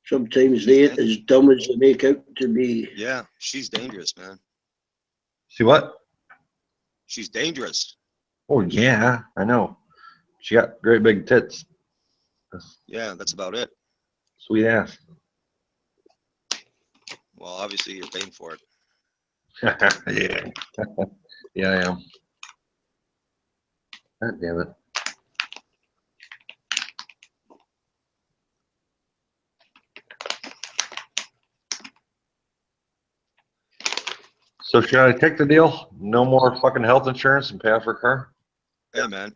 Sometimes they ain't as dumb as they make out to be. Yeah, she's dangerous, man. See what? She's dangerous. Oh, yeah, I know. She got great big tits. Yeah, that's about it. Sweet ass. Well, obviously you're paying for it. Yeah. Yeah, I am. God damn it. So should I take the deal? No more fucking health insurance and pay off her car? Hey, man,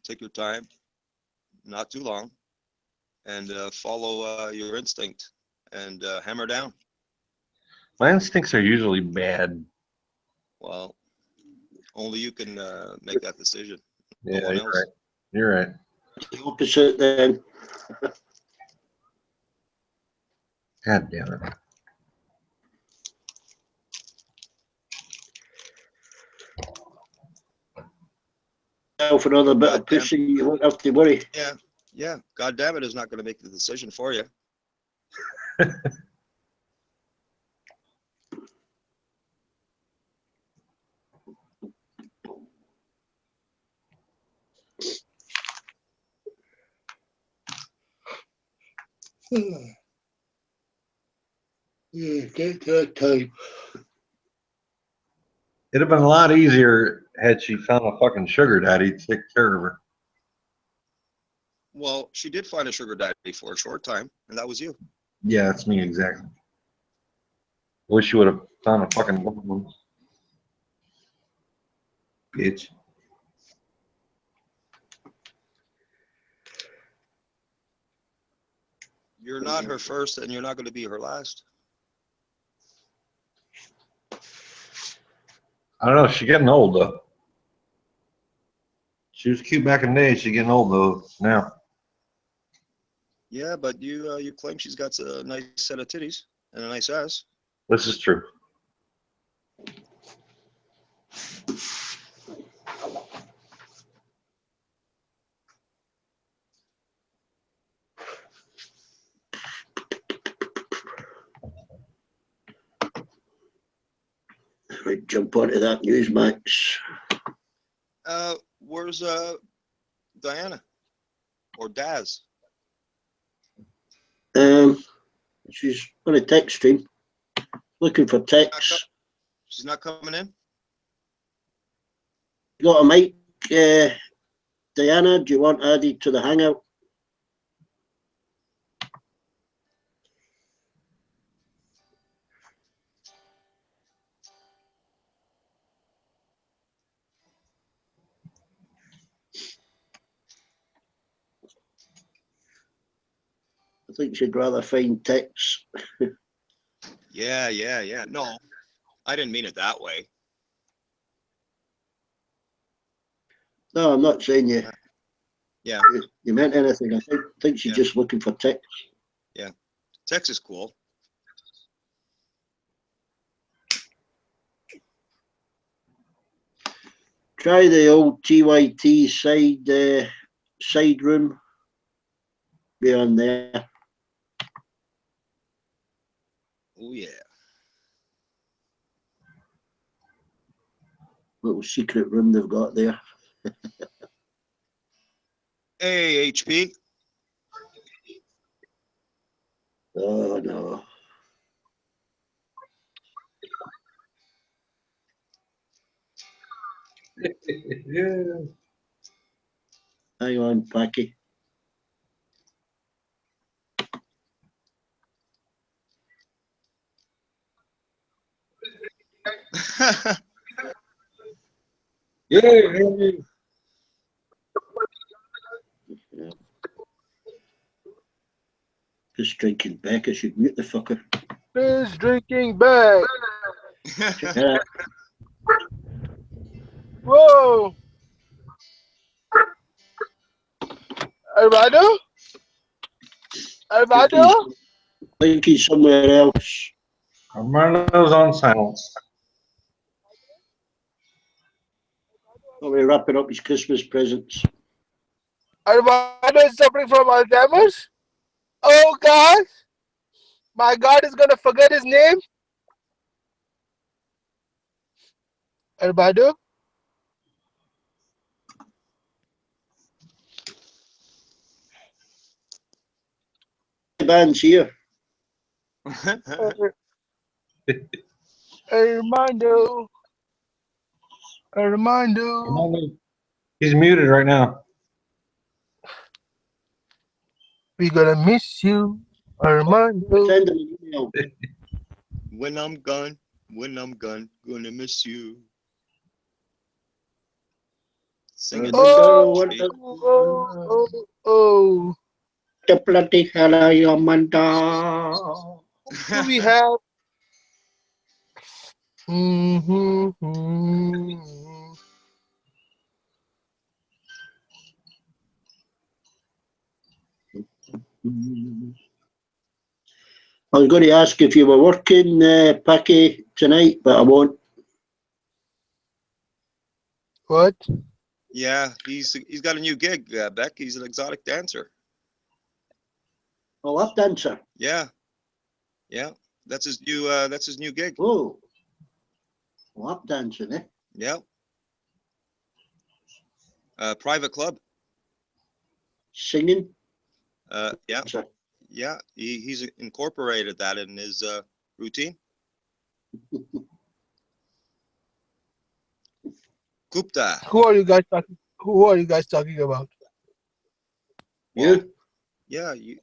take your time, not too long, and follow your instinct and hammer down. My instincts are usually bad. Well, only you can make that decision. Yeah, No one you're else. right. You're right. The opposite then. God damn it. For another bit of pussy, you won't have to worry. Yeah. God damn it is not going to make the decision for you. Yeah, take that time. It'd have been a lot easier had she found a fucking sugar daddy to take care of her. Well, she did find a sugar daddy for a short time, and that was you. Yeah, that's me exactly. Wish you would have found a fucking bitch. You're not her first, and you're not going to be her last. I don't know. She's getting old though. She was cute back in the day. She's getting old though now. Yeah, but you claim she's got a nice set of titties and a nice ass. This is true. Right, jump onto that news, Max. Where's Diana or Daz? She's on a text stream, looking for texts. She's not coming in. You got a mic, Diana? Do you want added to the hangout? I think she'd rather find texts. Yeah. No, I didn't mean it that way. No, I'm not saying you. Yeah. You meant anything. I think she's just looking for text. Yeah. Text is cool. Try the old TYT side room. Be on there. Oh yeah. Little secret room they've got there. Hey, HP. Oh no. Hang on, Packy. Yeah. Just drinking back. I should mute the fucker. Who's drinking back? Whoa! Armando? Armando? I think he's somewhere else. Armando's on silence. Probably wrapping up his Christmas presents. Armando is suffering from Alzheimer's? Oh God! My God is gonna forget his name? Armando? The band's here. Armando. Armando. He's muted right now. We gonna miss you, Armando. Send him an email. When I'm gone, gonna miss you. Sing it. Oh. The bloody hell, Armando. Do we have? I was going to ask if you were working, Packy, tonight, but I won't. What? Yeah, he's got a new gig, Beck. He's an exotic dancer. A lap dancer. Yeah, yeah. That's his new gig. Oh, lap dancing, eh? Yeah. Private club. Singing. Yeah. Yeah. He's incorporated that in his routine. Gupta. Who are you guys talking about? You? Yeah, you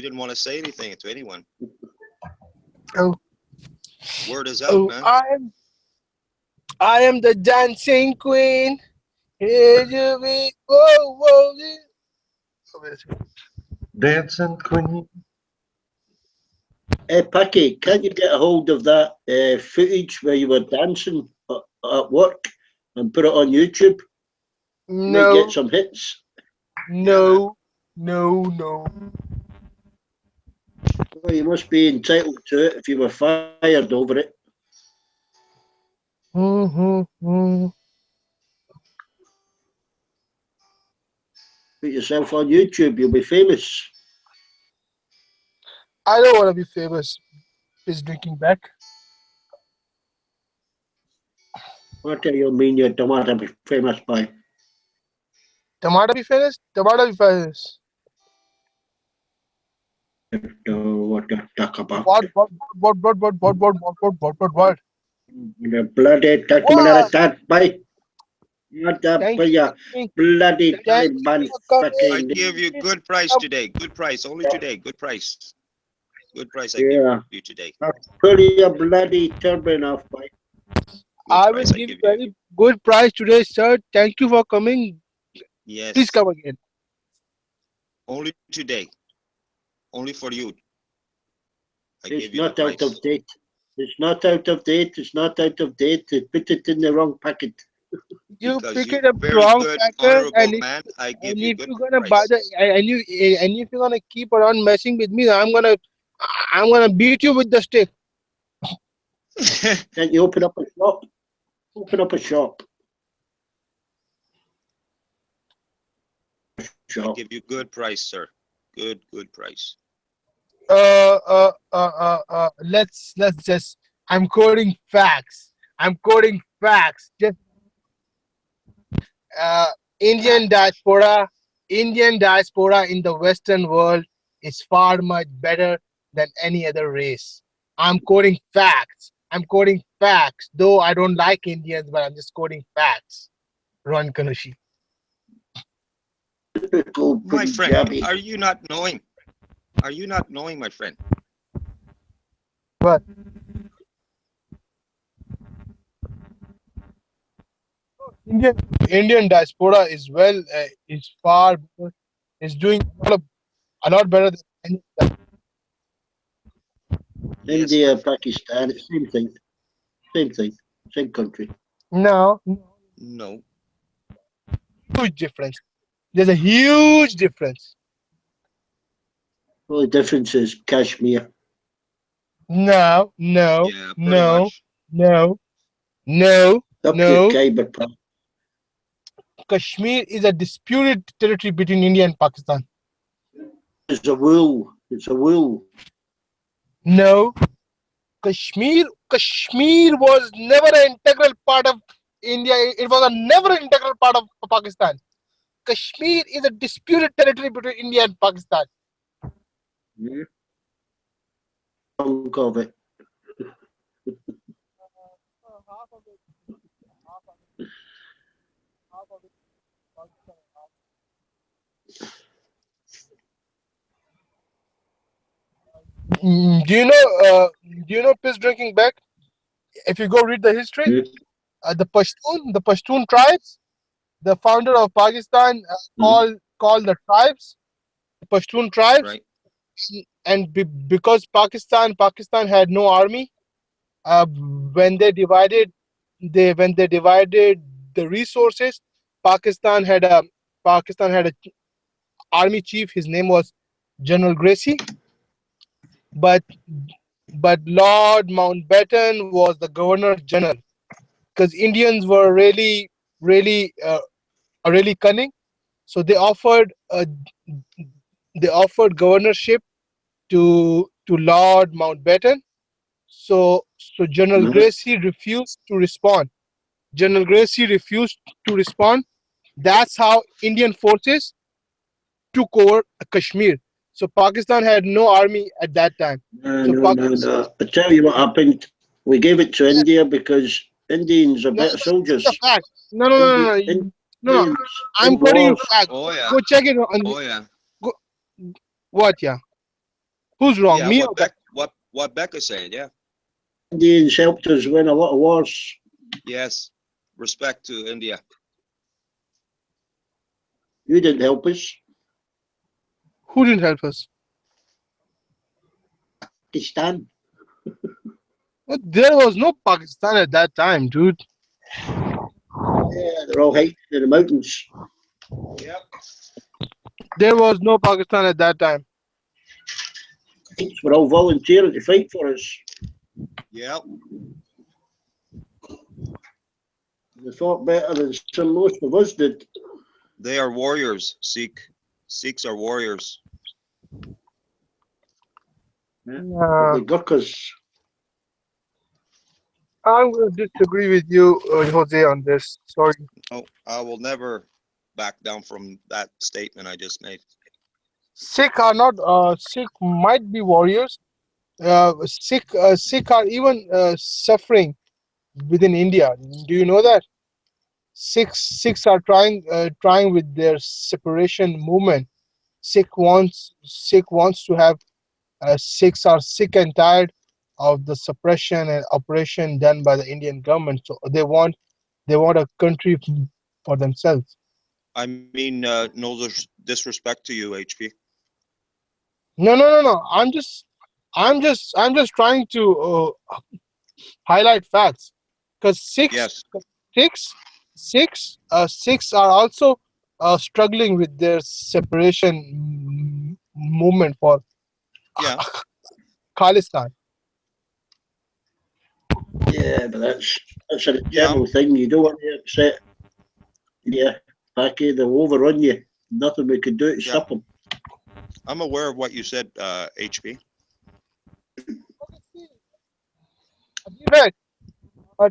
didn't want to say anything to anyone. Oh. Word is out, man. I am the dancing queen. Here you be. Whoa. Dancing queen. Hey, Packy, can't you get a hold of that footage where you were dancing at work and put it on YouTube? No. Might get some hits. No. Well, you must be entitled to it if you were fired over it. Put yourself on YouTube, you'll be famous. I don't want to be famous. Is drinking back. What do you mean you don't want to be famous by? Tomato be famous? Tomato be famous. What to talk about? What? The bloody that by. Not that by ya bloody Taliban I fucking. give you good price today. Good price. Only today. Good price. Good price I give you today. I'll pull your bloody turban off, by. I will give you very good price today, sir. Thank you for coming. Yes. Please come again. Only today. Only for you. It's not out of date. It's not out of date. It's not out of date. They put it in the wrong packet. You Because pick you're it up very wrong good, packer, honorable man. I give and you if good you're gonna buy price. and if you're gonna keep around messing with me, I'm gonna beat you with the stick. Can't you open up a shop? Open up a shop. I Shop. give you good price, sir. Good price. Let's just. I'm quoting facts. I'm quoting facts. Just uh, Indian diaspora, Indian diaspora in the Western world is far much better than any other race. I'm quoting facts. I'm quoting facts. Though I don't like Indians, but I'm just quoting facts. Ron Kanushi. My friend, are you not knowing? Are you not knowing, my friend? What? Indian diaspora is is far better, is doing a lot better than any other. India, Pakistan, it's same thing. Same thing. Same country. No, No. huge difference. There's a huge difference. Well, the difference is Kashmir. No, Yeah, pretty much. no. Up to Khyber Pass. Kashmir is a disputed territory between India and Pakistan. It's a wool. It's a wool. No, Kashmir was never an integral part of India. It was never an integral part of Pakistan. Kashmir is a disputed territory between India and Pakistan. Yeah. Chunk of it. Do you know piss drinking back? If you go read the history, the Pashtun tribes, the founder of Pakistan called the tribes Pashtun tribes, right. and because Pakistan had no army, when they divided the resources, Pakistan had a army chief. His name was General Gracie, but Lord Mountbatten was the Governor General, because Indians were really cunning, so they offered governorship to Lord Mountbatten. So General Gracie refused to respond. General Gracie refused to respond. That's how Indian forces took over Kashmir. So Pakistan had no army at that time. No. I tell you what happened. We gave it to India because Indians are better soldiers. It's a fact. No. I'm quoting you fact. Oh yeah. Go check it. Oh yeah. What? Yeah. Who's wrong? Yeah. Me What or what Becca's saying? Yeah. Indians helped us win a lot of wars. Yes. Respect to India. You didn't help us. Who didn't help us? Pakistan. There was no Pakistan at that time, dude. Yeah, they're all hiding in the mountains. Yep. There was no Pakistan at that time. We're all volunteering to fight for us. Yep. They fought better than most of us did. They are warriors. Sikhs are warriors. The Gurkhas. I'm going to disagree with you, Jose, on this. Sorry. Oh, I will never back down from that statement I just made. Sikh are not. Sikh might be warriors. Sikh are even suffering within India. Do you know that? Sikhs are trying with their separation movement. Sikh wants to have. Sikhs are sick and tired of the suppression and oppression done by the Indian government. So they want a country for themselves. I mean, no disrespect to you, HP. No. I'm just trying to highlight facts, because Yes. Sikhs are also struggling with their separation movement for Yeah. Khalistan. Yeah, but that's an internal thing. You don't want to upset. Yeah, Packy, they'll overrun you. Nothing we can do to stop them. I'm aware of what you said, HP. Right.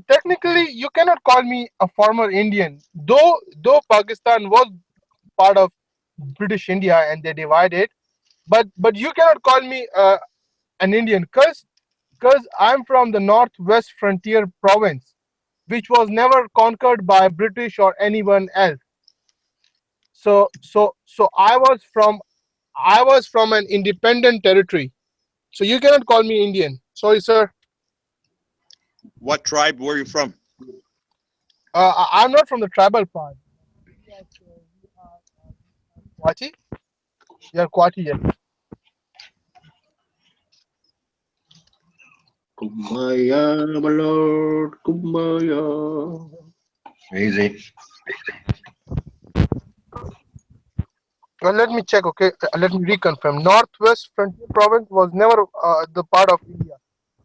Technically, you cannot call me a former Indian, though Pakistan was part of British India and they divided, but you cannot call me an Indian, because I'm from the northwest frontier province, which was never conquered by British or anyone else. So I was from an independent territory. So you cannot call me Indian. Sorry, sir. What tribe were you from? I'm not from the tribal part. Kwati? Yeah, Kwati, yes. Kumbaya, my lord, Kumbaya. Easy. Well, let me check, okay? Let me reconfirm. Northwest Frontier Province was never the part of India.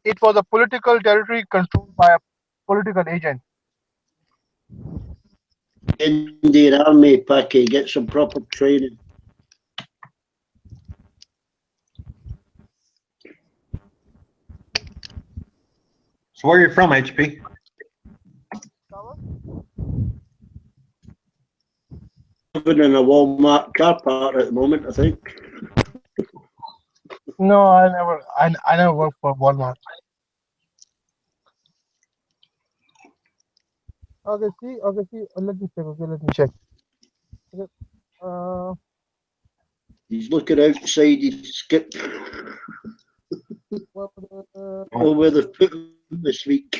It was a political territory controlled by a political agent. Indian Army, Packy, get some proper training. So where are you from, HP? Living in a Walmart car park at the moment, I think. No, I never worked for Walmart. Okay, see, let me check, okay, let me check. Okay, He's looking outside, he skipped. Oh, where they've put him this week.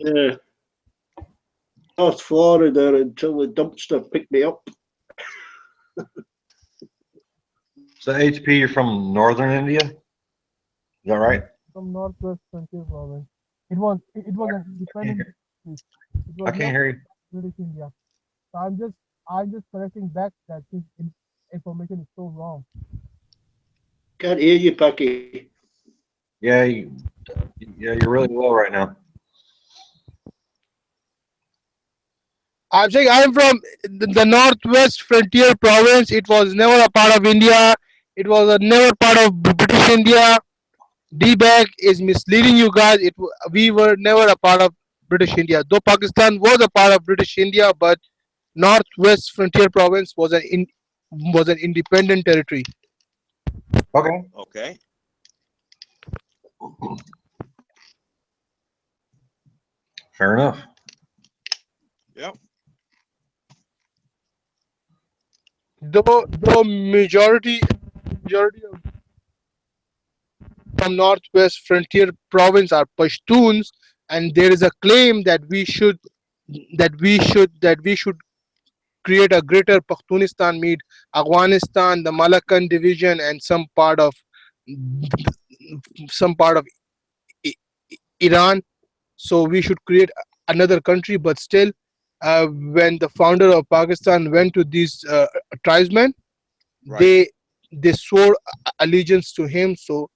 Yeah. North Florida until the dumpster picked me up. So HP, you're from northern India? Is that right? from Northwest Frontier Province. It was an independent. I can't hear you. British India. So I'm just correcting back that this information is so wrong. Can't hear you, Packy. Yeah, you're really low right now. I'm saying I'm from the Northwest Frontier Province. It was never a part of India. It was never part of British India. D-bag is misleading you guys. We were never a part of British India. Though Pakistan was a part of British India, but Northwest Frontier Province was an independent territory. Okay. Okay. Fair enough. Yep. Though majority of from Northwest Frontier Province are Pashtuns, and there is a claim that we should create a greater Pakhtunistan, meet Afghanistan, the Malakand division, and some part of Iran. So we should create another country, but still, when the founder of Pakistan went to these tribesmen, they swore allegiance to him. So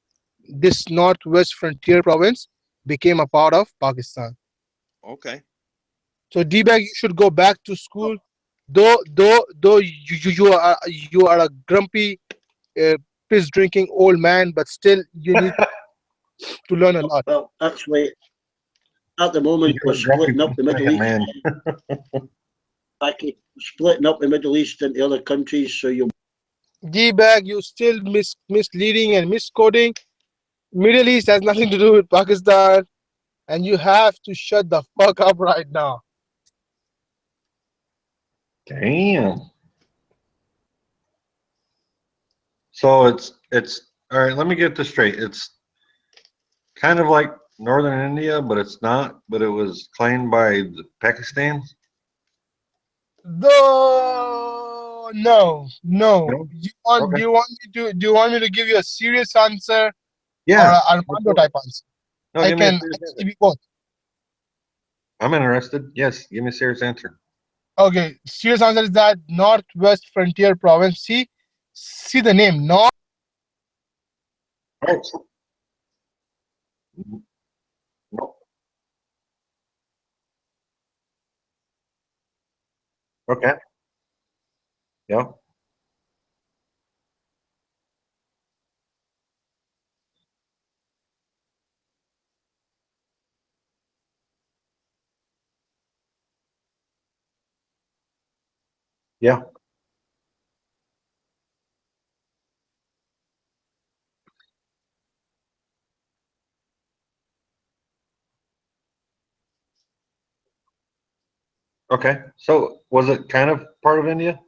this Northwest Frontier Province became a part of Pakistan. Okay. So D-bag, you should go back to school. Though you are a grumpy, piss drinking old man, but still you need to learn a lot. Well, actually, at the moment, we're splitting up the Middle East. Packy, splitting up the Middle East into other countries, so you'll. D-bag, you still misleading and misquoting. Middle East has nothing to do with Pakistan, and you have to shut the fuck up right now. Damn. So it's all right. Let me get this straight. It's kind of like northern India, but it's not. But it was claimed by the Pakistan. No, No. No? Do you want me to give you a serious answer or Yeah. a Armando type answer? No, I give me a can serious answer. give you both. I'm interested. Yes, give me a serious answer. Okay, serious answer is that Northwest Frontier Province. See the name North. Right. No. Okay. Yeah. Yeah. Okay. So was it kind of part of India?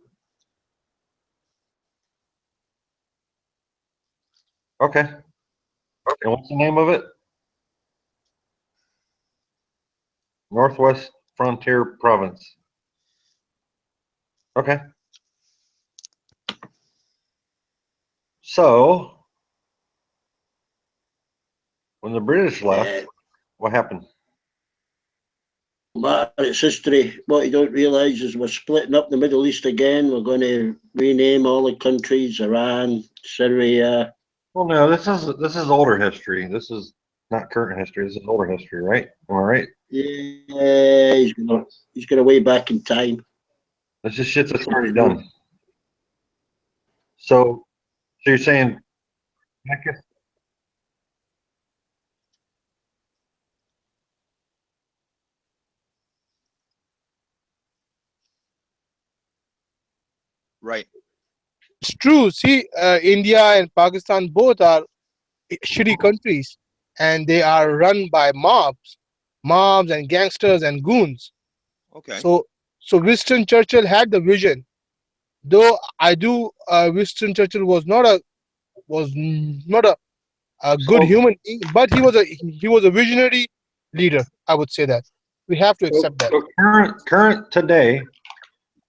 Okay. And what's the name of it? Northwest Frontier Province. Okay. So when the British left, what happened? But it's history. What you don't realise is we're splitting up the Middle East again. We're going to rename all the countries: Iran, Syria. Well, no, this is older history. This is not current history. This is older history, right? Am I right? Yeah, he's gonna way back in time. That's just shit that's already done. So you're saying Mecca? Right. It's true. See, India and Pakistan both are shitty countries, and they are run by mobs and gangsters and goons. Okay. So Winston Churchill had the vision. Though Winston Churchill was not a good human being, but he was a visionary leader. I would say that we have to accept that. So current today,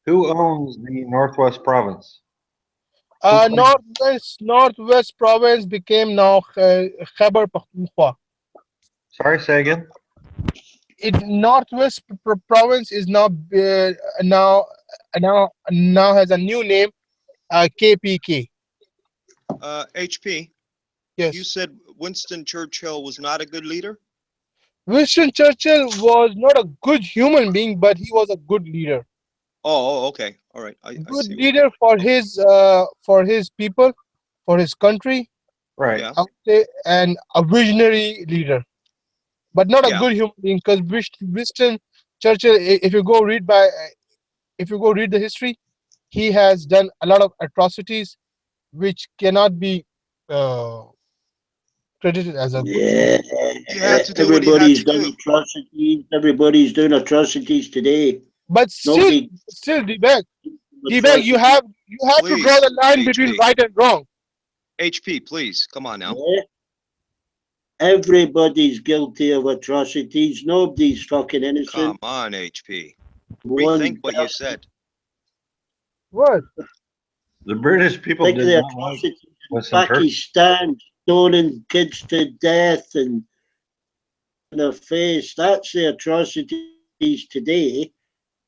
who owns the Northwest Province? Northwest province became now Khyber Pakhtunkhwa. Sorry, say again. Northwest province is now has a new name, KPK. HP. Yes. You said Winston Churchill was not a good leader? Winston Churchill was not a good human being, but he was a good leader. Oh, okay. All right. I Good see. leader for his people, for his country. Right. I would say, and a visionary leader, but not a good human being. Because Winston Churchill, if you go read the history, he has done a lot of atrocities, which cannot be credited as a Yeah, everybody's done atrocities. Everybody's doing atrocities today. But still, D-Bag, you have to draw the line between right and wrong. HP, please. Come on now. Yeah. Everybody's guilty of atrocities. Nobody's fucking innocent. Come on, HP. Rethink what you said. What? The British people Think of did the not like atrocities in Winston Churchill. Pakistan, stoning kids to death and in their face. That's the atrocities today.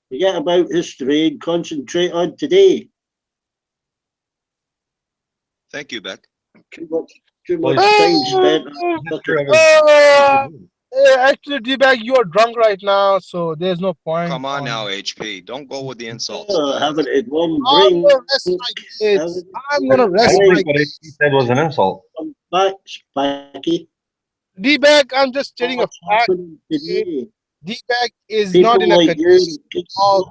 Forget about history and concentrate on today. Thank you, Beck. Too much time spent on Actually, D-Bag, you are drunk right now, so there's no point. Come on now, HP. Don't go with the insults. haven't had one I'm drink. gonna rest my kids. I'm gonna rest I my think what he said was an insult. Becky. D-Bag, I'm just stating a What's fact. happening today? D-Bag is People not in a like you condition get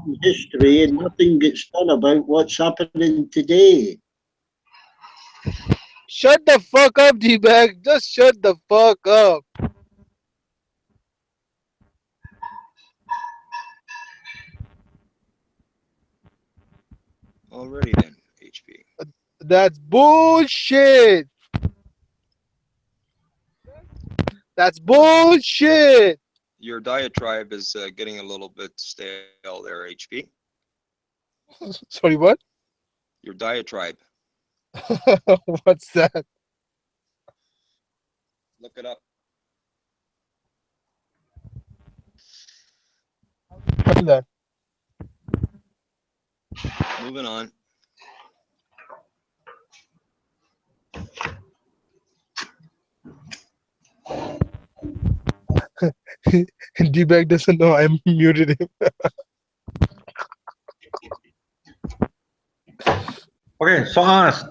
in history and nothing gets done about what's happening today. Shut the fuck up, D-Bag. Just shut the fuck up. Already then, HP. That's bullshit. That's bullshit. Your diatribe is getting a little bit stale there, HP. Sorry, what? Your diatribe. What's that? Look it up. What's that? Moving on. D-Bag doesn't know I muted him. Okay, so honest.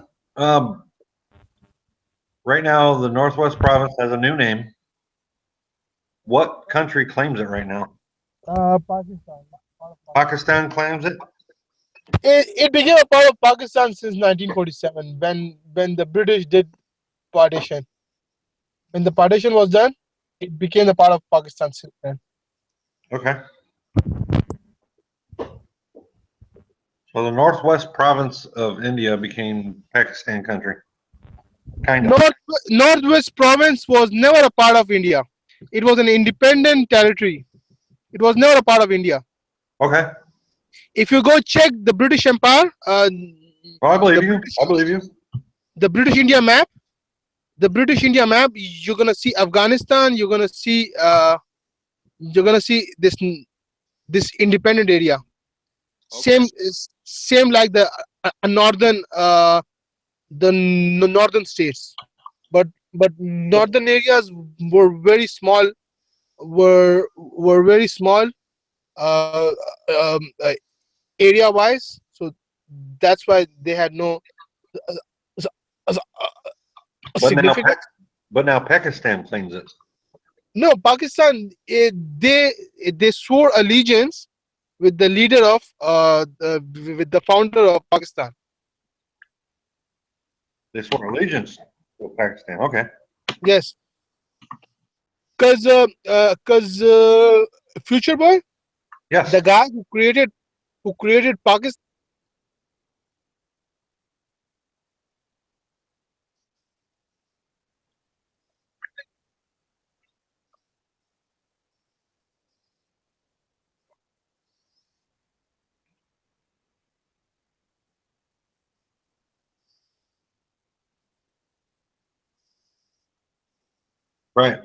Right now, the Northwest Province has a new name. What country claims it right now? Pakistan. Pakistan claims it? It became a part of Pakistan since 1947 when the British did partition. When the partition was done, it became a part of Pakistan since then. Okay. So the Northwest Province of India became Pakistan country. Kind of. Northwest Province was never a part of India. It was an independent territory. It was never a part of India. Okay. If you go check the British Empire, I believe you. I believe you. The British India map, you're gonna see Afghanistan. You're gonna see this independent area. Okay. Same like the northern states, but northern areas were very small. Were very small area wise, so that's why they had no significance. But now Pakistan claims it. No, Pakistan, they swore allegiance with the leader of with the founder of Pakistan. They swore allegiance to Pakistan. Okay. Yes, because Future Boy, yes, the guy who created Pakistan. Right.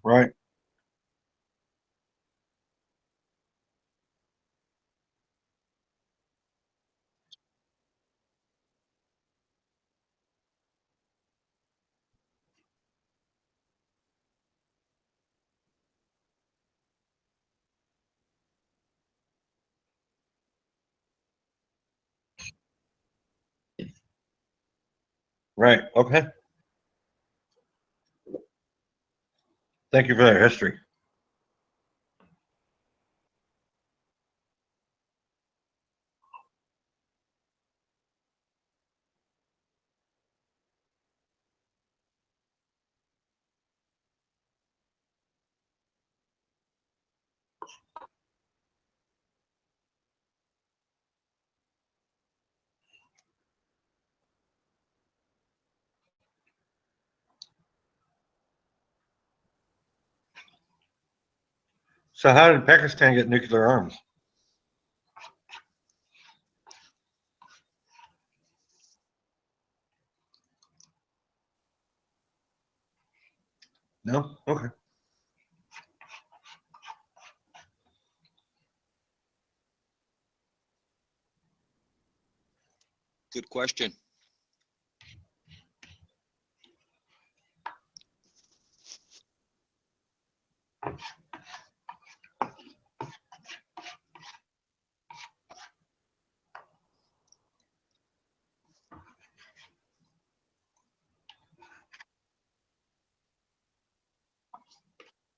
Right. Right. Okay. Thank you for that history. So how did Pakistan get nuclear arms? No? Okay. Good question.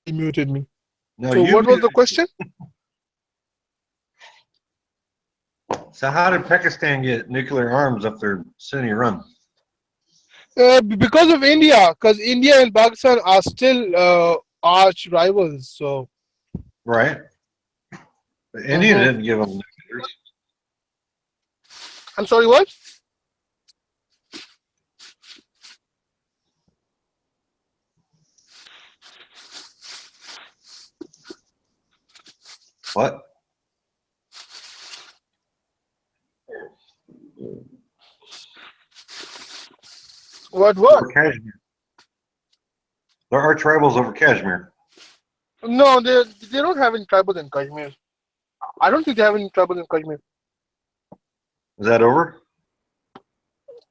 He muted me. No, So what was the question? So how did Pakistan get nuclear arms up their Sunni run? Because of India, because India and Pakistan are still arch rivals. So Right. But India didn't give them nuclears. I'm sorry, what? What? What? Over Kashmir. There are tribals over Kashmir. No, they don't have any tribals in Kashmir. I don't think they have any tribals in Kashmir. Is that over?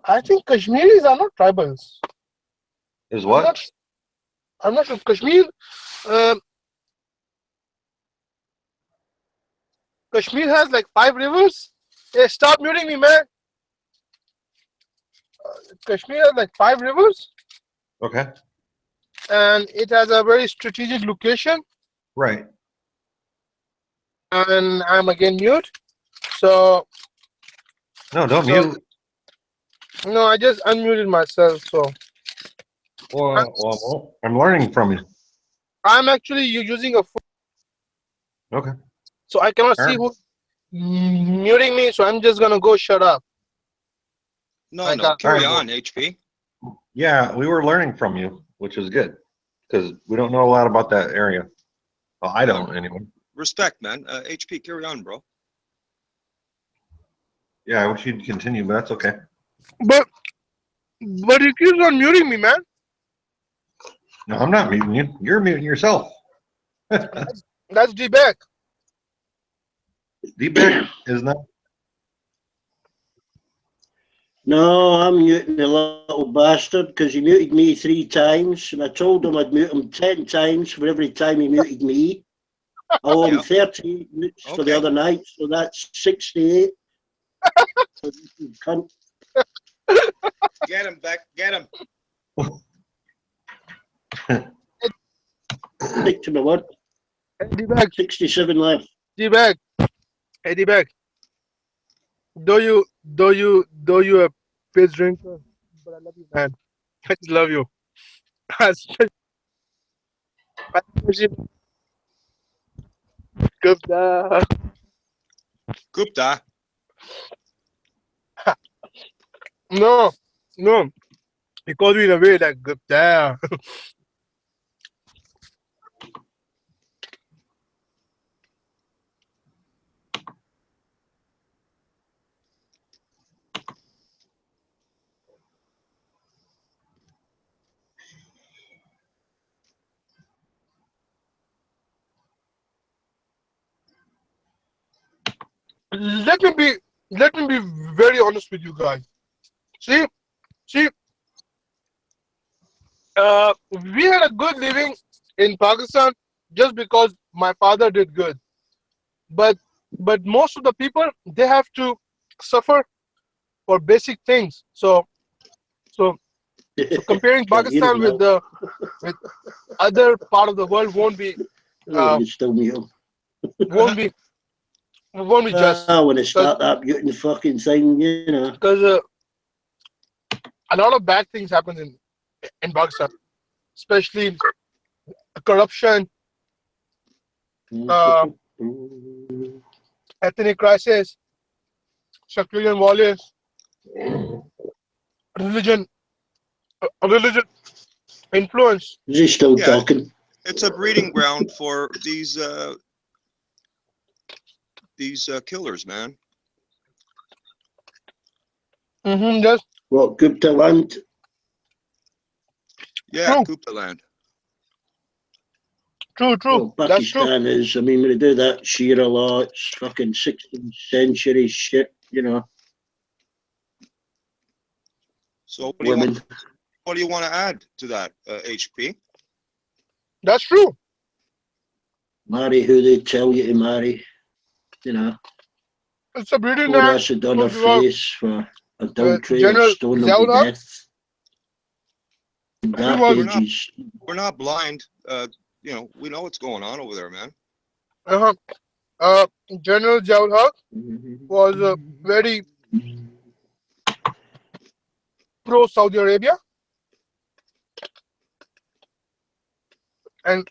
I think Kashmiris are not tribals. Is what? I'm not sure. Kashmir. Kashmir has like 5 rivers. Hey, stop muting me, man. Kashmir has like 5 rivers. Okay. And it has a very strategic location. Right. And I'm again mute. So. No, don't mute. No, I just unmuted myself. So. Well, I'm learning from you. I'm actually using a phone. Okay. So I cannot see who's muting me. So I'm just gonna go shut up. No, carry on, HP. Yeah, we were learning from you, which is good because we don't know a lot about that area. Well, I don't anyway. Respect, man. HP, carry on, bro. Yeah, I wish you'd continue, but that's okay. But he keeps on muting me, man. No, I'm not muting you. You're muting yourself. That's D-Back. D-Back is not. No, I'm muting the little bastard because he muted me 3 times, and I told him I'd mute him 10 times for every time he muted me. I owe him 38 minutes for the other night, so that's 68. So you cunt. Get him, Beck. Get him. Stick to my word. D-Bag. 67 left. D-Bag. Hey, D-Bag. Though you a piss drinker, but I love you, man. I just love you. Gupta. Gupta. No. He called me in a way like Gupta. Let me be very honest with you guys. See, we had a good living in Pakistan just because my father did good. But most of the people, they have to suffer for basic things. So comparing Pakistan with other part of the world won't be won't be just. When they start that muting fucking thing, you know. Because a lot of bad things happen in Pakistan, especially corruption, ethnic crisis, sectarian violence, religion influence. Is he still talking? It's a breeding ground for these killers, man. Yes. What, Gupta land? Yeah, Gupta land. True. Well, That's true. Pakistan is, I mean, when they do that Shira law, it's fucking 16th century shit, you know. So what do you want to add to that, HP? That's true. Marry who they tell you to marry, you know. It's a breeding Pour ground. acid on their face for adultery or General stone them to Zelda? death. Dark ages. We're not blind. you know, we know what's going on over there, man. General Jawad was very pro Saudi Arabia, and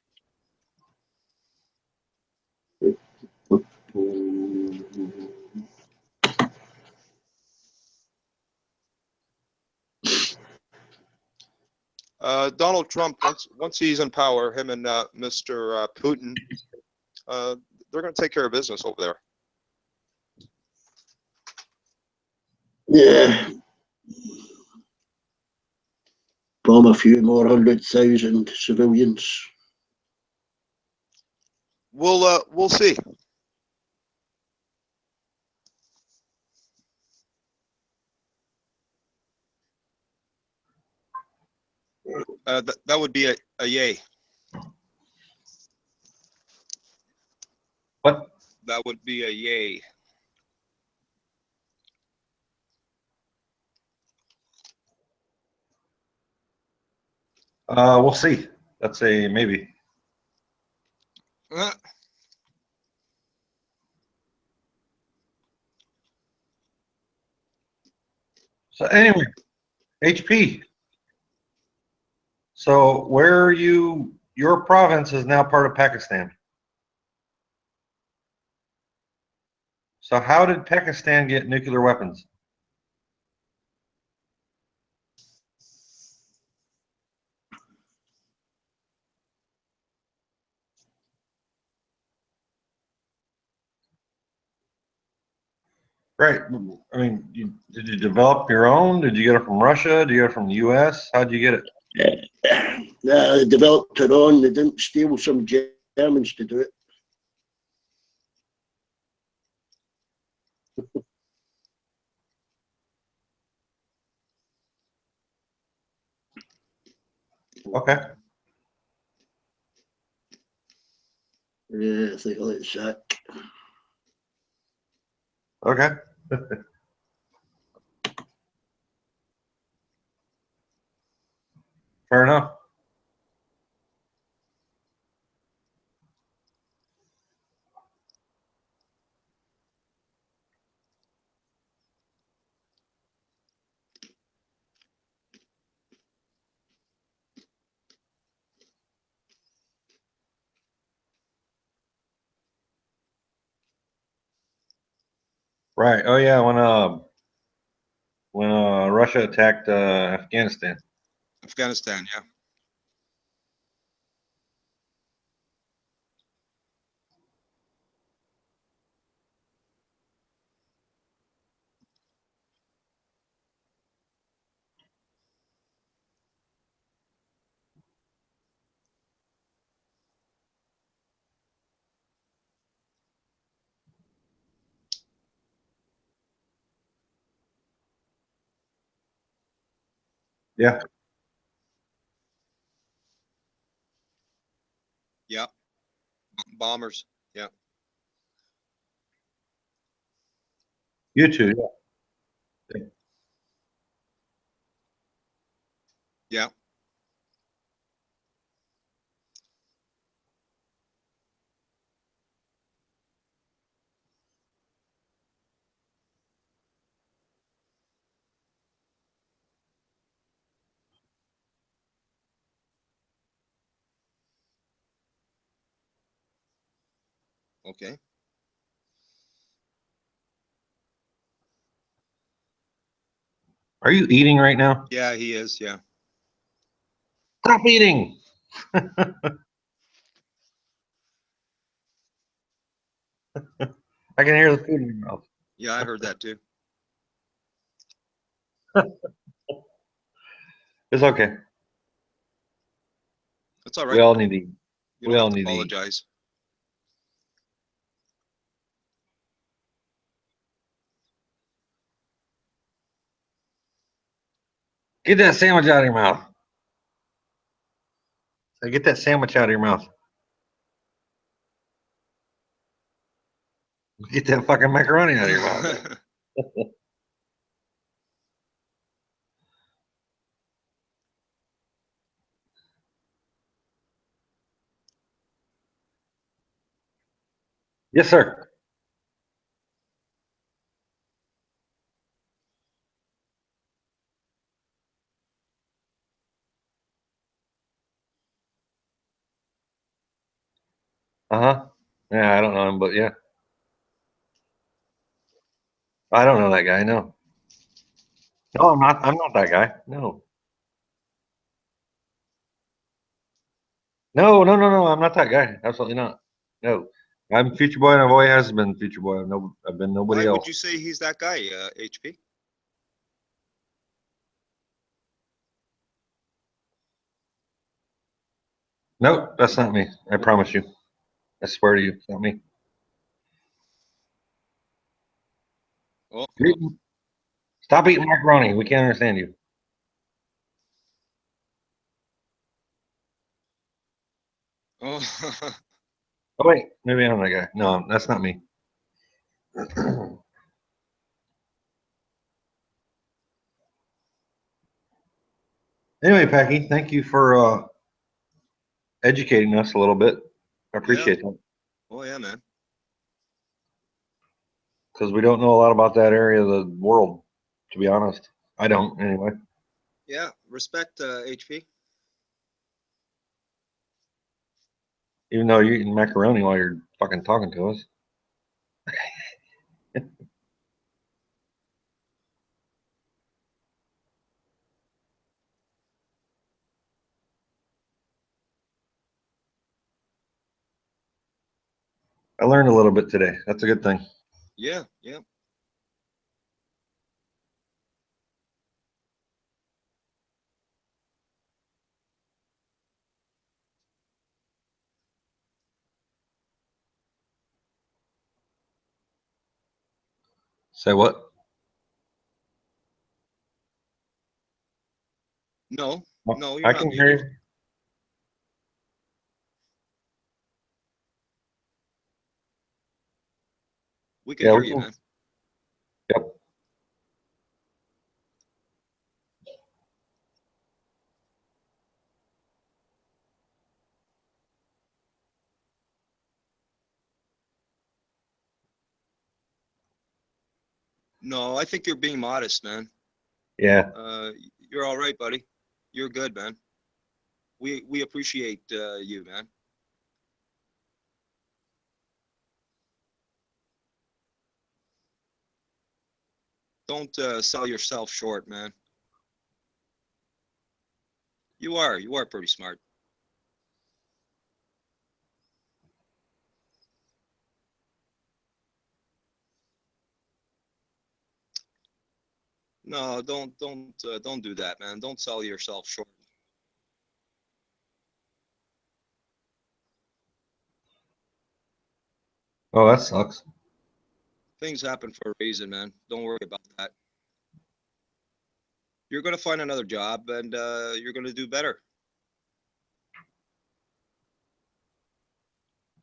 Donald Trump, once he's in power, him and Mr. Putin, they're going to take care of business over there. Yeah. Bomb a few more 100,000 civilians. We'll see. That would be a yay. What? That would be a yay. We'll see. That's a maybe. So anyway, HP. So where are you? Your province is now part of Pakistan. So how did Pakistan get nuclear weapons? Right. I mean, did you develop your own? Did you get it from Russia? Did you get it from the U.S.? How did you get it? They developed it on. They didn't steal some Germans to do it. Okay. Yeah, I think it's that. Okay. Fair enough. Right. Oh yeah. When Russia attacked Afghanistan. Afghanistan, yeah. Yeah. Yeah. Bombers. Yeah. You too. Yeah. Yeah. Okay. Are you eating right now? Yeah, he is. Yeah. Stop eating. I can hear the food in your mouth. Yeah, I heard that too. It's okay. That's all right. We all need to eat. You We don't all have to need to eat. apologize. Get that sandwich out of your mouth. So get that sandwich out of your mouth. Get that fucking macaroni out of your mouth. Yes, sir. Uh-huh. Yeah, I don't know him, but yeah. I don't know that guy, no. No, I'm not that guy. No. No, I'm not that guy. Absolutely not. No. I'm Future Boy and I've always has been Future Boy. I've been nobody Why else. would you say he's that guy, HP? Nope, that's not me. I promise you. I swear to you, it's not me. Oh, Stop eating macaroni. We can't understand you. oh. Oh wait, maybe I'm that guy. No, that's not me. Anyway, Packy, thank you for educating us a little bit. I appreciate that Oh yeah, man. because we don't know a lot about that area of the world. To be honest, I don't anyway. Yeah, respect, HP. Even though you're eating macaroni while you're fucking talking to us. I learned a little bit today. That's a good thing. Yeah, yeah. Say what? No, no, you're I not can hear muted. you. We can Yeah, hear we you, can. man. Yep. No, I think you're being modest, man. Yeah. You're all right, buddy. You're good, man. We appreciate you, man. Don't sell yourself short, man. You are pretty smart. No, don't do that, man. Don't sell yourself short. Oh, that sucks. Things happen for a reason, man. Don't worry about that. You're gonna find another job, and you're gonna do better.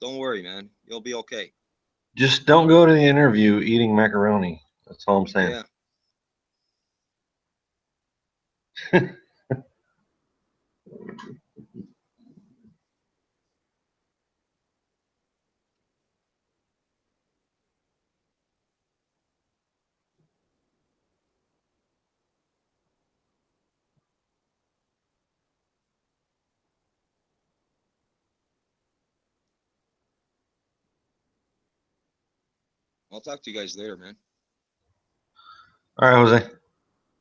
Don't worry, man. You'll be okay. Just don't go to the interview eating macaroni. That's all I'm saying. Yeah. I'll talk to you guys later, man. All right, Jose.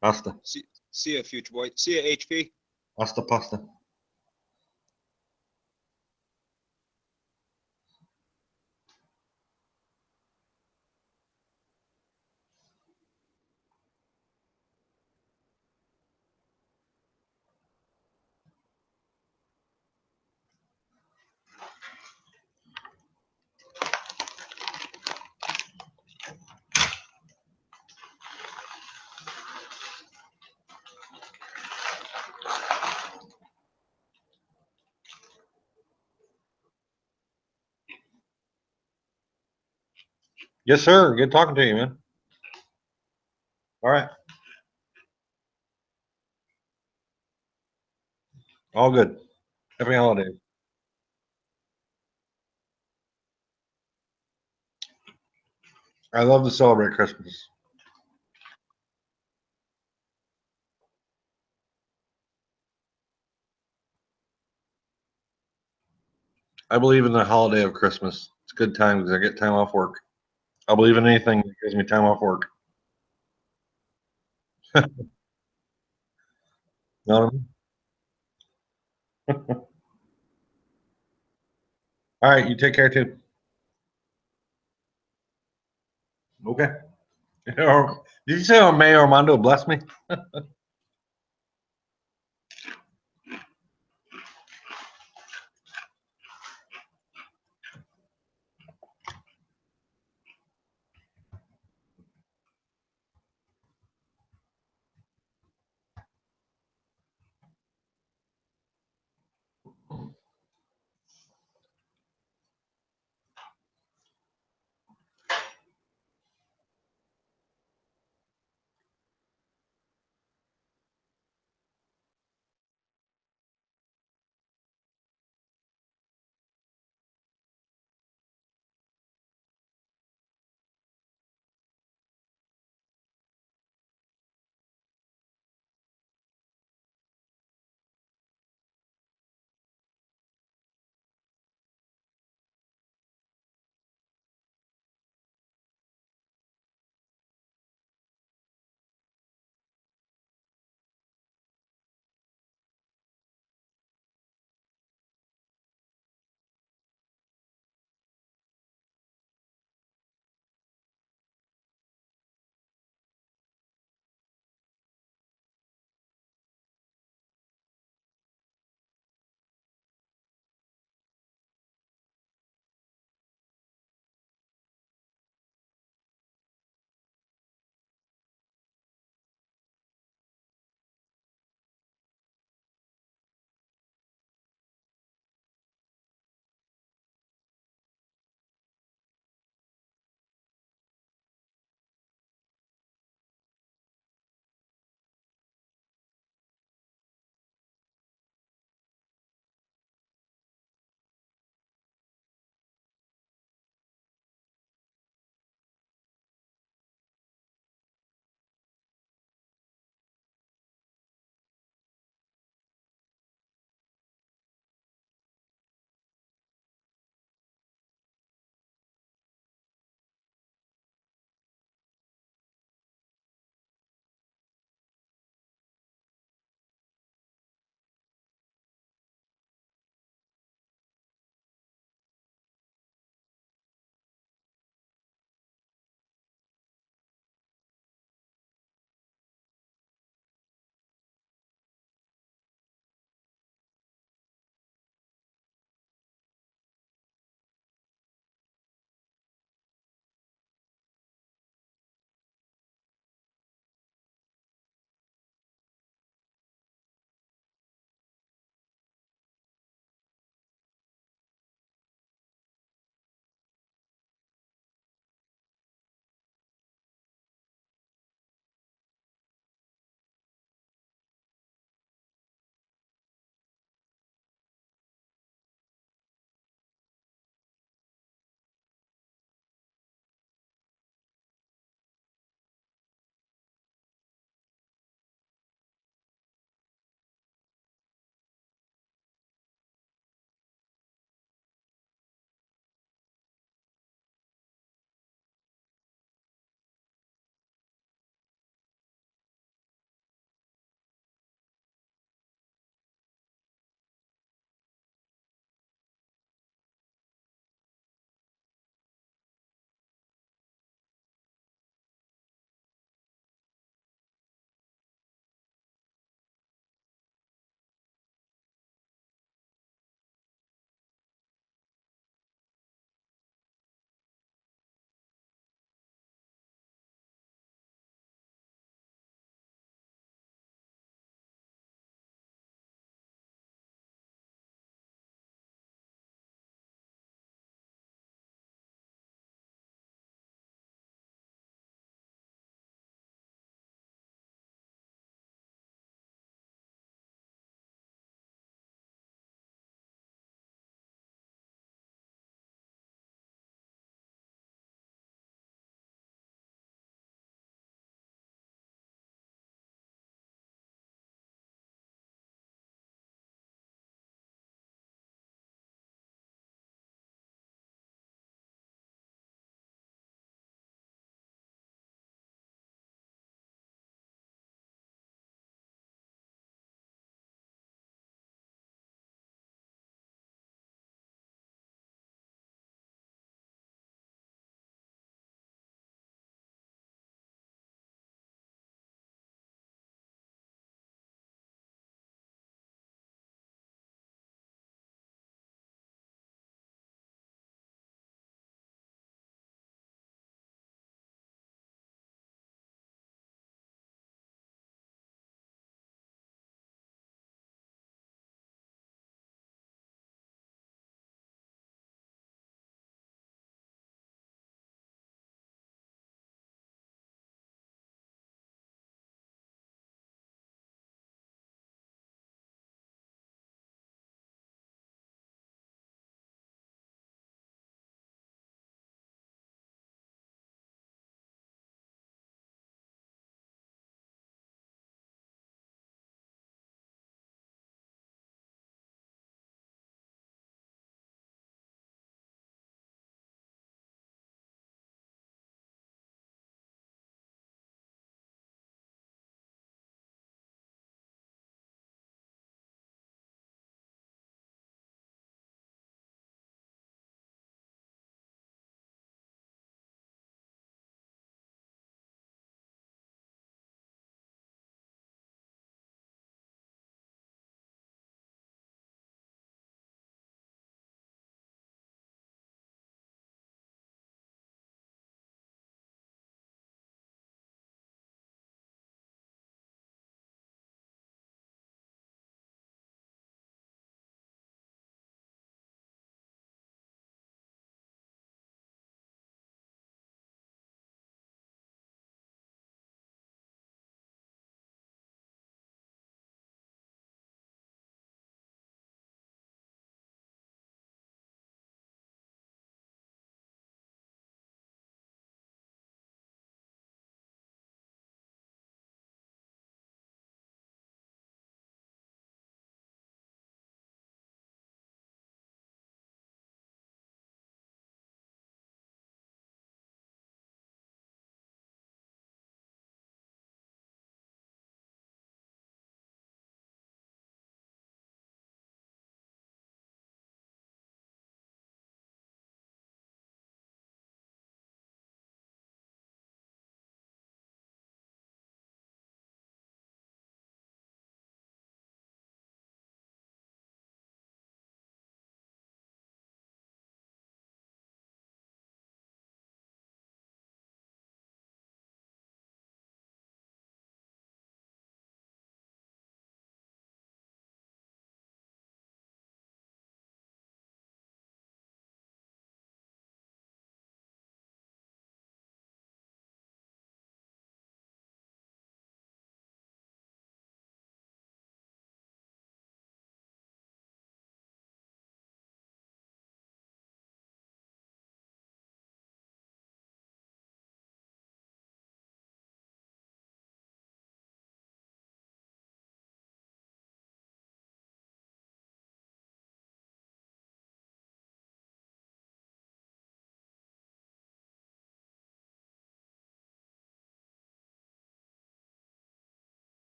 Pasta. See ya, future boy. See ya, HP. Pasta, pasta. Yes, sir. Good talking to you, man. All right. All good. Happy holidays. I love to celebrate Christmas. I believe in the holiday of Christmas. It's a good time because I get time off work. I believe in anything that gives me time off work. Know what I mean? All right, you take care too. Okay. Did you say May Armando bless me?